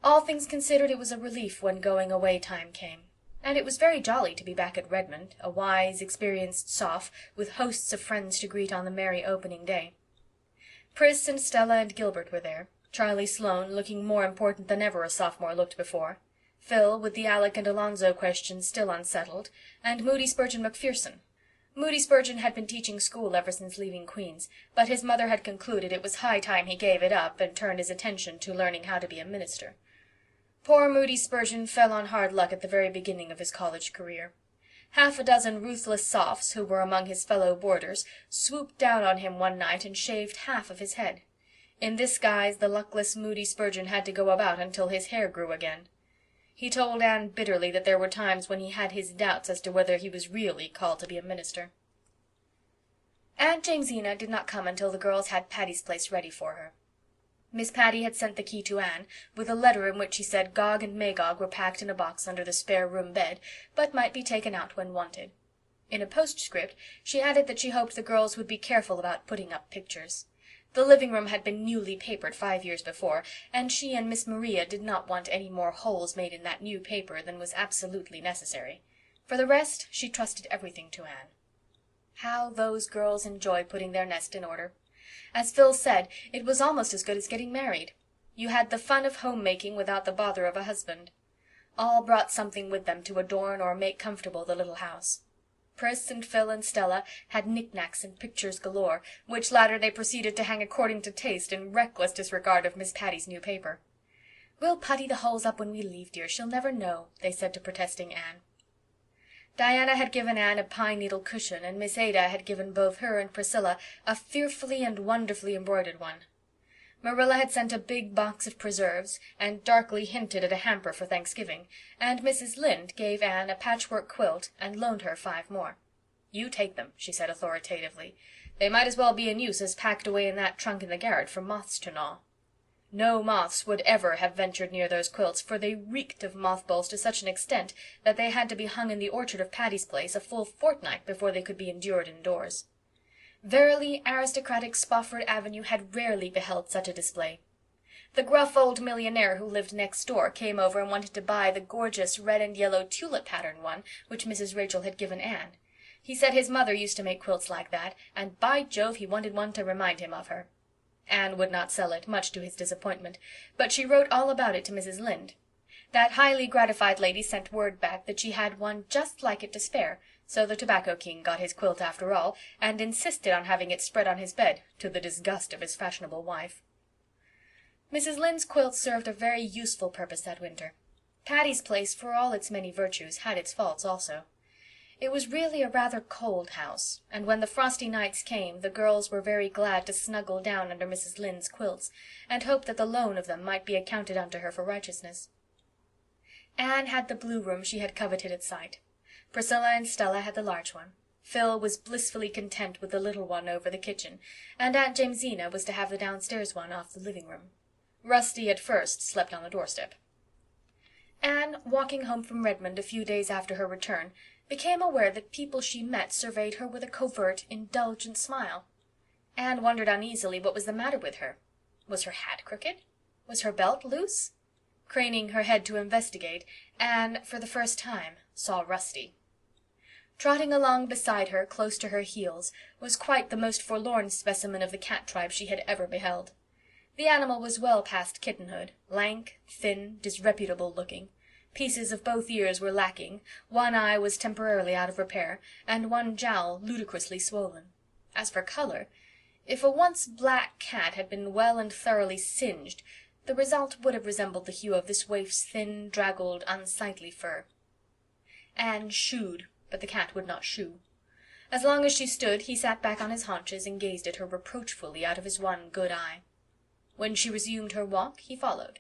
All things considered, it was a relief when going-away time came, and it was very jolly to be back at Redmond, a wise, experienced soph, with hosts of friends to greet on the merry opening day. Pris and Stella and Gilbert were there, Charlie Sloane looking more important than ever a sophomore looked before, Phil, with the Alec and Alonzo question still unsettled, and Moody Spurgeon Macpherson. Moody Spurgeon had been teaching school ever since leaving Queen's, but his mother had concluded it was high time he gave it up and turned his attention to learning how to be a minister. Poor Moody Spurgeon fell on hard luck at the very beginning of his college career. Half a dozen ruthless sophs, who were among his fellow boarders, swooped down on him one night and shaved half of his head. In this guise the luckless Moody Spurgeon had to go about until his hair grew again. He told Anne bitterly that there were times when he had his doubts as to whether he was really called to be a minister. Aunt Jamesina did not come until the girls had Patty's Place ready for her. Miss Patty had sent the key to Anne, with a letter in which she said Gog and Magog were packed in a box under the spare-room bed, but might be taken out when wanted. In a postscript she added that she hoped the girls would be careful about putting up pictures. The living-room had been newly papered 5 years before, and she and Miss Maria did not want any more holes made in that new paper than was absolutely necessary. For the rest, she trusted everything to Anne. How those girls enjoyed putting their nest in order! As Phil said, it was almost as good as getting married. You had the fun of home-making without the bother of a husband. All brought something with them to adorn or make comfortable the little house. Pris and Phil and Stella had knick-knacks and pictures galore, which latter they proceeded to hang according to taste in reckless disregard of Miss Patty's new paper. "We'll putty the holes up when we leave, dear. She'll never know," they said to protesting Anne. Diana had given Anne a pine-needle cushion, and Miss Ada had given both her and Priscilla a fearfully and wonderfully embroidered one. Marilla had sent a big box of preserves, and darkly hinted at a hamper for Thanksgiving, and Mrs. Lynde gave Anne a patchwork quilt and loaned her 5 more. "You take them," she said authoritatively. "They might as well be in use as packed away in that trunk in the garret for moths to gnaw." No moths would ever have ventured near those quilts, for they reeked of mothballs to such an extent that they had to be hung in the orchard of Patty's Place a full fortnight before they could be endured indoors. Verily, aristocratic Spofford Avenue had rarely beheld such a display. The gruff old millionaire who lived next door came over and wanted to buy the gorgeous red and yellow tulip-pattern one which Mrs. Rachel had given Anne. He said his mother used to make quilts like that, and by Jove he wanted one to remind him of her. Anne would not sell it, much to his disappointment, but she wrote all about it to Mrs. Lynde. That highly gratified lady sent word back that she had one just like it to spare, so the Tobacco King got his quilt after all, and insisted on having it spread on his bed, to the disgust of his fashionable wife. Mrs. Lynde's quilt served a very useful purpose that winter. Patty's Place, for all its many virtues, had its faults also. It was really a rather cold house, and when the frosty nights came the girls were very glad to snuggle down under Mrs. Lynde's quilts, and hoped that the loan of them might be accounted unto her for righteousness. Anne had the blue room she had coveted at sight. Priscilla and Stella had the large one. Phil was blissfully content with the little one over the kitchen, and Aunt Jamesina was to have the downstairs one off the living-room. Rusty at first slept on the doorstep. Anne, walking home from Redmond a few days after her return, became aware that people she met surveyed her with a covert, indulgent smile. Anne wondered uneasily what was the matter with her. Was her hat crooked? Was her belt loose? Craning her head to investigate, Anne, for the first time, saw Rusty. Trotting along beside her, close to her heels, was quite the most forlorn specimen of the cat tribe she had ever beheld. The animal was well past kittenhood, lank, thin, disreputable-looking. Pieces of both ears were lacking, one eye was temporarily out of repair, and one jowl ludicrously swollen. As for colour, if a once black cat had been well and thoroughly singed, the result would have resembled the hue of this waif's thin, draggled, unsightly fur. Anne shooed, but the cat would not shoo. As long as she stood, he sat back on his haunches and gazed at her reproachfully out of his one good eye. When she resumed her walk, he followed.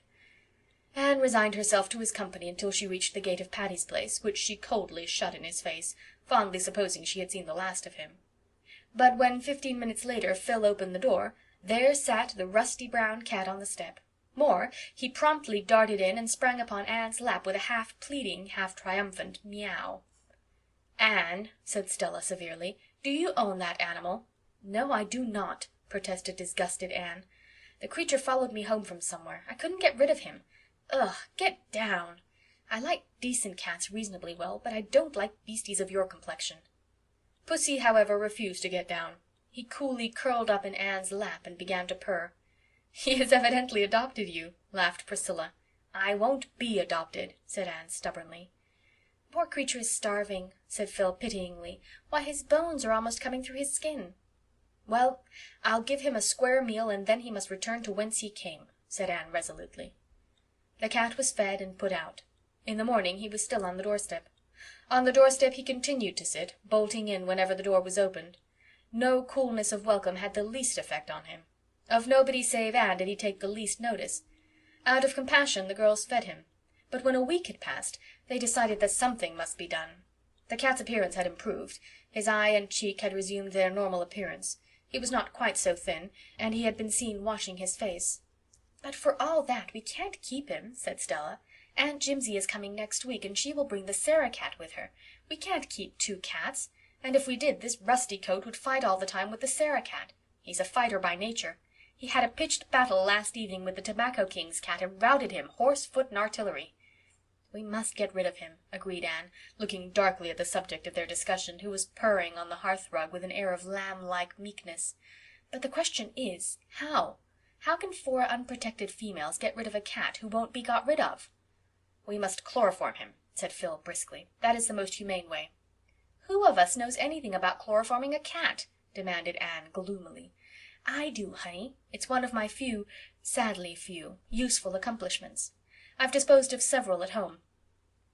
Anne resigned herself to his company until she reached the gate of Patty's place, which she coldly shut in his face, fondly supposing she had seen the last of him. But when 15 minutes later Phil opened the door, there sat the rusty brown cat on the step. More, he promptly darted in and sprang upon Anne's lap with a half-pleading, half-triumphant meow. "Anne," said Stella severely, "do you own that animal?" "No, I do not," protested disgusted Anne. "The creature followed me home from somewhere. I couldn't get rid of him. Ugh, get down. I like decent cats reasonably well, but I don't like beasties of your complexion." Pussy, however, refused to get down. He coolly curled up in Anne's lap and began to purr. "He has evidently adopted you," laughed Priscilla. "I won't be adopted," said Anne stubbornly. "Poor creature is starving," said Phil pityingly. "Why, his bones are almost coming through his skin." "Well, I'll give him a square meal, and then he must return to whence he came," said Anne resolutely. The cat was fed and put out. In the morning he was still on the doorstep. On the doorstep he continued to sit, bolting in whenever the door was opened. No coolness of welcome had the least effect on him. Of nobody save Anne did he take the least notice. Out of compassion the girls fed him. But when a week had passed, they decided that something must be done. The cat's appearance had improved. His eye and cheek had resumed their normal appearance. He was not quite so thin, and he had been seen washing his face. "But for all that, we can't keep him," said Stella. "Aunt Jimsie is coming next week, and she will bring the Sarah cat with her. We can't keep 2 cats, and if we did, this rusty coat would fight all the time with the Sarah cat. He's a fighter by nature. He had a pitched battle last evening with the Tobacco King's cat and routed him, horse, foot, and artillery." "We must get rid of him," agreed Anne, looking darkly at the subject of their discussion, who was purring on the hearth-rug with an air of lamb-like meekness. "But the question is, how? How can 4 unprotected females get rid of a cat who won't be got rid of?" "We must chloroform him," said Phil briskly. "That is the most humane way." "Who of us knows anything about chloroforming a cat?" demanded Anne gloomily. "I do, honey. It's one of my few, sadly few, useful accomplishments. I've disposed of several at home.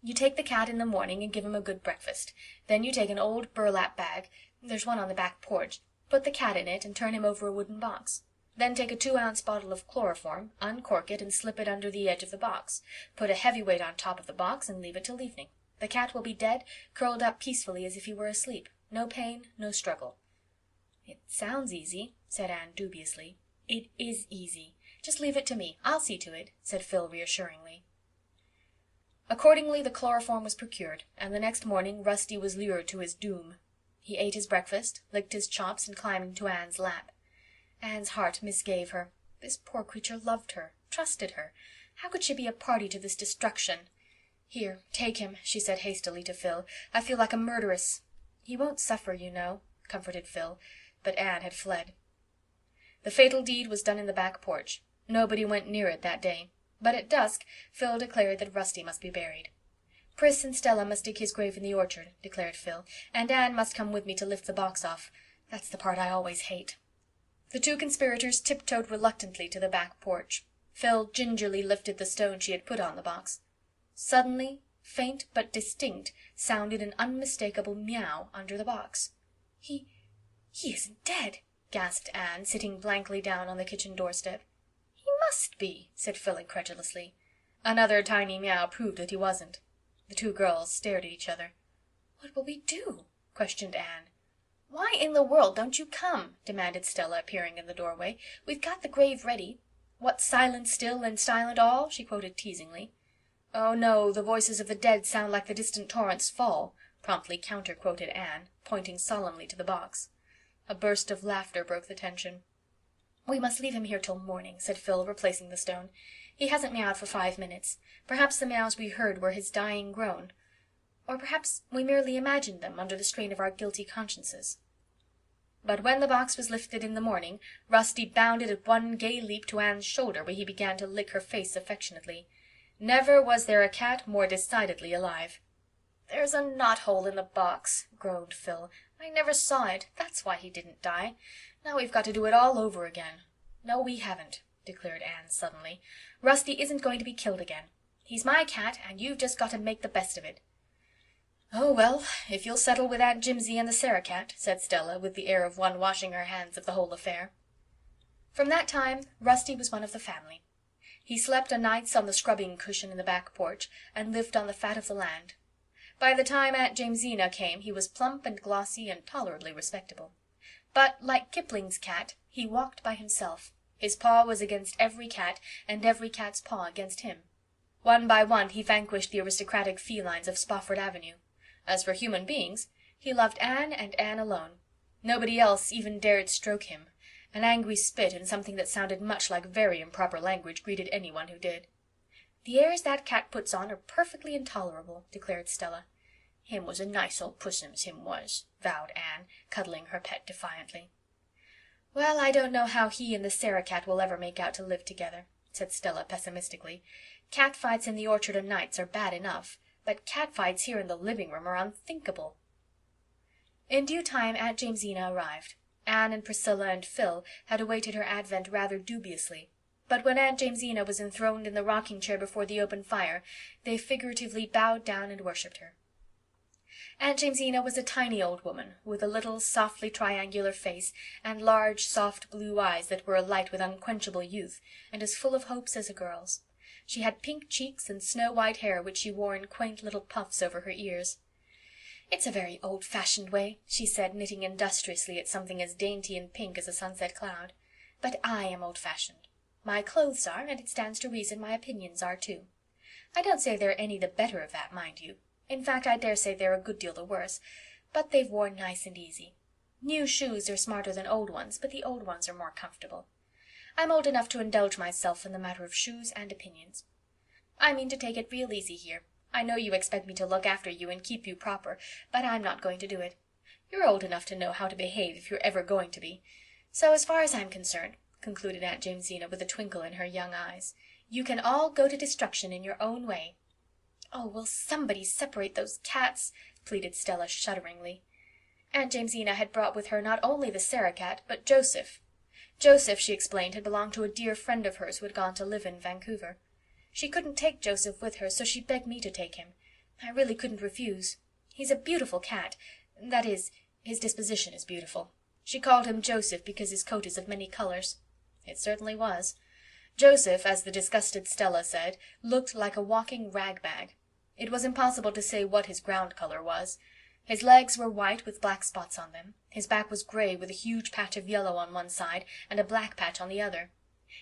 You take the cat in the morning and give him a good breakfast. Then you take an old burlap bag, there's one on the back porch, put the cat in it and turn him over a wooden box. Then take a 2-ounce bottle of chloroform, uncork it and slip it under the edge of the box. Put a heavy weight on top of the box and leave it till evening. The cat will be dead, curled up peacefully as if he were asleep. No pain, no struggle." "It sounds easy," said Anne dubiously. "It is easy. Just leave it to me. I'll see to it," said Phil reassuringly. Accordingly the chloroform was procured, and the next morning Rusty was lured to his doom. He ate his breakfast, licked his chops, and climbed into Anne's lap. Anne's heart misgave her. This poor creature loved her, trusted her. How could she be a party to this destruction? "Here, take him," she said hastily to Phil. "I feel like a murderess." "He won't suffer, you know," comforted Phil, but Anne had fled. The fatal deed was done in the back porch. Nobody went near it that day, but at dusk Phil declared that Rusty must be buried. "Pris and Stella must dig his grave in the orchard," declared Phil, "and Anne must come with me to lift the box off. That's the part I always hate." The 2 conspirators tiptoed reluctantly to the back porch. Phil gingerly lifted the stone she had put on the box. Suddenly faint but distinct, sounded an unmistakable meow under the box. He isn't dead," gasped Anne, sitting blankly down on the kitchen doorstep. "He must be," said Phil incredulously. Another tiny meow proved that he wasn't. The two girls stared at each other. "What will we do?" questioned Anne. "Why in the world don't you come?" demanded Stella, appearing in the doorway. "We've got the grave ready. 'What silent still and silent all?'" she quoted teasingly. "Oh, no, the voices of the dead sound like the distant torrent's fall," promptly counter-quoted Anne, pointing solemnly to the box. A burst of laughter broke the tension. "We must leave him here till morning," said Phil, replacing the stone. "He hasn't meowed for 5 minutes. Perhaps the meows we heard were his dying groan. Or perhaps we merely imagined them under the strain of our guilty consciences." But when the box was lifted in the morning, Rusty bounded at one gay leap to Anne's shoulder, where he began to lick her face affectionately. Never was there a cat more decidedly alive. "There's a knot-hole in the box," groaned Phil. "I never saw it. That's why he didn't die. Now we've got to do it all over again." "No, we haven't," declared Anne suddenly. "Rusty isn't going to be killed again. He's my cat, and you've just got to make the best of it." "Oh, well, if you'll settle with Aunt Jimsie and the Sarah cat," said Stella, with the air of one washing her hands of the whole affair. From that time Rusty was one of the family. He slept o' nights on the scrubbing cushion in the back porch, and lived on the fat of the land. By the time Aunt Jamesina came he was plump and glossy and tolerably respectable. But, like Kipling's cat, he walked by himself. His paw was against every cat, and every cat's paw against him. One by one he vanquished the aristocratic felines of Spofford Avenue. As for human beings, he loved Anne and Anne alone. Nobody else even dared stroke him. An angry spit and something that sounded much like very improper language greeted anyone who did. "The airs that cat puts on are perfectly intolerable," declared Stella. "Him was a nice old pussums, him was," vowed Anne, cuddling her pet defiantly. "Well, I don't know how he and the Sarah cat will ever make out to live together," said Stella pessimistically. "Cat fights in the orchard o' nights are bad enough, but cat fights here in the living room are unthinkable." In due time Aunt Jamesina arrived. Anne and Priscilla and Phil had awaited her advent rather dubiously, but when Aunt Jamesina was enthroned in the rocking-chair before the open fire, they figuratively bowed down and worshipped her. Aunt Jamesina was a tiny old woman, with a little, softly triangular face, and large, soft blue eyes that were alight with unquenchable youth, and as full of hopes as a girl's. She had pink cheeks and snow-white hair, which she wore in quaint little puffs over her ears. "It's a very old-fashioned way," she said, knitting industriously at something as dainty and pink as a sunset cloud. "But I am old-fashioned. My clothes are, and it stands to reason my opinions are, too. I don't say they're any the better of that, mind you. In fact, I dare say they're a good deal the worse, but they've worn nice and easy. New shoes are smarter than old ones, but the old ones are more comfortable. I'm old enough to indulge myself in the matter of shoes and opinions. I mean to take it real easy here. I know you expect me to look after you and keep you proper, but I'm not going to do it. You're old enough to know how to behave if you're ever going to be. So as far as I'm concerned," concluded Aunt Jamesina with a twinkle in her young eyes, "you can all go to destruction in your own way." "Oh, will somebody separate those cats?" pleaded Stella shudderingly. Aunt Jamesina had brought with her not only the Sarah cat, but Joseph. Joseph, she explained, had belonged to a dear friend of hers who had gone to live in Vancouver. She couldn't take Joseph with her, so she begged me to take him. I really couldn't refuse. He's a beautiful cat. That is, his disposition is beautiful. She called him Joseph because his coat is of many colors. It certainly was. Joseph, as the disgusted Stella said, looked like a walking rag-bag. It was impossible to say what his ground color was. His legs were white with black spots on them. His back was gray with a huge patch of yellow on one side and a black patch on the other.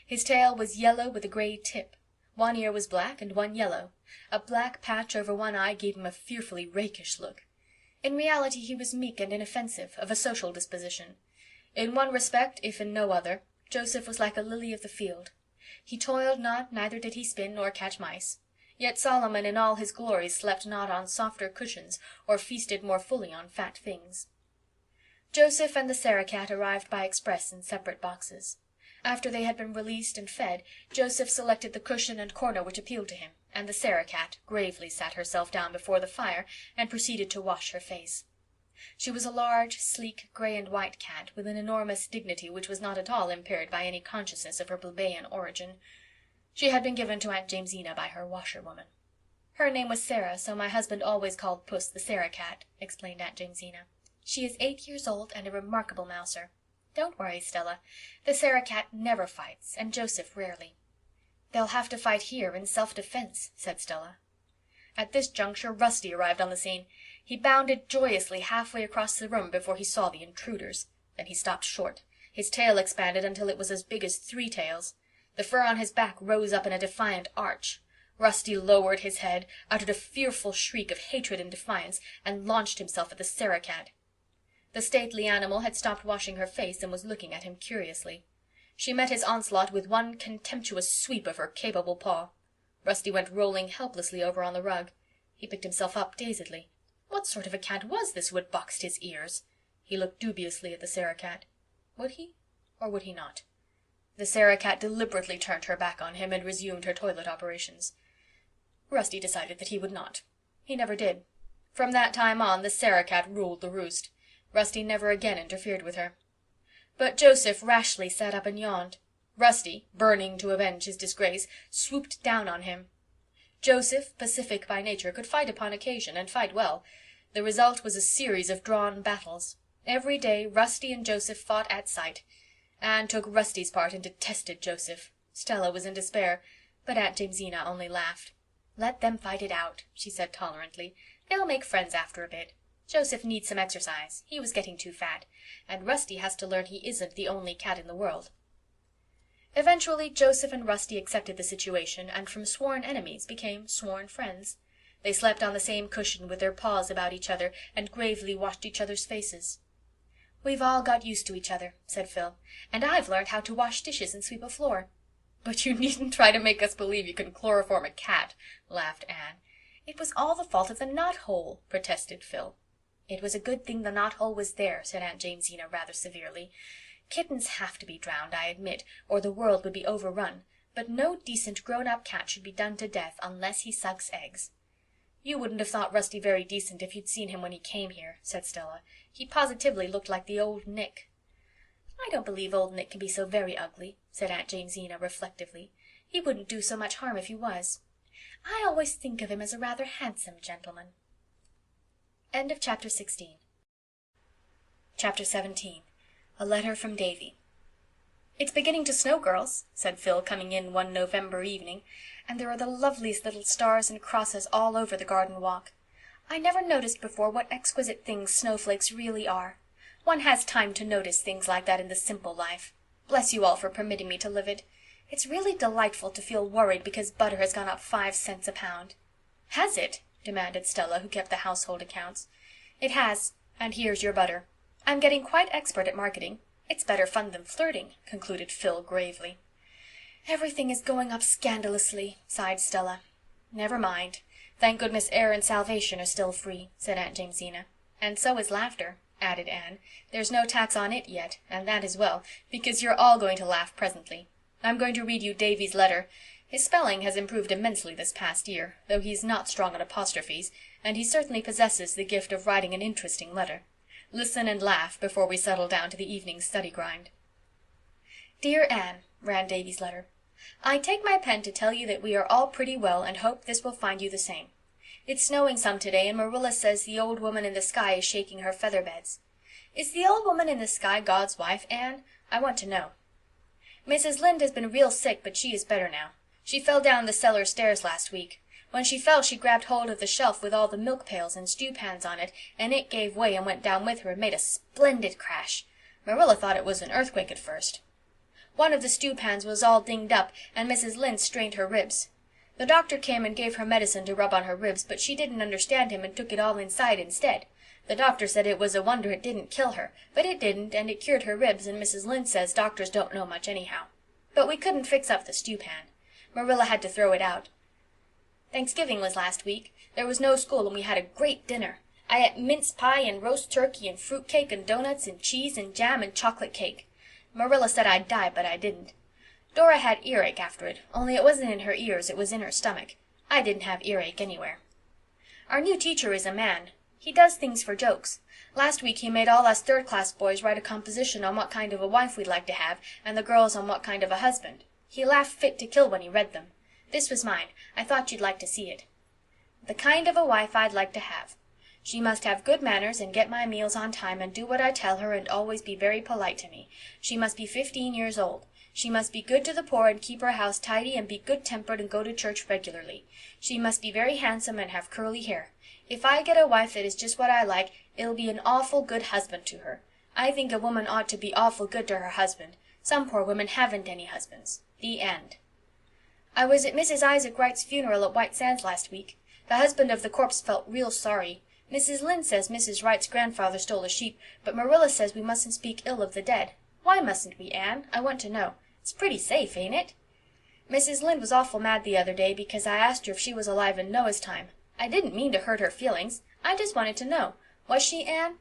His tail was yellow with a gray tip. One ear was black and one yellow. A black patch over one eye gave him a fearfully rakish look. In reality he was meek and inoffensive, of a social disposition. In one respect, if in no other, Joseph was like a lily of the field. He toiled not, neither did he spin nor catch mice. Yet Solomon in all his glory slept not on softer cushions, or feasted more fully on fat things. Joseph and the Sarah cat arrived by express in separate boxes. After they had been released and fed, Joseph selected the cushion and corner which appealed to him, and the Sarah cat gravely sat herself down before the fire and proceeded to wash her face. She was a large, sleek, grey and white cat, with an enormous dignity which was not at all impaired by any consciousness of her plebeian origin. She had been given to Aunt Jamesina by her washerwoman. "Her name was Sarah, so my husband always called Puss the Sarah cat," explained Aunt Jamesina. "She is 8 years old and a remarkable mouser. Don't worry, Stella. The Sarah cat never fights, and Joseph rarely." "They'll have to fight here in self-defense," said Stella. At this juncture Rusty arrived on the scene. He bounded joyously halfway across the room before he saw the intruders. Then he stopped short. His tail expanded until it was as big as 3 tails. The fur on his back rose up in a defiant arch. Rusty lowered his head, uttered a fearful shriek of hatred and defiance, and launched himself at the Sarah cat. The stately animal had stopped washing her face and was looking at him curiously. She met his onslaught with one contemptuous sweep of her capable paw. Rusty went rolling helplessly over on the rug. He picked himself up dazedly. What sort of a cat was this who had boxed his ears? He looked dubiously at the Sarah cat. Would he, or would he not? The Sarah cat deliberately turned her back on him and resumed her toilet operations. Rusty decided that he would not. He never did. From that time on the Sarah cat ruled the roost. Rusty never again interfered with her. But Joseph rashly sat up and yawned. Rusty, burning to avenge his disgrace, swooped down on him. Joseph, pacific by nature, could fight upon occasion, and fight well. The result was a series of drawn battles. Every day Rusty and Joseph fought at sight. Anne took Rusty's part and detested Joseph. Stella was in despair, but Aunt Jamesina only laughed. "Let them fight it out," she said tolerantly. "They'll make friends after a bit. Joseph needs some exercise. He was getting too fat. And Rusty has to learn he isn't the only cat in the world." Eventually Joseph and Rusty accepted the situation, and from sworn enemies became sworn friends. They slept on the same cushion with their paws about each other, and gravely watched each other's faces. "We've all got used to each other," said Phil, "and I've learned how to wash dishes and sweep a floor." "But you needn't try to make us believe you can chloroform a cat," laughed Anne. "It was all the fault of the knot-hole," protested Phil. "It was a good thing the knot-hole was there," said Aunt Jamesina rather severely. "Kittens have to be drowned, I admit, or the world would be overrun, but no decent grown-up cat should be done to death unless he sucks eggs." "You wouldn't have thought Rusty very decent if you'd seen him when he came here," said Stella. "He positively looked like the old Nick." "I don't believe old Nick can be so very ugly," said Aunt Jamesina reflectively. "He wouldn't do so much harm if he was. I always think of him as a rather handsome gentleman." End of chapter 16. Chapter 17. A Letter from Davy. "It's beginning to snow, girls," said Phil, coming in one November evening, "and there are the loveliest little stars and crosses all over the garden walk. I never noticed before what exquisite things snowflakes really are. One has time to notice things like that in the simple life. Bless you all for permitting me to live it. It's really delightful to feel worried because butter has gone up 5 cents a pound." "Has it?" demanded Stella, who kept the household accounts. "It has, and here's your butter. I'm getting quite expert at marketing. It's better fun than flirting," concluded Phil gravely. "Everything is going up scandalously," sighed Stella. "Never mind. Thank goodness air and salvation are still free," said Aunt Jamesina. "And so is laughter," added Anne. "There's no tax on it yet, and that is well, because you're all going to laugh presently. I'm going to read you Davy's letter. His spelling has improved immensely this past year, though he's not strong on apostrophes, and he certainly possesses the gift of writing an interesting letter. Listen and laugh before we settle down to the evening's study grind. "Dear Anne," ran Davy's letter, "I take my pen to tell you that we are all pretty well and hope this will find you the same. It's snowing some today, and Marilla says the old woman in the sky is shaking her feather beds. Is the old woman in the sky God's wife, Anne? I want to know. Mrs. Lynde has been real sick, but she is better now. She fell down the cellar stairs last week. When she fell she grabbed hold of the shelf with all the milk pails and stew pans on it, and it gave way and went down with her and made a splendid crash. Marilla thought it was an earthquake at first. One of the stew pans was all dinged up, and Mrs. Lynde strained her ribs. The doctor came and gave her medicine to rub on her ribs, but she didn't understand him and took it all inside instead. The doctor said it was a wonder it didn't kill her, but it didn't, and it cured her ribs, and Mrs. Lynde says doctors don't know much anyhow. But we couldn't fix up the stew pan. Marilla had to throw it out. Thanksgiving was last week. There was no school, and we had a great dinner. I ate mince pie and roast turkey and fruit cake and doughnuts and cheese and jam and chocolate cake. Marilla said I'd die, but I didn't. Dora had earache after it, only it wasn't in her ears, it was in her stomach. I didn't have earache anywhere. Our new teacher is a man. He does things for jokes. Last week he made all us third-class boys write a composition on what kind of a wife we'd like to have, and the girls on what kind of a husband. He laughed fit to kill when he read them. This was mine. I thought you'd like to see it. The kind of a wife I'd like to have. She must have good manners and get my meals on time and do what I tell her and always be very polite to me. She must be 15 years old. She must be good to the poor and keep her house tidy and be good-tempered and go to church regularly. She must be very handsome and have curly hair. If I get a wife that is just what I like, it'll be an awful good husband to her. I think a woman ought to be awful good to her husband. Some poor women haven't any husbands. The end. I was at Mrs. Isaac Wright's funeral at White Sands last week. The husband of the corpse felt real sorry. Mrs. Lynde says Mrs. Wright's grandfather stole a sheep, but Marilla says we mustn't speak ill of the dead. Why mustn't we, Anne? I want to know. It's pretty safe, ain't it? Mrs. Lynde was awful mad the other day because I asked her if she was alive in Noah's time. I didn't mean to hurt her feelings. I just wanted to know. Was she, Anne?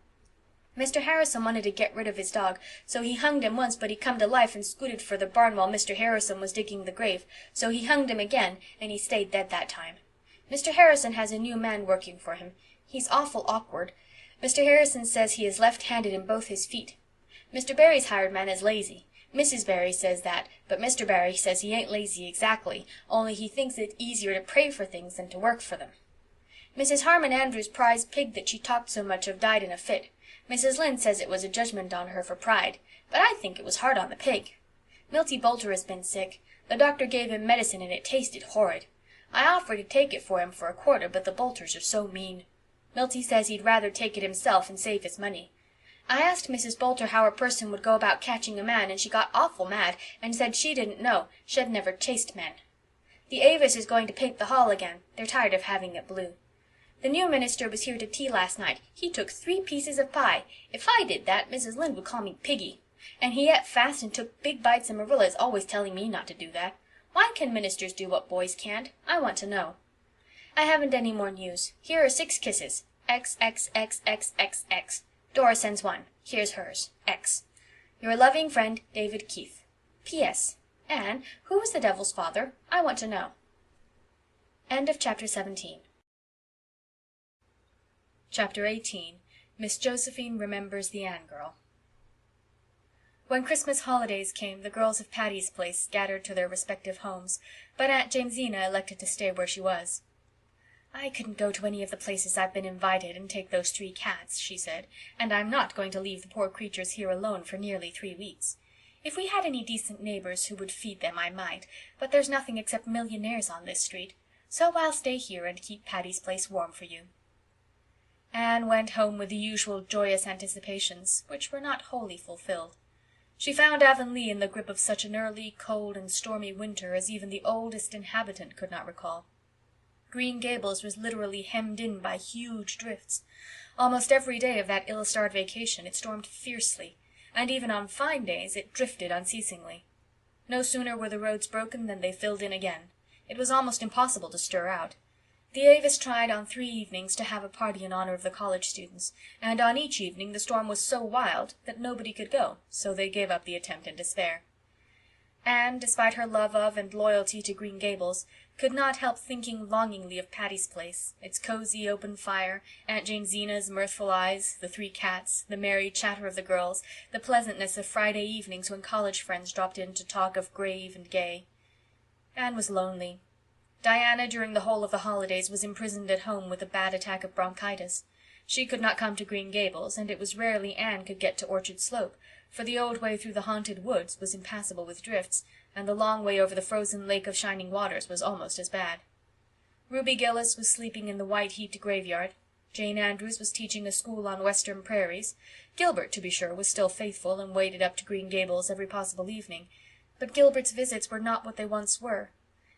Mr. Harrison wanted to get rid of his dog, so he hunged him once, but he come to life and scooted for the barn while Mr. Harrison was digging the grave, so he hunged him again, and he stayed dead that time. Mr. Harrison has a new man working for him. He's awful awkward. Mr. Harrison says he is left-handed in both his feet. Mr. Barry's hired man is lazy. Mrs. Barry says that, but Mr. Barry says he ain't lazy exactly, only he thinks it easier to pray for things than to work for them. Mrs. Harmon Andrews' prize pig that she talked so much of died in a fit. Mrs. Lynde says it was a judgment on her for pride, but I think it was hard on the pig. Milty Boulter has been sick. The doctor gave him medicine and it tasted horrid. I offered to take it for him for a quarter, but the Boulters are so mean. Milty says he'd rather take it himself and save his money. I asked Mrs. Boulter how a person would go about catching a man, and she got awful mad and said she didn't know, she'd never chased men. The Avis is going to paint the hall again. They're tired of having it blue. The new minister was here to tea last night. He took 3 pieces of pie. If I did that, Mrs. Lynde would call me Piggy. And he ate fast and took big bites, and Marilla is always telling me not to do that. Why can ministers do what boys can't? I want to know. I haven't any more news. Here are 6 kisses. XXXXXX. Dora sends 1. Here's hers. X. Your loving friend, David Keith. P.S. Anne, who was the devil's father? I want to know. End of chapter 17. Chapter 18. Miss Josephine Remembers the Anne Girl. When Christmas holidays came, the girls of Patty's Place scattered to their respective homes, but Aunt Jamesina elected to stay where she was. "I couldn't go to any of the places I've been invited and take those 3 cats," she said, "and I'm not going to leave the poor creatures here alone for nearly 3 weeks. If we had any decent neighbors who would feed them, I might, but there's nothing except millionaires on this street, so I'll stay here and keep Patty's Place warm for you." Anne went home with the usual joyous anticipations, which were not wholly fulfilled. She found Avonlea in the grip of such an early, cold, and stormy winter as even the oldest inhabitant could not recall. Green Gables was literally hemmed in by huge drifts. Almost every day of that ill-starred vacation it stormed fiercely, and even on fine days it drifted unceasingly. No sooner were the roads broken than they filled in again. It was almost impossible to stir out. The Avis tried on 3 evenings to have a party in honor of the college students, and on each evening the storm was so wild that nobody could go, so they gave up the attempt in despair. Anne, despite her love of and loyalty to Green Gables, could not help thinking longingly of Patty's Place, its cozy open fire, Aunt Jamesina's mirthful eyes, the 3 cats, the merry chatter of the girls, the pleasantness of Friday evenings when college friends dropped in to talk of grave and gay. Anne was lonely. Diana, during the whole of the holidays, was imprisoned at home with a bad attack of bronchitis. She could not come to Green Gables, and it was rarely Anne could get to Orchard Slope, for the old way through the haunted woods was impassable with drifts, and the long way over the frozen lake of Shining Waters was almost as bad. Ruby Gillis was sleeping in the white-heaped graveyard. Jane Andrews was teaching a school on western prairies. Gilbert, to be sure, was still faithful and waded up to Green Gables every possible evening, but Gilbert's visits were not what they once were.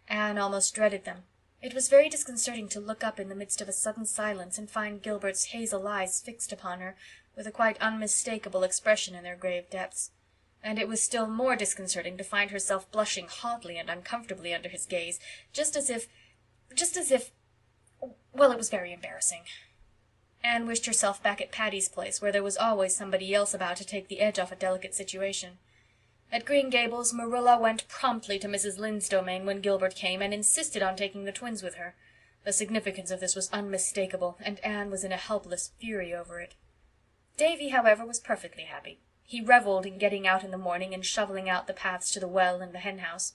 Anne almost dreaded them. It was very disconcerting to look up in the midst of a sudden silence and find Gilbert's hazel eyes fixed upon her, with a quite unmistakable expression in their grave depths. And it was still more disconcerting to find herself blushing hotly and uncomfortably under his gaze, just as if, well, it was very embarrassing. Anne wished herself back at Patty's Place, where there was always somebody else about to take the edge off a delicate situation. At Green Gables, Marilla went promptly to Mrs. Lynde's domain when Gilbert came, and insisted on taking the twins with her. The significance of this was unmistakable, and Anne was in a helpless fury over it. Davy, however, was perfectly happy. He revelled in getting out in the morning and shoveling out the paths to the well and the hen-house.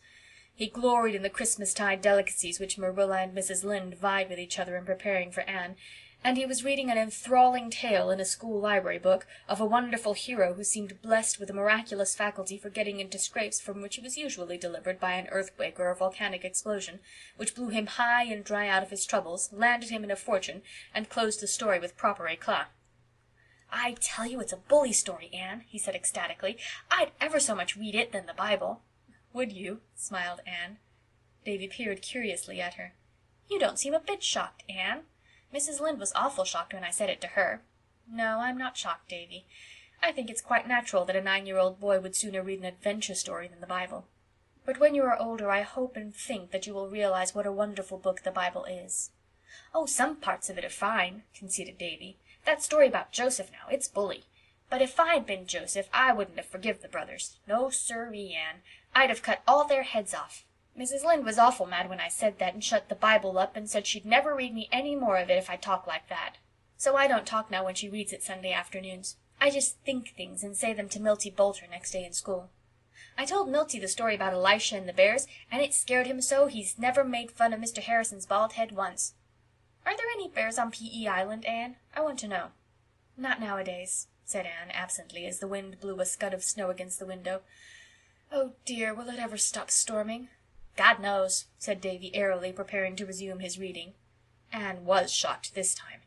He gloried in the Christmas-tide delicacies which Marilla and Mrs. Lynde vied with each other in preparing for Anne, and he was reading an enthralling tale in a school library book of a wonderful hero who seemed blessed with a miraculous faculty for getting into scrapes from which he was usually delivered by an earthquake or a volcanic explosion, which blew him high and dry out of his troubles, landed him in a fortune, and closed the story with proper eclat. "I tell you it's a bully story, Anne," he said ecstatically. "I'd ever so much read it than the Bible." "Would you?" smiled Anne. Davy peered curiously at her. "You don't seem a bit shocked, Anne. Mrs. Lynde was awful shocked when I said it to her." "No, I'm not shocked, Davy. I think it's quite natural that a 9-year-old boy would sooner read an adventure story than the Bible. But when you are older I hope and think that you will realize what a wonderful book the Bible is." "Oh, some parts of it are fine," conceded Davy. "That story about Joseph now, it's bully. But if I'd been Joseph I wouldn't have forgive the brothers. No, sirree, Anne. I'd have cut all their heads off. Mrs. Lynde was awful mad when I said that, and shut the Bible up and said she'd never read me any more of it if I talked like that. So I don't talk now when she reads it Sunday afternoons. I just think things and say them to Milty Boulter next day in school. I told Milty the story about Elisha and the bears, and it scared him so he's never made fun of Mr. Harrison's bald head once. Are there any bears on P.E. Island, Anne? I want to know." "Not nowadays," said Anne absently, as the wind blew a scud of snow against the window. "Oh, dear, will it ever stop storming?" "God knows," said Davy airily, preparing to resume his reading. Anne was shocked this time.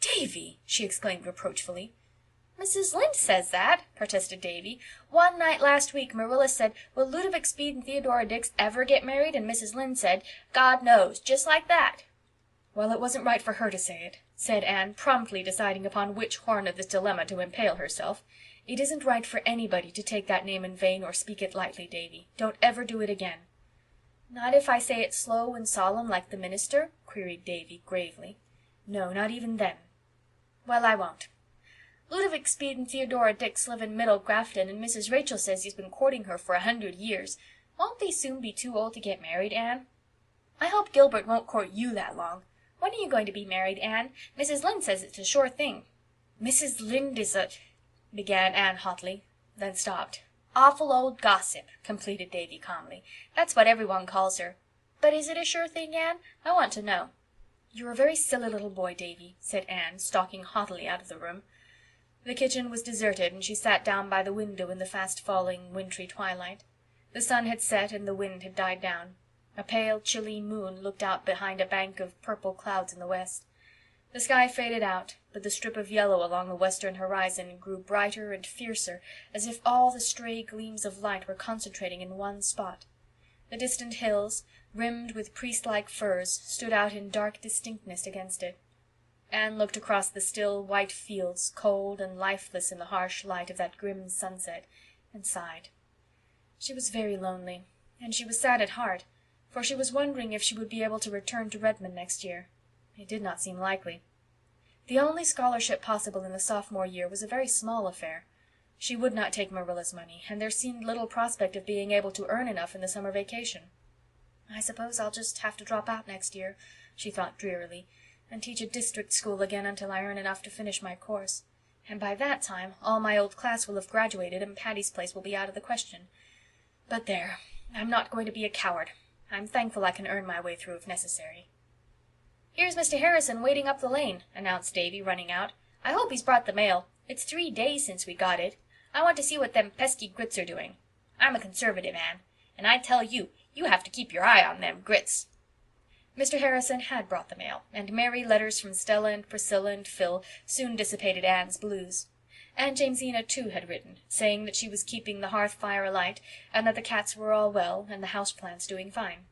"Davy!" she exclaimed reproachfully. "Mrs. Lynde says that," protested Davy. "One night last week Marilla said, 'Will Ludovic Speed and Theodora Dix ever get married?' and Mrs. Lynde said, 'God knows,' just like that." "Well, it wasn't right for her to say it," said Anne, promptly deciding upon which horn of this dilemma to impale herself. "It isn't right for anybody to take that name in vain or speak it lightly, Davy. Don't ever do it again." "Not if I say it slow and solemn like the minister?" queried Davy gravely. "No, not even then." "Well, I won't. Ludovic Speed and Theodora Dix live in Middle Grafton, and Mrs. Rachel says he's been courting her for 100 years. Won't they soon be too old to get married, Anne? I hope Gilbert won't court you that long. When are you going to be married, Anne? Mrs. Lynde says it's a sure thing." "Mrs. Lynde is a—" began Anne hotly, then stopped. "Awful old gossip," completed Davy calmly. "That's what everyone calls her. But is it a sure thing, Anne? I want to know." "You're a very silly little boy, Davy," said Anne, stalking haughtily out of the room. The kitchen was deserted, and she sat down by the window in the fast-falling wintry twilight. The sun had set and the wind had died down. A pale, chilly moon looked out behind a bank of purple clouds in the west. The sky faded out, but the strip of yellow along the western horizon grew brighter and fiercer, as if all the stray gleams of light were concentrating in one spot. The distant hills, rimmed with priest-like firs, stood out in dark distinctness against it. Anne looked across the still, white fields, cold and lifeless in the harsh light of that grim sunset, and sighed. She was very lonely, and she was sad at heart, for she was wondering if she would be able to return to Redmond next year. It did not seem likely. The only scholarship possible in the sophomore year was a very small affair. She would not take Marilla's money, and there seemed little prospect of being able to earn enough in the summer vacation. "I suppose I'll just have to drop out next year," she thought drearily, "and teach a district school again until I earn enough to finish my course. And by that time all my old class will have graduated and Patty's place will be out of the question. But there, I'm not going to be a coward. I'm thankful I can earn my way through if necessary." "Here's Mr. Harrison waiting up the lane," announced Davy, running out. "I hope he's brought the mail. It's 3 days since we got it. I want to see what them pesky Grits are doing. I'm a conservative, Anne, and I tell you, you have to keep your eye on them Grits." Mr. Harrison had brought the mail, and merry letters from Stella and Priscilla and Phil soon dissipated Anne's blues. Aunt Jamesina, too, had written, saying that she was keeping the hearth fire alight, and that the cats were all well, and the house-plants doing fine.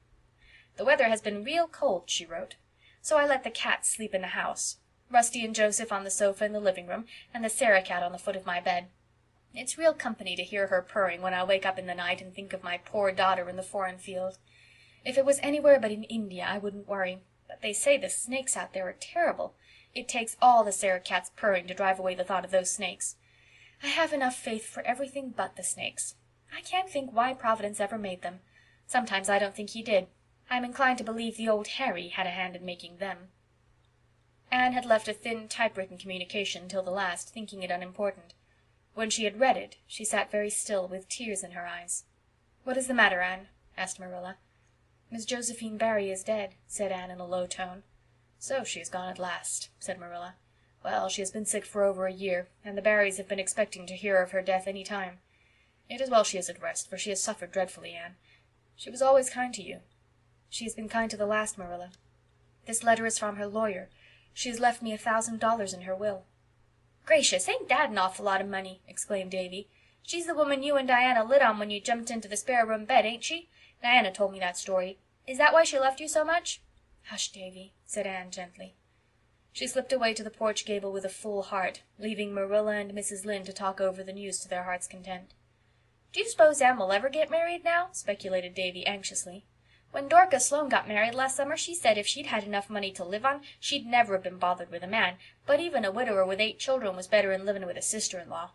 "The weather has been real cold," she wrote, "so I let the cats sleep in the house. Rusty and Joseph on the sofa in the living room, and the Sarah cat on the foot of my bed. It's real company to hear her purring when I wake up in the night and think of my poor daughter in the foreign field. If it was anywhere but in India I wouldn't worry, but they say the snakes out there are terrible. It takes all the Sarah cat's purring to drive away the thought of those snakes. I have enough faith for everything but the snakes. I can't think why Providence ever made them. Sometimes I don't think he did. I'm inclined to believe the old Harry had a hand in making them." Anne had left a thin typewritten communication till the last, thinking it unimportant. When she had read it, she sat very still, with tears in her eyes. "What is the matter, Anne?" asked Marilla. Miss Josephine Barry is dead," said Anne in a low tone. "So she is gone at last," said Marilla. "Well, she has been sick for over a year, and the Barrys have been expecting to hear of her death any time. It is well she is at rest, for she has suffered dreadfully, Anne. She was always kind to you." "She has been kind to the last, Marilla. This letter is from her lawyer. She has left me $1,000 in her will." "Gracious, ain't that an awful lot of money?" exclaimed Davy. "She's the woman you and Diana lit on when you jumped into the spare room bed, ain't she? Diana told me that story. Is that why she left you so much?" "Hush, Davy," said Anne gently. She slipped away to the porch gable with a full heart, leaving Marilla and Mrs. Lynde to talk over the news to their heart's content. "Do you suppose Anne will ever get married now?" speculated Davy anxiously. "When Dorcas Sloane got married last summer she said if she'd had enough money to live on she'd never have been bothered with a man, but even a widower with 8 children was better'n living with a sister-in-law."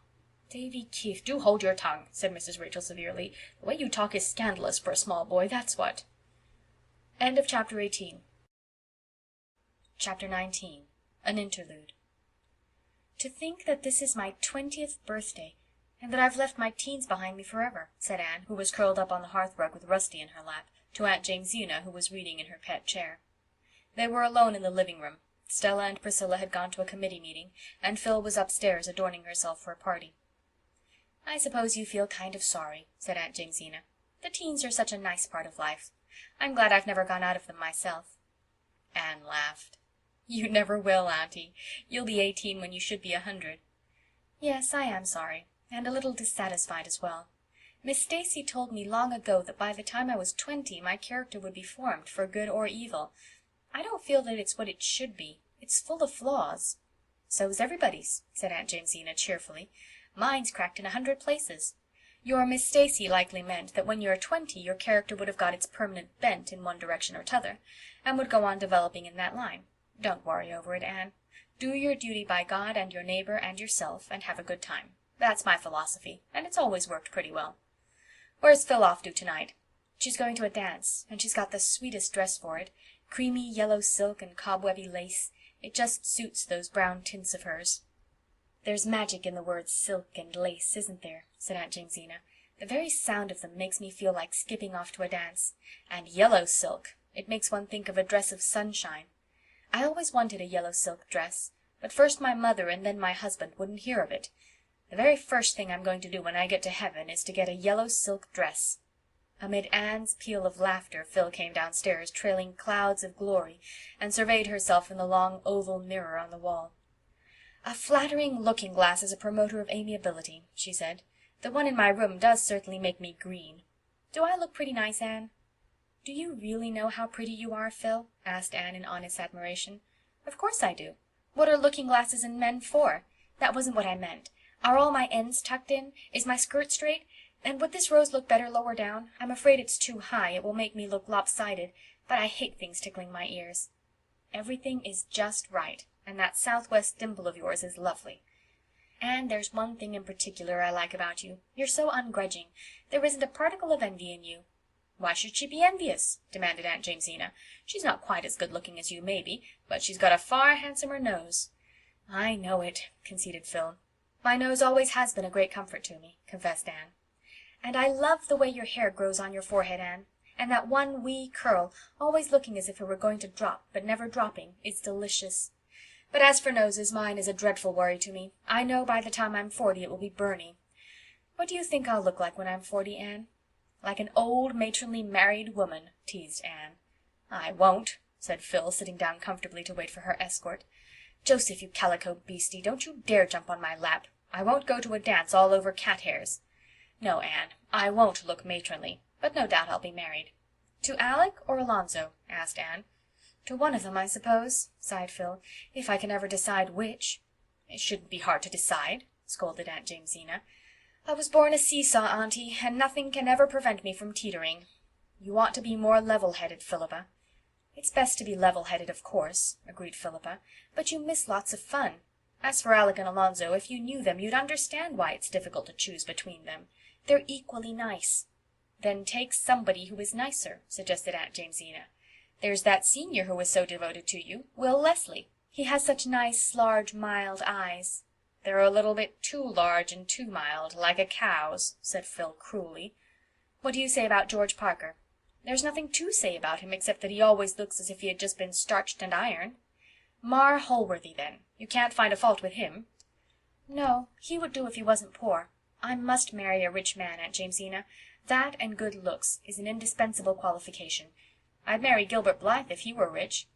"Davy Keith, do hold your tongue," said Mrs. Rachel severely. "The way you talk is scandalous for a small boy, that's what." End of chapter 18. Chapter 19. An interlude. "To think that this is my 20th birthday, and that I've left my teens behind me forever," said Anne, who was curled up on the hearthrug with Rusty in her lap, to Aunt Jamesina, who was reading in her pet chair. They were alone in the living room. Stella and Priscilla had gone to a committee meeting, and Phil was upstairs adorning herself for a party. "I suppose you feel kind of sorry," said Aunt Jamesina. "The teens are such a nice part of life. I'm glad I've never gone out of them myself." Anne laughed. "You never will, Auntie. You'll be 18 when you should be 100. "Yes, I am sorry, and a little dissatisfied as well. Miss Stacy told me long ago that by the time I was 20 my character would be formed, for good or evil. I don't feel that it's what it should be. It's full of flaws." "So's everybody's," said Aunt Jamesina cheerfully. "Mine's cracked in 100 places. Your Miss Stacy likely meant that when you're 20 your character would have got its permanent bent in one direction or t'other, and would go on developing in that line. Don't worry over it, Anne. Do your duty by God and your neighbor and yourself, and have a good time. That's my philosophy, and it's always worked pretty well. Where's Phil off to tonight?" "She's going to a dance, and she's got the sweetest dress for it. Creamy yellow silk and cobwebby lace. It just suits those brown tints of hers." "There's magic in the words silk and lace, isn't there?" said Aunt Jamesina. "The very sound of them makes me feel like skipping off to a dance. And yellow silk! It makes one think of a dress of sunshine. I always wanted a yellow silk dress, but first my mother and then my husband wouldn't hear of it. The very first thing I'm going to do when I get to heaven is to get a yellow silk dress." Amid Anne's peal of laughter Phil came downstairs, trailing clouds of glory, and surveyed herself in the long oval mirror on the wall. "A flattering looking-glass is a promoter of amiability," she said. "The one in my room does certainly make me green. Do I look pretty nice, Anne?" "Do you really know how pretty you are, Phil?" asked Anne in honest admiration. "Of course I do. What are looking-glasses in men for? That wasn't what I meant. Are all my ends tucked in? Is my skirt straight? And would this rose look better lower down? I'm afraid it's too high. It will make me look lopsided, but I hate things tickling my ears." "Everything is just right, and that southwest dimple of yours is lovely. And there's one thing in particular I like about you. You're so ungrudging. There isn't a particle of envy in you." "Why should she be envious?" demanded Aunt Jamesina. "She's not quite as good-looking as you, maybe, but she's got a far handsomer nose." "I know it," conceded Phil. "My nose always has been a great comfort to me," confessed Anne. "And I love the way your hair grows on your forehead, Anne. And that one wee curl, always looking as if it were going to drop, but never dropping, is delicious. But as for noses, mine is a dreadful worry to me. I know by the time I'm 40 it will be Bernie. What do you think I'll look like when I'm 40, Anne?" "Like an old, matronly married woman," teased Anne. "I won't," said Phil, sitting down comfortably to wait for her escort. "Joseph, you calico beastie, don't you dare jump on my lap. I won't go to a dance all over cat hairs. No, Anne, I won't look matronly, but no doubt I'll be married." "To Alec or Alonzo?" asked Anne. "To one of them, I suppose," sighed Phil, "if I can ever decide which." "It shouldn't be hard to decide," scolded Aunt Jamesina. "I was born a seesaw, Auntie, and nothing can ever prevent me from teetering." "You ought to be more level-headed, Philippa." "It's best to be level-headed, of course," agreed Philippa, "but you miss lots of fun. As for Alec and Alonzo, if you knew them you'd understand why it's difficult to choose between them. They're equally nice." "Then take somebody who is nicer," suggested Aunt Jamesina. "There's that senior who is so devoted to you, Will Leslie. He has such nice, large, mild eyes." "They're a little bit too large and too mild, like a cow's," said Phil cruelly. "What do you say about George Parker?" There's nothing to say about him except that he always looks as if he had just been starched and ironed. Mar Holworthy, then. You can't find a fault with him." "No, he would do if he wasn't poor. I must marry a rich man, Aunt Jamesina. That and good looks is an indispensable qualification. I'd marry Gilbert Blythe if he were rich."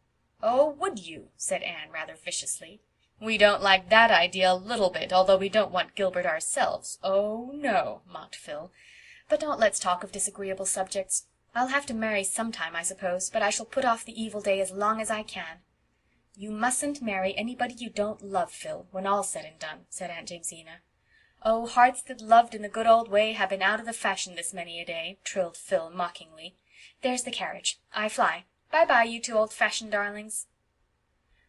"Oh, would you?" said Anne, rather viciously. "We don't like that idea a little bit, although we don't want Gilbert ourselves. Oh, no," mocked Phil. "But don't let's talk of disagreeable subjects. I'll have to marry sometime, I suppose, but I shall put off the evil day as long as I can." "You mustn't marry anybody you don't love, Phil, when all's said and done," said Aunt Jamesina. "Oh, hearts that loved in the good old way have been out of the fashion this many a day," trilled Phil mockingly. "There's the carriage. I fly. Bye-bye, you two old-fashioned darlings."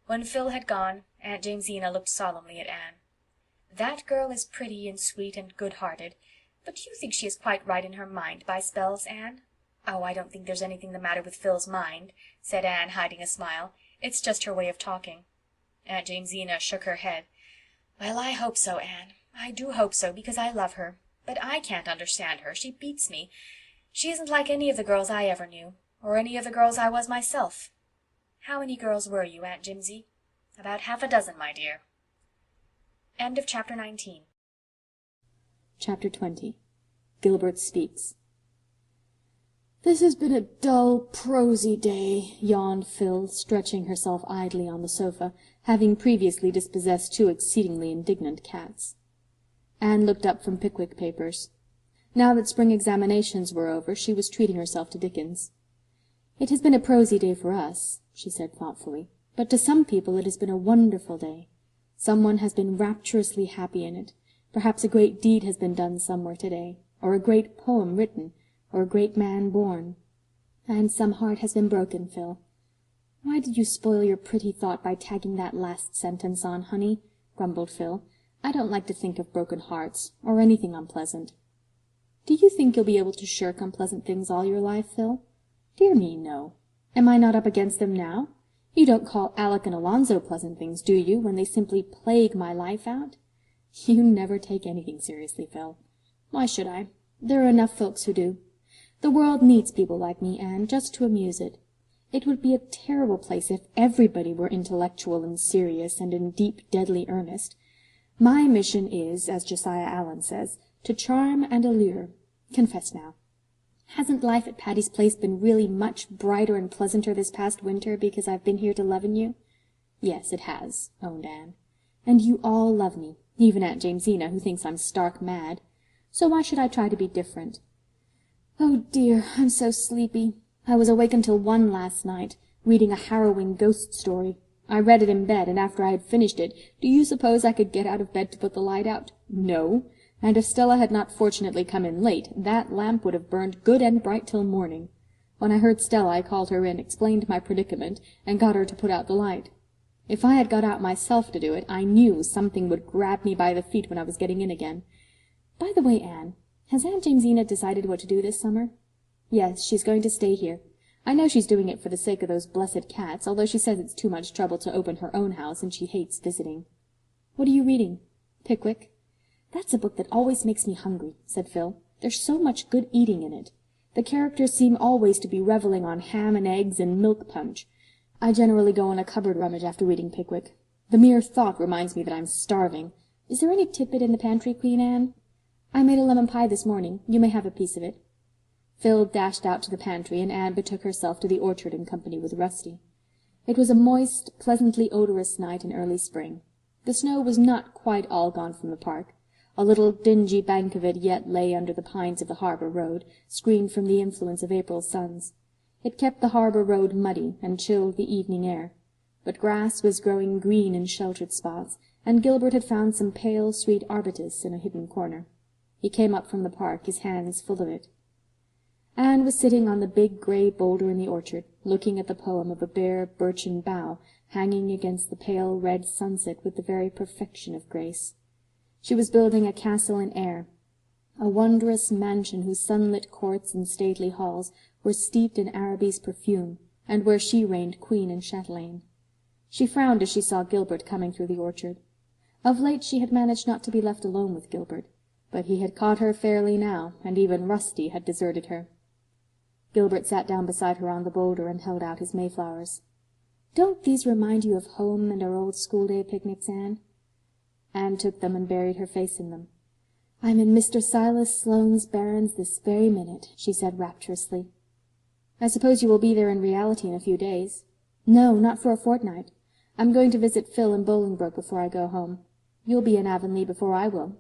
When Phil had gone, Aunt Jamesina looked solemnly at Anne. "That girl is pretty and sweet and good-hearted, but do you think she is quite right in her mind by spells, Anne?" "Oh, I don't think there's anything the matter with Phil's mind," said Anne, hiding a smile. "It's just her way of talking." Aunt Jamesina shook her head. "Well, I hope so, Anne. I do hope so, because I love her. But I can't understand her. She beats me. She isn't like any of the girls I ever knew, or any of the girls I was myself. How many girls were you, Aunt Jimsy?" "About half a dozen, my dear." End of chapter 19. Chapter 20. Gilbert Speaks. "This has been a dull, prosy day," yawned Phil, stretching herself idly on the sofa, having previously dispossessed 2 exceedingly indignant cats. Anne looked up from Pickwick Papers. Now that spring examinations were over, she was treating herself to Dickens. "It has been a prosy day for us," she said thoughtfully, "but to some people it has been a wonderful day. Someone has been rapturously happy in it. Perhaps a great deed has been done somewhere today, or a great poem written, or a great man born. And some heart has been broken, Phil. Why did you spoil your pretty thought by tagging that last sentence on, honey?" grumbled Phil. "I don't like to think of broken hearts, or anything unpleasant." "Do you think you'll be able to shirk unpleasant things all your life, Phil?" "Dear me, no. Am I not up against them now? You don't call Alec and Alonzo pleasant things, do you, when they simply plague my life out?" "You never take anything seriously, Phil." "Why should I? There are enough folks who do. The world needs people like me, Anne, just to amuse it. It would be a terrible place if everybody were intellectual and serious and in deep, deadly earnest. My mission is, as Josiah Allen says, to charm and allure. Confess now. Hasn't life at Patty's Place been really much brighter and pleasanter this past winter because I've been here to leaven you?" "Yes, it has," owned Anne. "And you all love me, even Aunt Jamesina, who thinks I'm stark mad. So why should I try to be different? Oh dear, I'm so sleepy. I was awake until 1 last night, reading a harrowing ghost story. I read it in bed, and after I had finished it, do you suppose I could get out of bed to put the light out? No. And if Stella had not fortunately come in late, that lamp would have burned good and bright till morning. When I heard Stella, I called her in, explained my predicament, and got her to put out the light. If I had got out myself to do it, I knew something would grab me by the feet when I was getting in again. By the way, Anne, has Aunt Jamesina decided what to do this summer?" "Yes, she's going to stay here. I know she's doing it for the sake of those blessed cats, although she says it's too much trouble to open her own house, and she hates visiting." "What are you reading?" "Pickwick." "That's a book that always makes me hungry," said Phil. "There's so much good eating in it. The characters seem always to be revelling on ham and eggs and milk punch. I generally go on a cupboard rummage after reading Pickwick. The mere thought reminds me that I'm starving. Is there any tidbit in the pantry, Queen Anne?" "I made a lemon pie this morning. You may have a piece of it." Phil dashed out to the pantry, and Anne betook herself to the orchard in company with Rusty. It was a moist, pleasantly odorous night in early spring. The snow was not quite all gone from the park. A little dingy bank of it yet lay under the pines of the harbour road, screened from the influence of April's suns. It kept the harbour road muddy and chilled the evening air. But grass was growing green in sheltered spots, and Gilbert had found some pale, sweet arbutus in a hidden corner. He came up from the park, his hands full of it. Anne was sitting on the big grey boulder in the orchard, looking at the poem of a bare birchen bough hanging against the pale red sunset with the very perfection of grace. She was building a castle in air, a wondrous mansion whose sunlit courts and stately halls were steeped in Araby's perfume, and where she reigned queen and chatelaine. She frowned as she saw Gilbert coming through the orchard. Of late she had managed not to be left alone with Gilbert, but he had caught her fairly now, and even Rusty had deserted her. Gilbert sat down beside her on the boulder and held out his mayflowers. "Don't these remind you of home and our old school-day picnics, Anne?" Anne took them and buried her face in them. "I'm in Mr. Silas Sloane's barrens this very minute," she said rapturously. "I suppose you will be there in reality in a few days." "No, not for a fortnight. I'm going to visit Phil in Bolingbroke before I go home. You'll be in Avonlea before I will."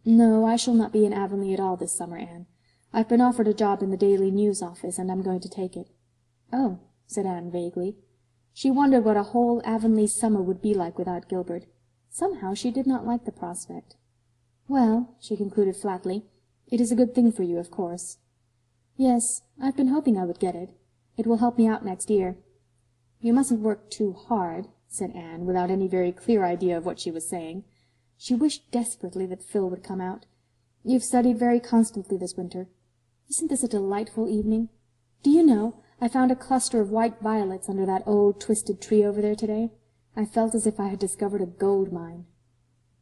"No, I shall not be in Avonlea at all this summer, Anne. I've been offered a job in the Daily News office, and I'm going to take it." "Oh," said Anne vaguely. She wondered what a whole Avonlea summer would be like without Gilbert. Somehow she did not like the prospect. "Well," she concluded flatly, "it is a good thing for you, of course." "Yes, I've been hoping I would get it. It will help me out next year." "You mustn't work too hard," said Anne, without any very clear idea of what she was saying. She wished desperately that Phil would come out. "You've studied very constantly this winter. Isn't this a delightful evening? Do you know, I found a cluster of white violets under that old twisted tree over there today. I felt as if I had discovered a gold mine."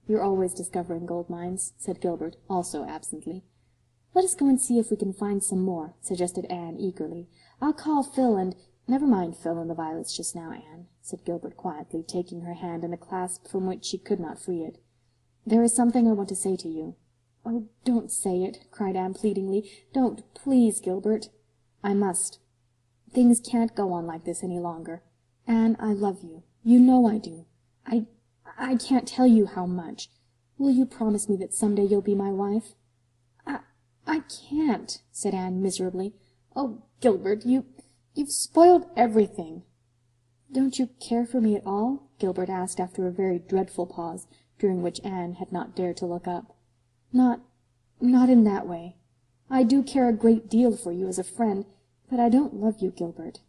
"You're always discovering gold mines," said Gilbert, also absently. "Let us go and see if we can find some more," suggested Anne eagerly. "I'll call Phil and—" "Never mind Phil and the violets just now, Anne," said Gilbert quietly, taking her hand in a clasp from which she could not free it. "There is something I want to say to you." "Oh, don't say it," cried Anne pleadingly. "Don't, please, Gilbert." "I must. Things can't go on like this any longer. Anne, I love you. You know I do. I can't tell you how much. Will you promise me that some day you'll be my wife?" I can't," said Anne miserably. "Oh, Gilbert, you've spoiled everything." "Don't you care for me at all?" Gilbert asked after a very dreadful pause, during which Anne had not dared to look up. Not in that way. I do care a great deal for you as a friend, but I don't love you, Gilbert."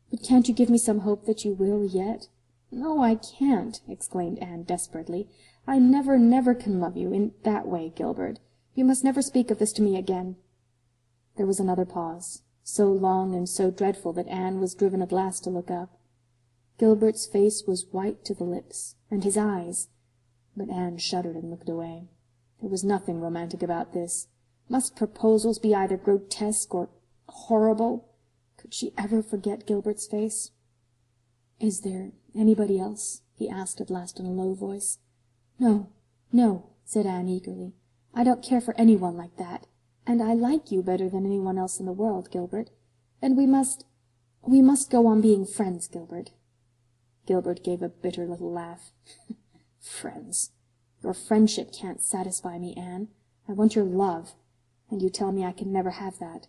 "But can't you give me some hope that you will yet?" "No, I can't," exclaimed Anne desperately. "I never can love you in that way, Gilbert. You must never speak of this to me again." There was another pause, so long and so dreadful that Anne was driven at last to look up. Gilbert's face was white to the lips, and his eyes— but Anne shuddered and looked away. There was nothing romantic about this. Must proposals be either grotesque or horrible? Could she ever forget Gilbert's face? "Is there anybody else?" he asked at last in a low voice. No, said Anne eagerly. "I don't care for anyone like that. And I like you better than anyone else in the world, Gilbert. And we must go on being friends, Gilbert." Gilbert gave a bitter little laugh. "Friends! Your friendship can't satisfy me, Anne. I want your love, and you tell me I can never have that."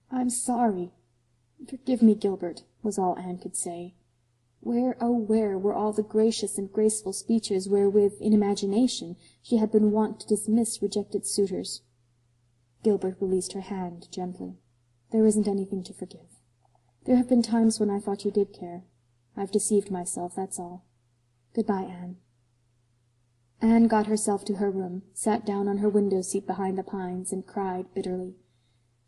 "I'm sorry. Forgive me, Gilbert," was all Anne could say. Where, oh where, were all the gracious and graceful speeches wherewith, in imagination, she had been wont to dismiss rejected suitors? Gilbert released her hand gently. "There isn't anything to forgive. There have been times when I thought you did care. I've deceived myself, that's all. Good-bye, Anne." Anne got herself to her room, sat down on her window-seat behind the pines, and cried bitterly.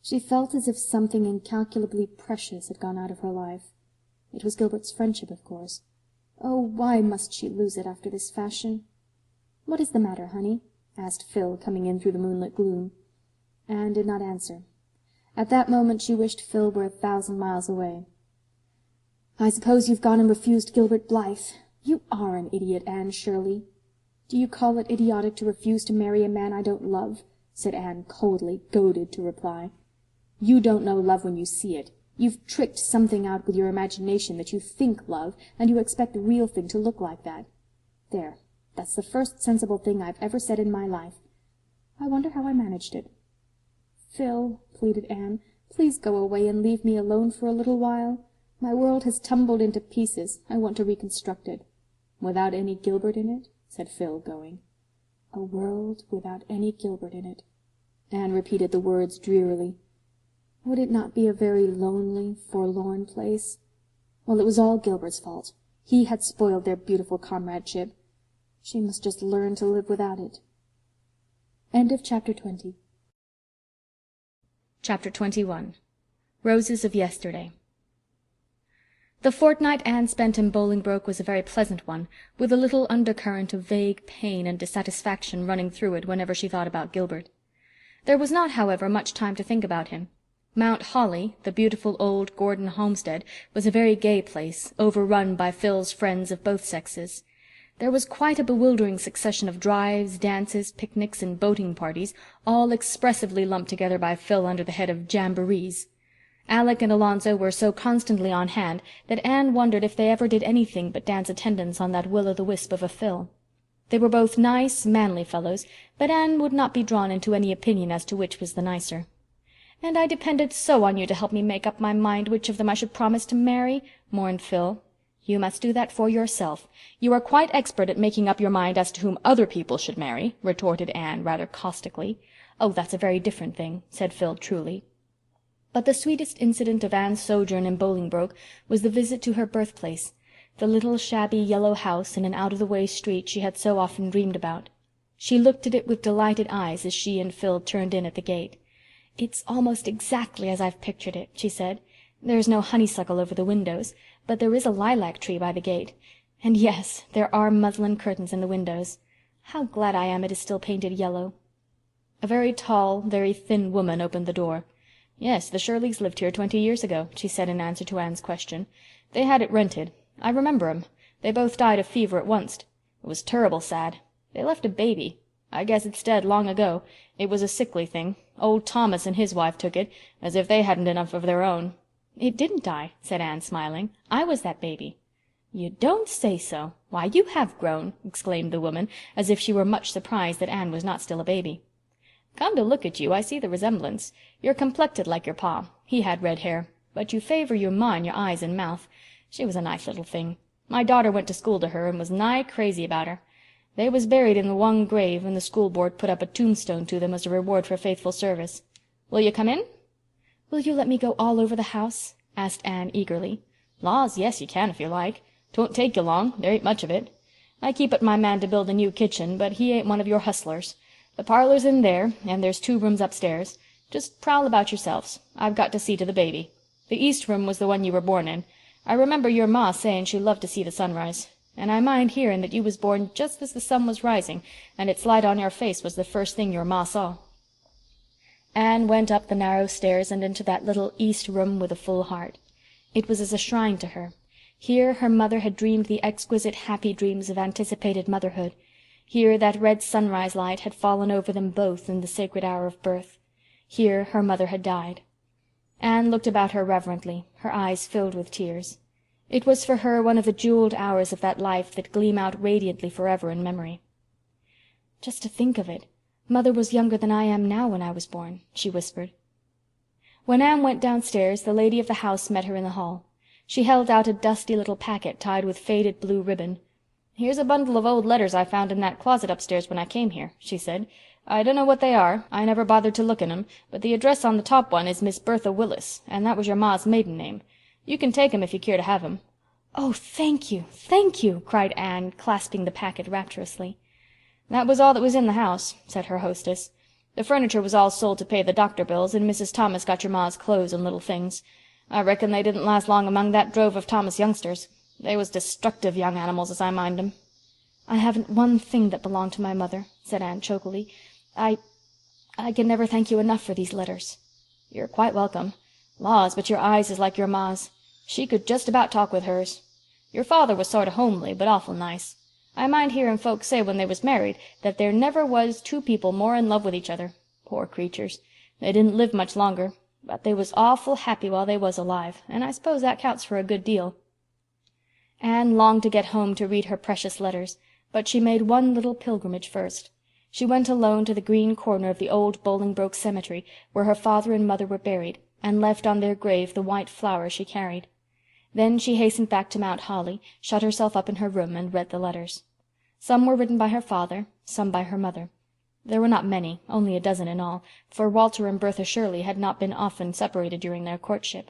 She felt as if something incalculably precious had gone out of her life. It was Gilbert's friendship, of course. Oh, why must she lose it after this fashion? "What is the matter, honey?" asked Phil, coming in through the moonlit gloom. Anne did not answer. At that moment she wished Phil were 1,000 miles away. "I suppose you've gone and refused Gilbert Blythe. You are an idiot, Anne Shirley." "Do you call it idiotic to refuse to marry a man I don't love?" said Anne coldly, goaded to reply. "You don't know love when you see it. You've tricked something out with your imagination that you think love, and you expect the real thing to look like that. There, that's the first sensible thing I've ever said in my life. I wonder how I managed it." "Phil," pleaded Anne, "please go away and leave me alone for a little while. My world has tumbled into pieces. I want to reconstruct it." "Without any Gilbert in it?" said Phil, going. "A world without any Gilbert in it." Anne repeated the words drearily. Would it not be a very lonely, forlorn place? Well, it was all Gilbert's fault. He had spoiled their beautiful comradeship. She must just learn to live without it. End of Chapter 20. Chapter 21. Roses of Yesterday. The fortnight Anne spent in Bolingbroke was a very pleasant one, with a little undercurrent of vague pain and dissatisfaction running through it whenever she thought about Gilbert. There was not, however, much time to think about him. Mount Holly, the beautiful old Gordon homestead, was a very gay place, overrun by Phil's friends of both sexes. There was quite a bewildering succession of drives, dances, picnics, and boating parties, all expressively lumped together by Phil under the head of jamborees. Alec and Alonzo were so constantly on hand that Anne wondered if they ever did anything but dance attendance on that will-o'-the-wisp of a Phil. They were both nice, manly fellows, but Anne would not be drawn into any opinion as to which was the nicer. "And I depended so on you to help me make up my mind which of them I should promise to marry," mourned Phil. "You must do that for yourself. You are quite expert at making up your mind as to whom other people should marry," retorted Anne rather caustically. "Oh, that's a very different thing," said Phil truly. But the sweetest incident of Anne's sojourn in Bolingbroke was the visit to her birthplace, the little shabby yellow house in an out-of-the-way street she had so often dreamed about. She looked at it with delighted eyes as she and Phil turned in at the gate. "It's almost exactly as I've pictured it," she said. "There's no honeysuckle over the windows, but there is a lilac tree by the gate. And yes, there are muslin curtains in the windows. How glad I am it is still painted yellow." A very tall, very thin woman opened the door. "Yes, the Shirleys lived here 20 years ago," she said in answer to Anne's question. "They had it rented. I remember 'em. They both died of fever at onct. It was turrible sad. They left a baby. I guess it's dead long ago. It was a sickly thing. Old Thomas and his wife took it, as if they hadn't enough of their own." "It didn't die," said Anne, smiling. "I was that baby." "You don't say so! Why, you have grown," exclaimed the woman, as if she were much surprised that Anne was not still a baby. "Come to look at you, I see the resemblance. You're complected like your pa. He had red hair. But you favor your ma in your eyes and mouth. She was a nice little thing. My daughter went to school to her and was nigh crazy about her. They was buried in the one grave, and the school board put up a tombstone to them as a reward for faithful service. Will you come in?" "Will you let me go all over the house?" asked Anne eagerly. "Laws, yes, you can if you like. 'Twon't take you long. There ain't much of it. I keep it my man to build a new kitchen, but he ain't one of your hustlers. The parlor's in there, and there's 2 rooms upstairs. Just prowl about yourselves. I've got to see to the baby. The east room was the one you were born in. I remember your ma saying she loved to see the sunrise. And I mind hearing that you was born just as the sun was rising, and its light on your face was the first thing your ma saw." Anne went up the narrow stairs and into that little east room with a full heart. It was as a shrine to her. Here her mother had dreamed the exquisite happy dreams of anticipated motherhood. Here that red sunrise light had fallen over them both in the sacred hour of birth. Here her mother had died. Anne looked about her reverently, her eyes filled with tears. It was for her one of the jeweled hours of that life that gleam out radiantly forever in memory. "Just to think of it, Mother was younger than I am now when I was born," she whispered. When Anne went downstairs, the lady of the house met her in the hall. She held out a dusty little packet tied with faded blue ribbon. "Here's a bundle of old letters I found in that closet upstairs when I came here," she said. "I dunno what they are. I never bothered to look in 'em, but the address on the top one is Miss Bertha Willis, and that was your ma's maiden name. You can take 'em if you care to have 'em." "Oh, thank you," cried Anne, clasping the packet rapturously. "That was all that was in the house," said her hostess. "The furniture was all sold to pay the doctor bills, and Mrs. Thomas got your ma's clothes and little things. I reckon they didn't last long among that drove of Thomas youngsters. They was destructive young animals, as I mind 'em." "I haven't one thing that belonged to my mother," said Anne chokily. I can never thank you enough for these letters." "You're quite welcome. Laws, but your eyes is like your ma's. She could just about talk with hers. Your father was sort of homely, but awful nice. I mind hearing folks say when they was married that there never was 2 people more in love with each other. Poor creatures. They didn't live much longer, but they was awful happy while they was alive, and I suppose that counts for a good deal." Anne longed to get home to read her precious letters, but she made one little pilgrimage first. She went alone to the green corner of the old Bolingbroke cemetery, where her father and mother were buried, and left on their grave the white flower she carried. Then she hastened back to Mount Holly, shut herself up in her room, and read the letters. Some were written by her father, some by her mother. There were not many, only a dozen in all, for Walter and Bertha Shirley had not been often separated during their courtship.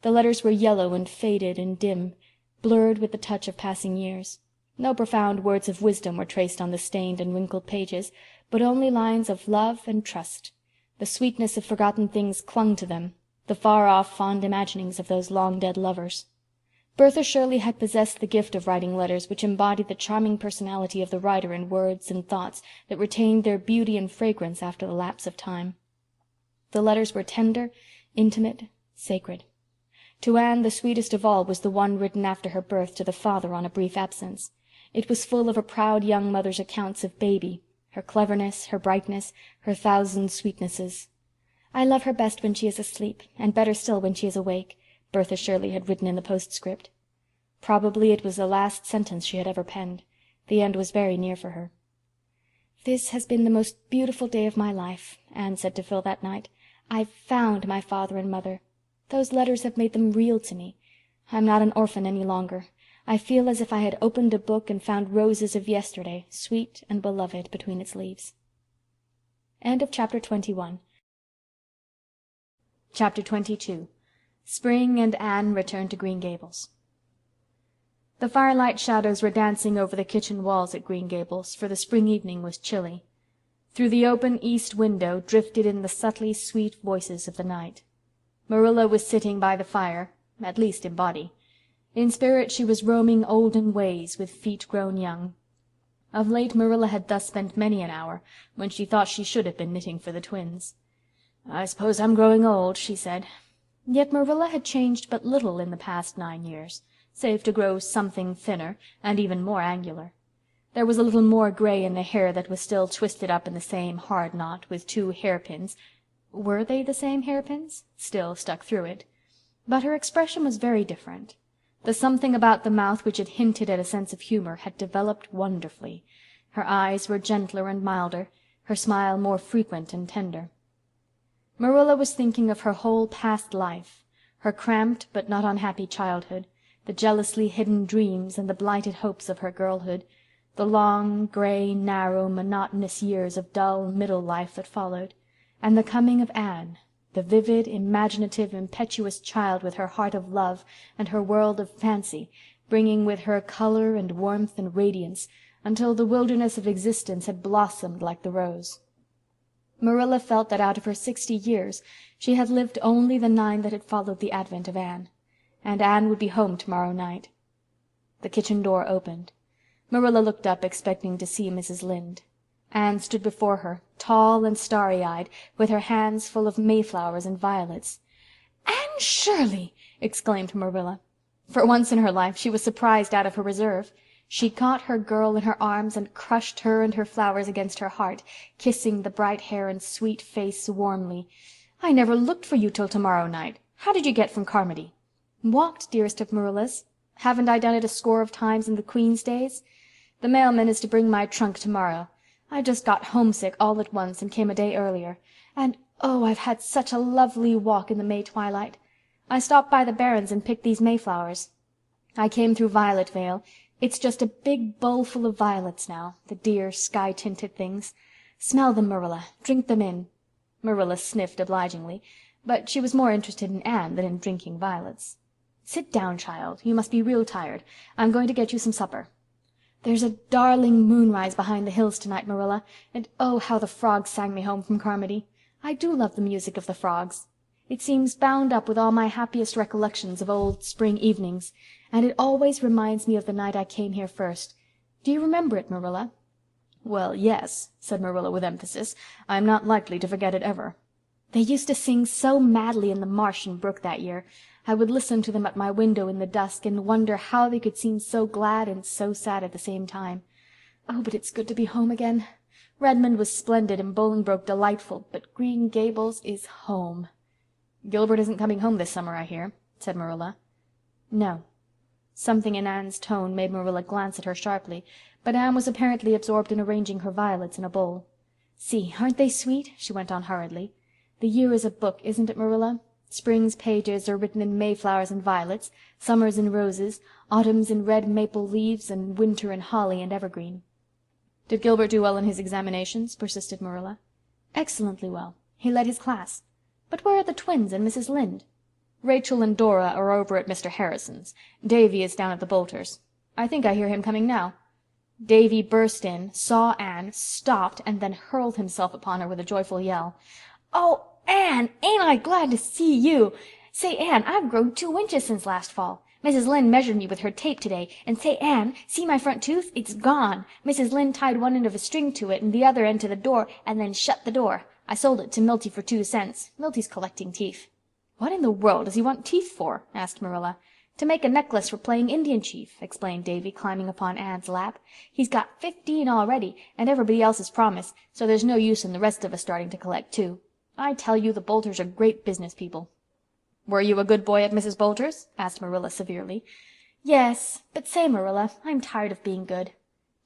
The letters were yellow and faded and dim, blurred with the touch of passing years. No profound words of wisdom were traced on the stained and wrinkled pages, but only lines of love and trust. The sweetness of forgotten things clung to them, the far-off fond imaginings of those long-dead lovers. Bertha Shirley had possessed the gift of writing letters which embodied the charming personality of the writer in words and thoughts that retained their beauty and fragrance after the lapse of time. The letters were tender, intimate, sacred. To Anne, the sweetest of all was the one written after her birth to the father on a brief absence. It was full of a proud young mother's accounts of baby, her cleverness, her brightness, her thousand sweetnesses. "I love her best when she is asleep, and better still when she is awake," Bertha Shirley had written in the postscript. Probably it was the last sentence she had ever penned. The end was very near for her. "This has been the most beautiful day of my life," Anne said to Phil that night. "I've found my father and mother. Those letters have made them real to me. I'm not an orphan any longer. I feel as if I had opened a book and found roses of yesterday, sweet and beloved, between its leaves." End of chapter 21. Chapter 22. Spring and Anne return to Green Gables. The firelight shadows were dancing over the kitchen walls at Green Gables, for the spring evening was chilly. Through the open east window drifted in the subtly sweet voices of the night. Marilla was sitting by the fire, at least in body. In spirit she was roaming olden ways with feet grown young. Of late Marilla had thus spent many an hour, when she thought she should have been knitting for the twins. "I suppose I'm growing old," she said. Yet Marilla had changed but little in the past 9 years, save to grow something thinner and even more angular. There was a little more gray in the hair that was still twisted up in the same hard knot, with 2 hairpins—were they the same hairpins?—still stuck through it. But her expression was very different. The something about the mouth which had hinted at a sense of humor had developed wonderfully. Her eyes were gentler and milder, her smile more frequent and tender. Marilla was thinking of her whole past life, her cramped but not unhappy childhood, the jealously hidden dreams and the blighted hopes of her girlhood, the long, gray, narrow, monotonous years of dull middle life that followed, and the coming of Anne, the vivid, imaginative, impetuous child with her heart of love and her world of fancy, bringing with her color and warmth and radiance, until the wilderness of existence had blossomed like the rose. Marilla felt that out of her 60 years she had lived only the 9 that had followed the advent of Anne. And Anne would be home tomorrow night. The kitchen door opened. Marilla looked up, expecting to see Mrs. Lynde. Anne stood before her, tall and starry-eyed, with her hands full of mayflowers and violets. "Anne Shirley!" exclaimed Marilla. For once in her life she was surprised out of her reserve. She caught her girl in her arms and crushed her and her flowers against her heart, kissing the bright hair and sweet face warmly. "I never looked for you till tomorrow night. How did you get from Carmody?" "Walked, dearest of Marillas. Haven't I done it a score of times in the Queen's days? The mailman is to bring my trunk tomorrow. I just got homesick all at once and came a day earlier. And oh, I've had such a lovely walk in the May twilight. I stopped by the Barrens and picked these mayflowers. I came through Violet Vale. It's just a big bowl full of violets now, the dear sky-tinted things. Smell them, Marilla. Drink them in." Marilla sniffed obligingly, but she was more interested in Anne than in drinking violets. "Sit down, child. You must be real tired. I'm going to get you some supper. There's a darling moonrise behind the hills tonight, Marilla, and oh, how the frogs sang me home from Carmody. I do love the music of the frogs. It seems bound up with all my happiest recollections of old spring evenings, and it always reminds me of the night I came here first. Do you remember it, Marilla?" "Well, yes," said Marilla with emphasis. "I'm not likely to forget it ever." "They used to sing so madly in the marsh and brook that year. I would listen to them at my window in the dusk and wonder how they could seem so glad and so sad at the same time. Oh, but it's good to be home again. Redmond was splendid and Bolingbroke delightful, but Green Gables is home." "Gilbert isn't coming home this summer, I hear," said Marilla. "No." Something in Anne's tone made Marilla glance at her sharply, but Anne was apparently absorbed in arranging her violets in a bowl. "See, aren't they sweet?" she went on hurriedly. "The year is a book, isn't it, Marilla? Spring's pages are written in mayflowers and violets, summer's in roses, autumn's in red maple leaves, and winter in holly and evergreen." "Did Gilbert do well in his examinations?" persisted Marilla. "Excellently well. He led his class. But where are the twins and Mrs. Lynde?" "Rachel and Dora are over at Mr. Harrison's. Davy is down at the Boulters'. I think I hear him coming now." Davy burst in, saw Anne, stopped, and then hurled himself upon her with a joyful yell. "Oh, Anne, ain't I glad to see you! Say, Anne, I've grown 2 inches since last fall. Mrs. Lynde measured me with her tape today, and say, Anne, see my front tooth? It's gone. Mrs. Lynde tied one end of a string to it and the other end to the door, and then shut the door. I sold it to Milty for 2 cents. Milty's collecting teeth." "What in the world does he want teeth for?" asked Marilla. "To make a necklace for playing Indian chief," explained Davy, climbing upon Anne's lap. "He's got 15 already, and everybody else has promised, so there's no use in the rest of us starting to collect too. I tell you the Boulters are great business people." "Were you a good boy at Mrs. Boulter's?" asked Marilla severely. "Yes, but say, Marilla, I'm tired of being good."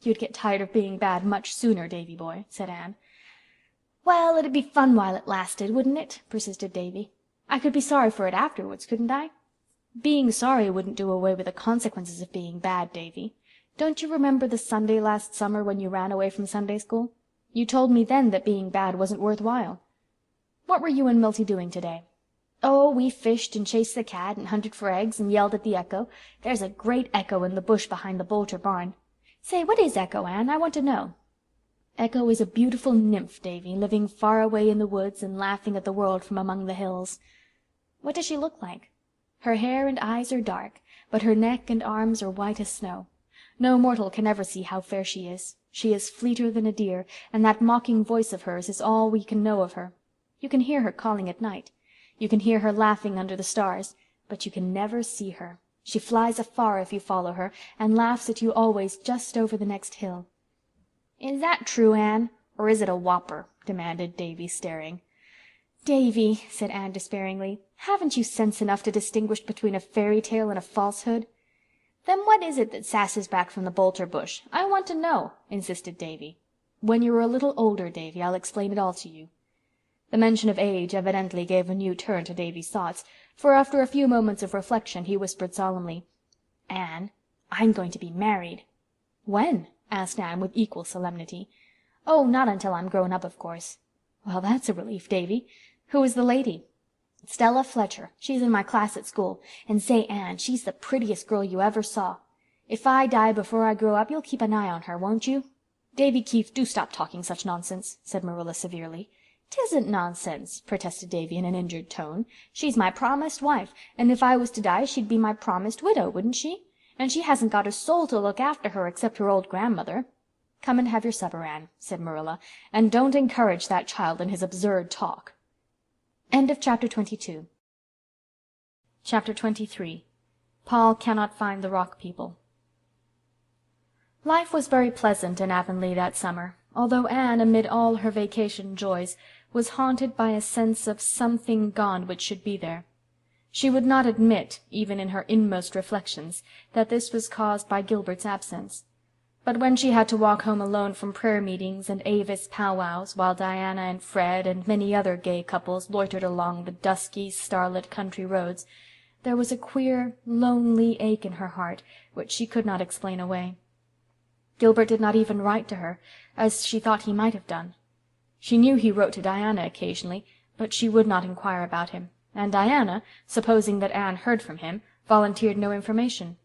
"You'd get tired of being bad much sooner, Davy boy," said Anne. "Well, it'd be fun while it lasted, wouldn't it?" persisted Davy. "I could be sorry for it afterwards, couldn't I?" "Being sorry wouldn't do away with the consequences of being bad, Davy. Don't you remember the Sunday last summer when you ran away from Sunday school? You told me then that being bad wasn't worth while. What were you and Milty doing today?" "Oh, we fished and chased the cat and hunted for eggs and yelled at the echo. There's a great echo in the bush behind the Boulter barn. Say, what is Echo, Anne? I want to know." "Echo is a beautiful nymph, Davy, living far away in the woods and laughing at the world from among the hills." "What does she look like?" "Her hair and eyes are dark, but her neck and arms are white as snow. No mortal can ever see how fair she is. She is fleeter than a deer, and that mocking voice of hers is all we can know of her. You can hear her calling at night. You can hear her laughing under the stars, but you can never see her. She flies afar if you follow her, and laughs at you always just over the next hill." "Is that true, Anne, or is it a whopper?" demanded Davy, staring. "Davy," said Anne despairingly, "haven't you sense enough to distinguish between a fairy tale and a falsehood?" "Then what is it that sasses back from the Boulter bush? I want to know," insisted Davy. "When you're a little older, Davy, I'll explain it all to you." The mention of age evidently gave a new turn to Davy's thoughts, for after a few moments of reflection he whispered solemnly, "Anne, I'm going to be married." "When?" asked Anne with equal solemnity. "Oh, not until I'm grown up, of course." "Well, that's a relief, Davy. Who is the lady?" "Stella Fletcher. She's in my class at school. And say, Anne, she's the prettiest girl you ever saw. If I die before I grow up, you'll keep an eye on her, won't you?" "Davy Keith, do stop talking such nonsense," said Marilla severely. "'Tisn't nonsense," protested Davy in an injured tone. "She's my promised wife, and if I was to die she'd be my promised widow, wouldn't she? And she hasn't got a soul to look after her except her old grandmother." "Come and have your supper, Anne," said Marilla, "and don't encourage that child in his absurd talk." Chapter 23. Paul Cannot Find the Rock People. Life was very pleasant in Avonlea that summer, although Anne, amid all her vacation joys, was haunted by a sense of something gone which should be there. She would not admit, even in her inmost reflections, that this was caused by Gilbert's absence. But when she had to walk home alone from prayer meetings and Avis powwows, while Diana and Fred and many other gay couples loitered along the dusky, starlit country roads, there was a queer, lonely ache in her heart which she could not explain away. Gilbert did not even write to her, as she thought he might have done. She knew he wrote to Diana occasionally, but she would not inquire about him, and Diana, supposing that Anne heard from him, volunteered no information.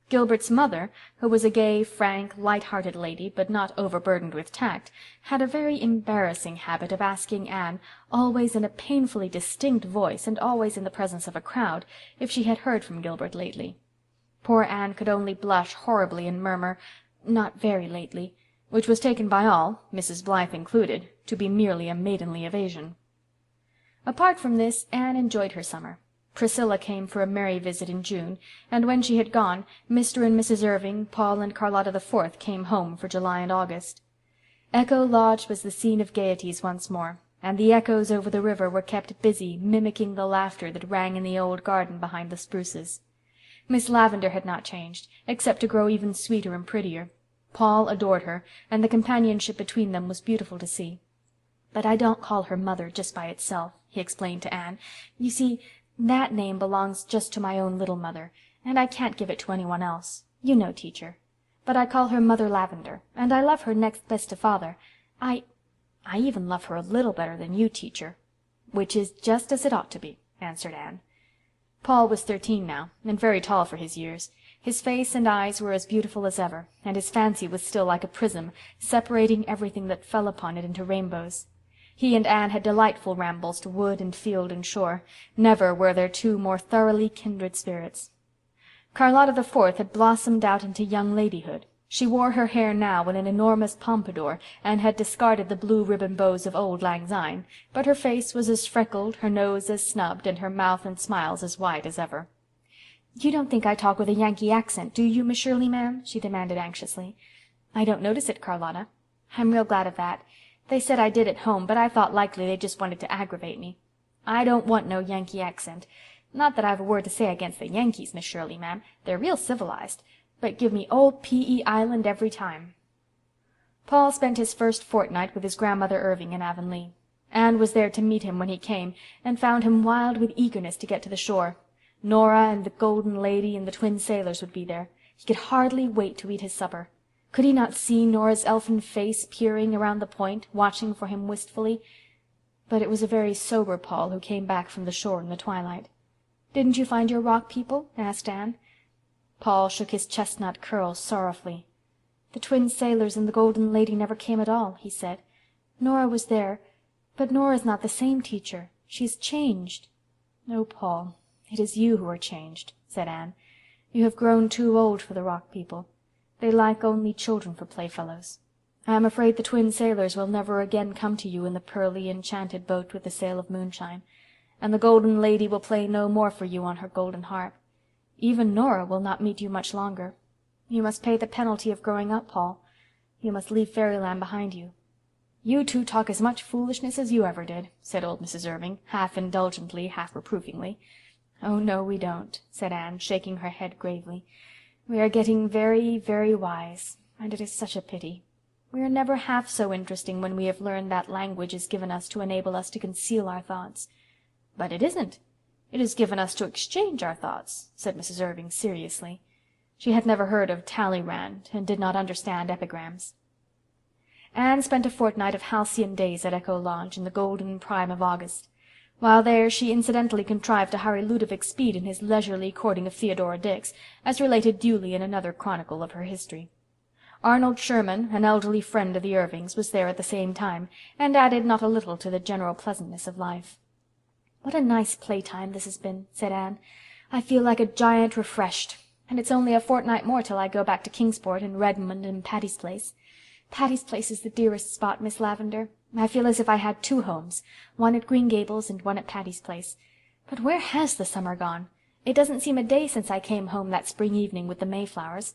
Gilbert's mother, who was a gay, frank, light-hearted lady, but not overburdened with tact, had a very embarrassing habit of asking Anne, always in a painfully distinct voice and always in the presence of a crowd, if she had heard from Gilbert lately. Poor Anne could only blush horribly and murmur, "Not very lately," which was taken by all, Mrs. Blythe included, to be merely a maidenly evasion. Apart from this, Anne enjoyed her summer. Priscilla came for a merry visit in June, and when she had gone, Mr. and Mrs. Irving, Paul and Charlotta the Fourth came home for July and August. Echo Lodge was the scene of gaieties once more, and the echoes over the river were kept busy mimicking the laughter that rang in the old garden behind the spruces. Miss Lavendar had not changed, except to grow even sweeter and prettier. Paul adored her, and the companionship between them was beautiful to see. "But I don't call her Mother just by itself," he explained to Anne. "You see, that name belongs just to my own little mother, and I can't give it to anyone else. You know, teacher. But I call her Mother Lavendar, and I love her next best to Father. I even love her a little better than you, teacher." "Which is just as it ought to be," answered Anne. Paul was 13 now, and very tall for his years. His face and eyes were as beautiful as ever, and his fancy was still like a prism, separating everything that fell upon it into rainbows. He and Anne had delightful rambles to wood and field and shore. Never were there two more thoroughly kindred spirits. Charlotta the Fourth had blossomed out into young ladyhood. She wore her hair now in an enormous pompadour, and had discarded the blue ribbon bows of auld lang syne, but her face was as freckled, her nose as snubbed, and her mouth and smiles as wide as ever. "You don't think I talk with a Yankee accent, do you, Miss Shirley, ma'am?" she demanded anxiously. "I don't notice it, Charlotta." "I'm real glad of that. They said I did at home, but I thought likely they just wanted to aggravate me. I don't want no Yankee accent. Not that I've a word to say against the Yankees, Miss Shirley, ma'am. They're real civilized. But give me old P.E. Island every time." Paul spent his first fortnight with his grandmother Irving in Avonlea. Anne was there to meet him when he came, and found him wild with eagerness to get to the shore. Nora and the Golden Lady and the twin sailors would be there. He could hardly wait to eat his supper. Could he not see Nora's elfin face peering around the point, watching for him wistfully? But it was a very sober Paul who came back from the shore in the twilight. "Didn't you find your rock people?" asked Anne. Paul shook his chestnut curls sorrowfully. "The twin sailors and the Golden Lady never came at all," he said. "Nora was there, but Nora's not the same teacher. She's changed." "Oh, Paul, it is you who are changed," said Anne. "You have grown too old for the rock people. They like only children for playfellows. I am afraid the twin sailors will never again come to you in the pearly, enchanted boat with the sail of moonshine, and the Golden Lady will play no more for you on her golden harp. Even Nora will not meet you much longer. You must pay the penalty of growing up, Paul. You must leave fairyland behind you." "You two talk as much foolishness as you ever did," said old Mrs. Irving, half indulgently, half reprovingly. "Oh, no, we don't," said Anne, shaking her head gravely. "We are getting very, very wise, and it is such a pity. We are never half so interesting when we have learned that language is given us to enable us to conceal our thoughts." "But it isn't. It is given us to exchange our thoughts," said Mrs. Irving seriously. She had never heard of Talleyrand, and did not understand epigrams. Anne spent a fortnight of halcyon days at Echo Lodge in the golden prime of August. While there she incidentally contrived to hurry Ludovic Speed in his leisurely courting of Theodora Dix, as related duly in another chronicle of her history. Arnold Sherman, an elderly friend of the Irvings, was there at the same time, and added not a little to the general pleasantness of life. "What a nice playtime this has been," said Anne. "I feel like a giant refreshed, and it's only a fortnight more till I go back to Kingsport and Redmond and Patty's Place. Patty's Place is the dearest spot, Miss Lavendar. I feel as if I had two homes, one at Green Gables and one at Patty's Place. But where has the summer gone? It doesn't seem a day since I came home that spring evening with the Mayflowers.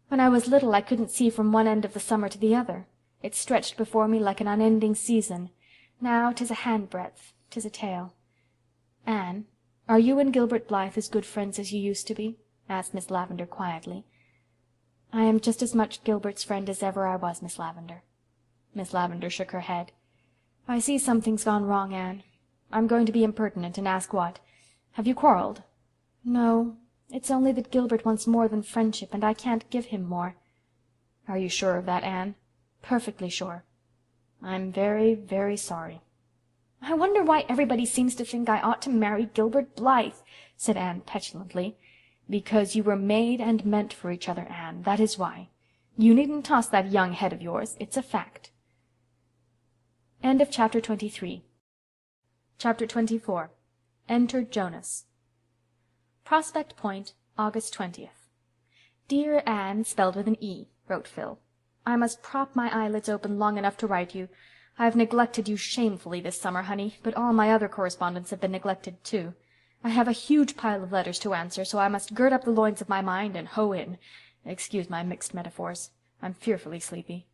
When I was little I couldn't see from one end of the summer to the other. It stretched before me like an unending season. Now 'tis a handbreadth, 'tis a tale." "Anne, are you and Gilbert Blythe as good friends as you used to be?" asked Miss Lavendar quietly. "I am just as much Gilbert's friend as ever I was, Miss Lavendar." Miss Lavendar shook her head. "I see something's gone wrong, Anne. I'm going to be impertinent and ask what. Have you quarreled?" "No. It's only that Gilbert wants more than friendship, and I can't give him more." "Are you sure of that, Anne?" "Perfectly sure." "I'm very, very sorry." "I wonder why everybody seems to think I ought to marry Gilbert Blythe," said Anne petulantly. "Because you were made and meant for each other, Anne. That is why. You needn't toss that young head of yours. It's a fact." End of Chapter 23. Chapter 24. Enter Jonas. Prospect Point, August 20th. "Dear Anne, spelled with an E," wrote Phil. "I must prop my eyelids open long enough to write you. I've neglected you shamefully this summer, honey, but all my other correspondents have been neglected too. I have a huge pile of letters to answer, so I must gird up the loins of my mind and hoe in. Excuse my mixed metaphors. I'm fearfully sleepy.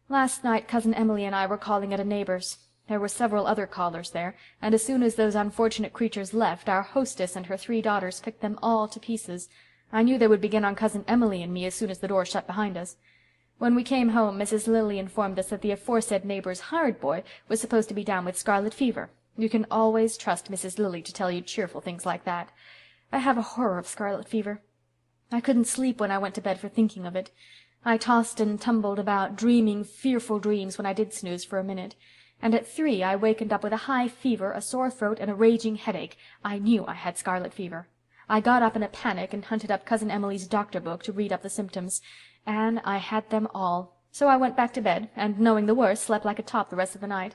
Last night Cousin Emily and I were calling at a neighbor's. There were several other callers there, and as soon as those unfortunate creatures left, our hostess and her 3 daughters picked them all to pieces. I knew they would begin on Cousin Emily and me as soon as the door shut behind us. When we came home, Mrs. Lilly informed us that the aforesaid neighbor's hired boy was supposed to be down with scarlet fever. You can always trust Mrs. Lilly to tell you cheerful things like that. I have a horror of scarlet fever. I couldn't sleep when I went to bed for thinking of it. I tossed and tumbled about, dreaming fearful dreams when I did snooze for a minute. And at 3 I wakened up with a high fever, a sore throat, and a raging headache. I knew I had scarlet fever. I got up in a panic and hunted up Cousin Emily's doctor book to read up the symptoms. And I had them all. So I went back to bed, and knowing the worst, slept like a top the rest of the night.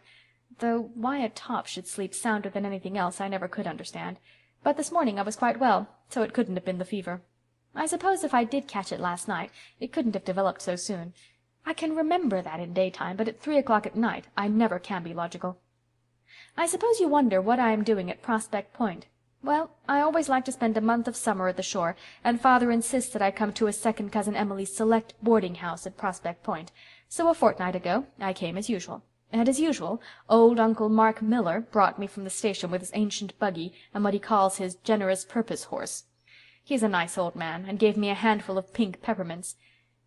Though why a top should sleep sounder than anything else I never could understand. But this morning I was quite well, so it couldn't have been the fever. I suppose if I did catch it last night, it couldn't have developed so soon. I can remember that in daytime, but at 3 o'clock at night I never can be logical. I suppose you wonder what I am doing at Prospect Point. Well, I always like to spend a month of summer at the shore, and Father insists that I come to his second cousin Emily's select boarding-house at Prospect Point, so a fortnight ago I came as usual. And as usual, old Uncle Mark Miller brought me from the station with his ancient buggy and what he calls his generous purpose horse. He's a nice old man, and gave me a handful of pink peppermints.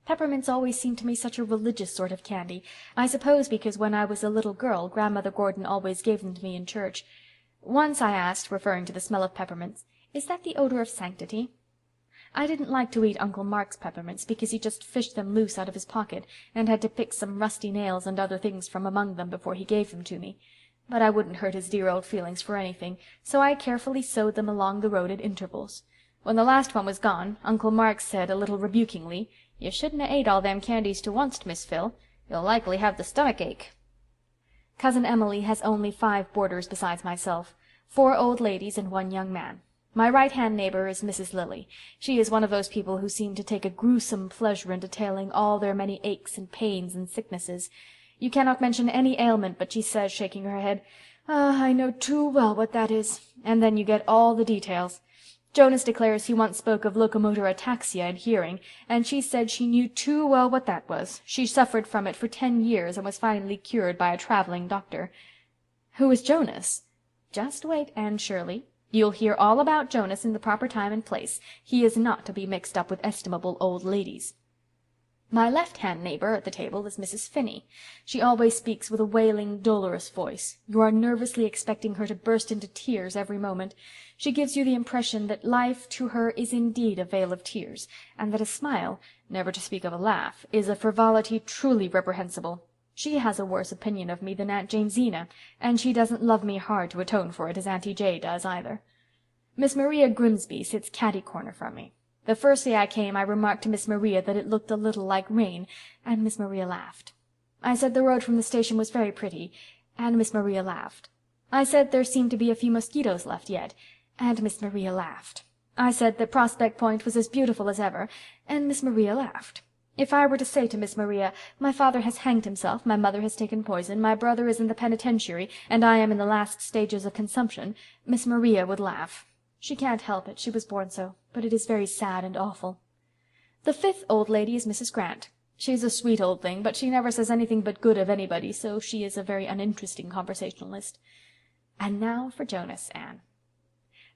Peppermints always seemed to me such a religious sort of candy, I suppose because when I was a little girl Grandmother Gordon always gave them to me in church. Once I asked, referring to the smell of peppermints, "Is that the odor of sanctity?" I didn't like to eat Uncle Mark's peppermints because he just fished them loose out of his pocket and had to pick some rusty nails and other things from among them before he gave them to me. But I wouldn't hurt his dear old feelings for anything, so I carefully sowed them along the road at intervals. When the last one was gone, Uncle Mark said a little rebukingly, "You shouldn't ha' ate all them candies to onct, Miss Phil. You'll likely have the stomach ache." Cousin Emily has only 5 boarders besides myself, 4 old ladies and 1 young man. My right-hand neighbor is Mrs. Lilly. She is one of those people who seem to take a gruesome pleasure in detailing all their many aches and pains and sicknesses. You cannot mention any ailment but she says, shaking her head, "Ah, I know too well what that is," and then you get all the details. Jonas declares he once spoke of locomotor ataxia in hearing, and she said she knew too well what that was. She suffered from it for 10 years and was finally cured by a traveling doctor. Who is Jonas? Just wait, Anne Shirley. You'll hear all about Jonas in the proper time and place. He is not to be mixed up with estimable old ladies. My left-hand neighbor at the table is Mrs. Finney. She always speaks with a wailing, dolorous voice. You are nervously expecting her to burst into tears every moment. She gives you the impression that life to her is indeed a vale of tears, and that a smile, never to speak of a laugh, is a frivolity truly reprehensible. She has a worse opinion of me than Aunt Jamesina, and she doesn't love me hard to atone for it as Auntie Jay does either. Miss Maria Grimsby sits catty-corner from me. The first day I came I remarked to Miss Maria that it looked a little like rain, and Miss Maria laughed. I said the road from the station was very pretty, and Miss Maria laughed. I said there seemed to be a few mosquitoes left yet, and Miss Maria laughed. I said that Prospect Point was as beautiful as ever, and Miss Maria laughed. If I were to say to Miss Maria, "My father has hanged himself, my mother has taken poison, my brother is in the penitentiary, and I am in the last stages of consumption," Miss Maria would laugh. She can't help it, she was born so, but it is very sad and awful. The 5th old lady is Mrs. Grant. She's a sweet old thing, but she never says anything but good of anybody, so she is a very uninteresting conversationalist. And now for Jonas, Anne.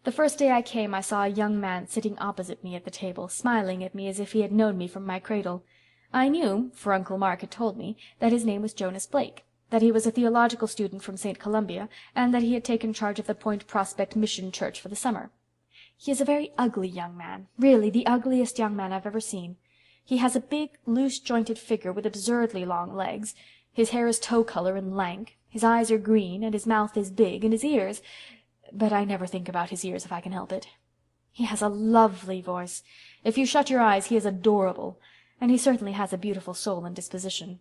The first day I came I saw a young man sitting opposite me at the table, smiling at me as if he had known me from my cradle. I knew, for Uncle Mark had told me, that his name was Jonas Blake, that he was a theological student from St. Columbia, and that he had taken charge of the Point Prospect Mission Church for the summer. He is a very ugly young man, really the ugliest young man I've ever seen. He has a big, loose-jointed figure with absurdly long legs. His hair is tow-color and lank, his eyes are green, and his mouth is big, and his ears— but I never think about his ears if I can help it. He has a lovely voice. If you shut your eyes he is adorable, and he certainly has a beautiful soul and disposition.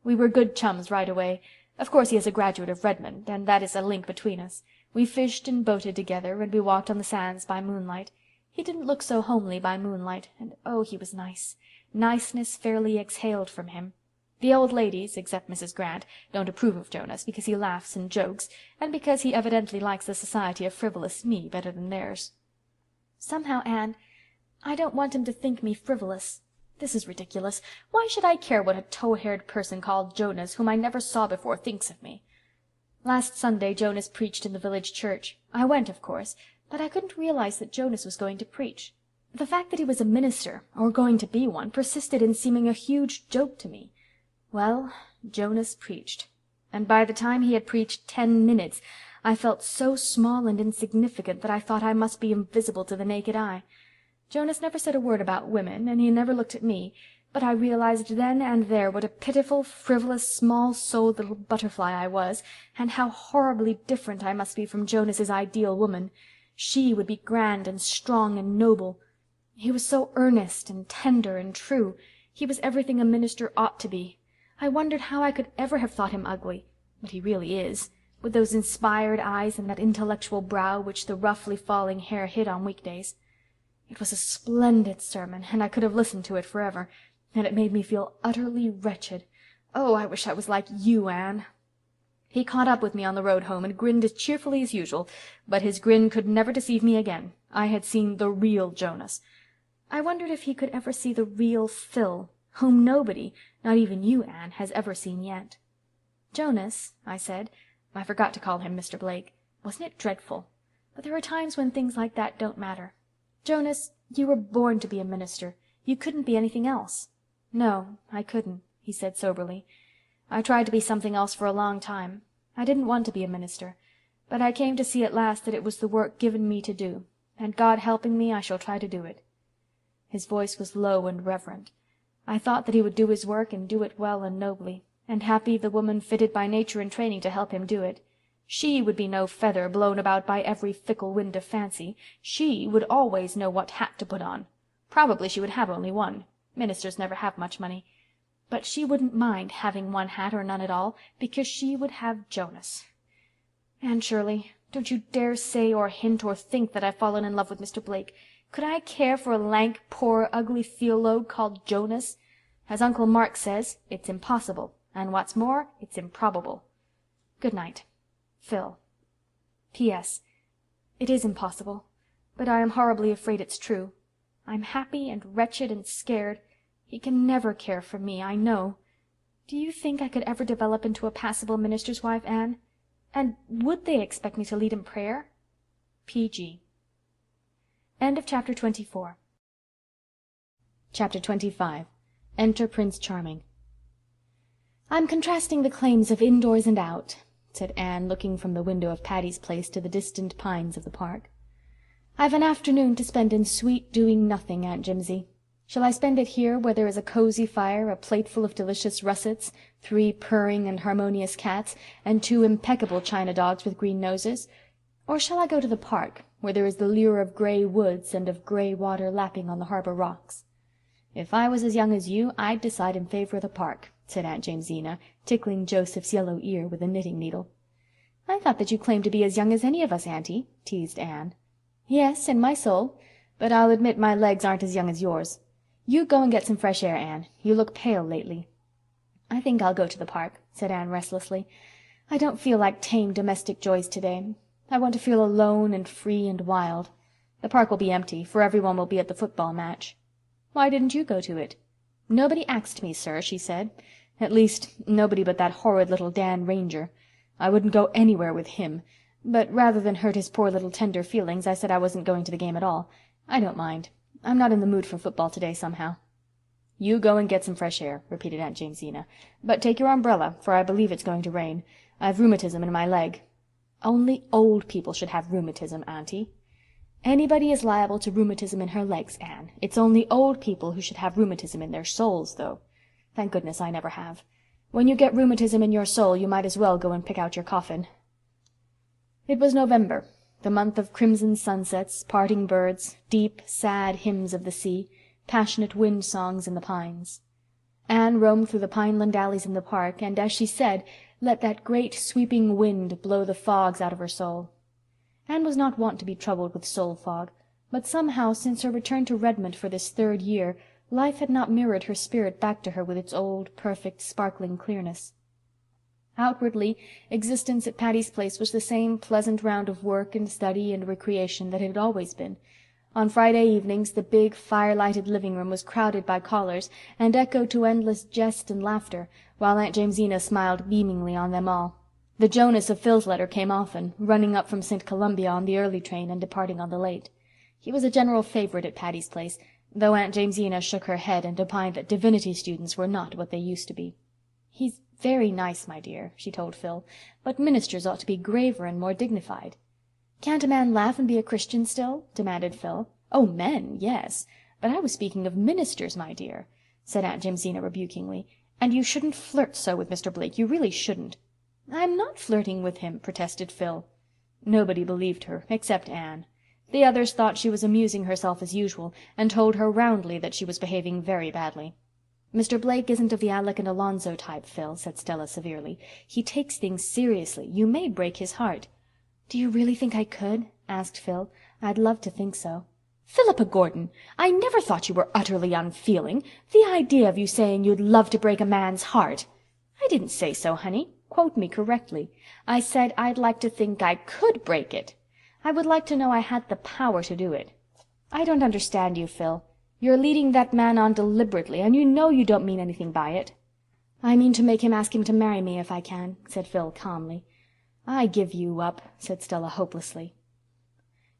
We were good chums right away. Of course he is a graduate of Redmond, and that is a link between us. We fished and boated together, and we walked on the sands by moonlight. He didn't look so homely by moonlight, and oh, he was nice. Niceness fairly exhaled from him. The old ladies, except Mrs. Grant, don't approve of Jonas because he laughs and jokes, and because he evidently likes the society of frivolous me better than theirs. Somehow, Anne, I don't want him to think me frivolous. This is ridiculous. Why should I care what a tow-haired person called Jonas, whom I never saw before, thinks of me? Last Sunday Jonas preached in the village church. I went, of course, but I couldn't realize that Jonas was going to preach. The fact that he was a minister, or going to be one, persisted in seeming a huge joke to me. Well, Jonas preached, and by the time he had preached 10 minutes, I felt so small and insignificant that I thought I must be invisible to the naked eye. Jonas never said a word about women, and he never looked at me, but I realized then and there what a pitiful, frivolous, small-souled little butterfly I was, and how horribly different I must be from Jonas's ideal woman. She would be grand and strong and noble. He was so earnest and tender and true. He was everything a minister ought to be. I wondered how I could ever have thought him ugly, but he really is, with those inspired eyes and that intellectual brow which the roughly falling hair hid on weekdays. It was a splendid sermon, and I could have listened to it forever, and it made me feel utterly wretched. Oh, I wish I was like you, Anne." He caught up with me on the road home and grinned as cheerfully as usual, but his grin could never deceive me again. I had seen the real Jonas. I wondered if he could ever see the real Phil, whom nobody, not even you, Anne, has ever seen yet. "Jonas," I said, I forgot to call him Mr. Blake. Wasn't it dreadful? But there are times when things like that don't matter. "Jonas, you were born to be a minister. You couldn't be anything else." "No, I couldn't," he said soberly. "I tried to be something else for a long time. I didn't want to be a minister, but I came to see at last that it was the work given me to do, and God helping me, I shall try to do it." His voice was low and reverent. I thought that he would do his work and do it well and nobly, and happy the woman fitted by nature and training to help him do it. She would be no feather blown about by every fickle wind of fancy. She would always know what hat to put on. Probably she would have only one. Ministers never have much money. But she wouldn't mind having one hat or none at all, because she would have Jonas. Anne Shirley, don't you dare say or hint or think that I've fallen in love with Mr. Blake. Could I care for a lank, poor, ugly theologue called Jonas? As Uncle Mark says, it's impossible, and what's more, it's improbable. Good night. Phil. P.S. It is impossible, but I am horribly afraid it's true. I'm happy and wretched and scared. He can never care for me, I know. Do you think I could ever develop into a passable minister's wife, Anne? And would they expect me to lead in prayer? P.G. End of Chapter 24. Chapter 25. Enter Prince Charming. "I'm contrasting the claims of indoors and out," said Anne, looking from the window of Patty's Place to the distant pines of the park. "I've an afternoon to spend in sweet doing nothing, Aunt Jimsie. Shall I spend it here, where there is a cozy fire, a plateful of delicious russets, 3 purring and harmonious cats, and 2 impeccable china dogs with green noses? Or shall I go to the park, where there is the lure of grey woods and of grey water lapping on the harbor rocks? If I was as young as you, I'd decide in favor of the park," said Aunt Jamesina, tickling Joseph's yellow ear with a knitting needle. "I thought that you claimed to be as young as any of us, Auntie," teased Anne. "Yes, in my soul, but I'll admit my legs aren't as young as yours. You go and get some fresh air, Anne. You look pale lately." "I think I'll go to the park," said Anne restlessly. "I don't feel like tame domestic joys today. I want to feel alone and free and wild. The park will be empty, for everyone will be at the football match." "Why didn't you go to it?" "Nobody axed me, sir," she said. "At least, nobody but that horrid little Dan Ranger. I wouldn't go anywhere with him, but rather than hurt his poor little tender feelings, I said I wasn't going to the game at all. I don't mind. I'm not in the mood for football today, somehow." "You go and get some fresh air," repeated Aunt Jamesina. "But take your umbrella, for I believe it's going to rain. I've rheumatism in my leg." "Only old people should have rheumatism, Auntie." "Anybody is liable to rheumatism in her legs, Anne. It's only old people who should have rheumatism in their souls, though. Thank goodness I never have. When you get rheumatism in your soul, you might as well go and pick out your coffin." It was November, the month of crimson sunsets, parting birds, deep, sad hymns of the sea, passionate wind songs in the pines. Anne roamed through the pineland alleys in the park, and, as she said, let that great sweeping wind blow the fogs out of her soul. Anne was not wont to be troubled with soul fog, but somehow, since her return to Redmond for this 3rd year, life had not mirrored her spirit back to her with its old, perfect, sparkling clearness. Outwardly, existence at Patty's Place was the same pleasant round of work and study and recreation that it had always been. On Friday evenings the big, fire-lighted living-room was crowded by callers and echoed to endless jest and laughter, while Aunt Jamesina smiled beamingly on them all. The Jonas of Phil's letter came often, running up from St. Columbia on the early train and departing on the late. He was a general favorite at Patty's Place, though Aunt Jamesina shook her head and opined that divinity students were not what they used to be. "He's very nice, my dear," she told Phil, "but ministers ought to be graver and more dignified." "Can't a man laugh and be a Christian still?" demanded Phil. "Oh, men, yes. But I was speaking of ministers, my dear," said Aunt Jamesina rebukingly. "And you shouldn't flirt so with Mr. Blake. You really shouldn't." "I'm not flirting with him," protested Phil. Nobody believed her, except Anne. The others thought she was amusing herself as usual, and told her roundly that she was behaving very badly. "Mr. Blake isn't of the Alec and Alonzo type, Phil," said Stella severely. "He takes things seriously. You may break his heart." "Do you really think I could?" asked Phil. "I'd love to think so." "Philippa Gordon, I never thought you were utterly unfeeling. The idea of you saying you'd love to break a man's heart!" "I didn't say so, honey. Quote me correctly. I said I'd like to think I could break it. I would like to know I had the power to do it." "I don't understand you, Phil. You're leading that man on deliberately, and you know you don't mean anything by it." "I mean to make him ask him to marry me if I can," said Phil calmly. "I give you up," said Stella hopelessly.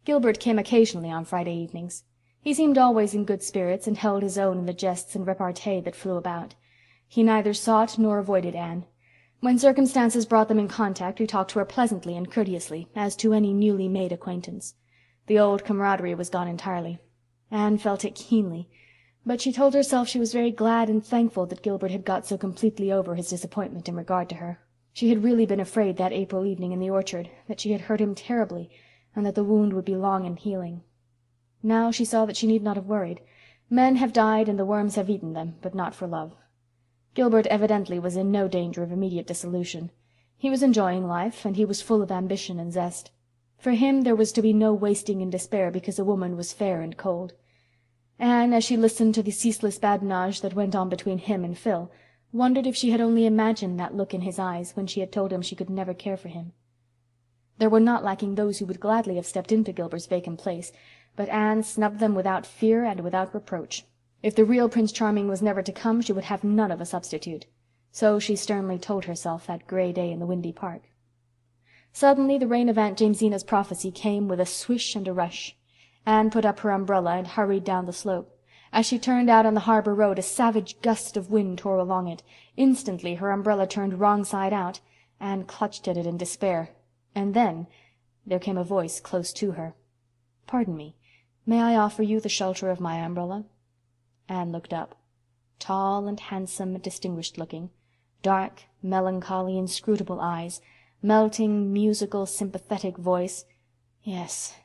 Gilbert came occasionally on Friday evenings. He seemed always in good spirits, and held his own in the jests and repartee that flew about. He neither sought nor avoided Anne. When circumstances brought them in contact, he talked to her pleasantly and courteously, as to any newly made acquaintance. The old camaraderie was gone entirely. Anne felt it keenly, but she told herself she was very glad and thankful that Gilbert had got so completely over his disappointment in regard to her. She had really been afraid that April evening in the orchard that she had hurt him terribly, and that the wound would be long in healing. Now she saw that she need not have worried. Men have died and the worms have eaten them, but not for love. Gilbert evidently was in no danger of immediate dissolution. He was enjoying life, and he was full of ambition and zest. For him there was to be no wasting in despair because a woman was fair and cold. Anne, as she listened to the ceaseless badinage that went on between him and Phil, wondered if she had only imagined that look in his eyes when she had told him she could never care for him. There were not lacking those who would gladly have stepped into Gilbert's vacant place, but Anne snubbed them without fear and without reproach. If the real Prince Charming was never to come, she would have none of a substitute. So she sternly told herself that gray day in the windy park. Suddenly the rain of Aunt Jamesina's prophecy came with a swish and a rush. Anne put up her umbrella and hurried down the slope. As she turned out on the harbor road, a savage gust of wind tore along it. Instantly her umbrella turned wrong side out. Anne clutched at it in despair. And then there came a voice close to her. "Pardon me. May I offer you the shelter of my umbrella?" Anne looked up. Tall and handsome and distinguished-looking. Dark, melancholy, inscrutable eyes. Melting, musical, sympathetic voice. Yes,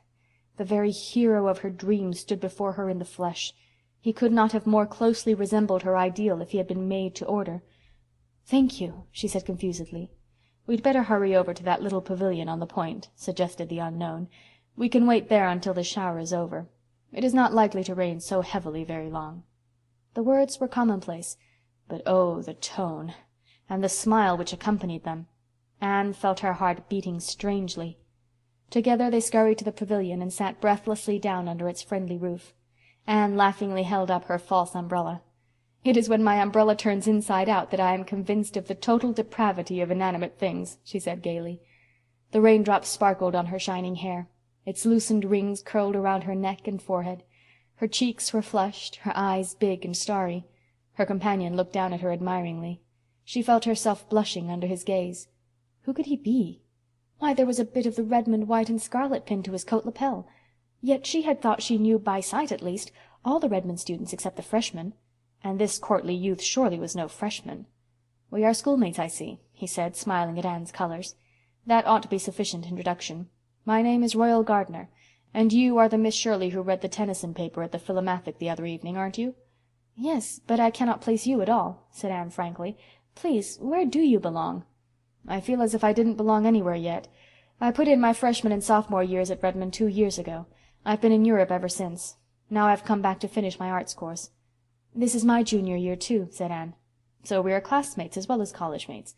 the very hero of her dreams stood before her in the flesh. He could not have more closely resembled her ideal if he had been made to order. "Thank you," she said confusedly. "We'd better hurry over to that little pavilion on the point," suggested the unknown. "We can wait there until the shower is over. It is not likely to rain so heavily very long." The words were commonplace, but oh, the tone! And the smile which accompanied them! Anne felt her heart beating strangely. Together they scurried to the pavilion and sat breathlessly down under its friendly roof. Anne laughingly held up her false umbrella. "It is when my umbrella turns inside out that I am convinced of the total depravity of inanimate things," she said gaily. The raindrops sparkled on her shining hair. Its loosened rings curled around her neck and forehead. Her cheeks were flushed, her eyes big and starry. Her companion looked down at her admiringly. She felt herself blushing under his gaze. Who could he be? Why, there was a bit of the Redmond white and scarlet pinned to his coat lapel. Yet she had thought she knew, by sight at least, all the Redmond students except the freshmen. And this courtly youth surely was no freshman. "We are schoolmates, I see," he said, smiling at Anne's colors. "That ought to be sufficient introduction. My name is Royal Gardner, and you are the Miss Shirley who read the Tennyson paper at the Philomathic the other evening, aren't you?" "Yes, but I cannot place you at all," said Anne frankly. "Please, where do you belong?" "I feel as if I didn't belong anywhere yet. I put in my freshman and sophomore years at Redmond 2 years ago. I've been in Europe ever since. Now I've come back to finish my arts course." "This is my junior year, too," said Anne. "So we are classmates as well as college mates.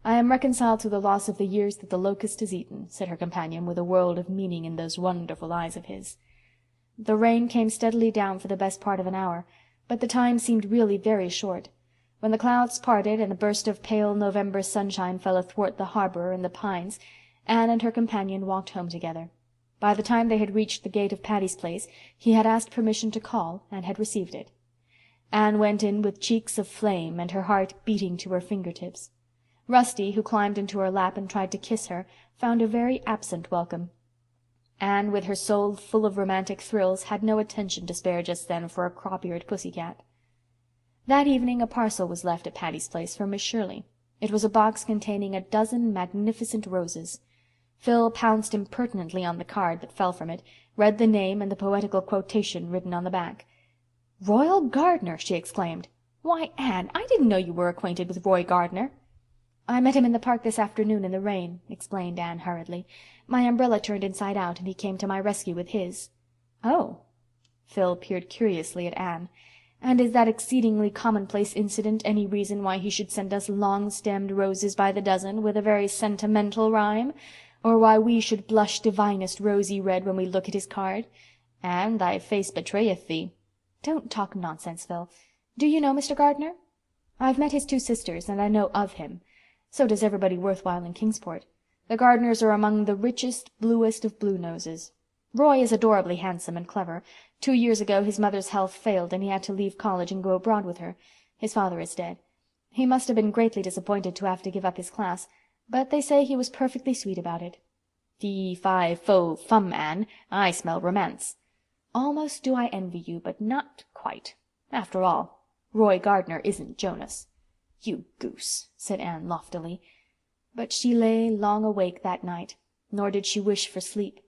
I am reconciled to the loss of the years that the locust has eaten," said her companion, with a world of meaning in those wonderful eyes of his. The rain came steadily down for the best part of an hour, but the time seemed really very short. When the clouds parted and a burst of pale November sunshine fell athwart the harbor and the pines, Anne and her companion walked home together. By the time they had reached the gate of Patty's Place, he had asked permission to call, and had received it. Anne went in with cheeks of flame and her heart beating to her fingertips. Rusty, who climbed into her lap and tried to kiss her, found a very absent welcome. Anne, with her soul full of romantic thrills, had no attention to spare just then for a crop-eared pussy-cat. That evening a parcel was left at Patty's Place for Miss Shirley. It was a box containing a dozen magnificent roses. Phil pounced impertinently on the card that fell from it, read the name and the poetical quotation written on the back. "Royal Gardner!" she exclaimed. "Why, Anne, I didn't know you were acquainted with Roy Gardner." "I met him in the park this afternoon in the rain," explained Anne hurriedly. "My umbrella turned inside out, and he came to my rescue with his." "Oh!" Phil peered curiously at Anne. "And is that exceedingly commonplace incident any reason why he should send us long-stemmed roses by the dozen, with a very sentimental rhyme? Or why we should blush divinest rosy red when we look at his card? Anne, thy face betrayeth thee." "Don't talk nonsense, Phil. Do you know Mr. Gardner?" "I've met his two sisters, and I know of him. So does everybody worthwhile in Kingsport. The Gardners are among the richest, bluest of blue noses. Roy is adorably handsome and clever. 2 years ago his mother's health failed, and he had to leave college and go abroad with her. His father is dead. He must have been greatly disappointed to have to give up his class, but they say he was perfectly sweet about it." "Fee, fi, fo, fum, Anne. I smell romance." "Almost do I envy you, but not quite. After all, Roy Gardner isn't Jonas." "You goose," said Anne loftily. But she lay long awake that night, nor did she wish for sleep.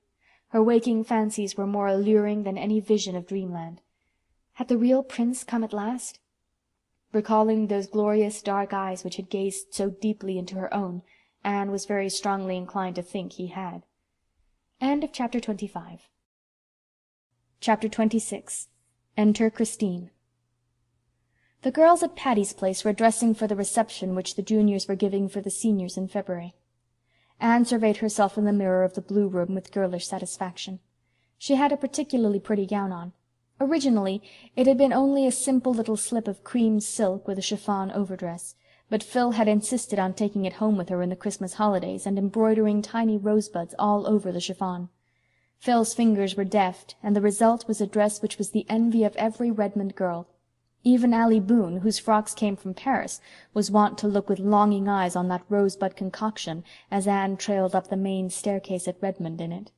Her waking fancies were more alluring than any vision of dreamland. Had the real prince come at last? Recalling those glorious dark eyes which had gazed so deeply into her own, Anne was very strongly inclined to think he had. End of chapter 25. Chapter 26. Enter Christine. The girls at Patty's Place were dressing for the reception which the juniors were giving for the seniors in February. Anne surveyed herself in the mirror of the blue room with girlish satisfaction. She had a particularly pretty gown on. Originally it had been only a simple little slip of cream silk with a chiffon overdress, but Phil had insisted on taking it home with her in the Christmas holidays and embroidering tiny rosebuds all over the chiffon. Phil's fingers were deft, and the result was a dress which was the envy of every Redmond girl. Even Allie Boone, whose frocks came from Paris, was wont to look with longing eyes on that rosebud concoction as Anne trailed up the main staircase at Redmond in it.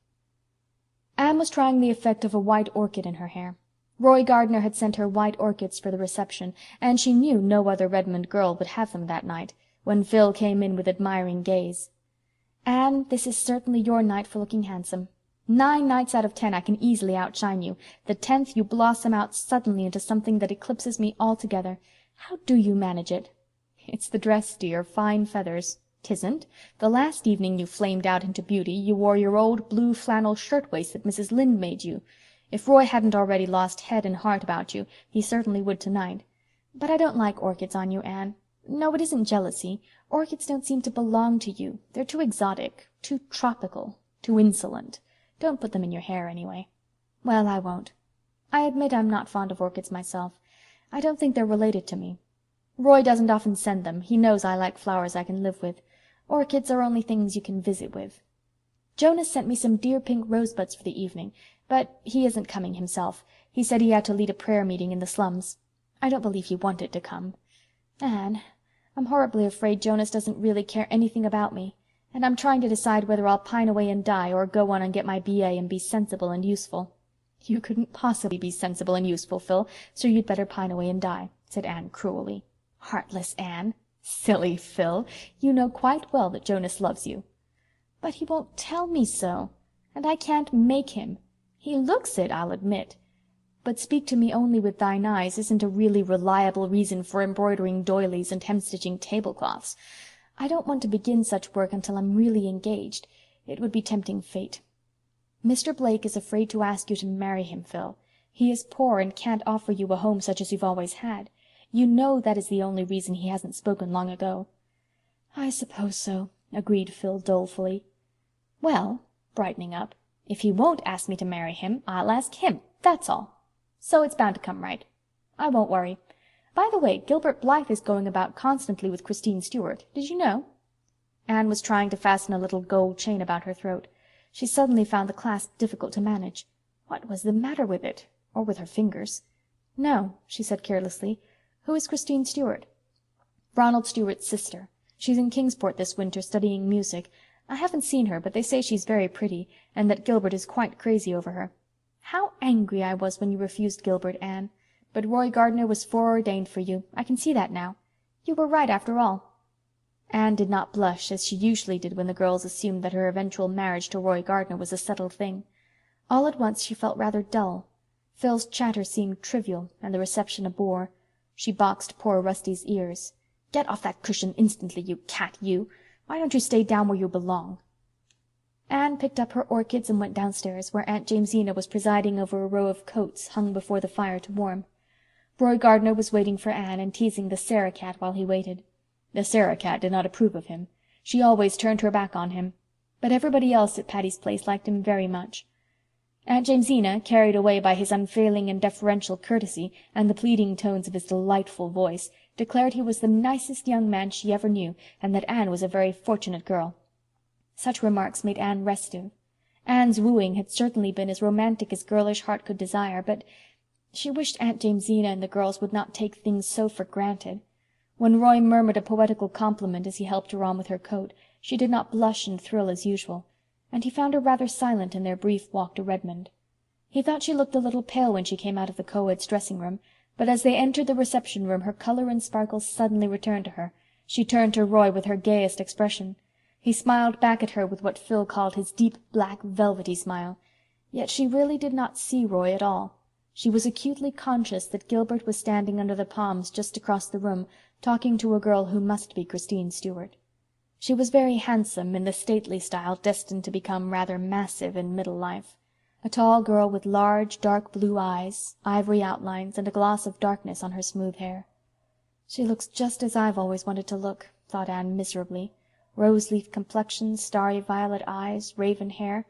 Anne was trying the effect of a white orchid in her hair. Roy Gardner had sent her white orchids for the reception, and she knew no other Redmond girl would have them that night, when Phil came in with admiring gaze. "Anne, this is certainly your night for looking handsome. 9 nights out of 10 I can easily outshine you. The 10th you blossom out suddenly into something that eclipses me altogether. How do you manage it?" "It's the dress, dear. Fine feathers." "'Tisn't. The last evening you flamed out into beauty you wore your old blue flannel shirtwaist that Mrs. Lynde made you. If Roy hadn't already lost head and heart about you, he certainly would tonight. But I don't like orchids on you, Anne. No, it isn't jealousy. Orchids don't seem to belong to you. They're too exotic, too tropical, too insolent. Don't put them in your hair, anyway." "Well, I won't. I admit I'm not fond of orchids myself. I don't think they're related to me. Roy doesn't often send them. He knows I like flowers I can live with. Orchids are only things you can visit with. Jonas sent me some dear pink rosebuds for the evening, but he isn't coming himself. He said he had to lead a prayer meeting in the slums. I don't believe he wanted to come. Anne, I'm horribly afraid Jonas doesn't really care anything about me, and I'm trying to decide whether I'll pine away and die or go on and get my B.A. and be sensible and useful." "You couldn't possibly be sensible and useful, Phil, so you'd better pine away and die," said Anne cruelly. "Heartless Anne." "Silly Phil. You know quite well that Jonas loves you." "But he won't tell me so, and I can't make him. He looks it, I'll admit. But speak to me only with thine eyes isn't a really reliable reason for embroidering doilies and hemstitching tablecloths. I don't want to begin such work until I'm really engaged. It would be tempting fate. Mr. Blake is afraid to ask you to marry him, Phil. He is poor and can't offer you a home such as you've always had. You know that is the only reason he hasn't spoken long ago." "I suppose so," agreed Phil dolefully. "Well," brightening up, "if he won't ask me to marry him, I'll ask him, that's all. So it's bound to come right. I won't worry. By the way, Gilbert Blythe is going about constantly with Christine Stuart. Did you know?" Anne was trying to fasten a little gold chain about her throat. She suddenly found the clasp difficult to manage. What was the matter with it? Or with her fingers? "No," she said carelessly. "Who is Christine Stuart?" "Ronald Stuart's sister. She's in Kingsport this winter studying music. I haven't seen her, but they say she's very pretty, and that Gilbert is quite crazy over her. How angry I was when you refused Gilbert, Anne. But Roy Gardner was foreordained for you. I can see that now. You were right after all." Anne did not blush, as she usually did when the girls assumed that her eventual marriage to Roy Gardner was a settled thing. All at once she felt rather dull. Phil's chatter seemed trivial, and the reception a bore. She boxed poor Rusty's ears. "Get off that cushion instantly, you cat, you! Why don't you stay down where you belong?" Anne picked up her orchids and went downstairs, where Aunt Jamesina was presiding over a row of coats hung before the fire to warm. Roy Gardner was waiting for Anne and teasing the Sarah cat while he waited. The Sarah cat did not approve of him. She always turned her back on him. But everybody else at Patty's Place liked him very much. Aunt Jamesina, carried away by his unfailing and deferential courtesy and the pleading tones of his delightful voice, declared he was the nicest young man she ever knew, and that Anne was a very fortunate girl. Such remarks made Anne restive. Anne's wooing had certainly been as romantic as girlish heart could desire, but she wished Aunt Jamesina and the girls would not take things so for granted. When Roy murmured a poetical compliment as he helped her on with her coat, she did not blush and thrill as usual, and he found her rather silent in their brief walk to Redmond. He thought she looked a little pale when she came out of the co-ed's dressing-room, but as they entered the reception-room her color and sparkles suddenly returned to her. She turned to Roy with her gayest expression. He smiled back at her with what Phil called his deep black velvety smile. Yet she really did not see Roy at all. She was acutely conscious that Gilbert was standing under the palms just across the room, talking to a girl who must be Christine Stuart. She was very handsome, in the stately style destined to become rather massive in middle life. A tall girl with large, dark blue eyes, ivory outlines, and a gloss of darkness on her smooth hair. "She looks just as I've always wanted to look," thought Anne miserably. Rose-leaf complexion, starry violet eyes, raven hair.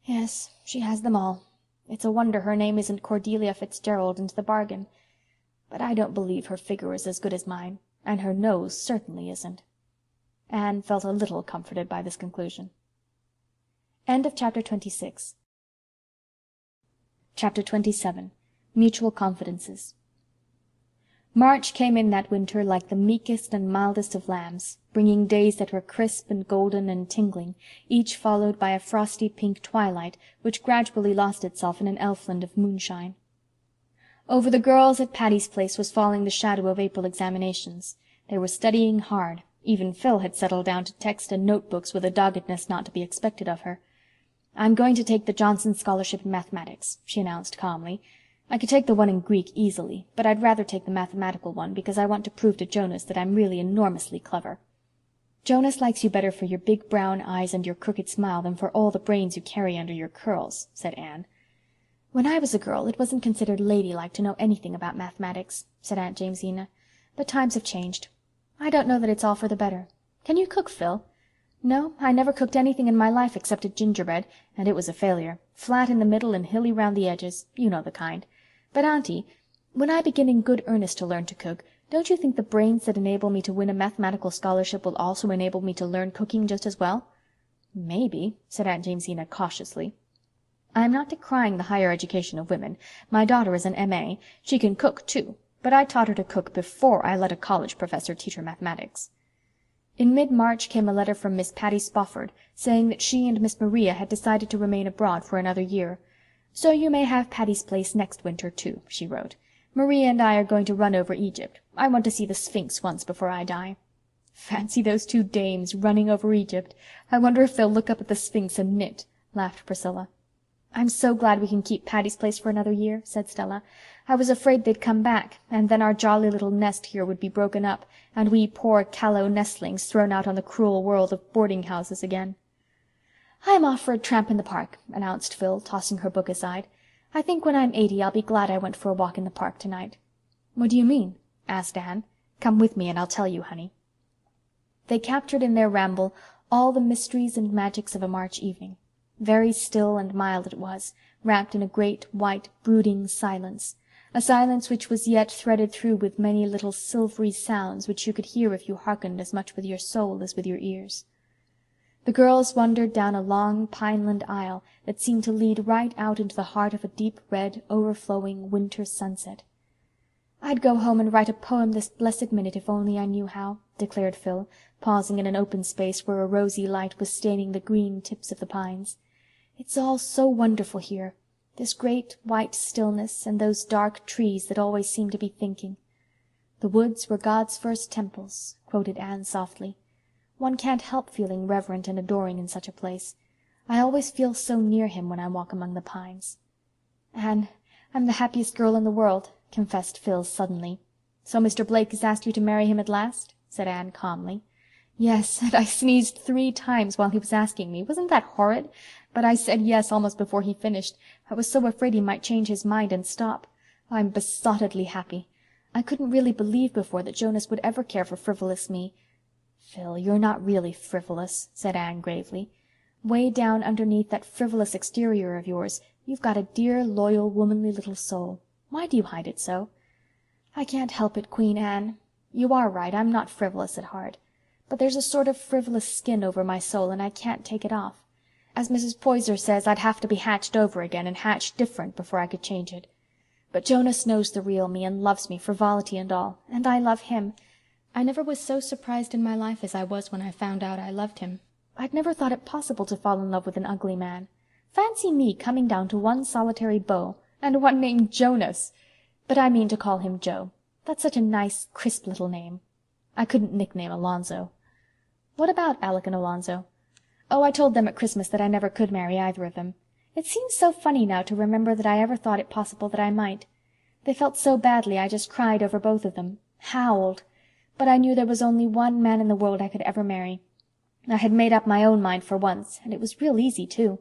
Yes, she has them all. It's a wonder her name isn't Cordelia Fitzgerald into the bargain. But I don't believe her figure is as good as mine, and her nose certainly isn't. Anne felt a little comforted by this conclusion. End of Chapter 26. Chapter 27. Mutual Confidences. March came in that winter like the meekest and mildest of lambs, bringing days that were crisp and golden and tingling, each followed by a frosty pink twilight which gradually lost itself in an elfland of moonshine. Over the girls at Patty's Place was falling the shadow of April examinations. They were studying hard. Even Phil had settled down to text and notebooks with a doggedness not to be expected of her. "I'm going to take the Johnson Scholarship in Mathematics," she announced calmly. "I could take the one in Greek easily, but I'd rather take the mathematical one because I want to prove to Jonas that I'm really enormously clever." "Jonas likes you better for your big brown eyes and your crooked smile than for all the brains you carry under your curls," said Anne. "When I was a girl it wasn't considered ladylike to know anything about mathematics," said Aunt Jamesina. "But times have changed. I don't know that it's all for the better. Can you cook, Phil?" "No, I never cooked anything in my life except a gingerbread, and it was a failure. Flat in the middle and hilly round the edges. You know the kind. But, Auntie, when I begin in good earnest to learn to cook, don't you think the brains that enable me to win a mathematical scholarship will also enable me to learn cooking just as well?" "Maybe," said Aunt Jamesina cautiously. "I am not decrying the higher education of women. My daughter is an M.A. She can cook, too, but I taught her to cook before I let a college professor teach her mathematics." In mid-March came a letter from Miss Patty Spofford, saying that she and Miss Maria had decided to remain abroad for another year. "So you may have Patty's Place next winter, too," she wrote. "Maria and I are going to run over Egypt. I want to see the Sphinx once before I die." "Fancy those two dames running over Egypt. I wonder if they'll look up at the Sphinx and knit," laughed Priscilla. "I'm so glad we can keep Patty's Place for another year," said Stella. "I was afraid they'd come back, and then our jolly little nest here would be broken up, and we poor callow nestlings thrown out on the cruel world of boarding-houses again." "I'm off for a tramp in the park," announced Phil, tossing her book aside. "I think when I'm 80 I'll be glad I went for a walk in the park tonight." "What do you mean?" asked Anne. "Come with me and I'll tell you, honey." They captured in their ramble all the mysteries and magics of a March evening. Very still and mild it was, wrapped in a great, white, brooding silence, a silence which was yet threaded through with many little silvery sounds which you could hear if you hearkened as much with your soul as with your ears. The girls wandered down a long pineland aisle that seemed to lead right out into the heart of a deep red, overflowing winter sunset. "I'd go home and write a poem this blessed minute if only I knew how," declared Phil, pausing in an open space where a rosy light was staining the green tips of the pines. "It's all so wonderful here, this great white stillness and those dark trees that always seem to be thinking." "The woods were God's first temples," quoted Anne softly. "One can't help feeling reverent and adoring in such a place. I always feel so near him when I walk among the pines." "Anne, I'm the happiest girl in the world," confessed Phil suddenly. "So Mr. Blake has asked you to marry him at last?" said Anne calmly. "Yes, and I sneezed 3 times while he was asking me. Wasn't that horrid? But I said yes almost before he finished. I was so afraid he might change his mind and stop. I'm besottedly happy. I couldn't really believe before that Jonas would ever care for frivolous me." "Phil, you're not really frivolous," said Anne gravely. "Way down underneath that frivolous exterior of yours you've got a dear, loyal, womanly little soul. Why do you hide it so?" "I can't help it, Queen Anne. You are right, I'm not frivolous at heart. But there's a sort of frivolous skin over my soul, and I can't take it off. As Mrs. Poyser says, I'd have to be hatched over again and hatched different before I could change it. But Jonas knows the real me and loves me, frivolity and all, and I love him. I never was so surprised in my life as I was when I found out I loved him. I'd never thought it possible to fall in love with an ugly man. Fancy me coming down to one solitary beau, and one named Jonas! But I mean to call him Joe. That's such a nice, crisp little name. I couldn't nickname Alonzo." "What about Alec and Alonzo?" "Oh, I told them at Christmas that I never could marry either of them. It seems so funny now to remember that I ever thought it possible that I might. They felt so badly I just cried over both of them. Howled. But I knew there was only one man in the world I could ever marry. I had made up my own mind for once, and it was real easy, too.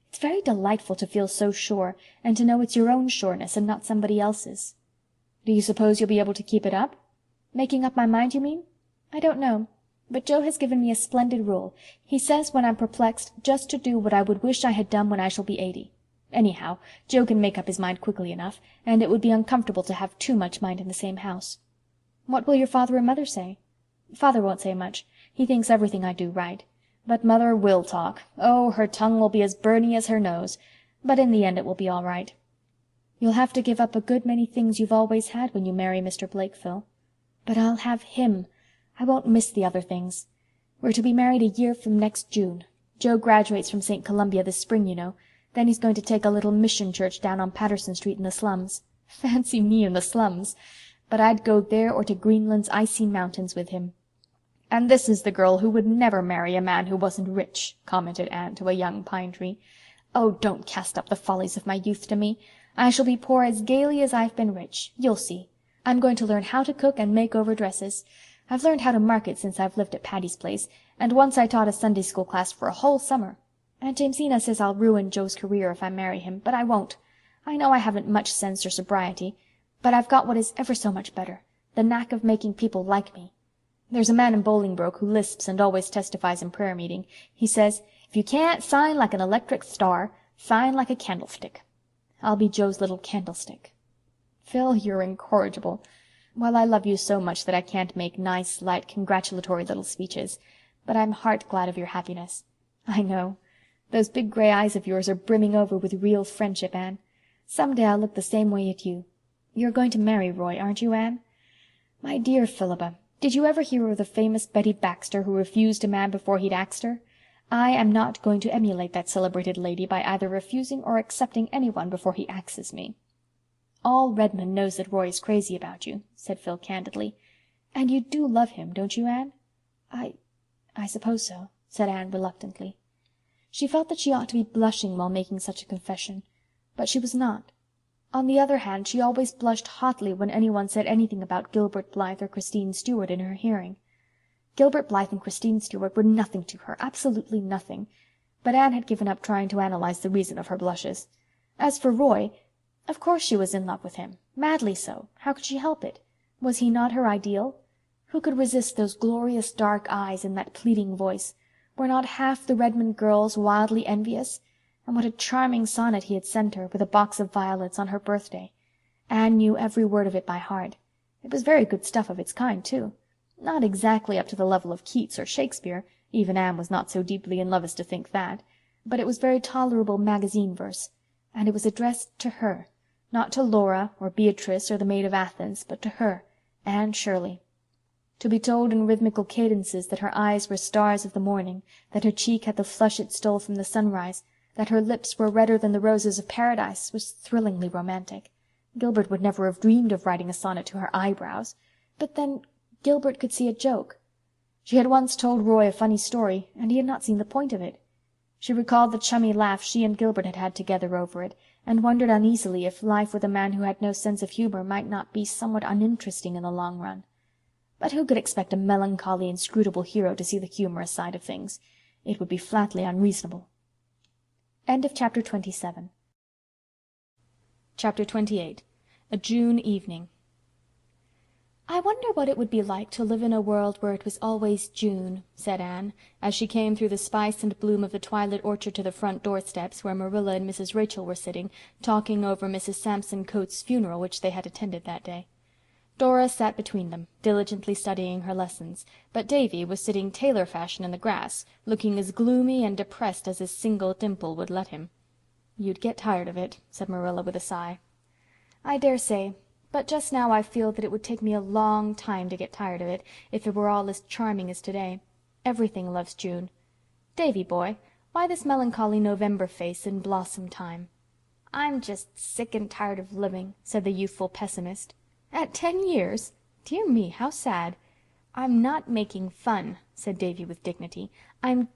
It's very delightful to feel so sure, and to know it's your own sureness and not somebody else's." "Do you suppose you'll be able to keep it up?" "Making up my mind, you mean? I don't know. But Joe has given me a splendid rule. He says when I'm perplexed just to do what I would wish I had done when I shall be 80. Anyhow, Joe can make up his mind quickly enough, and it would be uncomfortable to have too much mind in the same house." "What will your father and mother say?" "Father won't say much. He thinks everything I do right. But Mother will talk. Oh, her tongue will be as burny as her nose. But in the end it will be all right." "You'll have to give up a good many things you've always had when you marry Mr. Blake, Phil." "But I'll have him. I won't miss the other things. We're to be married a year from next June. Joe graduates from St. Columbia this spring, you know. Then he's going to take a little mission church down on Patterson Street in the slums. Fancy me in the slums! But I'd go there or to Greenland's icy mountains with him." "And this is the girl who would never marry a man who wasn't rich," commented Anne to a young pine tree. "Oh, don't cast up the follies of my youth to me. I shall be poor as gaily as I've been rich. You'll see. I'm going to learn how to cook and make over dresses. I've learned how to market since I've lived at Patty's Place, and once I taught a Sunday school class for a whole summer. Aunt Jamesina says I'll ruin Joe's career if I marry him, but I won't. I know I haven't much sense or sobriety, but I've got what is ever so much better, the knack of making people like me. There's a man in Bolingbroke who lisps and always testifies in prayer meeting. He says, 'If you can't sign like an electric star, sign like a candlestick.' I'll be Joe's little candlestick." "Phil, you're incorrigible. Well, I love you so much that I can't make nice, light, congratulatory little speeches. But I'm heart glad of your happiness." "I know. Those big gray eyes of yours are brimming over with real friendship, Anne. Some day I'll look the same way at you. You're going to marry Roy, aren't you, Anne?" "My dear Philippa, did you ever hear of the famous Betty Baxter who refused a man before he'd axed her? I am not going to emulate that celebrated lady by either refusing or accepting anyone before he axes me." "All Redmond knows that Roy is crazy about you," said Phil candidly. "And you do love him, don't you, Anne?" I suppose so," said Anne reluctantly. She felt that she ought to be blushing while making such a confession, but she was not. On the other hand, she always blushed hotly when anyone said anything about Gilbert Blythe or Christine Stuart in her hearing. Gilbert Blythe and Christine Stuart were nothing to her, absolutely nothing. But Anne had given up trying to analyze the reason of her blushes. As for Roy, of course she was in love with him, madly so. How could she help it? Was he not her ideal? Who could resist those glorious dark eyes and that pleading voice? Were not half the Redmond girls wildly envious? And what a charming sonnet he had sent her, with a box of violets, on her birthday. Anne knew every word of it by heart. It was very good stuff of its kind, too. Not exactly up to the level of Keats or Shakespeare, even Anne was not so deeply in love as to think that, but it was very tolerable magazine verse, and it was addressed to her, not to Laura or Beatrice or the Maid of Athens, but to her, Anne Shirley. To be told in rhythmical cadences that her eyes were stars of the morning, that her cheek had the flush it stole from the sunrise, that her lips were redder than the roses of paradise, was thrillingly romantic. Gilbert would never have dreamed of writing a sonnet to her eyebrows. But then Gilbert could see a joke. She had once told Roy a funny story, and he had not seen the point of it. She recalled the chummy laugh she and Gilbert had had together over it, and wondered uneasily if life with a man who had no sense of humor might not be somewhat uninteresting in the long run. But who could expect a melancholy, inscrutable hero to see the humorous side of things? It would be flatly unreasonable. End of chapter 27. Chapter 28. A June Evening. "I wonder what it would be like to live in a world where it was always June," said Anne, as she came through the spice and bloom of the twilit orchard to the front doorsteps, where Marilla and Mrs. Rachel were sitting, talking over Mrs. Sampson Coates's funeral which they had attended that day. Dora sat between them, diligently studying her lessons, but Davy was sitting tailor fashion in the grass, looking as gloomy and depressed as his single dimple would let him. "You'd get tired of it," said Marilla with a sigh. "I dare say. But just now I feel that it would take me a long time to get tired of it, if it were all as charming as today. Everything loves June. Davy boy, why this melancholy November face in blossom time?" "I'm just sick and tired of living," said the youthful pessimist. "At 10 years? Dear me, how sad." "I'm not making fun," said Davy with dignity. "I'm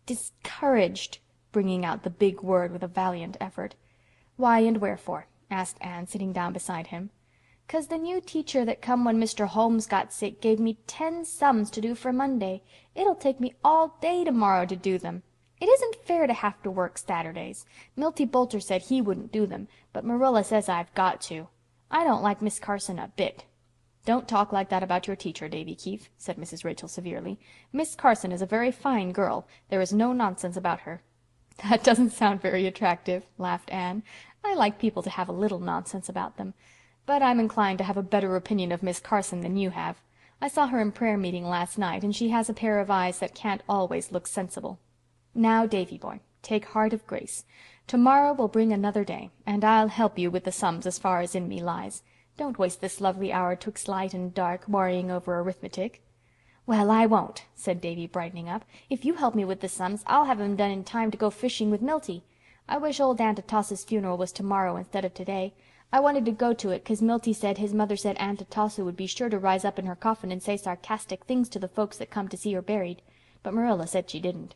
discouraged," bringing out the big word with a valiant effort. "Why and wherefore?" asked Anne, sitting down beside him. "'Cause the new teacher that come when Mr. Holmes got sick gave me 10 sums to do for Monday. It'll take me all day tomorrow to do them. It isn't fair to have to work Saturdays. Milty Boulter said he wouldn't do them, but Marilla says I've got to. I don't like Miss Carson a bit." "Don't talk like that about your teacher, Davy Keith," said Mrs. Rachel severely. "Miss Carson is a very fine girl. There is no nonsense about her." "That doesn't sound very attractive," laughed Anne. "I like people to have a little nonsense about them. But I'm inclined to have a better opinion of Miss Carson than you have. I saw her in prayer meeting last night, and she has a pair of eyes that can't always look sensible. Now, Davy boy, take heart of grace. Tomorrow will bring another day, and I'll help you with the sums as far as in me lies. Don't waste this lovely hour 'twixt light and dark worrying over arithmetic." "Well, I won't," said Davy, brightening up. "If you help me with the sums, I'll have 'em done in time to go fishing with Milty. I wish old Aunt Atossa's funeral was tomorrow instead of today. I wanted to go to it 'cause Milty said his mother said Aunt Atossa would be sure to rise up in her coffin and say sarcastic things to the folks that come to see her buried. But Marilla said she didn't."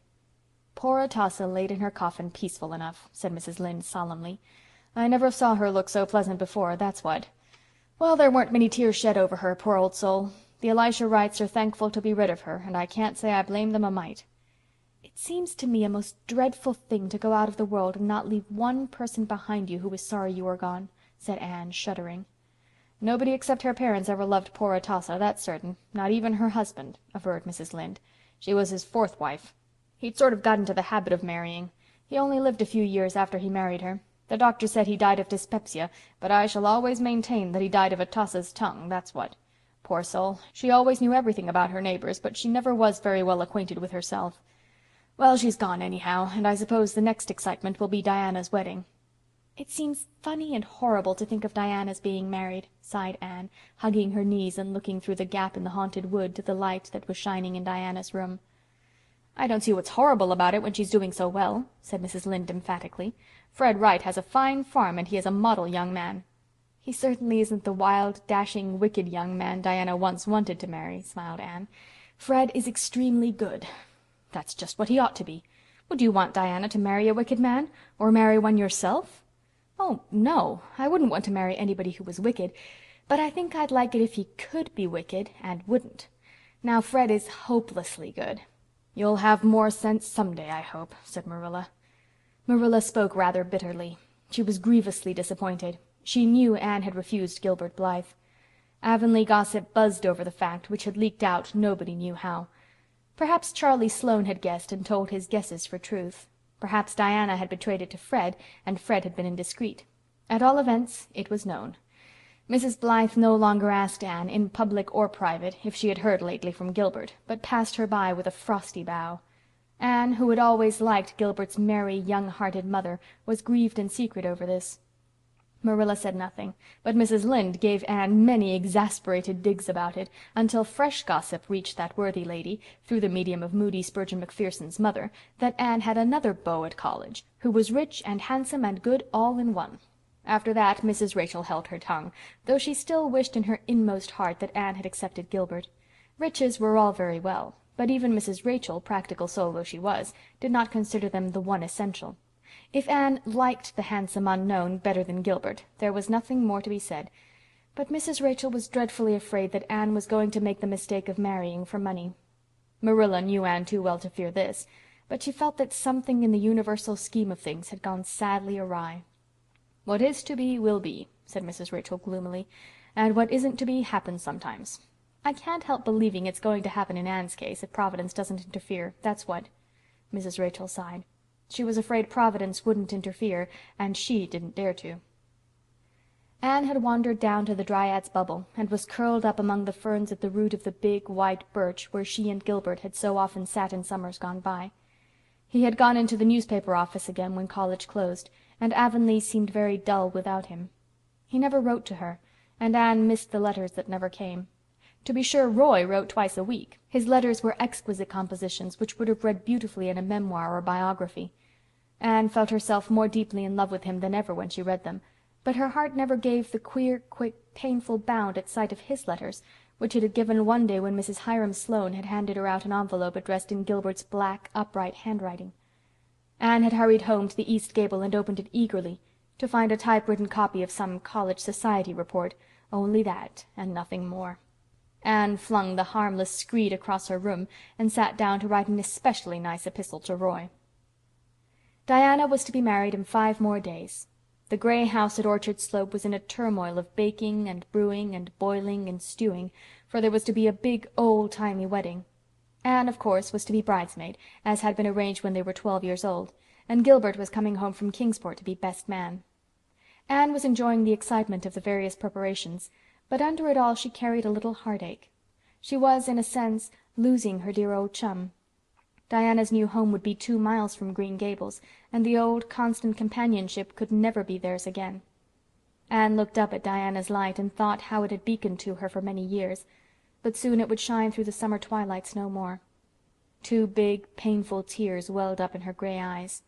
"Poor Atossa laid in her coffin peaceful enough," said Mrs. Lynde solemnly. "I never saw her look so pleasant before, that's what. Well, there weren't many tears shed over her, poor old soul. The Elisha Wrights are thankful to be rid of her, and I can't say I blame them a mite." "It seems to me a most dreadful thing to go out of the world and not leave one person behind you who is sorry you are gone," said Anne, shuddering. "Nobody except her parents ever loved poor Atossa, that's certain. Not even her husband," averred Mrs. Lynde. "She was his 4th wife. He'd sort of got into the habit of marrying. He only lived a few years after he married her. The doctor said he died of dyspepsia, but I shall always maintain that he died of Atossa's tongue, that's what. Poor soul, she always knew everything about her neighbors, but she never was very well acquainted with herself. Well, she's gone anyhow, and I suppose the next excitement will be Diana's wedding." "It seems funny and horrible to think of Diana's being married," sighed Anne, hugging her knees and looking through the gap in the haunted wood to the light that was shining in Diana's room. "I don't see what's horrible about it when she's doing so well," said Mrs. Lynde emphatically. "Fred Wright has a fine farm and he is a model young man." "He certainly isn't the wild, dashing, wicked young man Diana once wanted to marry," smiled Anne. "Fred is extremely good. That's just what he ought to be. Would you want Diana to marry a wicked man, or marry one yourself?" "Oh, no, I wouldn't want to marry anybody who was wicked, but I think I'd like it if he could be wicked and wouldn't. Now Fred is hopelessly good." "You'll have more sense someday, I hope," said Marilla. Marilla spoke rather bitterly. She was grievously disappointed. She knew Anne had refused Gilbert Blythe. Avonlea gossip buzzed over the fact, which had leaked out nobody knew how. Perhaps Charlie Sloane had guessed and told his guesses for truth. Perhaps Diana had betrayed it to Fred, and Fred had been indiscreet. At all events, it was known. Mrs. Blythe no longer asked Anne, in public or private, if she had heard lately from Gilbert, but passed her by with a frosty bow. Anne, who had always liked Gilbert's merry, young-hearted mother, was grieved in secret over this. Marilla said nothing, but Mrs. Lynde gave Anne many exasperated digs about it, until fresh gossip reached that worthy lady, through the medium of Moody Spurgeon Macpherson's mother, that Anne had another beau at college, who was rich and handsome and good all in one. After that Mrs. Rachel held her tongue, though she still wished in her inmost heart that Anne had accepted Gilbert. Riches were all very well, but even Mrs. Rachel, practical soul though she was, did not consider them the one essential. If Anne liked the handsome unknown better than Gilbert, there was nothing more to be said. But Mrs. Rachel was dreadfully afraid that Anne was going to make the mistake of marrying for money. Marilla knew Anne too well to fear this, but she felt that something in the universal scheme of things had gone sadly awry. "What is to be will be," said Mrs. Rachel gloomily, "and what isn't to be happens sometimes. I can't help believing it's going to happen in Anne's case if Providence doesn't interfere, that's what." Mrs. Rachel sighed. She was afraid Providence wouldn't interfere, and she didn't dare to. Anne had wandered down to the Dryad's Bubble, and was curled up among the ferns at the root of the big white birch where she and Gilbert had so often sat in summers gone by. He had gone into the newspaper office again when college closed, and Avonlea seemed very dull without him. He never wrote to her, and Anne missed the letters that never came. To be sure, Roy wrote twice a week. His letters were exquisite compositions which would have read beautifully in a memoir or biography. Anne felt herself more deeply in love with him than ever when she read them, but her heart never gave the queer, quick, painful bound at sight of his letters, which it had given one day when Mrs. Hiram Sloane had handed her out an envelope addressed in Gilbert's black, upright handwriting. Anne had hurried home to the east gable and opened it eagerly, to find a typewritten copy of some college society report, only that and nothing more. Anne flung the harmless screed across her room and sat down to write an especially nice epistle to Roy. Diana was to be married in 5 more days. The gray house at Orchard Slope was in a turmoil of baking and brewing and boiling and stewing, for there was to be a big old-timey wedding. Anne, of course, was to be bridesmaid, as had been arranged when they were 12 years old, and Gilbert was coming home from Kingsport to be best man. Anne was enjoying the excitement of the various preparations, but under it all she carried a little heartache. She was, in a sense, losing her dear old chum. Diana's new home would be 2 miles from Green Gables, and the old, constant companionship could never be theirs again. Anne looked up at Diana's light and thought how it had beaconed to her for many years, but soon it would shine through the summer twilights no more. 2 big, painful tears welled up in her gray eyes.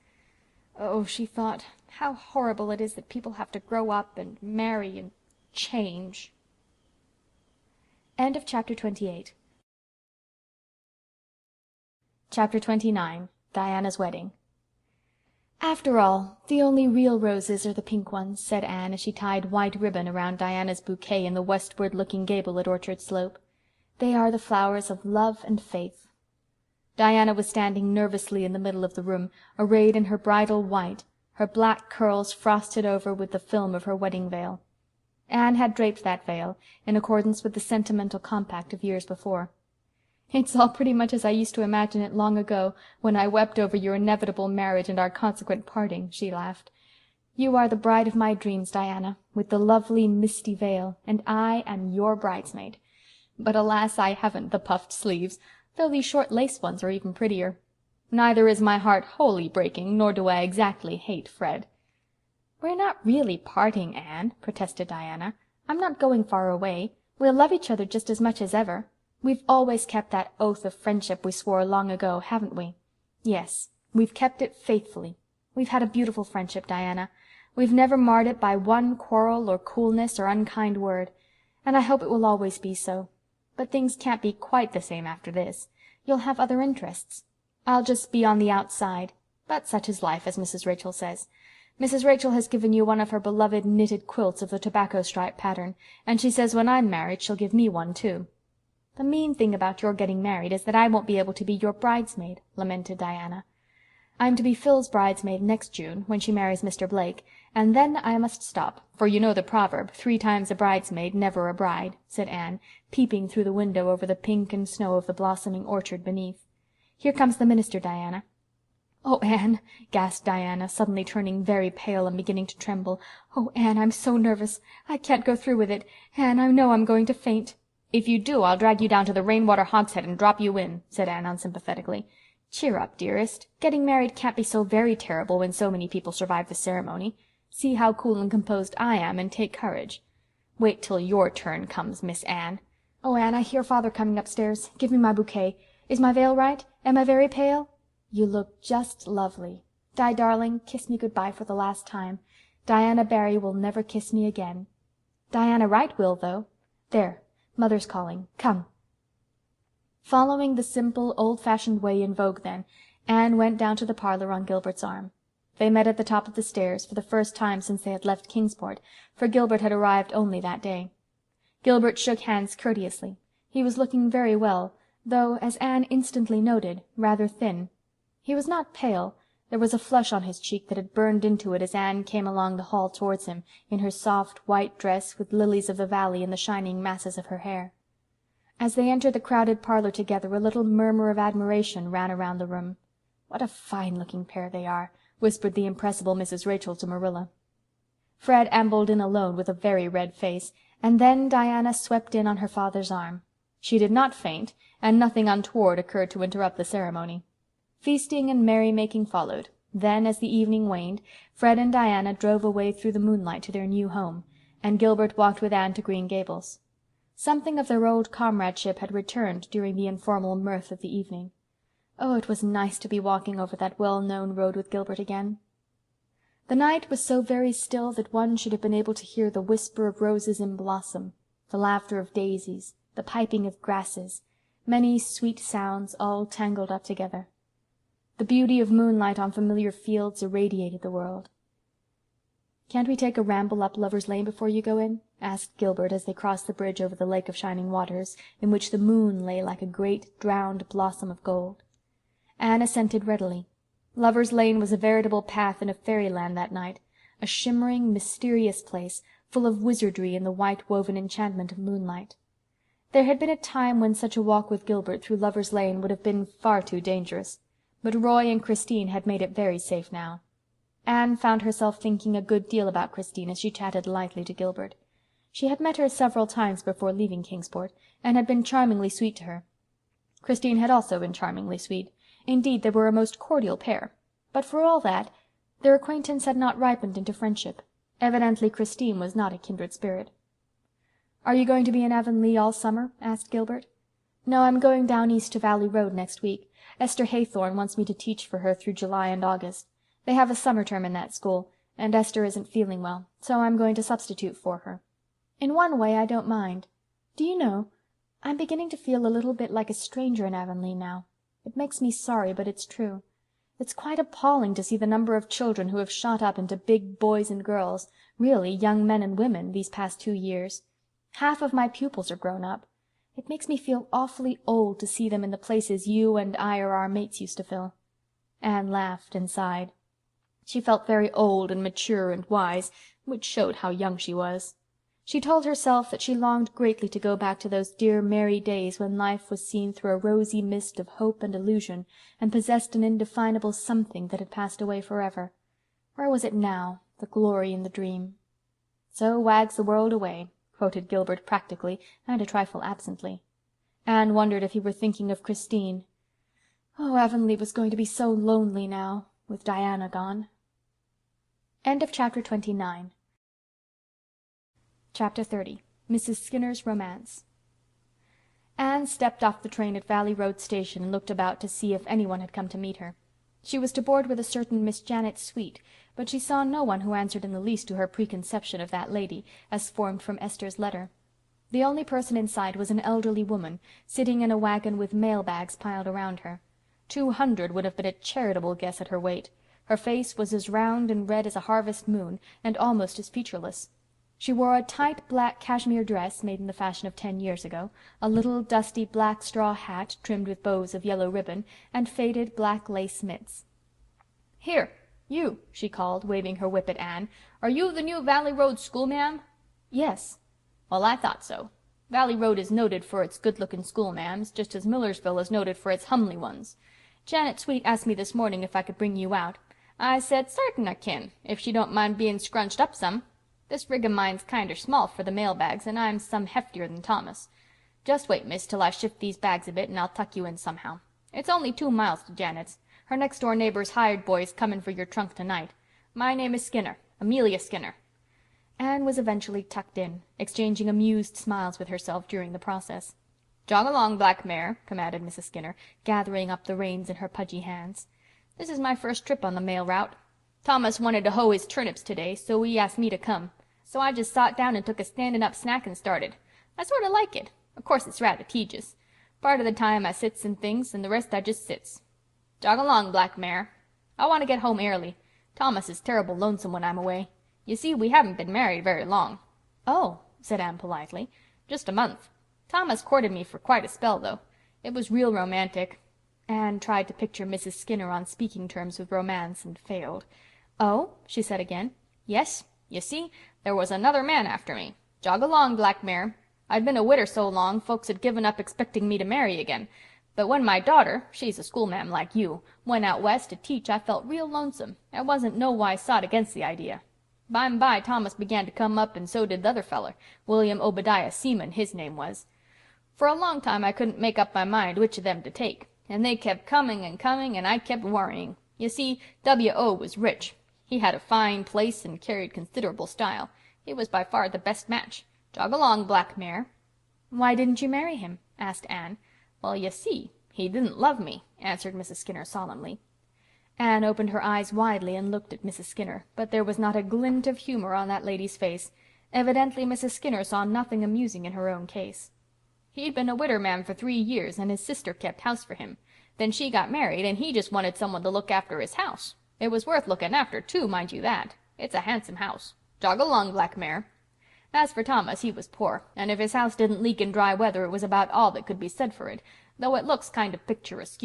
Oh, she thought, how horrible it is that people have to grow up and marry and change. End of chapter 28. Chapter 29. Diana's Wedding. "After all, the only real roses are the pink ones," said Anne, as she tied white ribbon around Diana's bouquet in the westward-looking gable at Orchard Slope. "They are the flowers of love and faith." Diana was standing nervously in the middle of the room, arrayed in her bridal white, her black curls frosted over with the film of her wedding veil. Anne had draped that veil, in accordance with the sentimental compact of years before. "It's all pretty much as I used to imagine it long ago, when I wept over your inevitable marriage and our consequent parting," she laughed. "You are the bride of my dreams, Diana, with the lovely misty veil, and I am your bridesmaid. But alas, I haven't the puffed sleeves, though these short lace ones are even prettier. Neither is my heart wholly breaking, nor do I exactly hate Fred." "We're not really parting, Anne," protested Diana. "I'm not going far away. We'll love each other just as much as ever. We've always kept that oath of friendship we swore long ago, haven't we?" "Yes, we've kept it faithfully. We've had a beautiful friendship, Diana. We've never marred it by one quarrel or coolness or unkind word, and I hope it will always be so. But things can't be quite the same after this. You'll have other interests. I'll just be on the outside, but such is life, as Mrs. Rachel says. Mrs. Rachel has given you one of her beloved knitted quilts of the tobacco stripe pattern, and she says when I'm married she'll give me one too." "The mean thing about your getting married is that I won't be able to be your bridesmaid," lamented Diana. "I'm to be Phil's bridesmaid next June, when she marries Mr. Blake, and then I must stop, for you know the proverb, 3 times a bridesmaid, never a bride," said Anne, peeping through the window over the pink and snow of the blossoming orchard beneath. "Here comes the minister, Diana." "Oh, Anne," gasped Diana, suddenly turning very pale and beginning to tremble. "Oh, Anne, I'm so nervous. I can't go through with it. Anne, I know I'm going to faint." "If you do, I'll drag you down to the rainwater hogshead and drop you in," said Anne unsympathetically. "Cheer up, dearest. Getting married can't be so very terrible when so many people survive the ceremony. See how cool and composed I am, and take courage. Wait till your turn comes, Miss Anne. Oh, Anne, I hear father coming upstairs. Give me my bouquet. Is my veil right? Am I very pale?" "You look just lovely. Di, darling, kiss me good-bye for the last time. Diana Barry will never kiss me again. Diana Wright will, though. There, mother's calling. Come." Following the simple, old-fashioned way in vogue then, Anne went down to the parlor on Gilbert's arm. They met at the top of the stairs, for the first time since they had left Kingsport, for Gilbert had arrived only that day. Gilbert shook hands courteously. He was looking very well, though, as Anne instantly noted, rather thin. He was not pale. There was a flush on his cheek that had burned into it as Anne came along the hall towards him, in her soft white dress with lilies of the valley in the shining masses of her hair. As they entered the crowded parlor together, a little murmur of admiration ran around the room. "What a fine-looking pair they are," whispered the impressible Mrs. Rachel to Marilla. Fred ambled in alone with a very red face, and then Diana swept in on her father's arm. She did not faint, and nothing untoward occurred to interrupt the ceremony. Feasting and merry-making followed. Then, as the evening waned, Fred and Diana drove away through the moonlight to their new home, and Gilbert walked with Anne to Green Gables. Something of their old comradeship had returned during the informal mirth of the evening. Oh, it was nice to be walking over that well-known road with Gilbert again. The night was so very still that one should have been able to hear the whisper of roses in blossom, the laughter of daisies, the piping of grasses, many sweet sounds all tangled up together. The beauty of moonlight on familiar fields irradiated the world. "Can't we take a ramble up Lover's Lane before you go in?" asked Gilbert as they crossed the bridge over the Lake of Shining Waters, in which the moon lay like a great drowned blossom of gold. Anne assented readily. Lover's Lane was a veritable path in a fairyland that night, a shimmering, mysterious place, full of wizardry in the white-woven enchantment of moonlight. There had been a time when such a walk with Gilbert through Lover's Lane would have been far too dangerous, but Roy and Christine had made it very safe now. Anne found herself thinking a good deal about Christine as she chatted lightly to Gilbert. She had met her several times before leaving Kingsport, and had been charmingly sweet to her. Christine had also been charmingly sweet. Indeed, they were a most cordial pair. But for all that, their acquaintance had not ripened into friendship. Evidently Christine was not a kindred spirit. "Are you going to be in Avonlea all summer?" asked Gilbert. "No, I'm going down east to Valley Road next week. Esther Haythorne wants me to teach for her through July and August. They have a summer term in that school, and Esther isn't feeling well, so I'm going to substitute for her. In one way I don't mind. Do you know, I'm beginning to feel a little bit like a stranger in Avonlea now. It makes me sorry, but it's true. It's quite appalling to see the number of children who have shot up into big boys and girls, really young men and women, these past 2 years. Half of my pupils are grown up. It makes me feel awfully old to see them in the places you and I or our mates used to fill." Anne laughed and sighed. She felt very old and mature and wise, which showed how young she was. She told herself that she longed greatly to go back to those dear merry days when life was seen through a rosy mist of hope and illusion, and possessed an indefinable something that had passed away forever. Where was it now, the glory and the dream? "So wags the world away," quoted Gilbert practically and a trifle absently. Anne wondered if he were thinking of Christine. Oh, Avonlea was going to be so lonely now, with Diana gone. Chapter 29. Chapter 30. Mrs. Skinner's Romance. Anne stepped off the train at Valley Road station and looked about to see if anyone had come to meet her. She was to board with a certain Miss Janet Sweet, but she saw no one who answered in the least to her preconception of that lady, as formed from Esther's letter. The only person in sight was an elderly woman, sitting in a wagon with mail bags piled around her. 200 would have been a charitable guess at her weight. Her face was as round and red as a harvest moon, and almost as featureless. She wore a tight black cashmere dress made in the fashion of 10 years ago, a little dusty black straw hat trimmed with bows of yellow ribbon, and faded black lace mitts. "Here, you," she called, waving her whip at Anne. "Are you the new Valley Road schoolma'am?" "Yes." "Well, I thought so. Valley Road is noted for its good-looking schoolma'ams, just as Millersville is noted for its humly ones. Janet Sweet asked me this morning if I could bring you out. I said sartin I kin, if she don't mind being scrunched up some. This rig of mine's kinder small for the mail bags, and I'm some heftier than Thomas. Just wait, miss, till I shift these bags a bit, and I'll tuck you in somehow. It's only 2 miles to Janet's. Her next-door neighbor's hired boy's comin' for your trunk tonight. My name is Skinner, Amelia Skinner." Anne was eventually tucked in, exchanging amused smiles with herself during the process. "Jog along, black mare," commanded Mrs. Skinner, gathering up the reins in her pudgy hands. "This is my first trip on the mail route. Thomas wanted to hoe his turnips today, so he asked me to come. So I just sot down and took a standing-up snack and started. I sort of like it. Of course it's rather tedious. Part of the time I sits and thinks, and the rest I just sits. Jog along, black mare. I want to get home early. Thomas is terrible lonesome when I'm away. You see, we haven't been married very long." "Oh," said Anne politely. Just a month. Thomas courted me for quite a spell, though. It was real romantic." Anne tried to picture Mrs. Skinner on speaking terms with romance and failed. "Oh?" she said again. "Yes. You see, there was another man after me. Jog along, Black Mare. I'd been a widder so long, folks had given up expecting me to marry again. But when my daughter, she's a schoolma'am like you, went out west to teach, I felt real lonesome. I wasn't nowise sot against the idea. By'm by Thomas began to come up, and so did the other feller, William Obadiah Seaman, his name was. For a long time I couldn't make up my mind which of them to take, and they kept coming, and I kept worrying. You see, W.O. was rich. He had a fine place and carried considerable style. He was by far the best match. Jog along, Black Mare." "Why didn't you marry him?" asked Anne. "Well, you see, he didn't love me," answered Mrs. Skinner solemnly. Anne opened her eyes widely and looked at Mrs. Skinner, but there was not a glint of humor on that lady's face. Evidently Mrs. Skinner saw nothing amusing in her own case. "He'd been a widder man for 3 years, and his sister kept house for him. Then she got married, and he just wanted someone to look after his house. It was worth looking after, too, mind you that. It's a handsome house. Jog along, Black Mare." As for Thomas, he was poor, and if his house didn't leak in dry weather it was about all that could be said for it, though it looks kind of picturesque.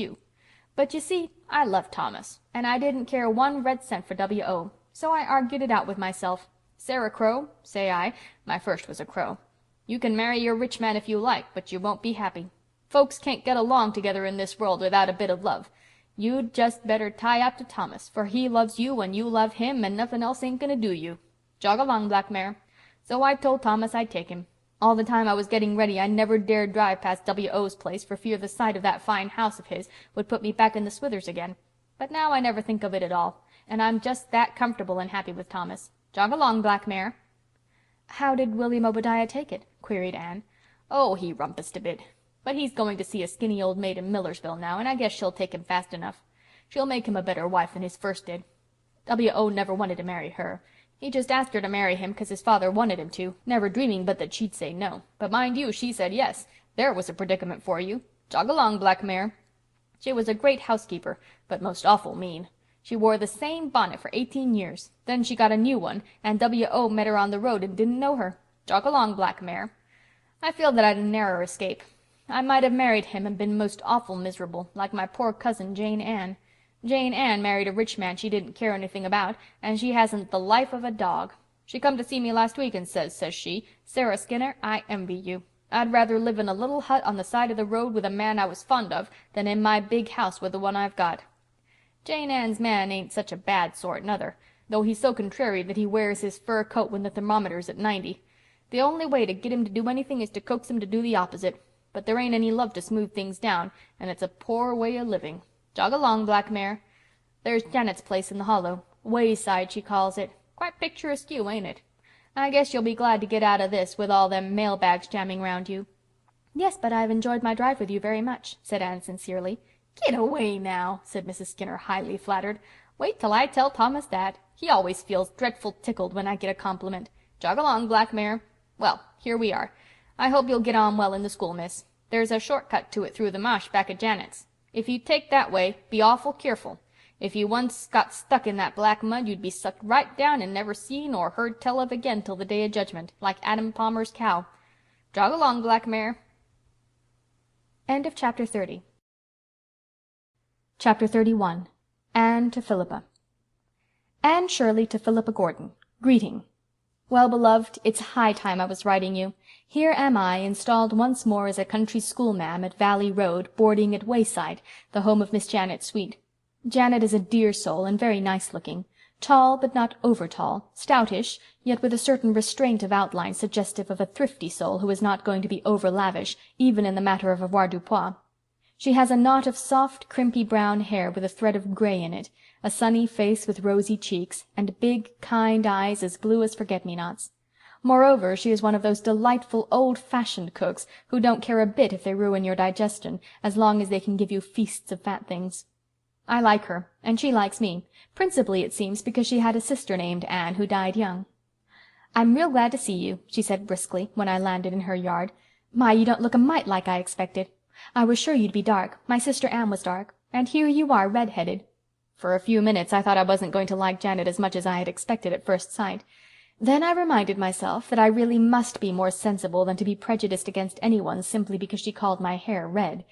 But you see, I loved Thomas, and I didn't care 1 red cent for W.O., so I argued it out with myself. "Sarah Crowe," say I, my first was a crow, "you can marry your rich man if you like, but you won't be happy. Folks can't get along together in this world without a bit of love. You'd just better tie up to Thomas, for he loves you and you love him, and nothing else ain't gonna do you. Jog along, Black Mare." So I told Thomas I'd take him. All the time I was getting ready I never dared drive past W.O.'s place for fear the sight of that fine house of his would put me back in the swithers again. But now I never think of it at all, and I'm just that comfortable and happy with Thomas. Jog along, Black Mare." "How did William Obadiah take it?" queried Anne. "Oh, he rumpused a bit. But he's going to see a skinny old maid in Millersville now, and I guess she'll take him fast enough. She'll make him a better wife than his first did. W.O. never wanted to marry her. He just asked her to marry him 'cause his father wanted him to, never dreaming but that she'd say no. But mind you, she said yes. There was a predicament for you. Jog along, Black Mare." She was a great housekeeper, but most awful mean. She wore the same bonnet for 18 years. Then she got a new one, and W.O. met her on the road and didn't know her. Jog along, Black Mare. I feel that I'd a narrower escape. I might have married him and been most awful miserable, like my poor cousin Jane Ann. Jane Ann married a rich man she didn't care anything about, and she hasn't the life of a dog. She come to see me last week and says she, "Sarah Skinner, I envy you. I'd rather live in a little hut on the side of the road with a man I was fond of than in my big house with the one I've got." Jane Ann's man ain't such a bad sort, nuther, though he's so contrary that he wears his fur coat when the thermometer's at 90. The only way to get him to do anything is to coax him to do the opposite. But there ain't any love to smooth things down, and it's a poor way of living. Jog along, Black Mare. There's Janet's place in the hollow. Wayside, she calls it. Quite picturesque, ain't it? I guess you'll be glad to get out of this with all them mail bags jamming round you. "Yes, but I've enjoyed my drive with you very much," said Anne sincerely. "Get away now," said Mrs. Skinner, highly flattered. "Wait till I tell Thomas that. He always feels dreadful tickled when I get a compliment. Jog along, Black Mare. Well, here we are. I hope you'll get on well in the school, miss. There's a short cut to it through the marsh back at Janet's. If you take that way, be awful keerful. If you once got stuck in that black mud, you'd be sucked right down and never seen or heard tell of again till the day of judgment, like Adam Palmer's cow. Jog along, Black Mare." End of Chapter 30. Chapter 31. Anne to Philippa. Anne Shirley to Philippa Gordon. Greeting. Well, beloved, it's high time I was writing you. Here am I, installed once more as a country schoolma'am at Valley Road, boarding at Wayside, the home of Miss Janet Sweet. Janet is a dear soul, and very nice-looking. Tall, but not over-tall, stoutish, yet with a certain restraint of outline suggestive of a thrifty soul who is not going to be over-lavish, even in the matter of avoirdupois. She has a knot of soft, crimpy brown hair with a thread of gray in it, a sunny face with rosy cheeks, and big, kind eyes as blue as forget-me-nots. Moreover, she is one of those delightful old-fashioned cooks who don't care a bit if they ruin your digestion, as long as they can give you feasts of fat things. I like her, and she likes me, principally, it seems, because she had a sister named Anne who died young. "I'm real glad to see you," she said briskly, when I landed in her yard. "My, you don't look a mite like I expected. I was sure you'd be dark. My sister Anne was dark. And here you are, red-headed." For a few minutes I thought I wasn't going to like Janet as much as I had expected at first sight. Then I reminded myself that I really must be more sensible than to be prejudiced against anyone simply because she called my hair red.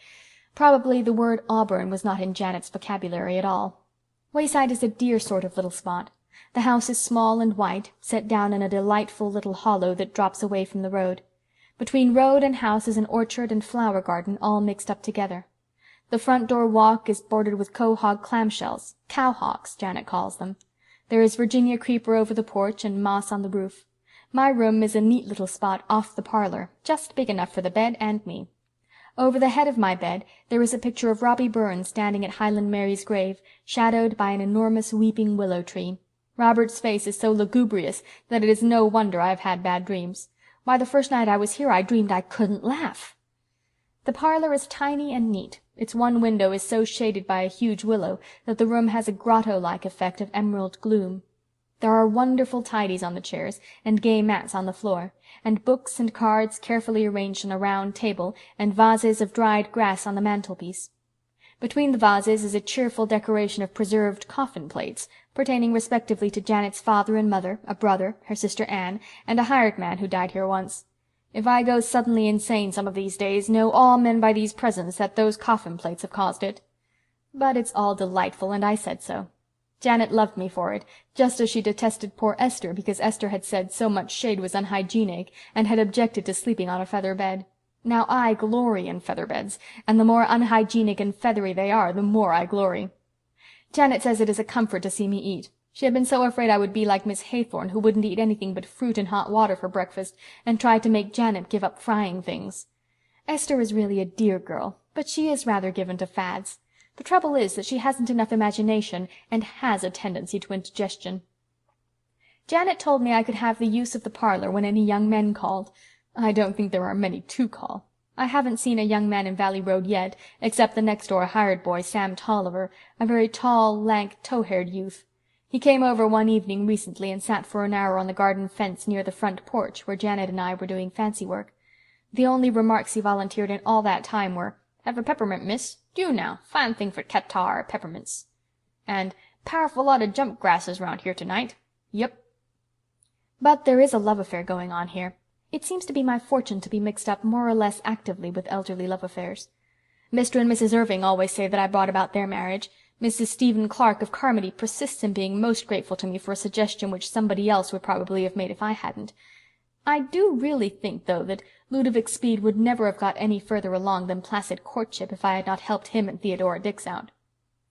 Probably the word auburn was not in Janet's vocabulary at all. Wayside is a dear sort of little spot. The house is small and white, set down in a delightful little hollow that drops away from the road. Between road and house is an orchard and flower garden all mixed up together. The front door walk is bordered with quahog clamshells, cowhawks, Janet calls them. There is Virginia creeper over the porch and moss on the roof. My room is a neat little spot off the parlor, just big enough for the bed and me. Over the head of my bed there is a picture of Robbie Burns standing at Highland Mary's grave, shadowed by an enormous weeping willow tree. Robert's face is so lugubrious that it is no wonder I have had bad dreams. Why, the first night I was here I dreamed I couldn't laugh. The parlor is tiny and neat. Its one window is so shaded by a huge willow that the room has a grotto-like effect of emerald gloom. There are wonderful tidies on the chairs, and gay mats on the floor, and books and cards carefully arranged on a round table, and vases of dried grass on the mantelpiece. Between the vases is a cheerful decoration of preserved coffin plates, pertaining respectively to Janet's father and mother, a brother, her sister Anne, and a hired man who died here once. If I go suddenly insane some of these days, know all men by these presents that those coffin plates have caused it. But it's all delightful, and I said so. Janet loved me for it, just as she detested poor Esther because Esther had said so much shade was unhygienic and had objected to sleeping on a feather bed. Now I glory in feather beds, and the more unhygienic and feathery they are, the more I glory. Janet says it is a comfort to see me eat. She had been so afraid I would be like Miss Haythorn, who wouldn't eat anything but fruit and hot water for breakfast, and tried to make Janet give up frying things. Esther is really a dear girl, but she is rather given to fads. The trouble is that she hasn't enough imagination and has a tendency to indigestion. Janet told me I could have the use of the parlor when any young men called. I don't think there are many to call. I haven't seen a young man in Valley Road yet, except the next-door hired boy, Sam Tolliver, a very tall, lank, tow-haired youth. He came over one evening recently and sat for an hour on the garden fence near the front porch where Janet and I were doing fancy work. The only remarks he volunteered in all that time were, "Have a peppermint, miss? Do now. Fine thing for catarrh, peppermints." And "Powerful lot of jump grasses round here tonight." Yep. But there is a love affair going on here. It seems to be my fortune to be mixed up more or less actively with elderly love affairs. Mr. and Mrs. Irving always say that I brought about their marriage. Mrs. Stephen Clark of Carmody persists in being most grateful to me for a suggestion which somebody else would probably have made if I hadn't. I do really think, though, that Ludovic Speed would never have got any further along than placid courtship if I had not helped him and Theodora Dix out.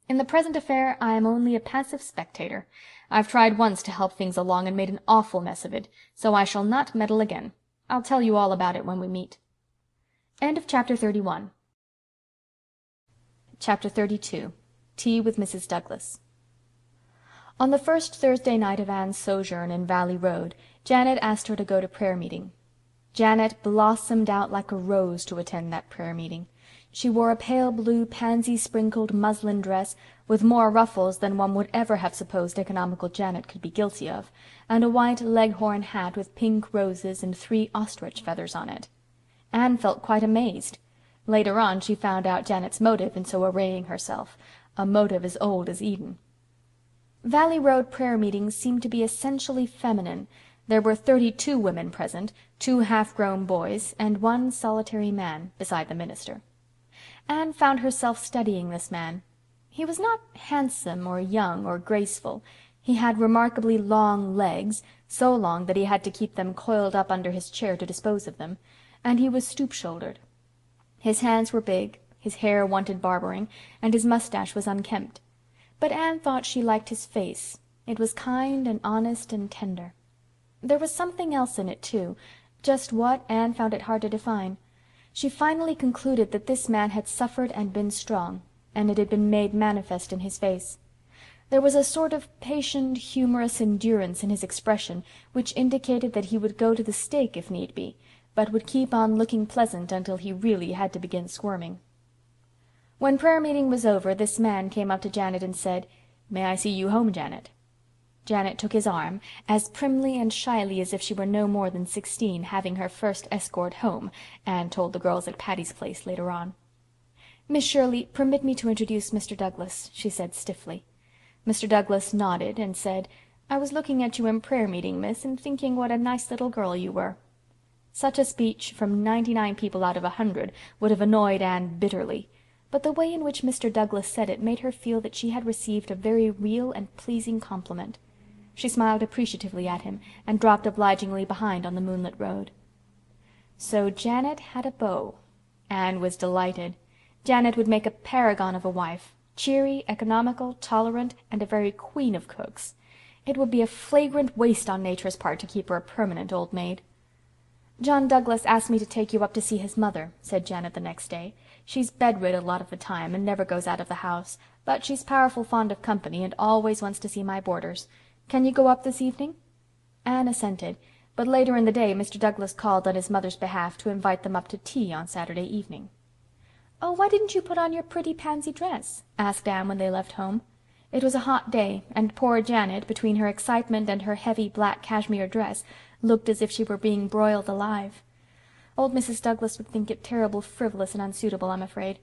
In the present affair I am only a passive spectator. I've tried once to help things along and made an awful mess of it, so I shall not meddle again. I'll tell you all about it when we meet. End of Chapter 31. Chapter 32. Tea with Mrs. Douglas. On the first Thursday night of Anne's sojourn in Valley Road, Janet asked her to go to prayer meeting. Janet blossomed out like a rose to attend that prayer meeting. She wore a pale blue, pansy-sprinkled muslin dress, with more ruffles than one would ever have supposed economical Janet could be guilty of, and a white leghorn hat with pink roses and 3 ostrich feathers on it. Anne felt quite amazed. Later on she found out Janet's motive in so arraying herself, a motive as old as Eden. Valley Road prayer meetings seemed to be essentially feminine. There were 32 women present, 2 half-grown boys, and 1 solitary man, beside the minister. Anne found herself studying this man. He was not handsome or young or graceful. He had remarkably long legs, so long that he had to keep them coiled up under his chair to dispose of them, and he was stoop-shouldered. His hands were big, his hair wanted barbering, and his mustache was unkempt. But Anne thought she liked his face. It was kind and honest and tender. There was something else in it, too. Just what, Anne found it hard to define. She finally concluded that this man had suffered and been strong, and it had been made manifest in his face. There was a sort of patient, humorous endurance in his expression which indicated that he would go to the stake if need be, but would keep on looking pleasant until he really had to begin squirming. When prayer meeting was over, this man came up to Janet and said, "May I see you home, Janet?" Janet took his arm, as primly and shyly as if she were no more than 16, having her first escort home, Anne told the girls at Patty's Place later on. "Miss Shirley, permit me to introduce Mr. Douglas," she said stiffly. Mr. Douglas nodded and said, "I was looking at you in prayer meeting, miss, and thinking what a nice little girl you were." Such a speech from 99 people out of 100 would have annoyed Anne bitterly, but the way in which Mr. Douglas said it made her feel that she had received a very real and pleasing compliment. She smiled appreciatively at him, and dropped obligingly behind on the moonlit road. So Janet had a beau. Anne was delighted. Janet would make a paragon of a wife, cheery, economical, tolerant, and a very queen of cooks. It would be a flagrant waste on nature's part to keep her a permanent old maid. "John Douglas asked me to take you up to see his mother," said Janet the next day. "She's bedrid a lot of the time and never goes out of the house, but she's powerful fond of company and always wants to see my boarders. Can you go up this evening?" Anne assented, but later in the day Mr. Douglas called on his mother's behalf to invite them up to tea on Saturday evening. "Oh, why didn't you put on your pretty pansy dress?" asked Anne when they left home. It was a hot day, and poor Janet, between her excitement and her heavy black cashmere dress, looked as if she were being broiled alive. "Old Mrs. Douglas would think it terrible frivolous and unsuitable, I'm afraid.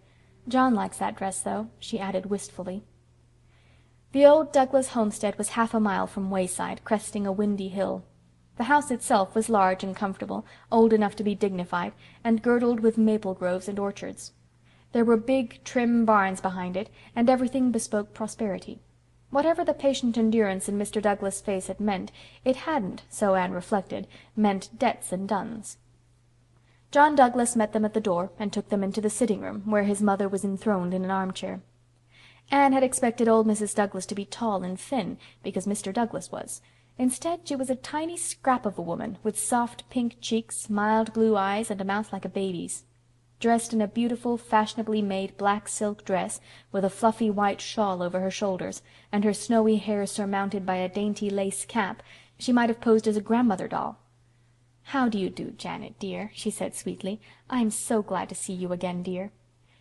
John likes that dress, though," she added wistfully. The old Douglas homestead was half a mile from Wayside, cresting a windy hill. The house itself was large and comfortable, old enough to be dignified, and girdled with maple groves and orchards. There were big, trim barns behind it, and everything bespoke prosperity. Whatever the patient endurance in Mr. Douglas' face had meant, it hadn't, so Anne reflected, meant debts and duns. John Douglas met them at the door and took them into the sitting-room, where his mother was enthroned in an armchair. Anne had expected old Mrs. Douglas to be tall and thin, because Mr. Douglas was. Instead, she was a tiny scrap of a woman, with soft pink cheeks, mild blue eyes, and a mouth like a baby's. Dressed in a beautiful, fashionably made black silk dress, with a fluffy white shawl over her shoulders, and her snowy hair surmounted by a dainty lace cap, she might have posed as a grandmother doll. "How do you do, Janet, dear?" she said sweetly. "I'm so glad to see you again, dear."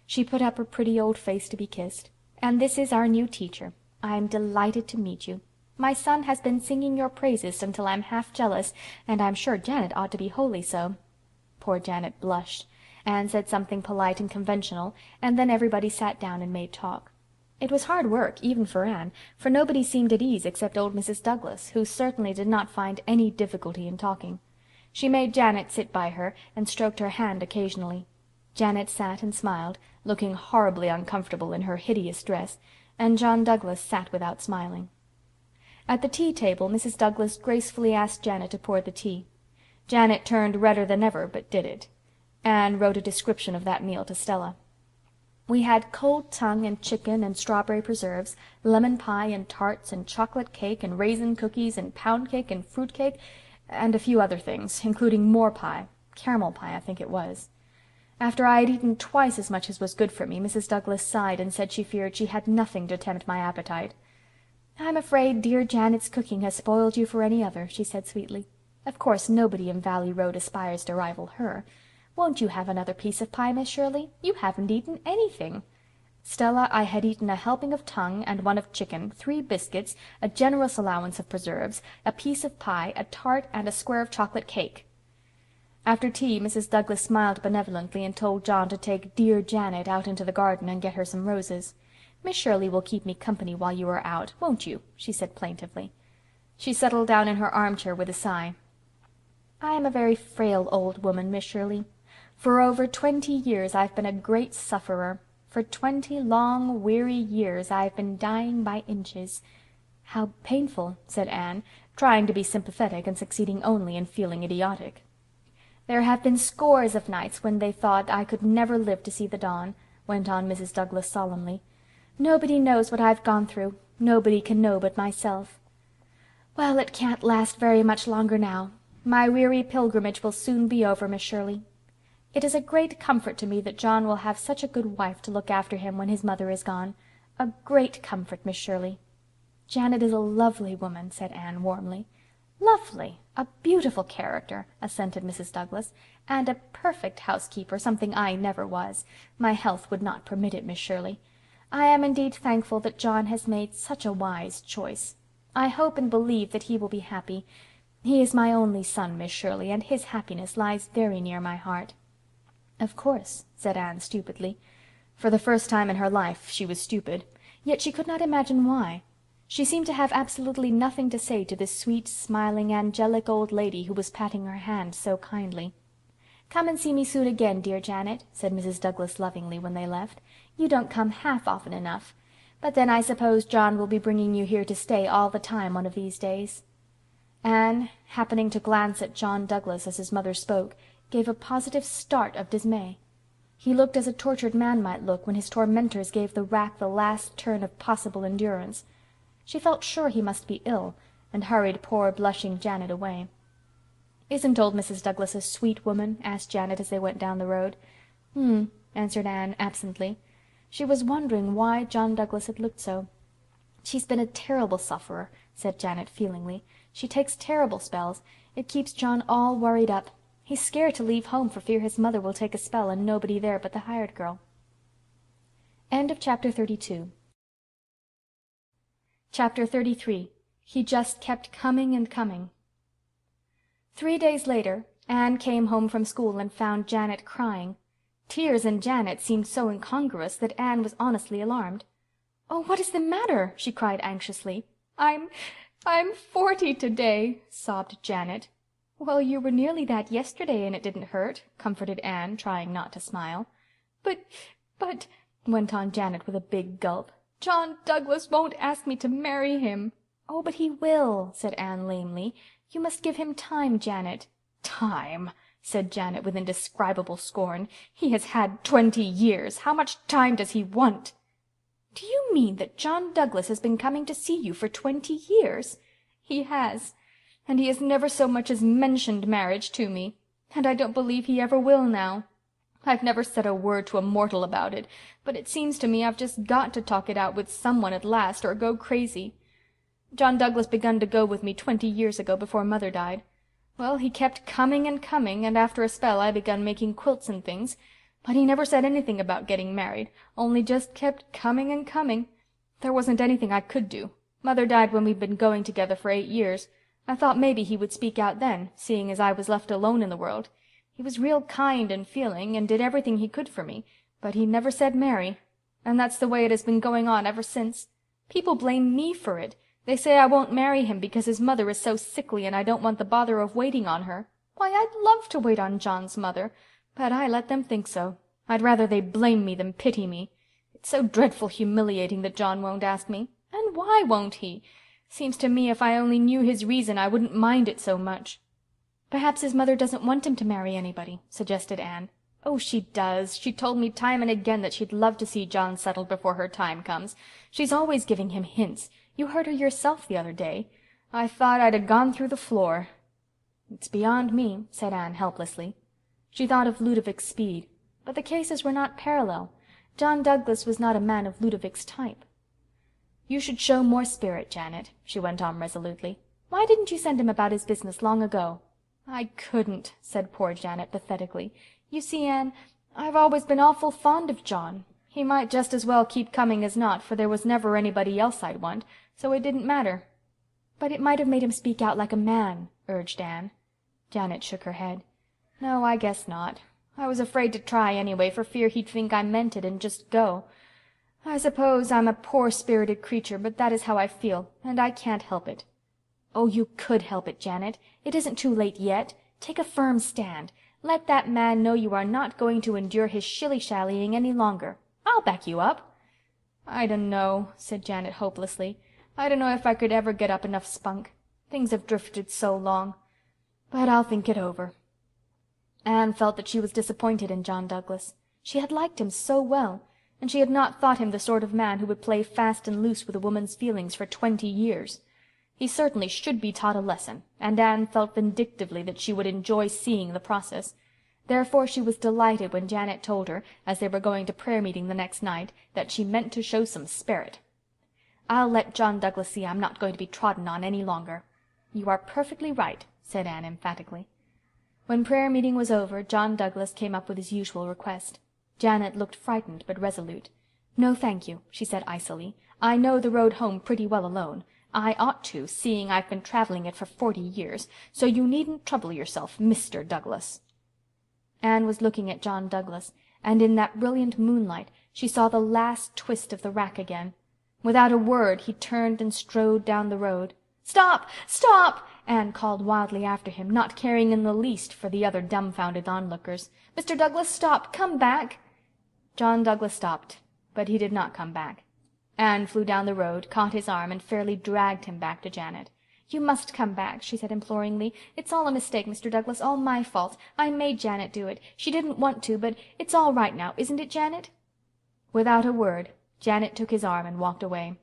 She put up her pretty old face to be kissed. "And this is our new teacher. I'm delighted to meet you. My son has been singing your praises until I'm half jealous, and I'm sure Janet ought to be wholly so." Poor Janet blushed. Anne said something polite and conventional, and then everybody sat down and made talk. It was hard work, even for Anne, for nobody seemed at ease except old Mrs. Douglas, who certainly did not find any difficulty in talking. She made Janet sit by her and stroked her hand occasionally. Janet sat and smiled, looking horribly uncomfortable in her hideous dress, and John Douglas sat without smiling. At the tea-table Mrs. Douglas gracefully asked Janet to pour the tea. Janet turned redder than ever, but did it. Anne wrote a description of that meal to Stella. "We had cold tongue and chicken and strawberry preserves, lemon pie and tarts and chocolate cake and raisin cookies and pound cake and fruit cake, and a few other things, including more pie, caramel pie, I think it was." After I had eaten twice as much as was good for me, Mrs. Douglas sighed and said she feared she had nothing to tempt my appetite. "I'm afraid dear Janet's cooking has spoiled you for any other," she said sweetly. "Of course nobody in Valley Road aspires to rival her. Won't you have another piece of pie, Miss Shirley? You haven't eaten anything." Stella, I had eaten a helping of tongue and one of chicken, 3 biscuits, a generous allowance of preserves, a piece of pie, a tart, and a square of chocolate cake. After tea Mrs. Douglas smiled benevolently and told John to take dear Janet out into the garden and get her some roses. "Miss Shirley will keep me company while you are out, won't you?" she said plaintively. She settled down in her armchair with a sigh. "I am a very frail old woman, Miss Shirley. For over 20 years I've been a great sufferer. For 20 long, weary years I've been dying by inches." "How painful," said Anne, trying to be sympathetic and succeeding only in feeling idiotic. "There have been scores of nights when they thought I could never live to see the dawn," went on Mrs. Douglas solemnly. "Nobody knows what I've gone through. Nobody can know but myself. Well, it can't last very much longer now. My weary pilgrimage will soon be over, Miss Shirley. It is a great comfort to me that John will have such a good wife to look after him when his mother is gone. A great comfort, Miss Shirley." "Janet is a lovely woman," said Anne warmly. "Lovely! A beautiful character," assented Mrs. Douglas. "And a perfect housekeeper, something I never was. My health would not permit it, Miss Shirley. I am indeed thankful that John has made such a wise choice. I hope and believe that he will be happy. He is my only son, Miss Shirley, and his happiness lies very near my heart." "Of course," said Anne stupidly. For the first time in her life she was stupid, yet she could not imagine why. She seemed to have absolutely nothing to say to this sweet, smiling, angelic old lady who was patting her hand so kindly. "Come and see me soon again, dear Janet," said Mrs. Douglas lovingly when they left. "You don't come half often enough. But then I suppose John will be bringing you here to stay all the time one of these days." Anne, happening to glance at John Douglas as his mother spoke, gave a positive start of dismay. He looked as a tortured man might look when his tormentors gave the rack the last turn of possible endurance. She felt sure he must be ill, and hurried poor blushing Janet away. "Isn't old Mrs. Douglas a sweet woman?" asked Janet as they went down the road. Answered Anne absently. She was wondering why John Douglas had looked so. "She's been a terrible sufferer," said Janet feelingly. "She takes terrible spells. It keeps John all worried up. He's scared to leave home for fear his mother will take a spell and nobody there but the hired girl." End of Chapter 32. Chapter 33. He just kept coming and coming. 3 days later, Anne came home from school and found Janet crying. Tears and Janet seemed so incongruous that Anne was honestly alarmed. "Oh, what is the matter?" she cried anxiously. I'm 40 today," sobbed Janet. "Well, you were nearly that yesterday, and it didn't hurt," comforted Anne, trying not to smile. But, went on Janet with a big gulp, "John Douglas won't ask me to marry him." "Oh, but he will," said Anne lamely. "You must give him time, Janet." "Time!" said Janet with indescribable scorn. "He has had 20 years. How much time does he want?" "Do you mean that John Douglas has been coming to see you for 20 years?" "He has. And he has never so much as mentioned marriage to me. And I don't believe he ever will now. I've never said a word to a mortal about it, but it seems to me I've just got to talk it out with someone at last or go crazy. John Douglas begun to go with me 20 years ago before Mother died. Well, he kept coming and coming, and after a spell I begun making quilts and things. But he never said anything about getting married, only just kept coming and coming. There wasn't anything I could do. Mother died when we'd been going together for 8 years. I thought maybe he would speak out then, seeing as I was left alone in the world. He was real kind and feeling, and did everything he could for me, but he never said marry. And that's the way it has been going on ever since. People blame me for it. They say I won't marry him because his mother is so sickly and I don't want the bother of waiting on her. Why, I'd love to wait on John's mother, but I let them think so. I'd rather they blame me than pity me. It's so dreadful humiliating that John won't ask me. And why won't he? Seems to me if I only knew his reason I wouldn't mind it so much." "Perhaps his mother doesn't want him to marry anybody," suggested Anne. "Oh, she does. She told me time and again that she'd love to see John settled before her time comes. She's always giving him hints. You heard her yourself the other day. I thought I'd 'a' gone through the floor." "It's beyond me," said Anne helplessly. She thought of Ludovic's speed, but the cases were not parallel. John Douglas was not a man of Ludovic's type. "You should show more spirit, Janet," she went on resolutely. "Why didn't you send him about his business long ago?" "I couldn't," said poor Janet pathetically. "You see, Anne, I've always been awful fond of John. He might just as well keep coming as not, for there was never anybody else I'd want, so it didn't matter." "But it might have made him speak out like a man," urged Anne. Janet shook her head. "No, I guess not. I was afraid to try anyway, for fear he'd think I meant it and just go. I suppose I'm a poor-spirited creature, but that is how I feel, and I can't help it." "Oh, you could help it, Janet. It isn't too late yet. Take a firm stand. Let that man know you are not going to endure his shilly-shallying any longer. I'll back you up." "I don't know," said Janet hopelessly. "I don't know if I could ever get up enough spunk. Things have drifted so long. But I'll think it over." Anne felt that she was disappointed in John Douglas. She had liked him so well, and she had not thought him the sort of man who would play fast and loose with a woman's feelings for 20 years. He certainly should be taught a lesson, and Anne felt vindictively that she would enjoy seeing the process. Therefore she was delighted when Janet told her, as they were going to prayer-meeting the next night, that she meant to show some spirit. "I'll let John Douglas see I'm not going to be trodden on any longer." "You are perfectly right," said Anne emphatically. When prayer-meeting was over, John Douglas came up with his usual request. Janet looked frightened but resolute. "No, thank you," she said icily. "I know the road home pretty well alone. I ought to, seeing I've been traveling it for 40 years, so you needn't trouble yourself, Mr. Douglas." Anne was looking at John Douglas, and in that brilliant moonlight she saw the last twist of the rack again. Without a word he turned and strode down the road. "Stop! Stop!" Anne called wildly after him, not caring in the least for the other dumbfounded onlookers. "Mr. Douglas, stop! Come back!" John Douglas stopped, but he did not come back. Anne flew down the road, caught his arm, and fairly dragged him back to Janet. "You must come back," she said imploringly. "It's all a mistake, Mr. Douglas, all my fault. I made Janet do it. She didn't want to, but it's all right now, isn't it, Janet?" Without a word, Janet took his arm and walked away.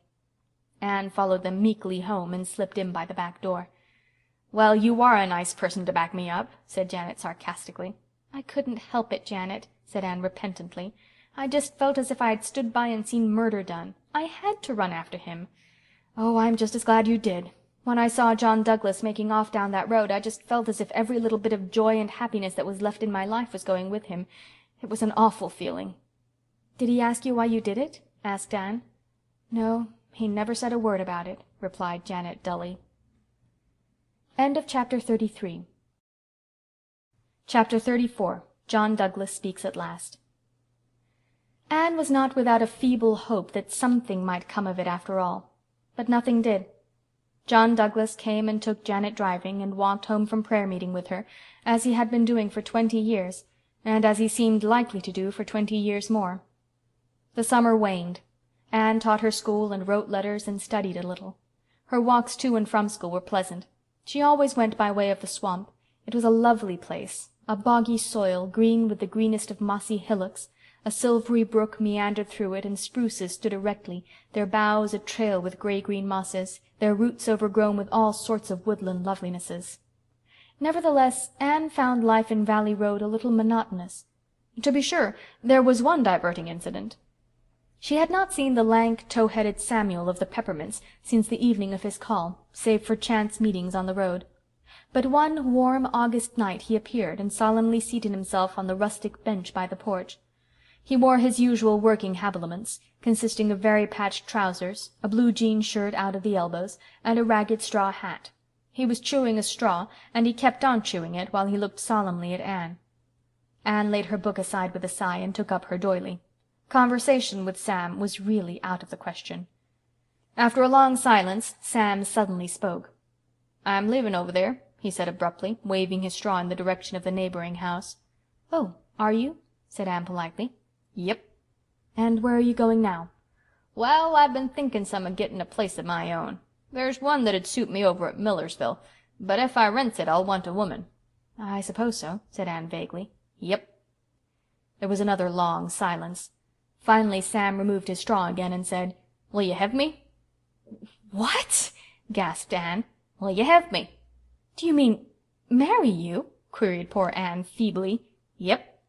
Anne followed them meekly home and slipped in by the back door. "Well, you are a nice person to back me up," said Janet sarcastically. "I couldn't help it, Janet," said Anne repentantly. "I just felt as if I had stood by and seen murder done. I had to run after him." "Oh, I'm just as glad you did. When I saw John Douglas making off down that road, I just felt as if every little bit of joy and happiness that was left in my life was going with him. It was an awful feeling." "Did he ask you why you did it?" asked Anne. "No, he never said a word about it," replied Janet dully. End of Chapter 33. Chapter 34. John Douglas speaks at last. Anne was not without a feeble hope that something might come of it after all. But nothing did. John Douglas came and took Janet driving, and walked home from prayer-meeting with her, as he had been doing for 20 years, and as he seemed likely to do for 20 years more. The summer waned. Anne taught her school and wrote letters and studied a little. Her walks to and from school were pleasant. She always went by way of the swamp. It was a lovely place, a boggy soil, green with the greenest of mossy hillocks. A silvery brook meandered through it, and spruces stood erectly, their boughs a trail with gray-green mosses, their roots overgrown with all sorts of woodland lovelinesses. Nevertheless, Anne found life in Valley Road a little monotonous. To be sure, there was one diverting incident. She had not seen the lank, tow-headed Samuel of the Peppermints since the evening of his call, save for chance meetings on the road. But one warm August night he appeared, and solemnly seated himself on the rustic bench by the porch. He wore his usual working habiliments, consisting of very patched trousers, a blue jean shirt out of the elbows, and a ragged straw hat. He was chewing a straw, and he kept on chewing it while he looked solemnly at Anne. Anne laid her book aside with a sigh, and took up her doily. Conversation with Sam was really out of the question. After a long silence, Sam suddenly spoke. "I'm leaving over there," he said abruptly, waving his straw in the direction of the neighboring house. "Oh, are you?" said Anne politely. "Yep." "And where are you going now?" "Well, I've been thinking some of getting a place of my own. There's one that'd suit me over at Millersville, but if I rents it I'll want a woman." "I suppose so," said Anne vaguely. "Yep." There was another long silence. Finally Sam removed his straw again and said, "Will you have me?" "What?" gasped Anne. "Will you have me?" "Do you mean marry you?" queried poor Anne feebly. "Yep."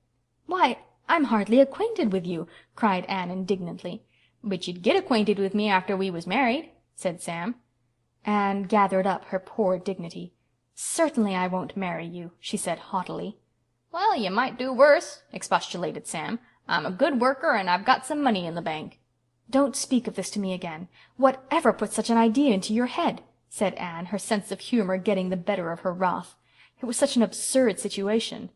"Why, I'm hardly acquainted with you," cried Anne indignantly. "But you'd get acquainted with me after we was married," said Sam. Anne gathered up her poor dignity. "Certainly I won't marry you," she said haughtily. "Well, you might do worse," expostulated Sam. "I'm a good worker, and I've got some money in the bank." "Don't speak of this to me again. Whatever put such an idea into your head?" said Anne, her sense of humor getting the better of her wrath. It was such an absurd situation.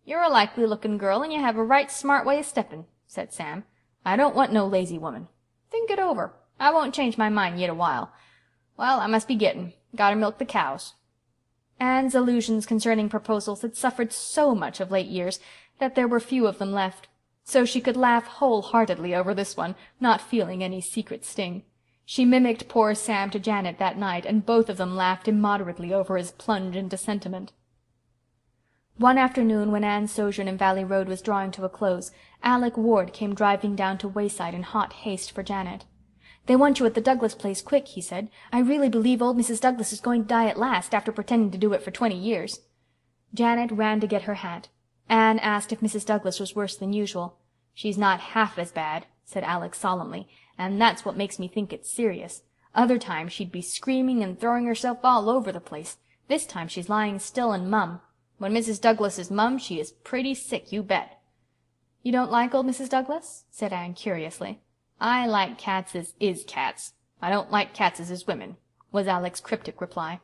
"You're a likely-looking girl, and you have a right smart way of steppin'," said Sam. "I don't want no lazy woman. Think it over. I won't change my mind yet a while. Well, I must be gettin'. Gotta milk the cows." Anne's illusions concerning proposals had suffered so much of late years that there were few of them left, so she could laugh wholeheartedly over this one, not feeling any secret sting. She mimicked poor Sam to Janet that night, and both of them laughed immoderately over his plunge into sentiment. One afternoon, when Anne's sojourn in Valley Road was drawing to a close, Alec Ward came driving down to Wayside in hot haste for Janet. "They want you at the Douglas place quick," he said. "I really believe old Mrs. Douglas is going to die at last, after pretending to do it for 20 years. Janet ran to get her hat. Anne asked if Mrs. Douglas was worse than usual. "She's not half as bad," said Alec solemnly, "and that's what makes me think it's serious. Other times she'd be screaming and throwing herself all over the place. This time she's lying still and mum. When Mrs. Douglas is mum, she is pretty sick, you bet." "You don't like old Mrs. Douglas?" said Anne curiously. "I like cats as is cats. I don't like cats as is women," was Alec's cryptic reply.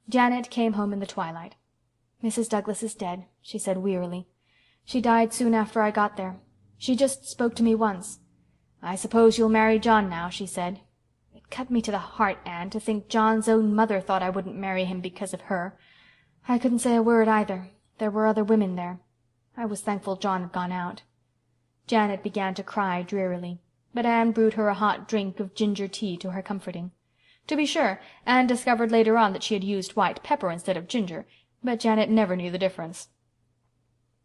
Janet came home in the twilight. "Mrs. Douglas is dead," she said wearily. "She died soon after I got there. She just spoke to me once. "I suppose you'll marry John now," she said. "It cut me to the heart, Anne, to think John's own mother thought I wouldn't marry him because of her. I couldn't say a word either. There were other women there. I was thankful John had gone out." Janet began to cry drearily, but Anne brewed her a hot drink of ginger tea to her comforting. To be sure, Anne discovered later on that she had used white pepper instead of ginger, but Janet never knew the difference.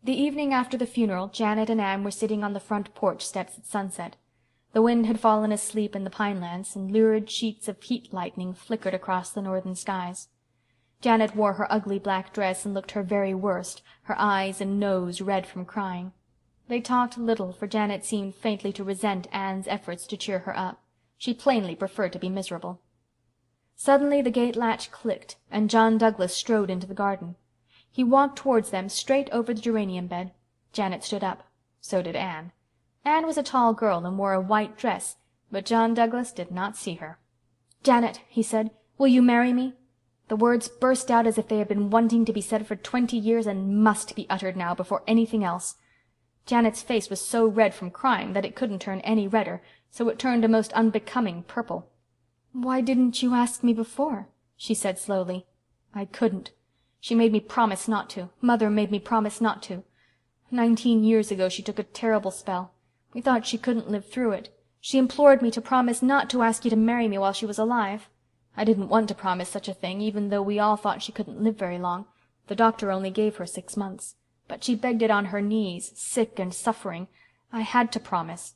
The evening after the funeral, Janet and Anne were sitting on the front porch steps at sunset. The wind had fallen asleep in the pinelands, and lurid sheets of heat lightning flickered across the northern skies. Janet wore her ugly black dress and looked her very worst, her eyes and nose red from crying. They talked little, for Janet seemed faintly to resent Anne's efforts to cheer her up. She plainly preferred to be miserable. Suddenly the gate latch clicked, and John Douglas strode into the garden. He walked towards them, straight over the geranium bed. Janet stood up. So did Anne. Anne was a tall girl and wore a white dress, but John Douglas did not see her. "Janet," he said, "will you marry me?" The words burst out as if they had been wanting to be said for 20 years and must be uttered now before anything else. Janet's face was so red from crying that it couldn't turn any redder, so it turned a most unbecoming purple. "Why didn't you ask me before?" she said slowly. "I couldn't. She made me promise not to. Mother made me promise not to. 19 years ago she took a terrible spell. We thought she couldn't live through it. She implored me to promise not to ask you to marry me while she was alive. I didn't want to promise such a thing, even though we all thought she couldn't live very long. The doctor only gave her 6 months. But she begged it on her knees, sick and suffering. I had to promise."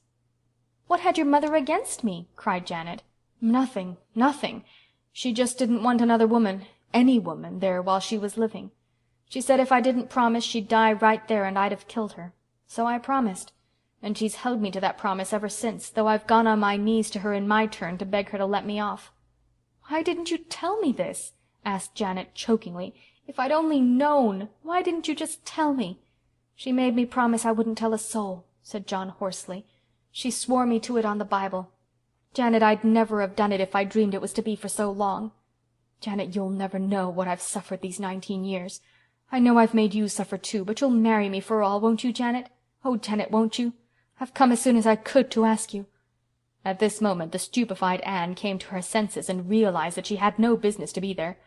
"What had your mother against me?" cried Janet. "Nothing, nothing. She just didn't want another woman, any woman, there while she was living. She said if I didn't promise she'd die right there and I'd have killed her. So I promised. And she's held me to that promise ever since, though I've gone on my knees to her in my turn to beg her to let me off." "Why didn't you tell me this?" asked Janet chokingly. "If I'd only known! Why didn't you just tell me?" "She made me promise I wouldn't tell a soul," said John hoarsely. "She swore me to it on the Bible. Janet, I'd never have done it if I dreamed it was to be for so long. Janet, you'll never know what I've suffered these 19 years. I know I've made you suffer too, but you'll marry me for all, won't you, Janet? Oh, Janet, won't you? I've come as soon as I could to ask you." At this moment the stupefied Anne came to her senses and realized that she had no business to be there.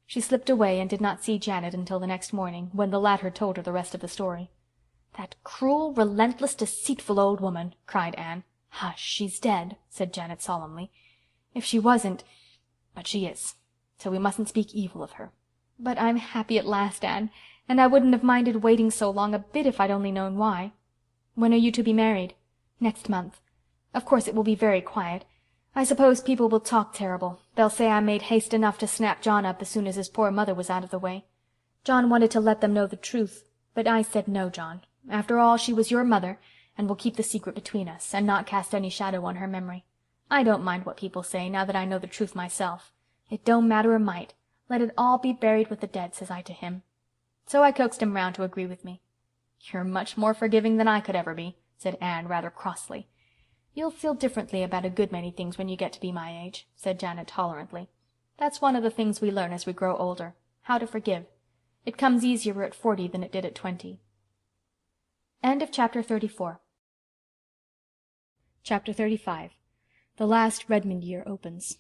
She slipped away and did not see Janet until the next morning, when the latter told her the rest of the story. "That cruel, relentless, deceitful old woman!" cried Anne. "Hush, she's dead," said Janet solemnly. "If she wasn't— But she is, so we mustn't speak evil of her. But I'm happy at last, Anne, and I wouldn't have minded waiting so long a bit if I'd only known why. When are you to be married?" "Next month. Of course it will be very quiet. I suppose people will talk terrible. They'll say I made haste enough to snap John up as soon as his poor mother was out of the way. John wanted to let them know the truth, but I said no, John. After all, she was your mother, and we'll keep the secret between us, and not cast any shadow on her memory. I don't mind what people say, now that I know the truth myself. It don't matter a mite. Let it all be buried with the dead, says I to him. So I coaxed him round to agree with me." "You're much more forgiving than I could ever be," said Anne rather crossly. "You'll feel differently about a good many things when you get to be my age," said Janet tolerantly. "That's one of the things we learn as we grow older. How to forgive. It comes easier at 40 than it did at 20. End of Chapter 34. Chapter 35. The last Redmond year opens.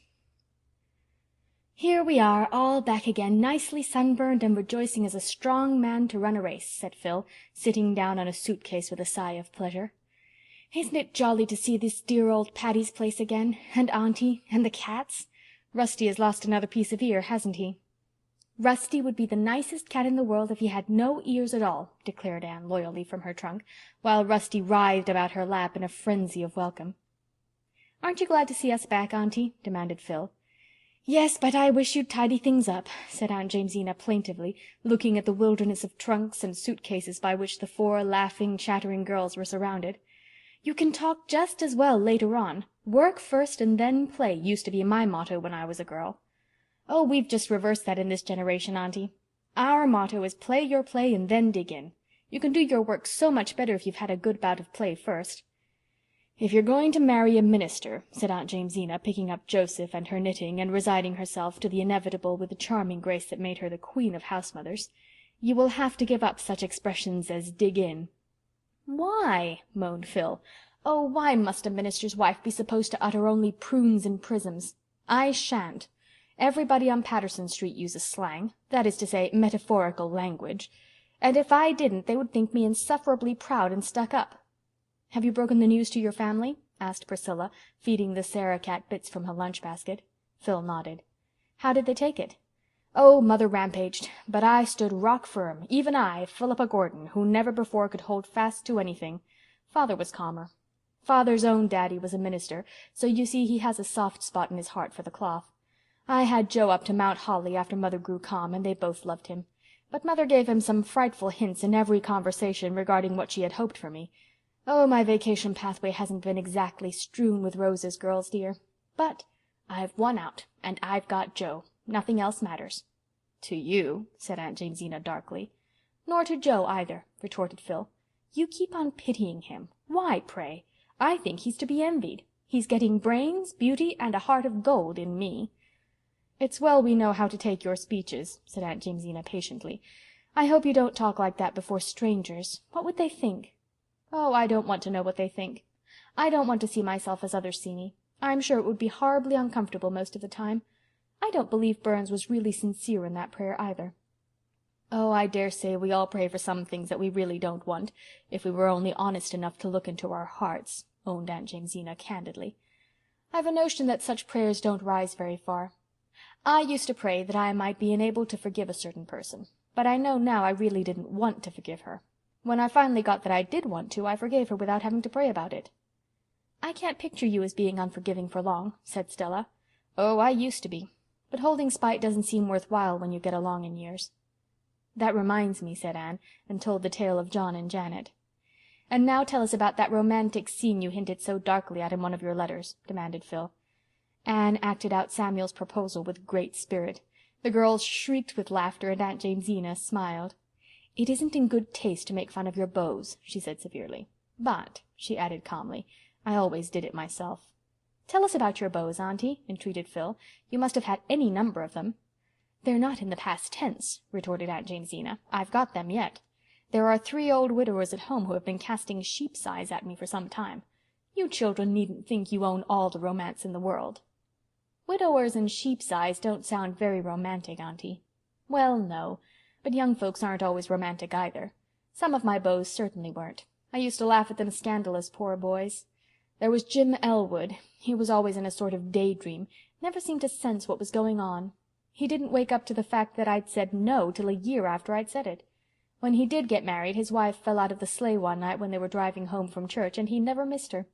"Here we are, all back again, nicely sunburned and rejoicing as a strong man to run a race," said Phil, sitting down on a suitcase with a sigh of pleasure. "Isn't it jolly to see this dear old Patty's Place again, and Auntie, and the cats? Rusty has lost another piece of ear, hasn't he?" "Rusty would be the nicest cat in the world if he had no ears at all," declared Anne loyally from her trunk, while Rusty writhed about her lap in a frenzy of welcome. "Aren't you glad to see us back, Auntie?" demanded Phil. "Yes, but I wish you'd tidy things up," said Aunt Jamesina plaintively, looking at the wilderness of trunks and suitcases by which the 4 laughing, chattering girls were surrounded. "You can talk just as well later on. Work first and then play used to be my motto when I was a girl. Oh, we've just reversed that in this generation, Auntie. Our motto is play your play and then dig in. You can do your work so much better if you've had a good bout of play first." "If you're going to marry a minister," said Aunt Jamesina, picking up Joseph and her knitting and resigning herself to the inevitable with the charming grace that made her the queen of housemothers, "you will have to give up such expressions as dig in." "Why?" moaned Phil. Oh, why must a minister's wife be supposed to utter only prunes and prisms? I shan't. Everybody on Patterson Street uses slang, that is to say, metaphorical language, and if I didn't they would think me insufferably proud and stuck up." "Have you broken the news to your family?" asked Priscilla, feeding the Sarah cat bits from her lunch basket. Phil nodded. "How did they take it?" "Oh, Mother rampaged, but I stood rock firm, even I, Philippa Gordon, who never before could hold fast to anything. Father was calmer. Father's own daddy was a minister, so you see he has a soft spot in his heart for the cloth. I had Joe up to Mount Holly after Mother grew calm, and they both loved him. But Mother gave him some frightful hints in every conversation regarding what she had hoped for me. Oh, my vacation pathway hasn't been exactly strewn with roses, girls dear. But I've won out, and I've got Joe. Nothing else matters." "To you," said Aunt Jamesina darkly. "Nor to Joe either," retorted Phil. "You keep on pitying him. Why, pray? I think he's to be envied. He's getting brains, beauty, and a heart of gold in me." "It's well we know how to take your speeches," said Aunt Jamesina patiently. "I hope you don't talk like that before strangers. What would they think?" "Oh, I don't want to know what they think. I don't want to see myself as others see me. I'm sure it would be horribly uncomfortable most of the time. I don't believe Burns was really sincere in that prayer either." "Oh, I dare say we all pray for some things that we really don't want, if we were only honest enough to look into our hearts," owned Aunt Jamesina candidly. "I've a notion that such prayers don't rise very far. I used to pray that I might be enabled to forgive a certain person, but I know now I really didn't want to forgive her. When I finally got that I did want to, I forgave her without having to pray about it." "I can't picture you as being unforgiving for long," said Stella. "Oh, I used to be. But holding spite doesn't seem worthwhile when you get along in years." "That reminds me," said Anne, and told the tale of John and Janet. "And now tell us about that romantic scene you hinted so darkly at in one of your letters," demanded Phil. Anne acted out Samuel's proposal with great spirit. The girls shrieked with laughter, and Aunt Jamesina smiled. "It isn't in good taste to make fun of your beaux," she said severely. "But," she added calmly, "I always did it myself." "Tell us about your beaux, Aunty," entreated Phil. "You must have had any number of them." "They're not in the past tense," retorted Aunt Jamesina. "I've got them yet. There are 3 old widowers at home who have been casting sheep's eyes at me for some time. You children needn't think you own all the romance in the world." "Widowers and sheep's eyes don't sound very romantic, Aunty." "Well, no, but young folks aren't always romantic either. Some of my beaux certainly weren't. I used to laugh at them scandalous, poor boys. There was Jim Elwood. He was always in a sort of daydream, never seemed to sense what was going on. He didn't wake up to the fact that I'd said no till a year after I'd said it. When he did get married, his wife fell out of the sleigh one night when they were driving home from church, and he never missed her.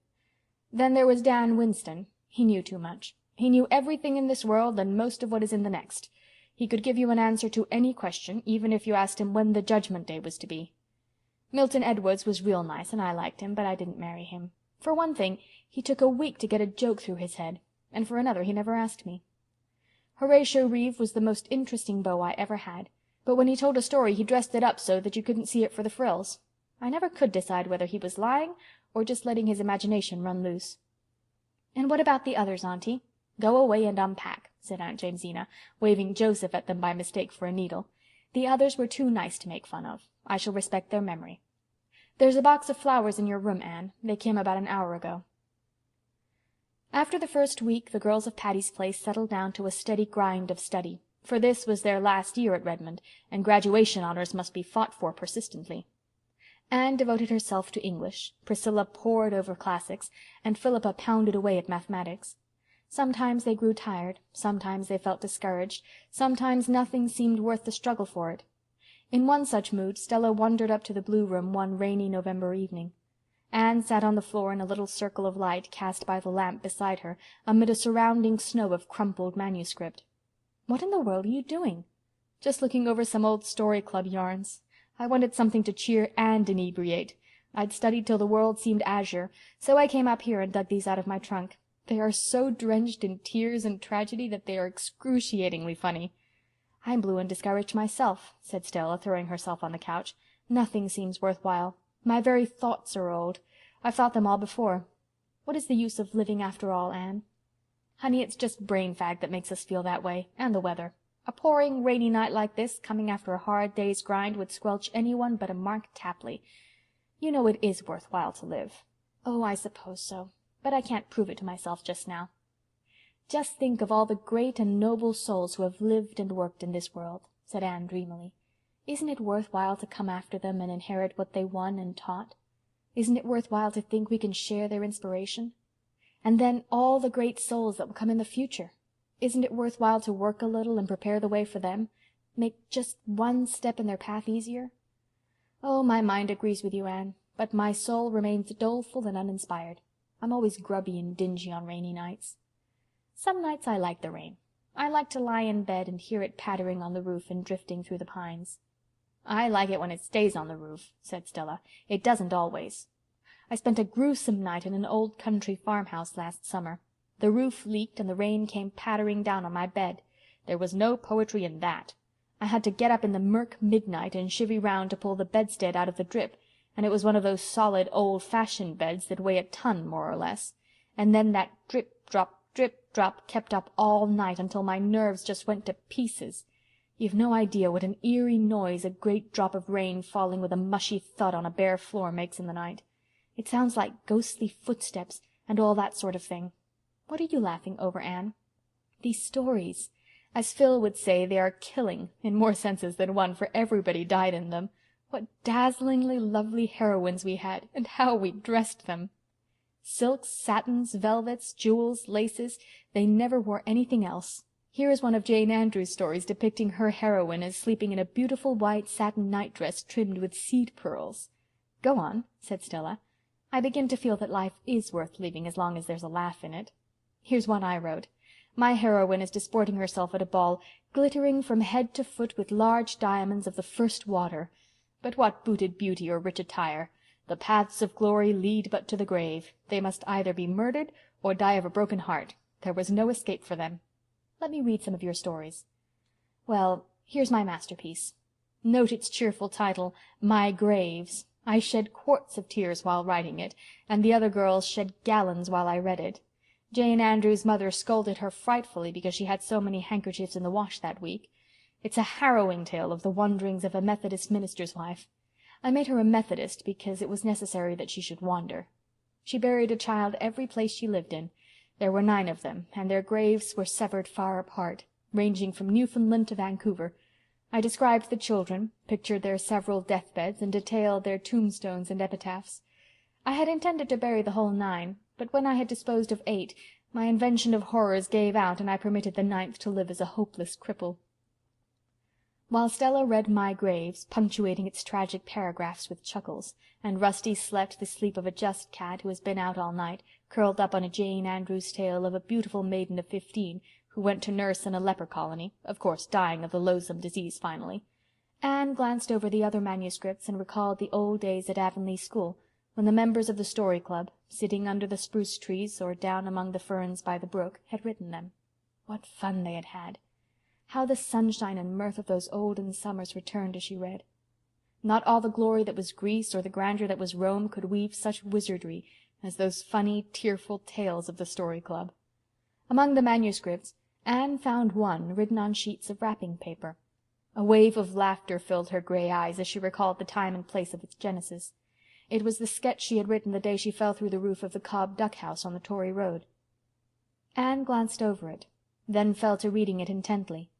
Then there was Dan Winston. He knew too much. He knew everything in this world and most of what is in the next. He could give you an answer to any question, even if you asked him when the Judgment Day was to be. Milton Edwards was real nice, and I liked him, but I didn't marry him. For one thing, he took a week to get a joke through his head, and for another, he never asked me. Horatio Reeve was the most interesting beau I ever had, but when he told a story he dressed it up so that you couldn't see it for the frills. I never could decide whether he was lying or just letting his imagination run loose." "And what about the others, Aunty?" "Go away and unpack," said Aunt Jamesina, waving Joseph at them by mistake for a needle. "The others were too nice to make fun of. I shall respect their memory. There's a box of flowers in your room, Anne. They came about an hour ago." After the first week, the girls of Patty's Place settled down to a steady grind of study, for this was their last year at Redmond, and graduation honors must be fought for persistently. Anne devoted herself to English, Priscilla pored over classics, and Philippa pounded away at mathematics. Sometimes they grew tired, sometimes they felt discouraged, sometimes nothing seemed worth the struggle for it. In one such mood Stella wandered up to the blue room one rainy November evening. Anne sat on the floor in a little circle of light cast by the lamp beside her, amid a surrounding snow of crumpled manuscript. "What in the world are you doing?" "Just looking over some old Story Club yarns. I wanted something to cheer and inebriate. I'd studied till the world seemed azure, so I came up here and dug these out of my trunk. They are so drenched in tears and tragedy that they are excruciatingly funny." "I'm blue and discouraged myself," said Stella, throwing herself on the couch. "Nothing seems worthwhile. My very thoughts are old. I've thought them all before. What is the use of living after all, Anne?" "Honey, it's just brain fag that makes us feel that way, and the weather. A pouring, rainy night like this, coming after a hard day's grind, would squelch anyone but a Mark Tapley. You know it is worthwhile to live." "Oh, I suppose so, but I can't prove it to myself just now." "Just think of all the great and noble souls who have lived and worked in this world," said Anne dreamily. "Isn't it worth while to come after them and inherit what they won and taught? Isn't it worth while to think we can share their inspiration? And then all the great souls that will come in the future. Isn't it worth while to work a little and prepare the way for them? Make just one step in their path easier? Oh, my mind agrees with you, Anne, but my soul remains doleful and uninspired. I'm always grubby and dingy on rainy nights. Some nights I like the rain. I like to lie in bed and hear it pattering on the roof and drifting through the pines." "I like it when it stays on the roof," said Stella. "It doesn't always. I spent a gruesome night in an old country farmhouse last summer. The roof leaked and the rain came pattering down on my bed. There was no poetry in that. I had to get up in the mirk midnight and chivvy round to pull the bedstead out of the drip, and it was one of those solid old-fashioned beds that weigh a ton more or less. And then that drip drop kept up all night until my nerves just went to pieces. You've no idea what an eerie noise a great drop of rain falling with a mushy thud on a bare floor makes in the night. It sounds like ghostly footsteps and all that sort of thing. What are you laughing over, Anne? These stories. As Phil would say, they are killing, in more senses than one, for everybody died in them. What dazzlingly lovely heroines we had, and how we dressed them! Silks, satins, velvets, jewels, laces, they never wore anything else. Here is one of Jane Andrews' stories depicting her heroine as sleeping in a beautiful white satin nightdress trimmed with seed pearls. "Go on," said Stella. "I begin to feel that life is worth living as long as there's a laugh in it. Here's one I wrote. My heroine is disporting herself at a ball, glittering from head to foot with large diamonds of the first water. But what booted beauty or rich attire? The paths of glory lead but to the grave. They must either be murdered or die of a broken heart. There was no escape for them. Let me read some of your stories." "Well, here's my masterpiece. Note its cheerful title, My Graves. I shed quarts of tears while writing it, and the other girls shed gallons while I read it. Jane Andrews' mother scolded her frightfully because she had so many handkerchiefs in the wash that week. It's a harrowing tale of the wanderings of a Methodist minister's wife. I made her a Methodist because it was necessary that she should wander. She buried a child every place she lived in. There were 9 of them, and their graves were severed far apart, ranging from Newfoundland to Vancouver. I described the children, pictured their several deathbeds, and detailed their tombstones and epitaphs. I had intended to bury the whole 9, but when I had disposed of 8, my invention of horrors gave out, and I permitted the 9th to live as a hopeless cripple." While Stella read My Graves, punctuating its tragic paragraphs with chuckles, and Rusty slept the sleep of a just cat who has been out all night, curled up on a Jane Andrews tale of a beautiful maiden of 15 who went to nurse in a leper colony, of course dying of the loathsome disease finally, Anne glanced over the other manuscripts and recalled the old days at Avonlea school, when the members of the Story Club, sitting under the spruce trees or down among the ferns by the brook, had written them. What fun they had had! How the sunshine and mirth of those olden summers returned as she read. Not all the glory that was Greece or the grandeur that was Rome could weave such wizardry as those funny, tearful tales of the Story Club. Among the manuscripts, Anne found one written on sheets of wrapping paper. A wave of laughter filled her gray eyes as she recalled the time and place of its genesis. It was the sketch she had written the day she fell through the roof of the Cobb duck-house on the Tory road. Anne glanced over it, then fell to reading it intently.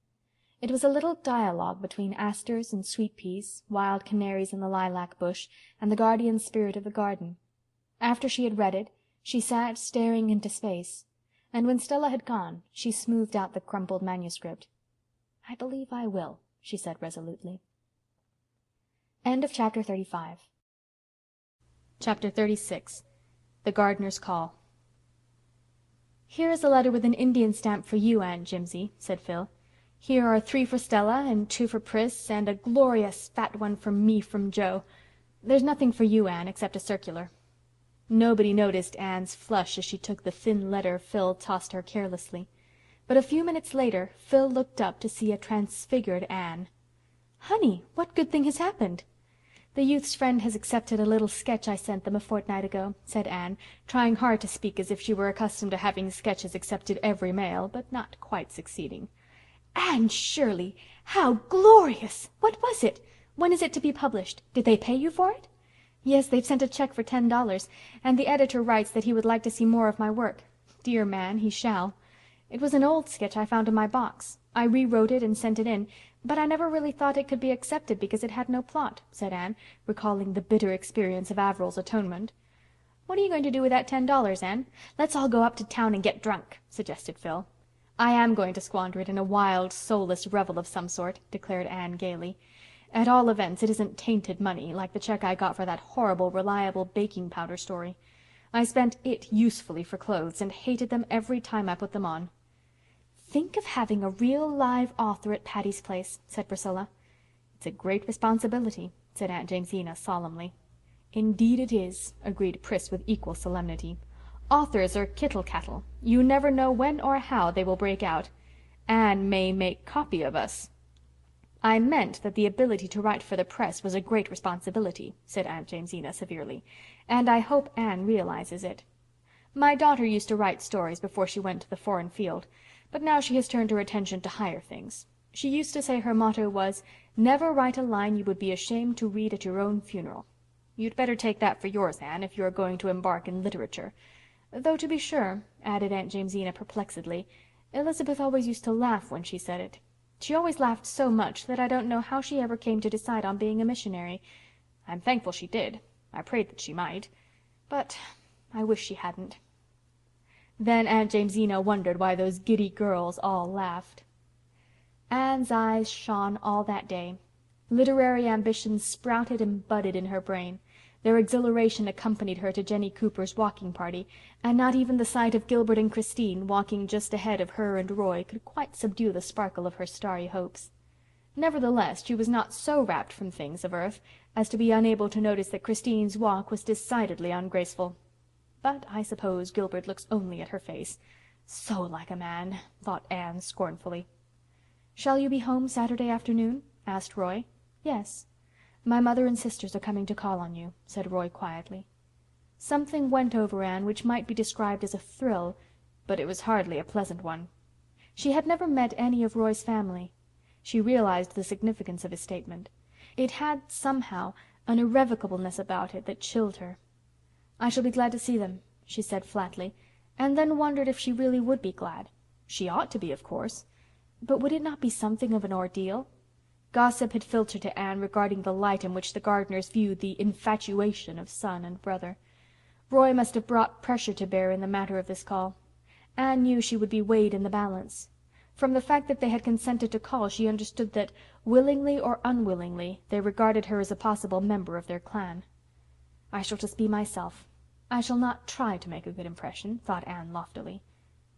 It was a little dialogue between asters and sweet-peas, wild canaries in the lilac bush, and the guardian spirit of the garden. After she had read it, she sat staring into space, and when Stella had gone, she smoothed out the crumpled manuscript. "I believe I will," she said resolutely. End of Chapter 35. Chapter 36. The Gardener's Call. "Here is a letter with an Indian stamp for you, Aunt Jimsie," said Phil. "Here are 3 for Stella, and 2 for Pris, and a glorious fat one from me from Jo. There's nothing for you, Anne, except a circular." Nobody noticed Anne's flush as she took the thin letter Phil tossed her carelessly. But a few minutes later Phil looked up to see a transfigured Anne. "Honey, what good thing has happened?" "The youth's friend has accepted a little sketch I sent them a fortnight ago," said Anne, trying hard to speak as if she were accustomed to having sketches accepted every mail, but not quite succeeding. "Anne Shirley, how glorious! What was it? When is it to be published? Did they pay you for it?" Yes, they've sent a check for $10, and the editor writes that he would like to see more of my work. Dear man, he shall. It was an old sketch I found in my box. I rewrote it and sent it in, but I never really thought it could be accepted because it had no plot," said Anne, recalling the bitter experience of Averil's atonement. "What are you going to do with that $10, Anne? Let's all go up to town and get drunk," suggested Phil. "I am going to squander it in a wild, soulless revel of some sort," declared Anne gaily. "At all events, it isn't tainted money, like the check I got for that horrible Reliable baking powder story. I spent it usefully for clothes and hated them every time I put them on." "Think of having a real live author at Patty's Place," said Priscilla. "It's a great responsibility," said Aunt Jamesina solemnly. "Indeed it is," agreed Pris with equal solemnity. "Authors are kittle-cattle. You never know when or how they will break out. Anne may make copy of us." "I meant that the ability to write for the press was a great responsibility," said Aunt Jamesina severely, "and I hope Anne realizes it. My daughter used to write stories before she went to the foreign field, but now she has turned her attention to higher things. She used to say her motto was, 'Never write a line you would be ashamed to read at your own funeral.' You'd better take that for yours, Anne, if you are going to embark in literature. Though, to be sure," added Aunt Jamesina perplexedly, "Elizabeth always used to laugh when she said it. She always laughed so much that I don't know how she ever came to decide on being a missionary. I'm thankful she did. I prayed that she might. But I wish she hadn't." Then Aunt Jamesina wondered why those giddy girls all laughed. Anne's eyes shone all that day. Literary ambitions sprouted and budded in her brain. Their exhilaration accompanied her to Jenny Cooper's walking party, and not even the sight of Gilbert and Christine, walking just ahead of her and Roy, could quite subdue the sparkle of her starry hopes. Nevertheless, she was not so rapt from things of earth as to be unable to notice that Christine's walk was decidedly ungraceful. But I suppose Gilbert looks only at her face. So like a man, thought Anne scornfully. "Shall you be home Saturday afternoon?" asked Roy. "Yes. My mother and sisters are coming to call on you," said Roy quietly. Something went over Anne which might be described as a thrill, but it was hardly a pleasant one. She had never met any of Roy's family. She realized the significance of his statement. It had, somehow, an irrevocableness about it that chilled her. "I shall be glad to see them," she said flatly, and then wondered if she really would be glad. She ought to be, of course. But would it not be something of an ordeal? Gossip had filtered to Anne regarding the light in which the Gardners viewed the infatuation of son and brother. Roy must have brought pressure to bear in the matter of this call. Anne knew she would be weighed in the balance. From the fact that they had consented to call she understood that, willingly or unwillingly, they regarded her as a possible member of their clan. "I shall just be myself. I shall not try to make a good impression," thought Anne loftily.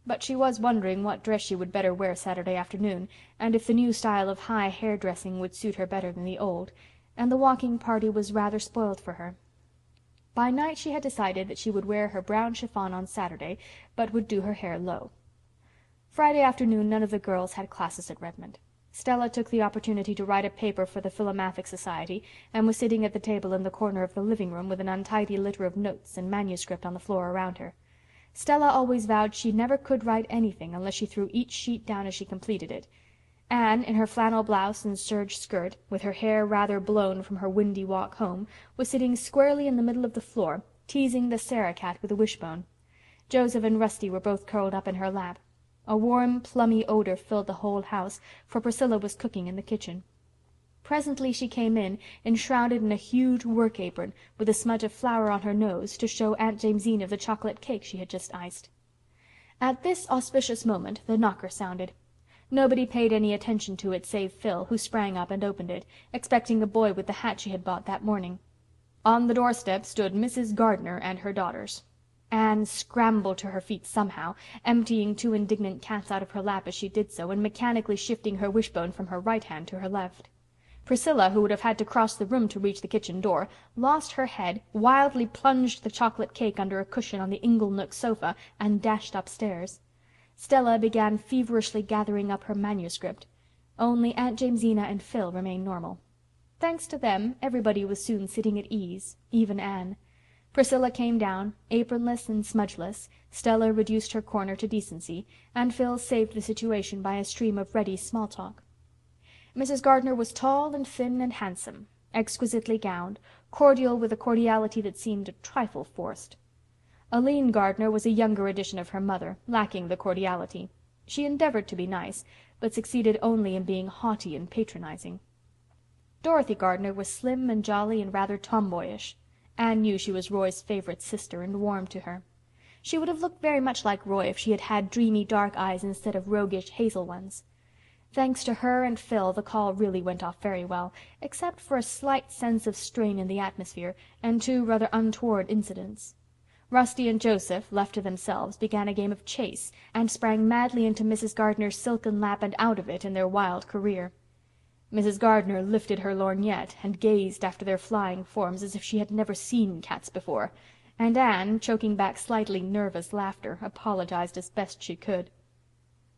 But she was wondering what dress she would better wear Saturday afternoon, and if the new style of high hair-dressing would suit her better than the old, and the walking party was rather spoiled for her. By night she had decided that she would wear her brown chiffon on Saturday, but would do her hair low. Friday afternoon none of the girls had classes at Redmond. Stella took the opportunity to write a paper for the Philomathic Society, and was sitting at the table in the corner of the living room with an untidy litter of notes and manuscript on the floor around her. Stella always vowed she never could write anything unless she threw each sheet down as she completed it. Anne, in her flannel blouse and serge skirt, with her hair rather blown from her windy walk home, was sitting squarely in the middle of the floor, teasing the Sarah cat with a wishbone. Joseph and Rusty were both curled up in her lap. A warm, plummy odor filled the whole house, for Priscilla was cooking in the kitchen. Presently she came in, enshrouded in a huge work apron, with a smudge of flour on her nose, to show Aunt Jamesina the chocolate cake she had just iced. At this auspicious moment the knocker sounded. Nobody paid any attention to it save Phil, who sprang up and opened it, expecting a boy with the hat she had bought that morning. On the doorstep stood Mrs. Gardner and her daughters. Anne scrambled to her feet somehow, emptying 2 indignant cats out of her lap as she did so, and mechanically shifting her wishbone from her right hand to her left. Priscilla, who would have had to cross the room to reach the kitchen door, lost her head, wildly plunged the chocolate cake under a cushion on the Inglenook sofa, and dashed upstairs. Stella began feverishly gathering up her manuscript. Only Aunt Jamesina and Phil remained normal. Thanks to them, everybody was soon sitting at ease, even Anne. Priscilla came down, apronless and smudgeless, Stella reduced her corner to decency, and Phil saved the situation by a stream of ready small talk. Mrs. Gardner was tall and thin and handsome. exquisitely gowned, cordial with a cordiality that seemed a trifle forced. Aline Gardner was a younger edition of her mother, lacking the cordiality. She endeavored to be nice, but succeeded only in being haughty and patronizing. Dorothy Gardner was slim and jolly and rather tomboyish. Anne knew she was Roy's favorite sister and warmed to her. She would have looked very much like Roy if she had had dreamy dark eyes instead of roguish hazel ones. Thanks to her and Phil, the call really went off very well, except for a slight sense of strain in the atmosphere and two rather untoward incidents. Rusty and Joseph, left to themselves, began a game of chase and sprang madly into Mrs. Gardner's silken lap and out of it in their wild career. Mrs. Gardner lifted her lorgnette and gazed after their flying forms as if she had never seen cats before, and Anne, choking back slightly nervous laughter, apologized as best she could.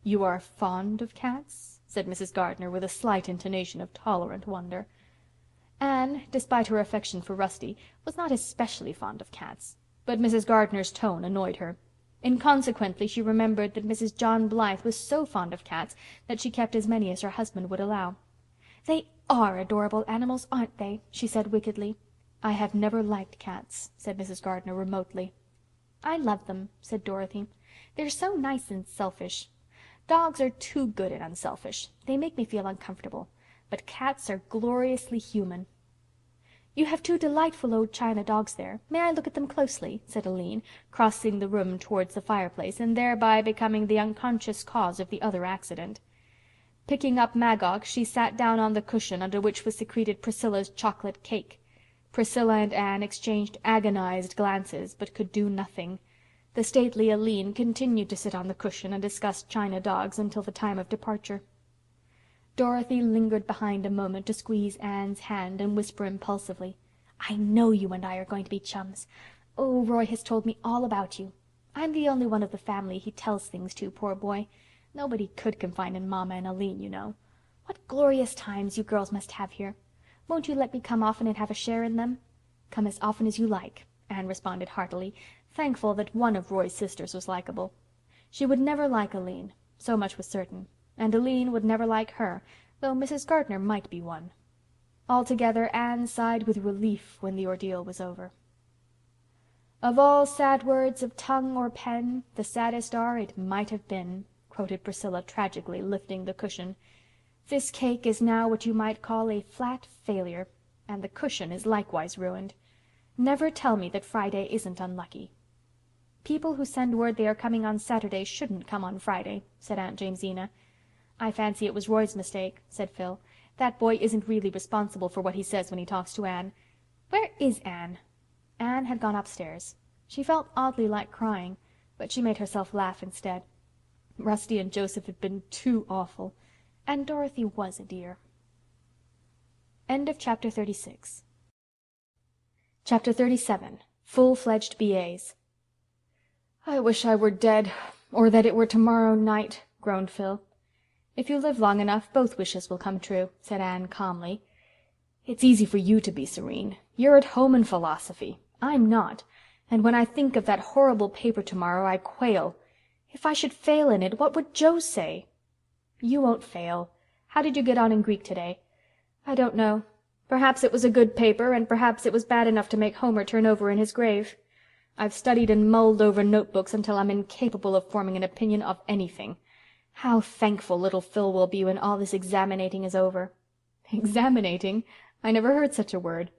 "You are fond of cats?" said Mrs. Gardner with a slight intonation of tolerant wonder. Anne, despite her affection for Rusty, was not especially fond of cats, but Mrs. Gardner's tone annoyed her. Inconsequently she remembered that Mrs. John Blythe was so fond of cats that she kept as many as her husband would allow. "They are adorable animals, aren't they?" she said wickedly. "I have never liked cats," said Mrs. Gardner remotely. "I love them," said Dorothy. "They're so nice and selfish. Dogs are too good and unselfish. They make me feel uncomfortable. But cats are gloriously human." "You have two delightful old china dogs there. May I look at them closely?" said Aline, crossing the room towards the fireplace and thereby becoming the unconscious cause of the other accident. Picking up Magog, she sat down on the cushion under which was secreted Priscilla's chocolate cake. Priscilla and Anne exchanged agonized glances, but could do nothing. The stately Aline continued to sit on the cushion and discuss china dogs until the time of departure. Dorothy lingered behind a moment to squeeze Anne's hand and whisper impulsively, "I know you and I are going to be chums. Oh, Roy has told me all about you. I'm the only one of the family he tells things to, poor boy. Nobody could confide in Mama and Aline, you know. What glorious times you girls must have here. Won't you let me come often and have a share in them?" "Come as often as you like," Anne responded heartily, thankful that one of Roy's sisters was likable. She would never like Aline, so much was certain, and Aline would never like her, though Mrs. Gardner might be one. Altogether Anne sighed with relief when the ordeal was over. "Of all sad words of tongue or pen, the saddest are, 'It might have been,'" quoted Priscilla tragically, lifting the cushion. "This cake is now what you might call a flat failure, and the cushion is likewise ruined. Never tell me that Friday isn't unlucky." "People who send word they are coming on Saturday shouldn't come on Friday," said Aunt Jamesina. "I fancy it was Roy's mistake," said Phil. "That boy isn't really responsible for what he says when he talks to Anne. Where is Anne?" Anne had gone upstairs. She felt oddly like crying, but she made herself laugh instead. Rusty and Joseph had been too awful, and Dorothy was a dear. End of Chapter 36. Chapter 37. Full-fledged BAs. "I wish I were dead, or that it were tomorrow night," groaned Phil. "If you live long enough, both wishes will come true," said Anne calmly. "It's easy for you to be serene. You're at home in philosophy. I'm not, and when I think of that horrible paper tomorrow, I quail. If I should fail in it, what would Jo say?" "You won't fail. How did you get on in Greek today?" "I don't know. Perhaps it was a good paper, and perhaps it was bad enough to make Homer turn over in his grave. I've studied and mulled over notebooks until I'm incapable of forming an opinion of anything. How thankful little Phil will be when all this examinating is over." "Examinating? I never heard such a word."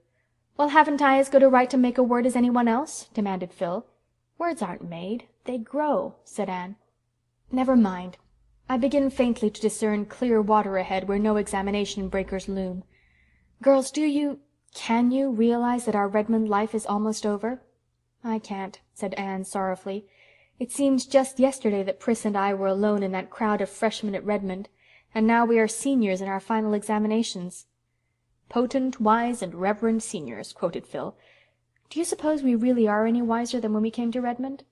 "Well, haven't I as good a right to make a word as anyone else?" demanded Phil. "Words aren't made. They grow," said Anne. "Never mind. I begin faintly to discern clear water ahead where no examination breakers loom. Girls, can you realize that our Redmond life is almost over?" "I can't," said Anne sorrowfully. "It seems just yesterday that Pris and I were alone in that crowd of freshmen at Redmond, and now we are seniors in our final examinations." "'Potent, wise, and reverend seniors,'" quoted Phil. "Do you suppose we really are any wiser than when we came to Redmond?"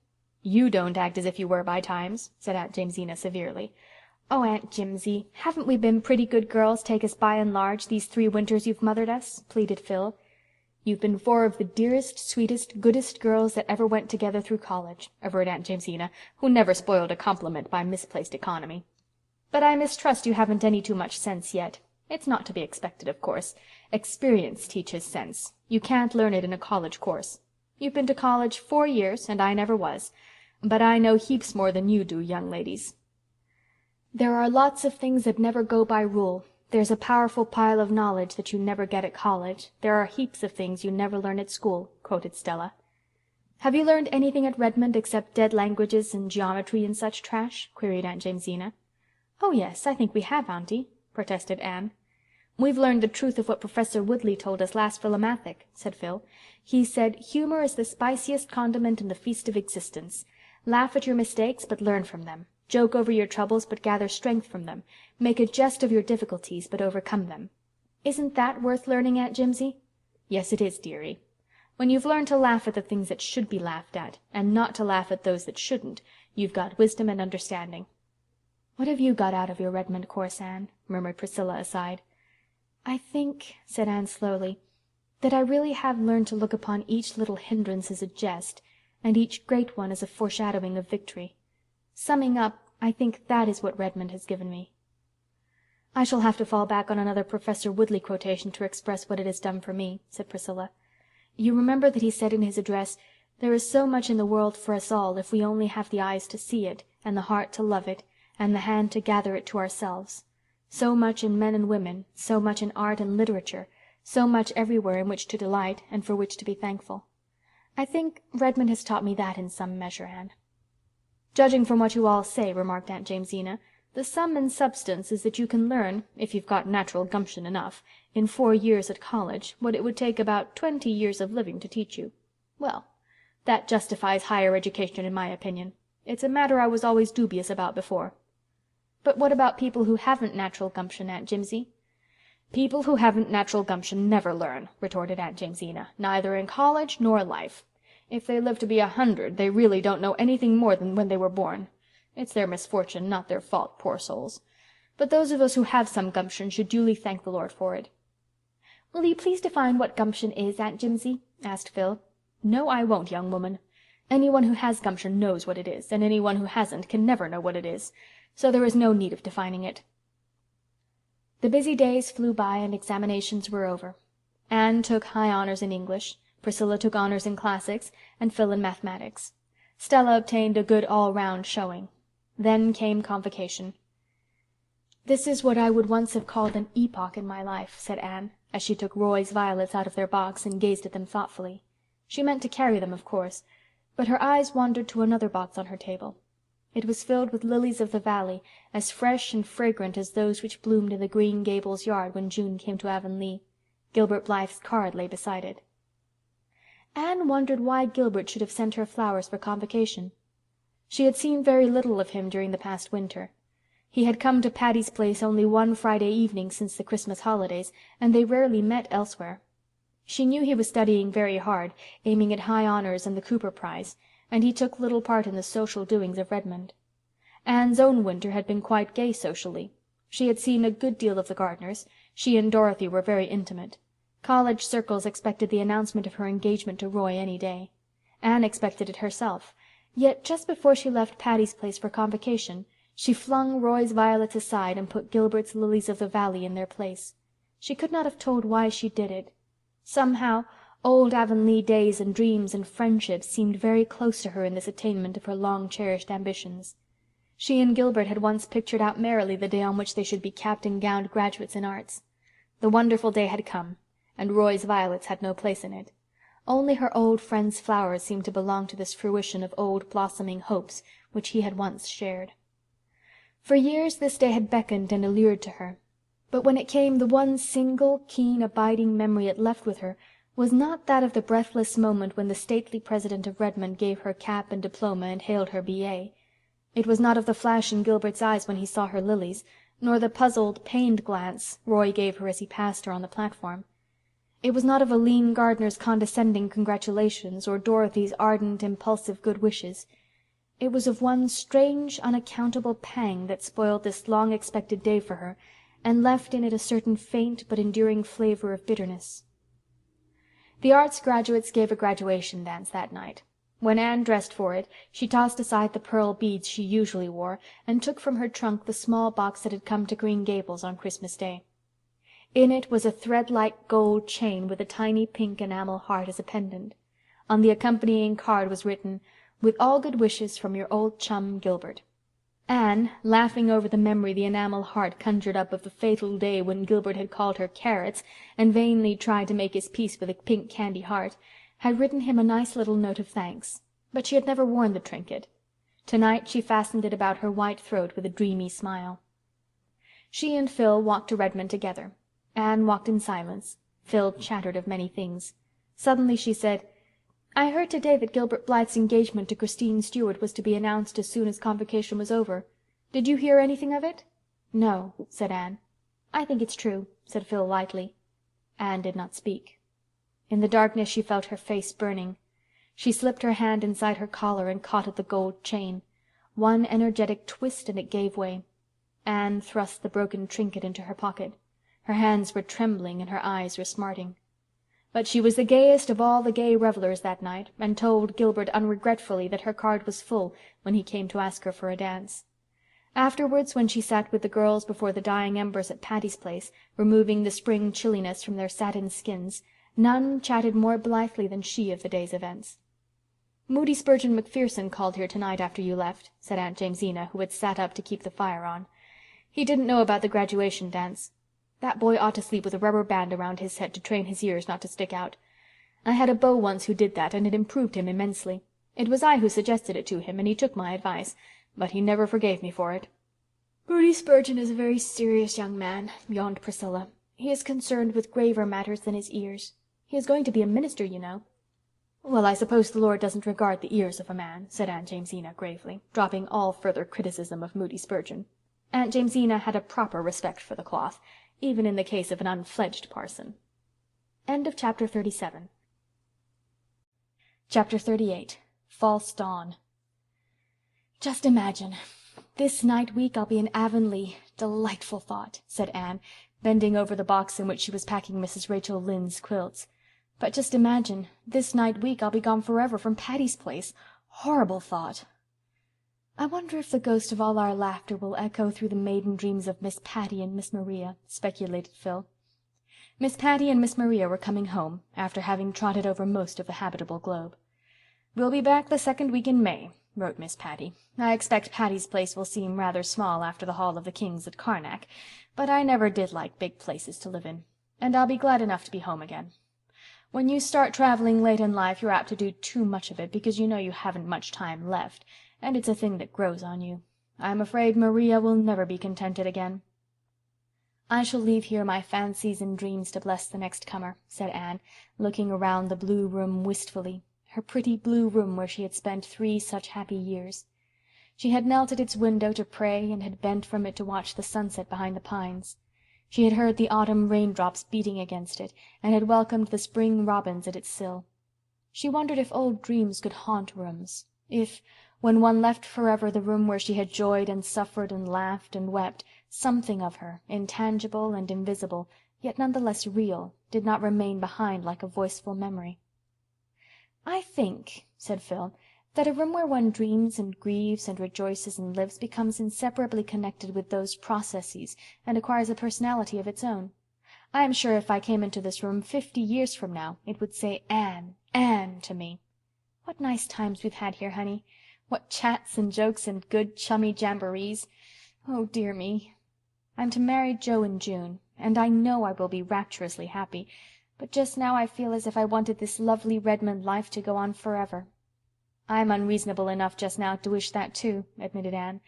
"You don't act as if you were by times," said Aunt Jamesina severely. "Oh, Aunt Jimsie, haven't we been pretty good girls, take us by and large, these 3 winters you've mothered us?" pleaded Phil. "You've been 4 of the dearest, sweetest, goodest girls that ever went together through college," averred Aunt Jamesina, who never spoiled a compliment by misplaced economy. "But I mistrust you haven't any too much sense yet. It's not to be expected, of course. Experience teaches sense. You can't learn it in a college course. You've been to college 4 years, and I never was. But I know heaps more than you do, young ladies." "There are lots of things that never go by rule. There's a powerful pile of knowledge that you never get at college. There are heaps of things you never learn at school," quoted Stella. "Have you learned anything at Redmond except dead languages and geometry and such trash?" queried Aunt Jamesina. "Oh, yes, I think we have, Aunty," protested Anne. "We've learned the truth of what Professor Woodley told us last Philomathic," said Phil. "He said, 'Humor is the spiciest condiment in the feast of existence. Laugh at your mistakes, but learn from them. Joke over your troubles, but gather strength from them. Make a jest of your difficulties, but overcome them.' Isn't that worth learning, Aunt Jimsie?" "Yes, it is, dearie. When you've learned to laugh at the things that should be laughed at, and not to laugh at those that shouldn't, you've got wisdom and understanding." "What have you got out of your Redmond course, Anne?" murmured Priscilla aside. "I think," said Anne slowly, "that I really have learned to look upon each little hindrance as a jest, and each great one as a foreshadowing of victory. Summing up, I think that is what Redmond has given me." "I shall have to fall back on another Professor Woodley quotation to express what it has done for me," said Priscilla. "You remember that he said in his address, 'There is so much in the world for us all if we only have the eyes to see it, and the heart to love it, and the hand to gather it to ourselves. So much in men and women, so much in art and literature, so much everywhere in which to delight and for which to be thankful.' I think Redmond has taught me that in some measure, Anne." "Judging from what you all say," remarked Aunt Jamesina, "the sum and substance is that you can learn, if you've got natural gumption enough, in 4 years at college what it would take about 20 years of living to teach you. Well, that justifies higher education in my opinion. It's a matter I was always dubious about before." "But what about people who haven't natural gumption, Aunt Jimsie?" "People who haven't natural gumption never learn," retorted Aunt Jamesina, "neither in college nor life. If they live to be 100, they really don't know anything more than when they were born. It's their misfortune, not their fault, poor souls. But those of us who have some gumption should duly thank the Lord for it." "Will you please define what gumption is, Aunt Jimsie?" asked Phil. "No, I won't, young woman. Anyone who has gumption knows what it is, and anyone who hasn't can never know what it is. So there is no need of defining it." The busy days flew by and examinations were over. Anne took high honors in English, Priscilla took honors in classics, and Phil in mathematics. Stella obtained a good all-round showing. Then came convocation. "This is what I would once have called an epoch in my life," said Anne, as she took Roy's violets out of their box and gazed at them thoughtfully. She meant to carry them, of course, but her eyes wandered to another box on her table. It was filled with lilies of the valley, as fresh and fragrant as those which bloomed in the Green Gables yard when June came to Avonlea. Gilbert Blythe's card lay beside it. Anne wondered why Gilbert should have sent her flowers for convocation. She had seen very little of him during the past winter. He had come to Patty's Place only one Friday evening since the Christmas holidays, and they rarely met elsewhere. She knew he was studying very hard, aiming at high honors and the Cooper Prize, and he took little part in the social doings of Redmond. Anne's own winter had been quite gay socially. She had seen a good deal of the Gardners. She and Dorothy were very intimate. College circles expected the announcement of her engagement to Roy any day. Anne expected it herself, yet just before she left Patty's Place for convocation, she flung Roy's violets aside and put Gilbert's lilies of the valley in their place. She could not have told why she did it. Somehow, old Avonlea days and dreams and friendships seemed very close to her in this attainment of her long-cherished ambitions. She and Gilbert had once pictured out merrily the day on which they should be capped and gowned graduates in arts. The wonderful day had come, and Roy's violets had no place in it. Only her old friend's flowers seemed to belong to this fruition of old blossoming hopes which he had once shared. For years this day had beckoned and allured to her, but when it came the one single, keen, abiding memory it left with her was not that of the breathless moment when the stately president of Redmond gave her cap and diploma and hailed her B.A. It was not of the flash in Gilbert's eyes when he saw her lilies, nor the puzzled, pained glance Roy gave her as he passed her on the platform. It was not of Aline Gardner's condescending congratulations or Dorothy's ardent, impulsive good wishes. It was of one strange, unaccountable pang that spoiled this long-expected day for her and left in it a certain faint but enduring flavor of bitterness. The arts graduates gave a graduation dance that night. When Anne dressed for it, she tossed aside the pearl beads she usually wore and took from her trunk the small box that had come to Green Gables on Christmas Day. In it was a thread-like gold chain with a tiny pink enamel heart as a pendant. On the accompanying card was written, "With all good wishes from your old chum, Gilbert." Anne, laughing over the memory the enamel heart conjured up of the fatal day when Gilbert had called her carrots and vainly tried to make his peace with a pink candy heart, had written him a nice little note of thanks, but she had never worn the trinket. Tonight she fastened it about her white throat with a dreamy smile. She and Phil walked to Redmond together. Anne walked in silence. Phil chattered of many things. Suddenly she said, "I heard today that Gilbert Blythe's engagement to Christine Stuart was to be announced as soon as convocation was over. Did you hear anything of it?" "No," said Anne. "I think it's true," said Phil lightly. Anne did not speak. In the darkness she felt her face burning. She slipped her hand inside her collar and caught at the gold chain. One energetic twist and it gave way. Anne thrust the broken trinket into her pocket. Her hands were trembling and her eyes were smarting. But she was the gayest of all the gay revellers that night, and told Gilbert unregretfully that her card was full when he came to ask her for a dance. Afterwards, when she sat with the girls before the dying embers at Patty's Place, removing the spring chilliness from their satin skins, none chatted more blithely than she of the day's events. "Moody Spurgeon Macpherson called here tonight after you left," said Aunt Jamesina, who had sat up to keep the fire on. "He didn't know about the graduation dance. That boy ought to sleep with a rubber band around his head to train his ears not to stick out. I had a beau once who did that, and it improved him immensely. It was I who suggested it to him, and he took my advice, but he never forgave me for it." "Moody Spurgeon is a very serious young man," yawned Priscilla. "He is concerned with graver matters than his ears. He is going to be a minister, you know." "Well, I suppose the Lord doesn't regard the ears of a man," said Aunt Jamesina gravely, dropping all further criticism of Moody Spurgeon. Aunt Jamesina had a proper respect for the cloth, even in the case of an unfledged parson. Chapter 37. Chapter 38. False Dawn. "Just imagine. This night week I'll be in Avonlea. Delightful thought," said Anne, bending over the box in which she was packing Mrs. Rachel Lynde's quilts. "But just imagine, this night week I'll be gone forever from Patty's Place. Horrible thought." "I wonder if the ghost of all our laughter will echo through the maiden dreams of Miss Patty and Miss Maria," speculated Phil. Miss Patty and Miss Maria were coming home, after having trotted over most of the habitable globe. "We'll be back the second week in May," wrote Miss Patty. "I expect Patty's Place will seem rather small after the Hall of the Kings at Karnak, but I never did like big places to live in, and I'll be glad enough to be home again. When you start traveling late in life you're apt to do too much of it because you know you haven't much time left, and it's a thing that grows on you. I'm afraid Maria will never be contented again." "I shall leave here my fancies and dreams to bless the next comer," said Anne, looking around the blue room wistfully, her pretty blue room where she had spent 3 such happy years. She had knelt at its window to pray and had bent from it to watch the sunset behind the pines. She had heard the autumn raindrops beating against it, and had welcomed the spring robins at its sill. She wondered if old dreams could haunt rooms, if, when one left forever the room where she had joyed and suffered and laughed and wept, something of her, intangible and invisible, yet none the less real, did not remain behind like a voiceful memory. "I think," said Phil, "that a room where one dreams and grieves and rejoices and lives becomes inseparably connected with those processes and acquires a personality of its own. I am sure if I came into this room 50 years from now it would say 'Anne, Anne' to me. What nice times we've had here, honey. What chats and jokes and good chummy jamborees. Oh, dear me. I'm to marry Joe in June, and I know I will be rapturously happy, but just now I feel as if I wanted this lovely Redmond life to go on forever." "I'm unreasonable enough just now to wish that too," admitted Anne.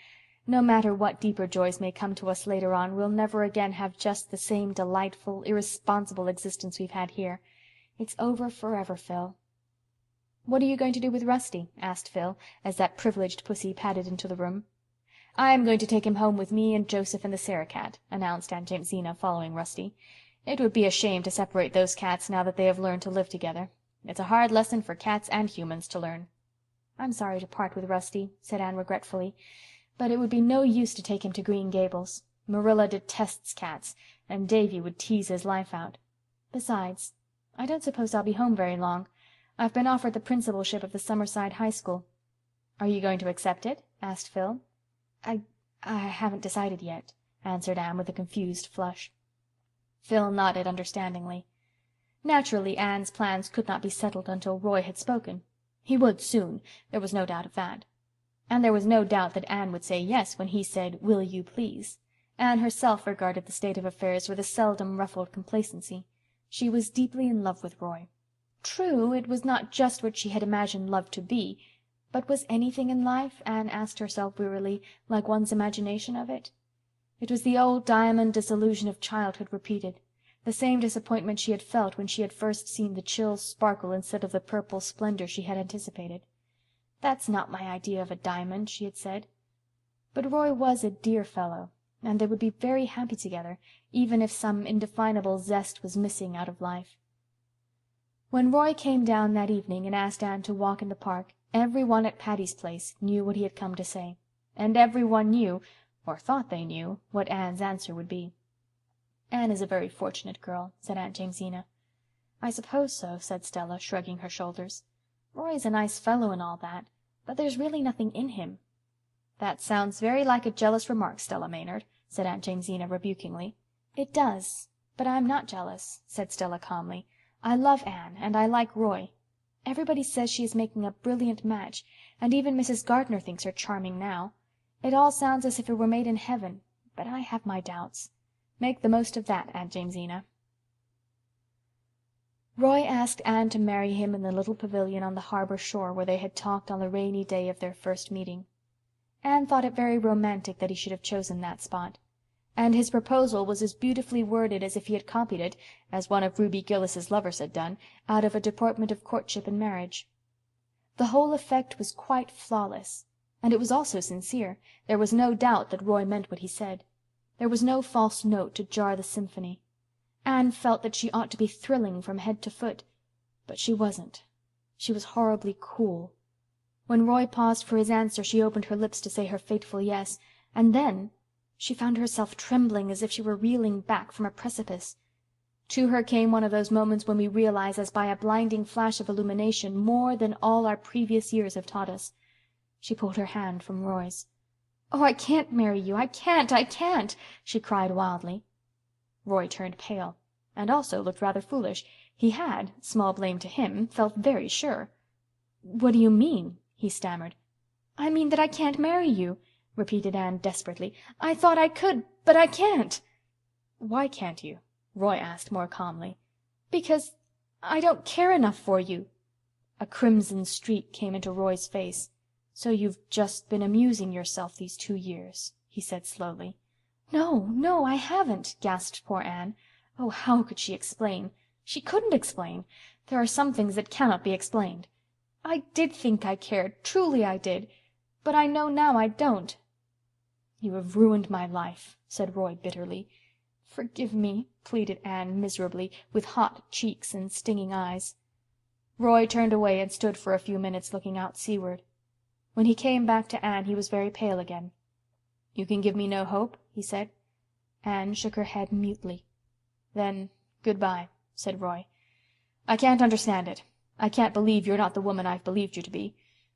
"No matter what deeper joys may come to us later on, we'll never again have just the same delightful, irresponsible existence we've had here. It's over forever, Phil." "What are you going to do with Rusty?" asked Phil, as that privileged pussy padded into the room. "I am going to take him home with me and Joseph and the Sarah-cat," announced Aunt Jamesina, following Rusty. "It would be a shame to separate those cats now that they have learned to live together. It's a hard lesson for cats and humans to learn." "I'm sorry to part with Rusty," said Anne regretfully, "but it would be no use to take him to Green Gables. Marilla detests cats, and Davy would tease his life out. Besides, I don't suppose I'll be home very long. I've been offered the principalship of the Summerside High School." "Are you going to accept it?" asked Phil. I haven't decided yet," answered Anne with a confused flush. Phil nodded understandingly. Naturally, Anne's plans could not be settled until Roy had spoken. He would soon, there was no doubt of that. And there was no doubt that Anne would say yes when he said, "Will you please?" Anne herself regarded the state of affairs with a seldom ruffled complacency. She was deeply in love with Roy. True, it was not just what she had imagined love to be, but was anything in life, Anne asked herself wearily, like one's imagination of it? It was the old diamond disillusion of childhood repeated, the same disappointment she had felt when she had first seen the chill sparkle instead of the purple splendor she had anticipated. "That's not my idea of a diamond," she had said. But Roy was a dear fellow, and they would be very happy together, even if some indefinable zest was missing out of life. When Roy came down that evening and asked Anne to walk in the park, every one at Patty's Place knew what he had come to say, and every one knew, or thought they knew, what Anne's answer would be. "Anne is a very fortunate girl," said Aunt Jamesina. "I suppose so," said Stella, shrugging her shoulders. "Roy's a nice fellow and all that, but there's really nothing in him." "That sounds very like a jealous remark, Stella Maynard," said Aunt Jamesina rebukingly. "It does, but I'm not jealous," said Stella calmly. "I love Anne, and I like Roy. Everybody says she is making a brilliant match, and even Mrs. Gardner thinks her charming now. It all sounds as if it were made in heaven, but I have my doubts. Make the most of that, Aunt Jamesina." Roy asked Anne to marry him in the little pavilion on the harbor shore where they had talked on the rainy day of their first meeting. Anne thought it very romantic that he should have chosen that spot, and his proposal was as beautifully worded as if he had copied it, as one of Ruby Gillis's lovers had done, out of a deportment of courtship and marriage. The whole effect was quite flawless, and it was also sincere. There was no doubt that Roy meant what he said. There was no false note to jar the symphony. Anne felt that she ought to be thrilling from head to foot, but she wasn't. She was horribly cool. When Roy paused for his answer she opened her lips to say her fateful yes, and then she found herself trembling as if she were reeling back from a precipice. To her came one of those moments when we realize as by a blinding flash of illumination more than all our previous years have taught us. She pulled her hand from Roy's. "Oh, I can't marry you! I can't!" she cried wildly. Roy turned pale, and also looked rather foolish. He had, small blame to him, felt very sure. "What do you mean?" he stammered. "I mean that I can't marry you," repeated Anne desperately. "I thought I could, but I can't." "Why can't you?" Roy asked more calmly. "Because I don't care enough for you." A crimson streak came into Roy's face. "So you've just been amusing yourself these 2 years," he said slowly. No, I haven't," gasped poor Anne. Oh, how could she explain? She couldn't explain. There are some things that cannot be explained. "I did think I cared, truly I did, but I know now I don't." "You have ruined my life," said Roy bitterly. "Forgive me," pleaded Anne miserably, with hot cheeks and stinging eyes. Roy turned away and stood for a few minutes looking out seaward. When he came back to Anne he was very pale again. "You can give me no hope?" he said. Anne shook her head mutely. "Then good-bye," said Roy. "I can't understand it. I can't believe you're not the woman I've believed you to be.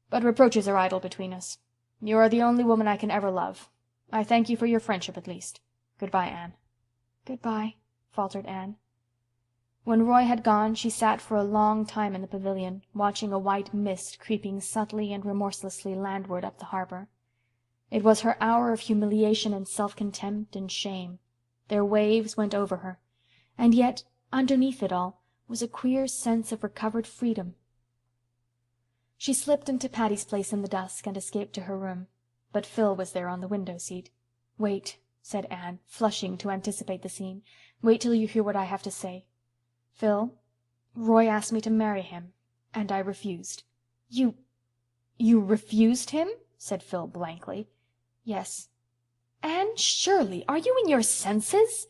But reproaches are idle between us. You are the only woman I can ever love. I thank you for your friendship at least. Good-bye, Anne." "Good-bye," faltered Anne. When Roy had gone she sat for a long time in the pavilion, watching a white mist creeping subtly and remorselessly landward up the harbor. It was her hour of humiliation and self-contempt and shame. Their waves went over her. And yet, underneath it all, was a queer sense of recovered freedom. She slipped into Patty's Place in the dusk and escaped to her room. But Phil was there on the window-seat. "Wait," said Anne, flushing to anticipate the scene. "Wait till you hear what I have to say. Phil, Roy asked me to marry him, and I refused." You refused him?" said Phil blankly. "Yes." "Anne Shirley, are you in your senses?"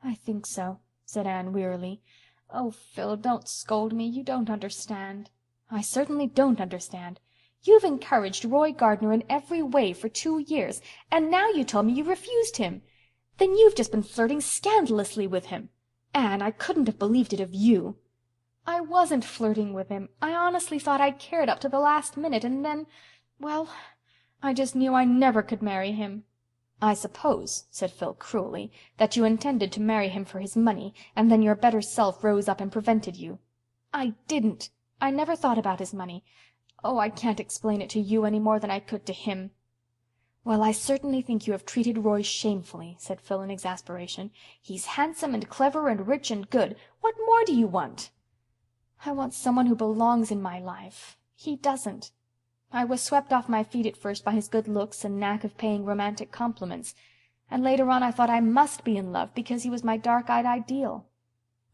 "I think so," said Anne wearily. "Oh, Phil, don't scold me. You don't understand." "I certainly don't understand. You've encouraged Roy Gardner in every way for 2 years, and now you tell me you refused him. Then you've just been flirting scandalously with him. Anne, I couldn't have believed it of you." "I wasn't flirting with him. I honestly thought I cared up to the last minute, and then, well, I just knew I never could marry him." "I suppose," said Phil cruelly, "that you intended to marry him for his money, and then your better self rose up and prevented you." "I didn't. I never thought about his money. Oh, I can't explain it to you any more than I could to him." "Well, I certainly think you have treated Roy shamefully," said Phil in exasperation. "He's handsome and clever and rich and good. What more do you want?" "I want someone who belongs in my life. He doesn't. I was swept off my feet at first by his good looks and knack of paying romantic compliments, and later on I thought I must be in love because he was my dark-eyed ideal.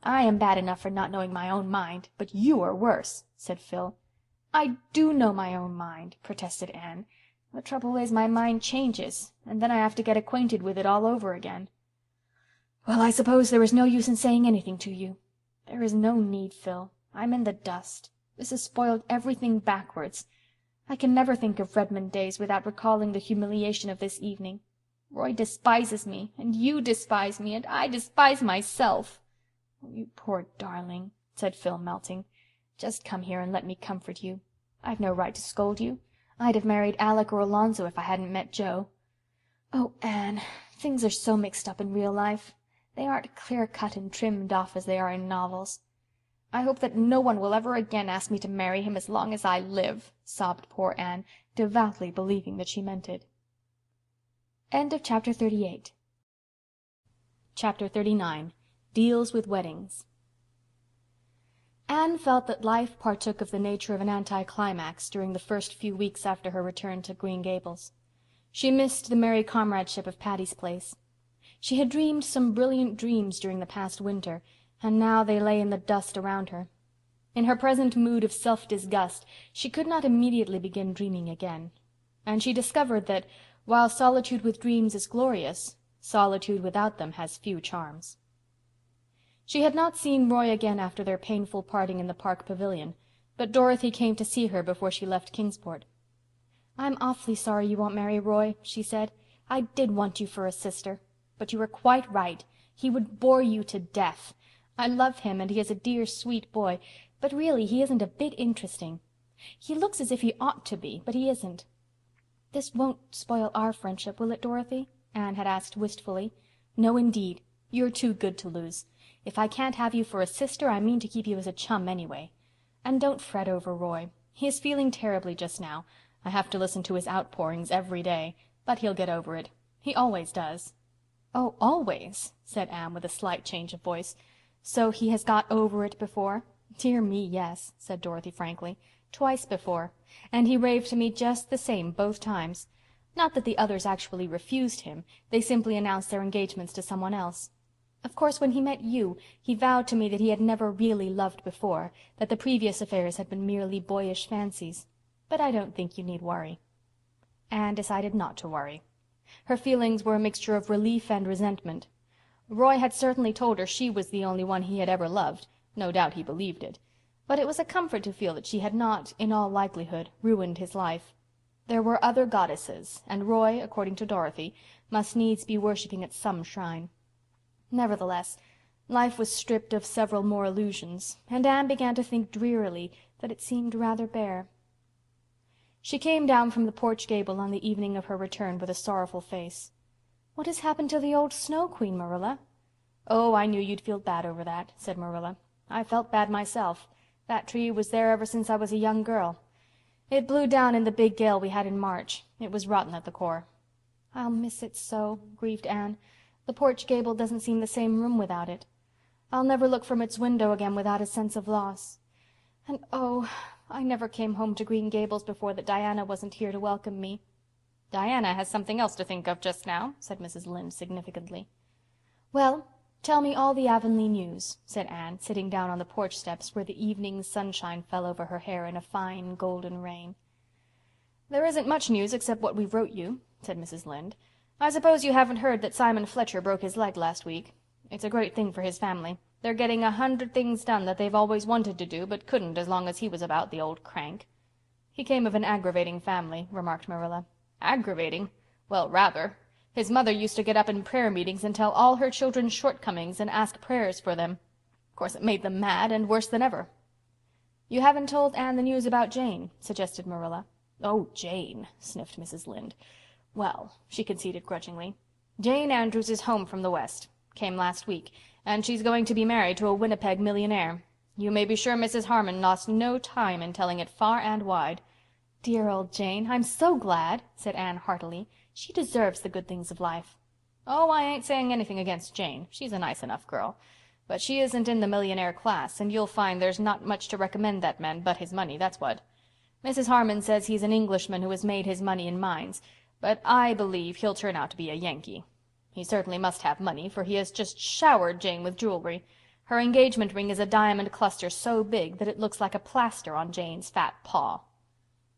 I am bad enough for not knowing my own mind, but you are worse," said Phil. "I do know my own mind," protested Anne. "The trouble is my mind changes, and then I have to get acquainted with it all over again." "Well, I suppose there is no use in saying anything to you." "There is no need, Phil. I'm in the dust. This has spoiled everything backwards. I can never think of Redmond days without recalling the humiliation of this evening. Roy despises me, and you despise me, and I despise myself." "Oh, you poor darling," said Phil, melting. "Just come here and let me comfort you. I've no right to scold you. I'd have married Alec or Alonzo if I hadn't met Joe. Oh, Anne, things are so mixed up in real life. They aren't clear-cut and trimmed off as they are in novels. I hope that no one will ever again ask me to marry him as long as I live," sobbed poor Anne, devoutly believing that she meant it. Chapter 38. Chapter 39. Deals with Weddings. Anne felt that life partook of the nature of an anticlimax during the first few weeks after her return to Green Gables. She missed the merry comradeship of Patty's Place. She had dreamed some brilliant dreams during the past winter, and now they lay in the dust around her. In her present mood of self-disgust, she could not immediately begin dreaming again, and she discovered that, while solitude with dreams is glorious, solitude without them has few charms. She had not seen Roy again after their painful parting in the park pavilion, but Dorothy came to see her before she left Kingsport. "I'm awfully sorry you won't marry Roy," she said. "I did want you for a sister. But you were quite right. He would bore you to death. I love him, and he is a dear, sweet boy, but really he isn't a bit interesting. He looks as if he ought to be, but he isn't." "This won't spoil our friendship, will it, Dorothy?" Anne had asked wistfully. "No, indeed. You're too good to lose. If I can't have you for a sister, I mean to keep you as a chum anyway. And don't fret over Roy. He is feeling terribly just now. I have to listen to his outpourings every day, but he'll get over it. He always does." "Oh, always?" said Anne with a slight change of voice. "So he has got over it before?" "Dear me, yes," said Dorothy frankly. "Twice before. And he raved to me just the same both times. Not that the others actually refused him. They simply announced their engagements to someone else. Of course, when he met you, he vowed to me that he had never really loved before, that the previous affairs had been merely boyish fancies. But I don't think you need worry." Anne decided not to worry. Her feelings were a mixture of relief and resentment. Roy had certainly told her she was the only one he had ever loved. No doubt he believed it. But it was a comfort to feel that she had not, in all likelihood, ruined his life. There were other goddesses, and Roy, according to Dorothy, must needs be worshipping at some shrine. Nevertheless, life was stripped of several more illusions, and Anne began to think drearily that it seemed rather bare. She came down from the porch gable on the evening of her return with a sorrowful face. "What has happened to the old Snow Queen, Marilla?" "Oh, I knew you'd feel bad over that," said Marilla. "I felt bad myself. That tree was there ever since I was a young girl. It blew down in the big gale we had in March. It was rotten at the core." "I'll miss it so," grieved Anne. "The porch gable doesn't seem the same room without it. I'll never look from its window again without a sense of loss. And oh, I never came home to Green Gables before that Diana wasn't here to welcome me." "Diana has something else to think of just now," said Mrs. Lynde significantly. "Well, tell me all the Avonlea news," said Anne, sitting down on the porch steps where the evening sunshine fell over her hair in a fine golden rain. "There isn't much news except what we've wrote you," said Mrs. Lynde. "I suppose you haven't heard that Simon Fletcher broke his leg last week. It's a great thing for his family. They're getting 100 things done that they've always wanted to do but couldn't as long as he was about, the old crank." "He came of an aggravating family," remarked Marilla. "Aggravating? Well, rather. His mother used to get up in prayer meetings and tell all her children's shortcomings and ask prayers for them. Of course it made them mad and worse than ever." "You haven't told Anne the news about Jane," suggested Marilla. "Oh, Jane," sniffed Mrs. Lynde. "Well," she conceded grudgingly, "Jane Andrews is home from the West. Came last week. And she's going to be married to a Winnipeg millionaire. You may be sure Mrs. Harmon lost no time in telling it far and wide." "Dear old Jane, I'm so glad," said Anne heartily. "She deserves the good things of life." "Oh, I ain't saying anything against Jane. She's a nice enough girl. But she isn't in the millionaire class, and you'll find there's not much to recommend that man but his money, that's what. Mrs. Harmon says he's an Englishman who has made his money in mines, but I believe he'll turn out to be a Yankee. He certainly must have money, for he has just showered Jane with jewelry. Her engagement ring is a diamond cluster so big that it looks like a plaster on Jane's fat paw."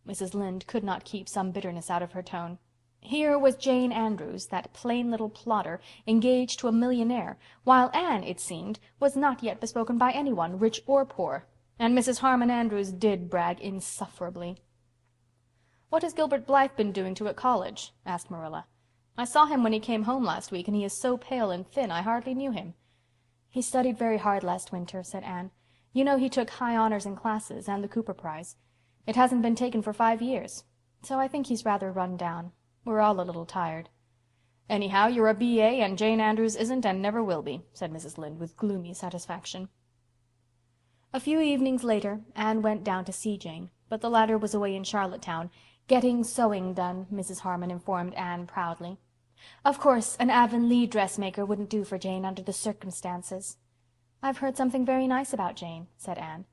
Mrs. Lynde could not keep some bitterness out of her tone. Here was Jane Andrews, that plain little plodder, engaged to a millionaire, while Anne, it seemed, was not yet bespoken by anyone, rich or poor. And Mrs. Harmon Andrews did brag insufferably. "What has Gilbert Blythe been doing to at college?" asked Marilla. "I saw him when he came home last week, and he is so pale and thin I hardly knew him." "He studied very hard last winter," said Anne. "You know he took high honors in classes and the Cooper Prize. It hasn't been taken for 5 years. So I think he's rather run down. We're all a little tired." "Anyhow, you're a B.A. and Jane Andrews isn't and never will be," said Mrs. Lynde with gloomy satisfaction. A few evenings later Anne went down to see Jane, but the latter was away in Charlottetown, getting sewing done, Mrs. Harmon informed Anne proudly. Of course, an Avonlea dressmaker wouldn't do for Jane under the circumstances. "I've heard something very nice about Jane," said Anne.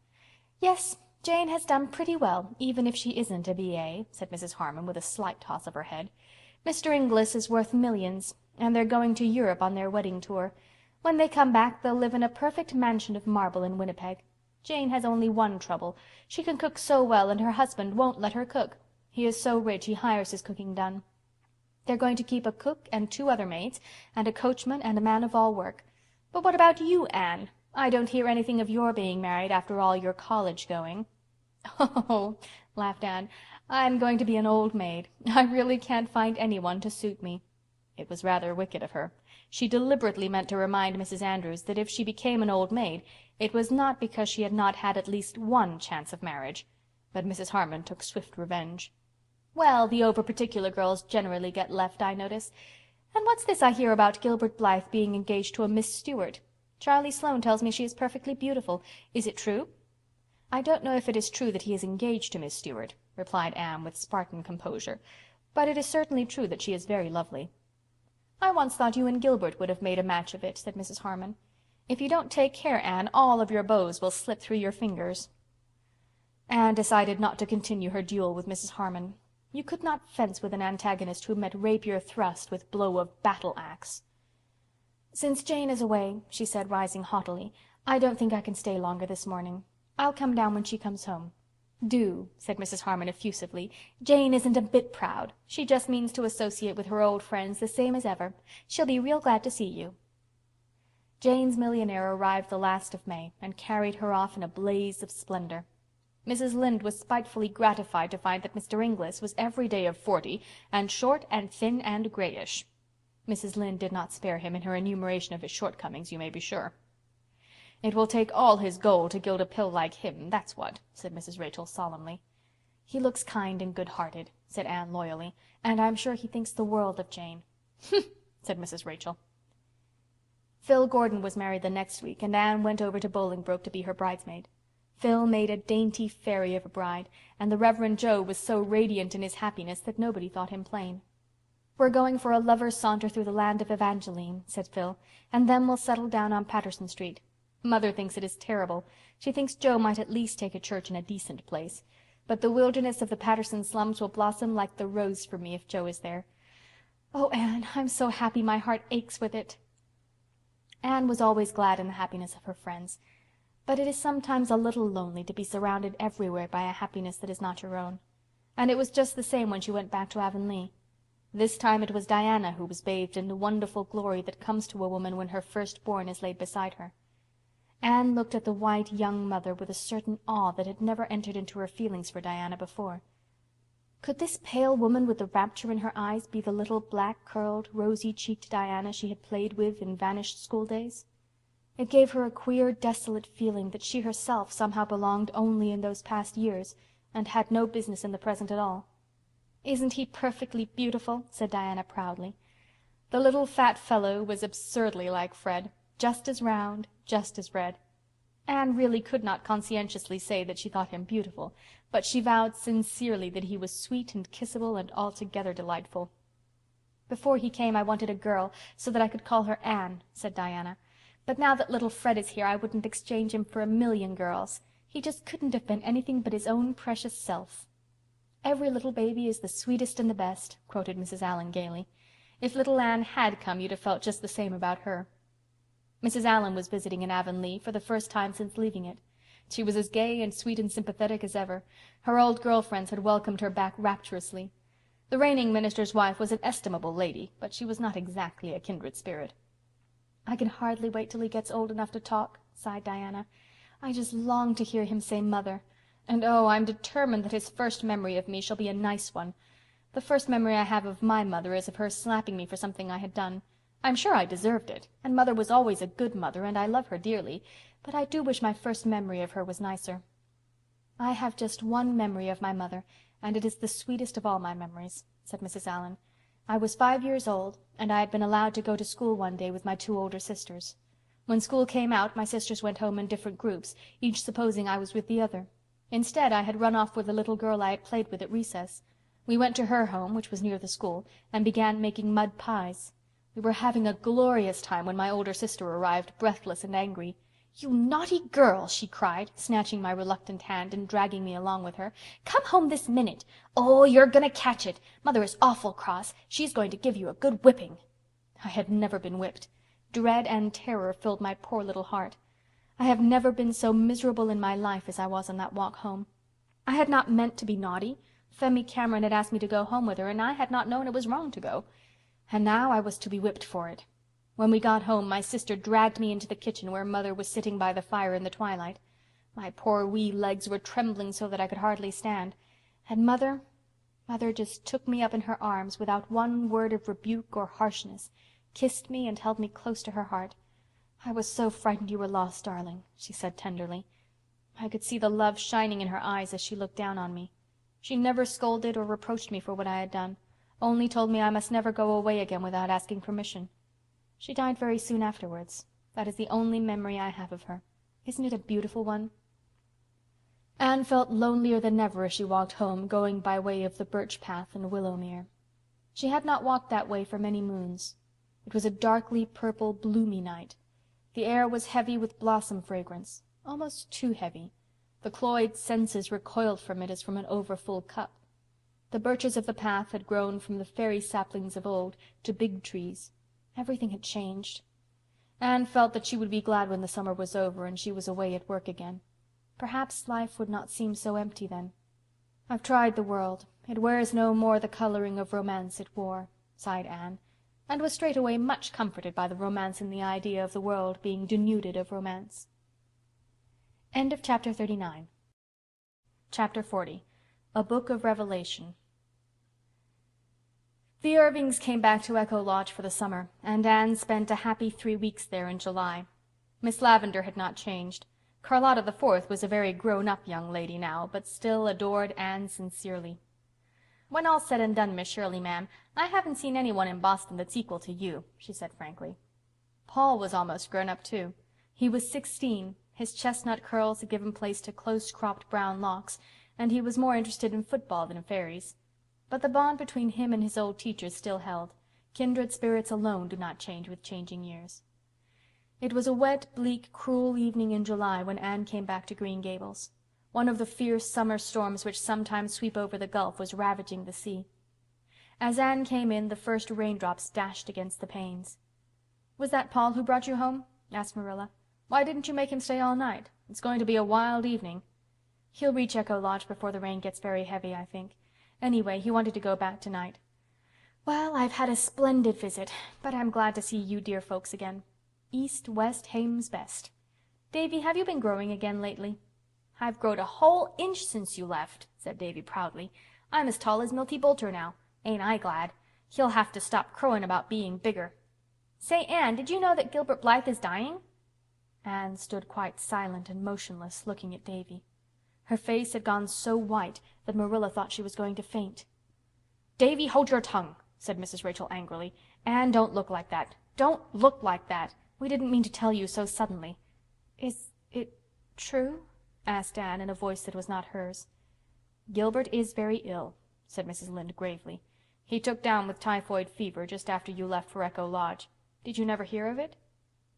"Yes, Jane has done pretty well, even if she isn't a B.A., said Mrs. Harmon with a slight toss of her head. "Mr. Inglis is worth millions, and they're going to Europe on their wedding tour. When they come back they'll live in a perfect mansion of marble in Winnipeg. Jane has only one trouble. She can cook so well and her husband won't let her cook. He is so rich he hires his cooking done. They're going to keep a cook and 2 other maids, and a coachman and a man-of-all-work. But what about you, Anne? I don't hear anything of your being married after all your college going." "Oh," laughed Anne, "I'm going to be an old maid. I really can't find anyone to suit me." It was rather wicked of her. She deliberately meant to remind Mrs. Andrews that if she became an old maid, it was not because she had not had at least one chance of marriage. But Mrs. Harmon took swift revenge. "Well, the over-particular girls generally get left, I notice. And what's this I hear about Gilbert Blythe being engaged to a Miss Stewart? Charlie Sloane tells me she is perfectly beautiful. Is it true?" "I don't know if it is true that he is engaged to Miss Stewart," replied Anne with Spartan composure, "but it is certainly true that she is very lovely." "I once thought you and Gilbert would have made a match of it," said Mrs. Harmon. "If you don't take care, Anne, all of your beaux will slip through your fingers." Anne decided not to continue her duel with Mrs. Harmon. You could not fence with an antagonist who met rapier thrust with blow of battle-axe. "Since Jane is away," she said, rising haughtily, "I don't think I can stay longer this morning. I'll come down when she comes home." "Do," said Mrs. Harmon effusively. "Jane isn't a bit proud. She just means to associate with her old friends the same as ever. She'll be real glad to see you." Jane's millionaire arrived the last of May and carried her off in a blaze of splendor. Mrs. Lynde was spitefully gratified to find that Mr. Inglis was every day of 40 and short and thin and grayish. Mrs. Lynde did not spare him in her enumeration of his shortcomings, you may be sure. "It will take all his gold to gild a pill like him, that's what," said Mrs. Rachel solemnly. "He looks kind and good-hearted," said Anne loyally, "and I'm sure he thinks the world of Jane." "Humph," said Mrs. Rachel. Phil Gordon was married the next week, and Anne went over to Bolingbroke to be her bridesmaid. Phil made a dainty fairy of a bride, and the Reverend Jo was so radiant in his happiness that nobody thought him plain. "We're going for a lover's saunter through the land of Evangeline," said Phil, "and then we'll settle down on Patterson Street. Mother thinks it is terrible. She thinks Jo might at least take a church in a decent place. But the wilderness of the Patterson slums will blossom like the rose for me if Jo is there. Oh, Anne, I'm so happy my heart aches with it." Anne was always glad in the happiness of her friends. But it is sometimes a little lonely to be surrounded everywhere by a happiness that is not your own. And it was just the same when she went back to Avonlea. This time it was Diana who was bathed in the wonderful glory that comes to a woman when her firstborn is laid beside her. Anne looked at the white young mother with a certain awe that had never entered into her feelings for Diana before. Could this pale woman with the rapture in her eyes be the little black-curled, rosy-cheeked Diana she had played with in vanished schooldays? It gave her a queer, desolate feeling that she herself somehow belonged only in those past years and had no business in the present at all. "Isn't he perfectly beautiful?" said Diana proudly. The little fat fellow was absurdly like Fred, just as round, just as red. Anne really could not conscientiously say that she thought him beautiful, but she vowed sincerely that he was sweet and kissable and altogether delightful. "Before he came I wanted a girl, so that I could call her Anne," said Diana. "But now that little Fred is here I wouldn't exchange him for a million girls. He just couldn't have been anything but his own precious self." "'Every little baby is the sweetest and the best,'" quoted Mrs. Allan gaily. "If little Anne had come you'd have felt just the same about her." Mrs. Allan was visiting in Avonlea for the first time since leaving it. She was as gay and sweet and sympathetic as ever. Her old girl friends had welcomed her back rapturously. The reigning minister's wife was an estimable lady, but she was not exactly a kindred spirit. "I can hardly wait till he gets old enough to talk," sighed Diana. "I just long to hear him say 'mother.' And oh, I'm determined that his first memory of me shall be a nice one. The first memory I have of my mother is of her slapping me for something I had done. I'm sure I deserved it, and Mother was always a good mother, and I love her dearly, but I do wish my first memory of her was nicer." "I have just one memory of my mother, and it is the sweetest of all my memories," said Mrs. Allan. "I was 5 years old, and I had been allowed to go to school one day with my 2 older sisters. When school came out, my sisters went home in different groups, each supposing I was with the other. Instead, I had run off with the little girl I had played with at recess. We went to her home, which was near the school, and began making mud pies. We were having a glorious time when my older sister arrived, breathless and angry. "You naughty girl!" she cried, snatching my reluctant hand and dragging me along with her. "Come home this minute! Oh, you're going to catch it! Mother is awful cross. She's going to give you a good whipping." I had never been whipped. Dread and terror filled my poor little heart. I have never been so miserable in my life as I was on that walk home. I had not meant to be naughty. Phemy Cameron had asked me to go home with her, and I had not known it was wrong to go. And now I was to be whipped for it. When we got home, my sister dragged me into the kitchen where Mother was sitting by the fire in the twilight. My poor wee legs were trembling so that I could hardly stand. And Mother just took me up in her arms without one word of rebuke or harshness, kissed me and held me close to her heart. "I was so frightened you were lost, darling," she said tenderly. I could see the love shining in her eyes as she looked down on me. She never scolded or reproached me for what I had done, only told me I must never go away again without asking permission. She died very soon afterwards. That is the only memory I have of her. Isn't it a beautiful one? Anne felt lonelier than ever as she walked home, going by way of the birch path and Willowmere. She had not walked that way for many moons. It was a darkly purple, bloomy night. The air was heavy with blossom fragrance, almost too heavy. The cloyed senses recoiled from it as from an overfull cup. The birches of the path had grown from the fairy saplings of old to big trees. Everything had changed. Anne felt that she would be glad when the summer was over and she was away at work again. Perhaps life would not seem so empty then. "I've tried the world. It wears no more the coloring of romance it wore," sighed Anne, and was straightway much comforted by the romance in the idea of the world being denuded of romance. End of Chapter 39. Chapter 40. A Book of Revelation. The Irvings came back to Echo Lodge for the summer, and Anne spent a happy 3 weeks there in July. Miss Lavendar had not changed. Charlotta the Fourth was a very grown-up young lady now, but still adored Anne sincerely. "When all's said and done, Miss Shirley, ma'am, I haven't seen anyone in Boston that's equal to you," she said frankly. Paul was almost grown up, too. He was 16, his chestnut curls had given place to close-cropped brown locks, and he was more interested in football than in fairies. But the bond between him and his old teachers still held. Kindred spirits alone do not change with changing years. It was a wet, bleak, cruel evening in July when Anne came back to Green Gables. One of the fierce summer storms which sometimes sweep over the Gulf was ravaging the sea. As Anne came in, the first raindrops dashed against the panes. "Was that Paul who brought you home?" asked Marilla. "Why didn't you make him stay all night? It's going to be a wild evening." "He'll reach Echo Lodge before the rain gets very heavy, I think. Anyway, he wanted to go back tonight." "Well, I've had a splendid visit, but I'm glad to see you dear folks again. East, west, hame's best. Davy, have you been growing again lately?" "I've growed a whole inch since you left," said Davy proudly. "I'm as tall as Milty Boulter now. Ain't I glad? He'll have to stop crowing about being bigger. Say, Anne, did you know that Gilbert Blythe is dying?" Anne stood quite silent and motionless, looking at Davy. Her face had gone so white that Marilla thought she was going to faint. "Davy, hold your tongue," said Mrs. Rachel angrily. "Anne, don't look like that. Don't look like that. We didn't mean to tell you so suddenly." Is it true? Asked Anne in a voice that was not hers. "Gilbert is very ill," said Mrs. Lynde gravely. "He took down with typhoid fever just after you left for Echo Lodge. Did you never hear of it?"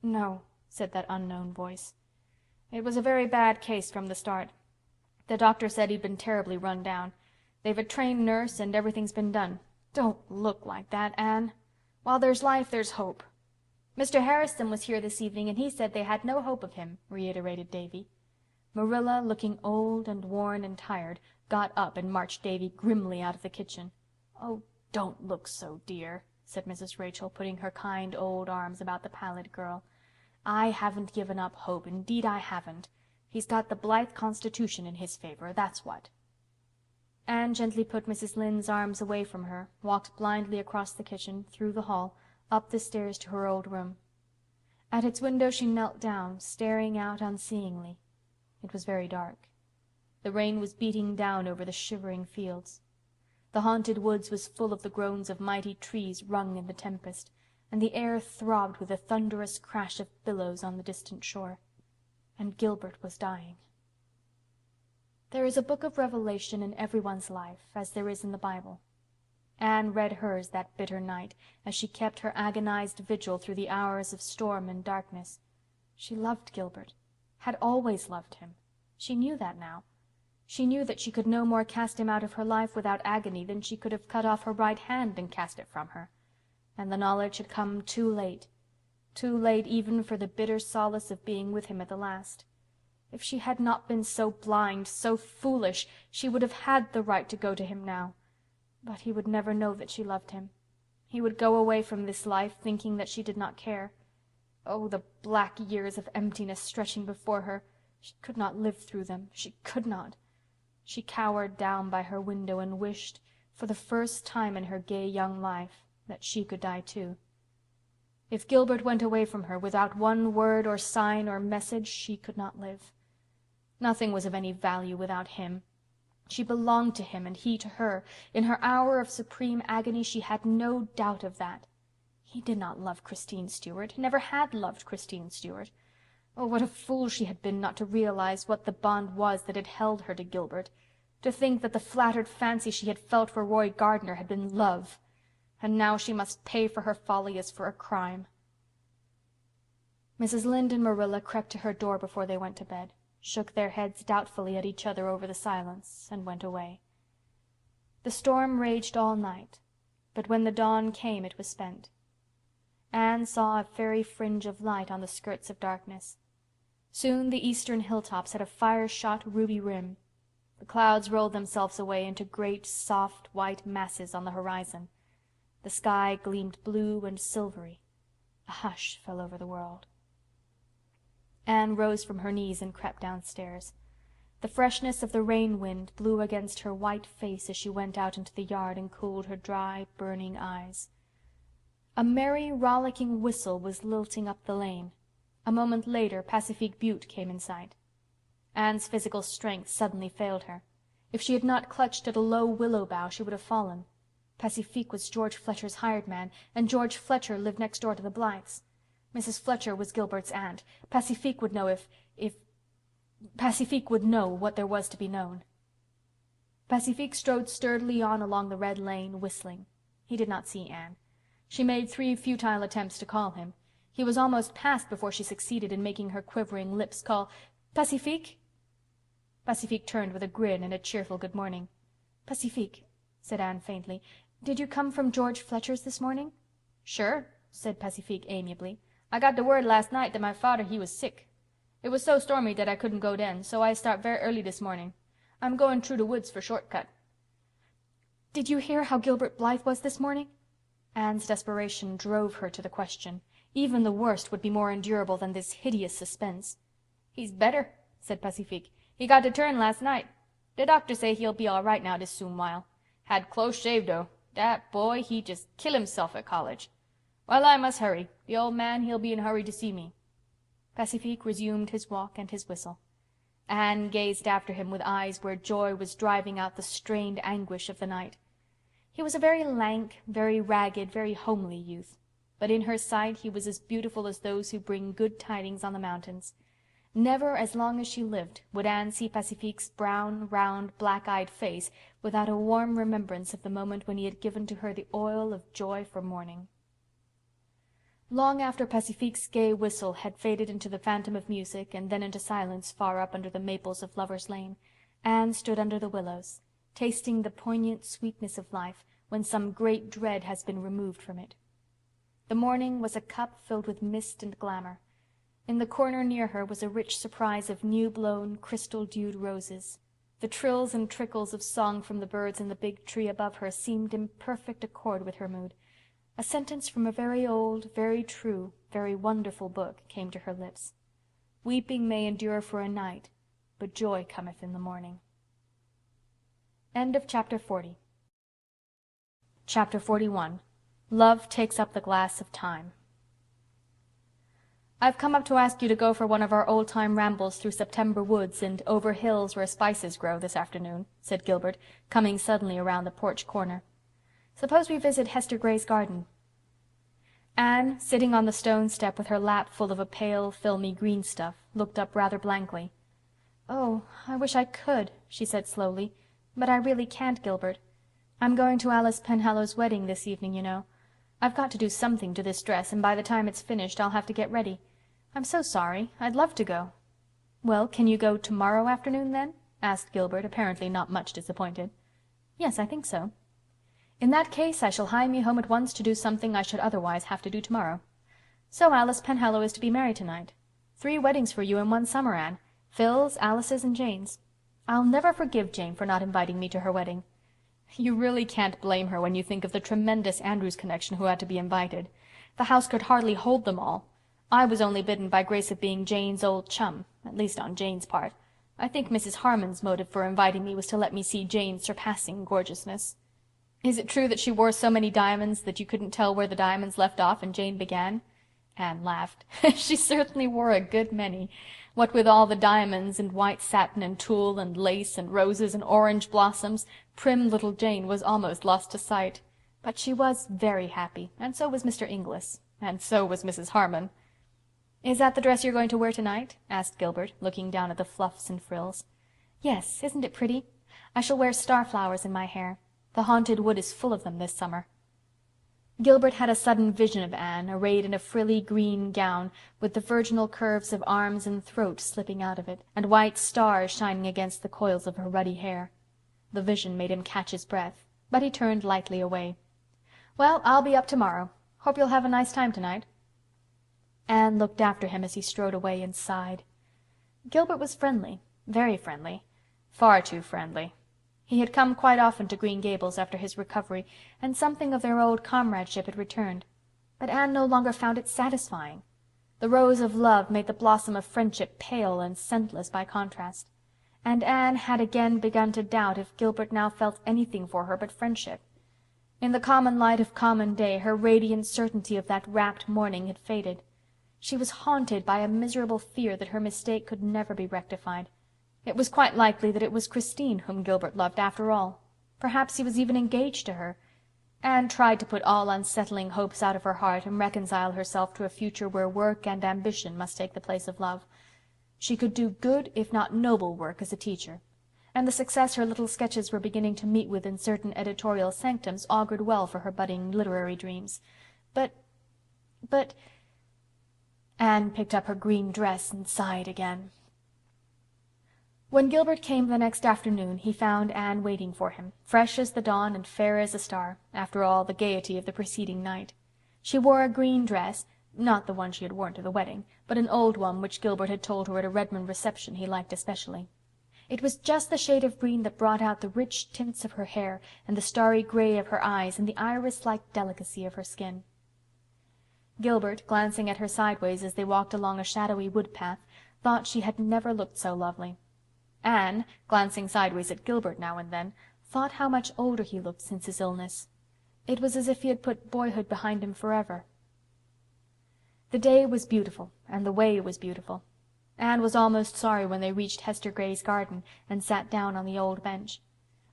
No, said that unknown voice. "It was a very bad case from the start. The doctor said he'd been terribly run down. They've a trained nurse and everything's been done." "Don't look like that, Anne." "While there's life, there's hope." "Mr. Harrison was here this evening and he said they had no hope of him," reiterated Davy. Marilla, looking old and worn and tired, got up and marched Davy grimly out of the kitchen. "Oh, don't look so, dear," said Mrs. Rachel, putting her kind old arms about the pallid girl. "I haven't given up hope, indeed I haven't. He's got the Blythe constitution in his favor, that's what." Anne gently put Mrs. Lynde's arms away from her, walked blindly across the kitchen, through the hall, up the stairs to her old room. At its window she knelt down, staring out unseeingly. It was very dark. The rain was beating down over the shivering fields. The haunted woods was full of the groans of mighty trees wrung in the tempest, and the air throbbed with the thunderous crash of billows on the distant shore. And Gilbert was dying. There is a book of Revelation in everyone's life, as there is in the Bible. Anne read hers that bitter night, as she kept her agonized vigil through the hours of storm and darkness. She loved Gilbert, had always loved him. She knew that now. She knew that she could no more cast him out of her life without agony than she could have cut off her right hand and cast it from her. And the knowledge had come too late even for the bitter solace of being with him at the last. If she had not been so blind, so foolish, she would have had the right to go to him now. But he would never know that she loved him. He would go away from this life thinking that she did not care. Oh, the black years of emptiness stretching before her! She could not live through them. She could not. She cowered down by her window and wished, for the first time in her gay young life, that she could die too. If Gilbert went away from her without one word or sign or message, she could not live. Nothing was of any value without him. She belonged to him and he to her. In her hour of supreme agony she had no doubt of that. He did not love Christine Stuart, never had loved Christine Stuart. Oh, what a fool she had been not to realize what the bond was that had held her to Gilbert, to think that the flattered fancy she had felt for Roy Gardner had been love, and now she must pay for her folly as for a crime. Mrs. Lynde and Marilla crept to her door before they went to bed, shook their heads doubtfully at each other over the silence, and went away. The storm raged all night, but when the dawn came it was spent. Anne saw a fairy fringe of light on the skirts of darkness. Soon the eastern hilltops had a fire-shot ruby rim. The clouds rolled themselves away into great, soft, white masses on the horizon. The sky gleamed blue and silvery. A hush fell over the world. Anne rose from her knees and crept downstairs. The freshness of the rain wind blew against her white face as she went out into the yard and cooled her dry, burning eyes. A merry, rollicking whistle was lilting up the lane. A moment later Pacifique Butte came in sight. Anne's physical strength suddenly failed her. If she had not clutched at a low willow bough she would have fallen. Pacifique was George Fletcher's hired man, and George Fletcher lived next door to the Blythes. Mrs. Fletcher was Gilbert's aunt. Pacifique would know Pacifique would know what there was to be known. Pacifique strode sturdily on along the red lane, whistling. He did not see Anne. She made 3 futile attempts to call him. He was almost past before she succeeded in making her quivering lips call, "Pacifique?" Pacifique turned with a grin and a cheerful good morning. "Pacifique," said Anne faintly, "did you come from George Fletcher's this morning?" "Sure," said Pacifique amiably. "I got the word last night that my father he was sick. It was so stormy that I couldn't go den, so I start very early this morning. I'm going through the woods for shortcut." "Did you hear how Gilbert Blythe was this morning?" Anne's desperation drove her to the question. Even the worst would be more endurable than this hideous suspense. "He's better," said Pacifique. "He got to turn last night. The doctor say he'll be all right now this soon while. Had close shave, though. Dat boy, he just kill himself at college. Well, I must hurry. The old man, he'll be in a hurry to see me." Pacifique resumed his walk and his whistle. Anne gazed after him with eyes where joy was driving out the strained anguish of the night. He was a very lank, very ragged, very homely youth, but in her sight he was as beautiful as those who bring good tidings on the mountains. Never, as long as she lived, would Anne see Pacifique's brown, round, black-eyed face without a warm remembrance of the moment when he had given to her the oil of joy for mourning. Long after Pacifique's gay whistle had faded into the phantom of music and then into silence far up under the maples of Lover's Lane, Anne stood under the willows, tasting the poignant sweetness of life when some great dread has been removed from it. The morning was a cup filled with mist and glamour. In the corner near her was a rich surprise of new-blown, crystal-dewed roses. The trills and trickles of song from the birds in the big tree above her seemed in perfect accord with her mood. A sentence from a very old, very true, very wonderful book came to her lips. Weeping may endure for a night, but joy cometh in the morning. End of chapter 40. Chapter 41. Love takes up the glass of time. "I've come up to ask you to go for one of our old-time rambles through September woods and over hills where spices grow this afternoon," said Gilbert, coming suddenly around the porch corner. "Suppose we visit Hester Gray's garden?" Anne, sitting on the stone step with her lap full of a pale, filmy green stuff, looked up rather blankly. "Oh, I wish I could," she said slowly, "but I really can't, Gilbert. I'm going to Alice Penhallow's wedding this evening, you know. I've got to do something to this dress, and by the time it's finished I'll have to get ready. I'm so sorry. I'd love to go." "Well, can you go tomorrow afternoon, then?" asked Gilbert, apparently not much disappointed. "Yes, I think so." "In that case I shall hie me home at once to do something I should otherwise have to do tomorrow. So Alice Penhallow is to be married tonight. 3 weddings for you in one summer, Anne. Phil's, Alice's, and Jane's. I'll never forgive Jane for not inviting me to her wedding." "You really can't blame her when you think of the tremendous Andrews connection who had to be invited. The house could hardly hold them all. I was only bidden by grace of being Jane's old chum, at least on Jane's part. I think Mrs. Harmon's motive for inviting me was to let me see Jane's surpassing gorgeousness." "Is it true that she wore so many diamonds that you couldn't tell where the diamonds left off and Jane began?" Anne laughed. "She certainly wore a good many. What with all the diamonds and white satin and tulle and lace and roses and orange blossoms, prim little Jane was almost lost to sight. But she was very happy, and so was Mr. Inglis, and so was Mrs. Harmon." "Is that the dress you're going to wear tonight?" asked Gilbert, looking down at the fluffs and frills. "Yes, isn't it pretty? I shall wear starflowers in my hair. The haunted wood is full of them this summer." Gilbert had a sudden vision of Anne, arrayed in a frilly green gown, with the virginal curves of arms and throat slipping out of it, and white stars shining against the coils of her ruddy hair. The vision made him catch his breath, but he turned lightly away. "Well, I'll be up tomorrow. Hope you'll have a nice time tonight." Anne looked after him as he strode away and sighed. Gilbert was friendly, very friendly, far too friendly. He had come quite often to Green Gables after his recovery, and something of their old comradeship had returned. But Anne no longer found it satisfying. The rose of love made the blossom of friendship pale and scentless by contrast. And Anne had again begun to doubt if Gilbert now felt anything for her but friendship. In the common light of common day her radiant certainty of that rapt morning had faded. She was haunted by a miserable fear that her mistake could never be rectified. It was quite likely that it was Christine whom Gilbert loved after all. Perhaps he was even engaged to her. Anne tried to put all unsettling hopes out of her heart and reconcile herself to a future where work and ambition must take the place of love. She could do good if not noble work as a teacher, and the success her little sketches were beginning to meet with in certain editorial sanctums augured well for her budding literary dreams. But Anne picked up her green dress and sighed again. When Gilbert came the next afternoon he found Anne waiting for him, fresh as the dawn and fair as a star, after all the gaiety of the preceding night. She wore a green dress, not the one she had worn to the wedding, but an old one which Gilbert had told her at a Redmond reception he liked especially. It was just the shade of green that brought out the rich tints of her hair and the starry gray of her eyes and the iris-like delicacy of her skin. Gilbert, glancing at her sideways as they walked along a shadowy wood path, thought she had never looked so lovely. Anne, glancing sideways at Gilbert now and then, thought how much older he looked since his illness. It was as if he had put boyhood behind him forever. The day was beautiful, and the way was beautiful. Anne was almost sorry when they reached Hester Gray's garden and sat down on the old bench.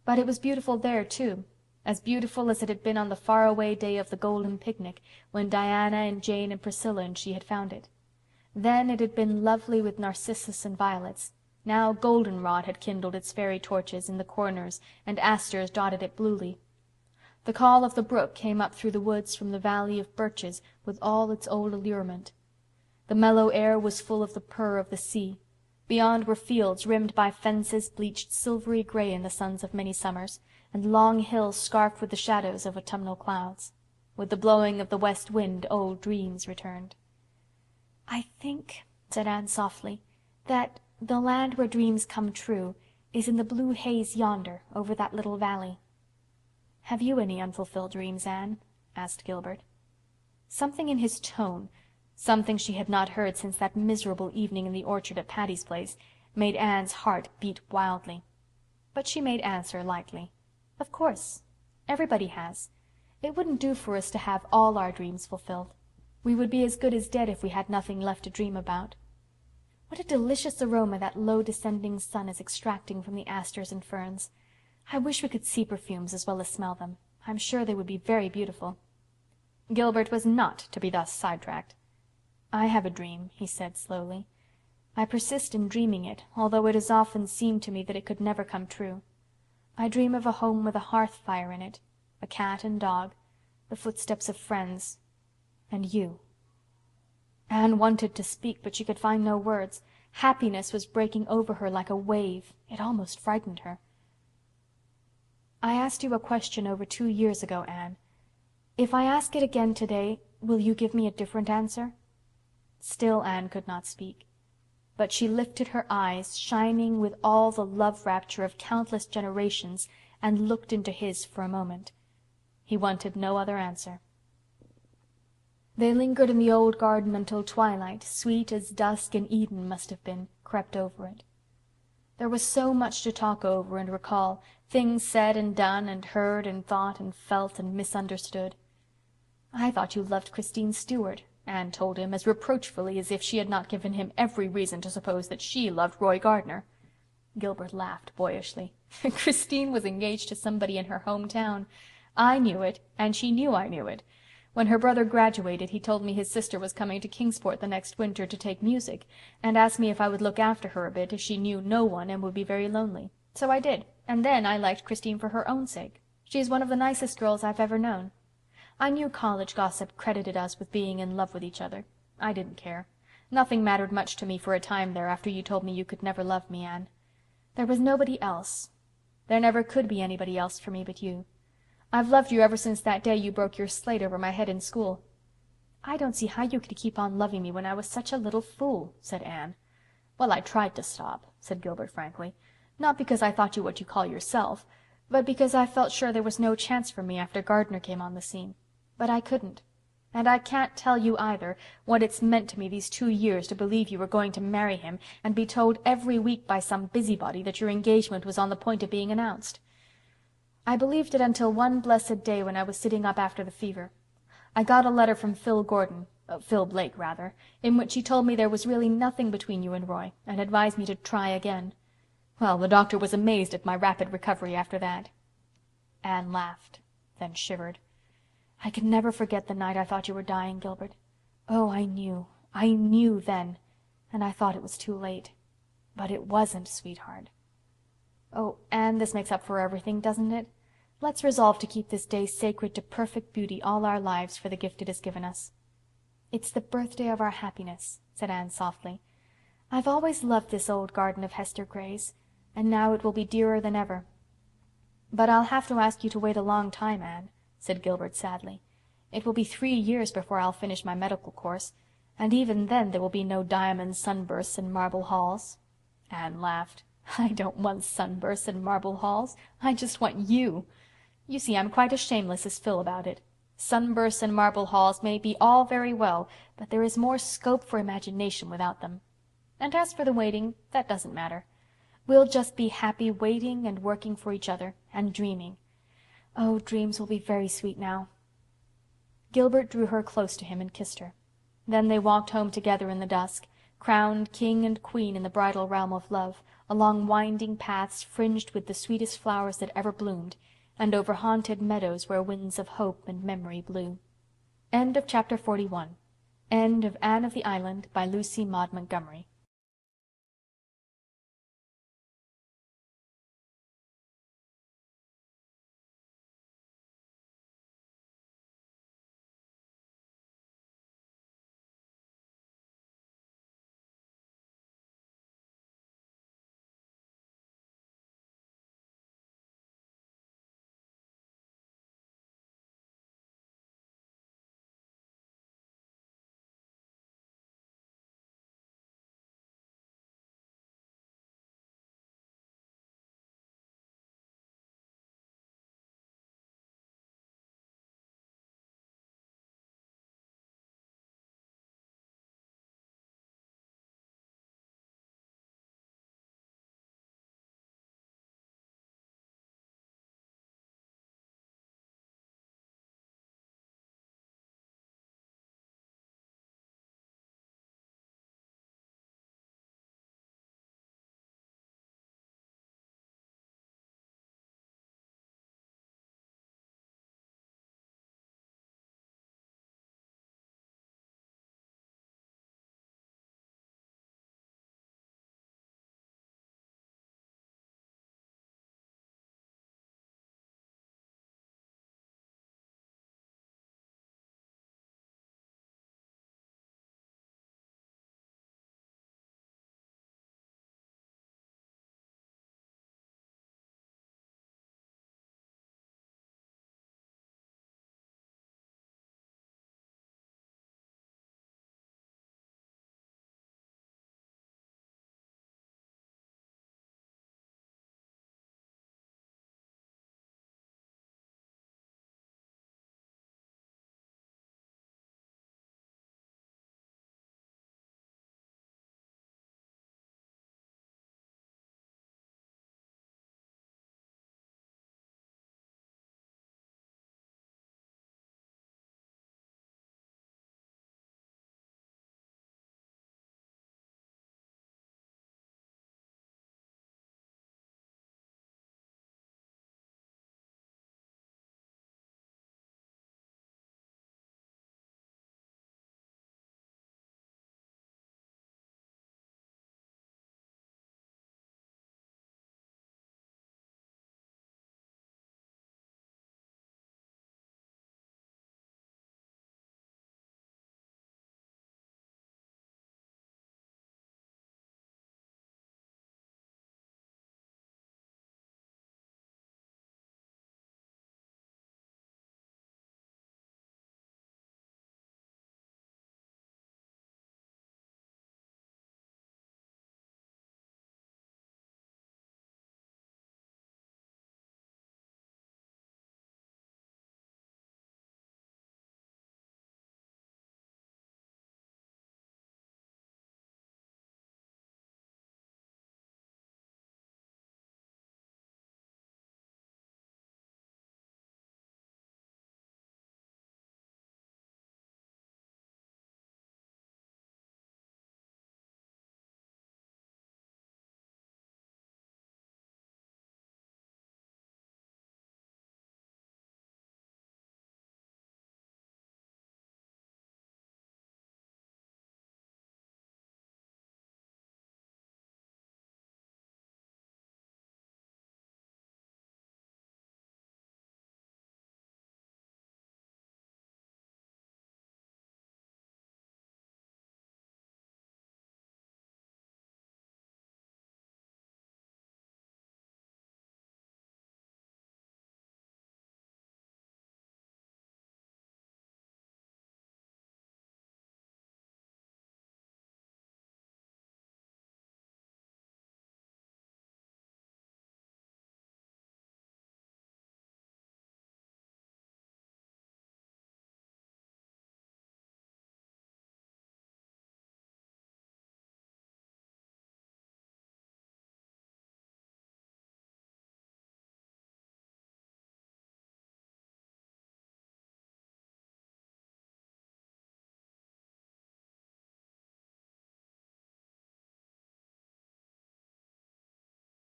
But it was beautiful there, too. as beautiful as it had been on the far-away day of the golden picnic, when Diana and Jane and Priscilla and she had found it. Then it had been lovely with narcissus and violets. Now goldenrod had kindled its fairy torches in the corners and asters dotted it bluely. The call of the brook came up through the woods from the valley of birches with all its old allurement. The mellow air was full of the purr of the sea. Beyond were fields rimmed by fences bleached silvery gray in the suns of many summers, and long hills scarfed with the shadows of autumnal clouds. With the blowing of the west wind old dreams returned. "I think," said Anne softly, "that the land where dreams come true is in the blue haze yonder, over that little valley." "Have you any unfulfilled dreams, Anne?" asked Gilbert. Something in his tone, something she had not heard since that miserable evening in the orchard at Patty's Place, made Anne's heart beat wildly. But she made answer lightly. "Of course. Everybody has. It wouldn't do for us to have all our dreams fulfilled. We would be as good as dead if we had nothing left to dream about. What a delicious aroma that low descending sun is extracting from the asters and ferns. I wish we could see perfumes as well as smell them. I'm sure they would be very beautiful." Gilbert was not to be thus sidetracked. "I have a dream," he said slowly. "I persist in dreaming it, although it has often seemed to me that it could never come true. I dream of a home with a hearth fire in it, a cat and dog, the footsteps of friends, and you." Anne wanted to speak, but she could find no words. Happiness was breaking over her like a wave. It almost frightened her. "I asked you a question over 2 years ago, Anne. If I ask it again today, will you give me a different answer?" Still Anne could not speak. But she lifted her eyes, shining with all the love rapture of countless generations, and looked into his for a moment. He wanted no other answer. They lingered in the old garden until twilight, sweet as dusk in Eden must have been, crept over it. There was so much to talk over and recall, things said and done and heard and thought and felt and misunderstood. "I thought you loved Christine Stuart," Anne told him, as reproachfully as if she had not given him every reason to suppose that she loved Roy Gardner. Gilbert laughed boyishly. "Christine was engaged to somebody in her hometown. I knew it, and she knew I knew it. When her brother graduated, he told me his sister was coming to Kingsport the next winter to take music, and asked me if I would look after her a bit, as she knew no one and would be very lonely. So I did, and then I liked Christine for her own sake. She's one of the nicest girls I've ever known. I knew college gossip credited us with being in love with each other. I didn't care. Nothing mattered much to me for a time there after you told me you could never love me, Anne. There was nobody else. There never could be anybody else for me but you. I've loved you ever since that day you broke your slate over my head in school." "I don't see how you could keep on loving me when I was such a little fool," said Anne. "Well, I tried to stop," said Gilbert frankly. "Not because I thought you what you call yourself, but because I felt sure there was no chance for me after Gardner came on the scene. But I couldn't. And I can't tell you, either, what it's meant to me these 2 years to believe you were going to marry him, and be told every week by some busybody that your engagement was on the point of being announced. I believed it until one blessed day when I was sitting up after the fever. I got a letter from Phil Blake, rather, in which he told me there was really nothing between you and Roy, and advised me to try again. Well, the doctor was amazed at my rapid recovery after that." Anne laughed, then shivered. "I can never forget the night I thought you were dying, Gilbert. Oh, I knew then, and I thought it was too late. But it wasn't, sweetheart. Oh, Anne, this makes up for everything, doesn't it? Let's resolve to keep this day sacred to perfect beauty all our lives for the gift it has given us." "It's the birthday of our happiness," said Anne softly. "I've always loved this old garden of Hester Gray's, and now it will be dearer than ever." "But I'll have to ask you to wait a long time, Anne," said Gilbert sadly. "It will be 3 years before I'll finish my medical course, and even then there will be no diamond sunbursts and marble halls." Anne laughed. "I don't want sunbursts and marble halls. I just want you. You see, I'm quite as shameless as Phil about it. Sunbursts and marble halls may be all very well, but there is more scope for imagination without them. And as for the waiting, that doesn't matter. We'll just be happy waiting and working for each other, and dreaming. Oh, dreams will be very sweet now." Gilbert drew her close to him and kissed her. Then they walked home together in the dusk, crowned king and queen in the bridal realm of love, along winding paths fringed with the sweetest flowers that ever bloomed, and over haunted meadows where winds of hope and memory blew. End of chapter 41. End of Anne of the Island by Lucy Maud Montgomery.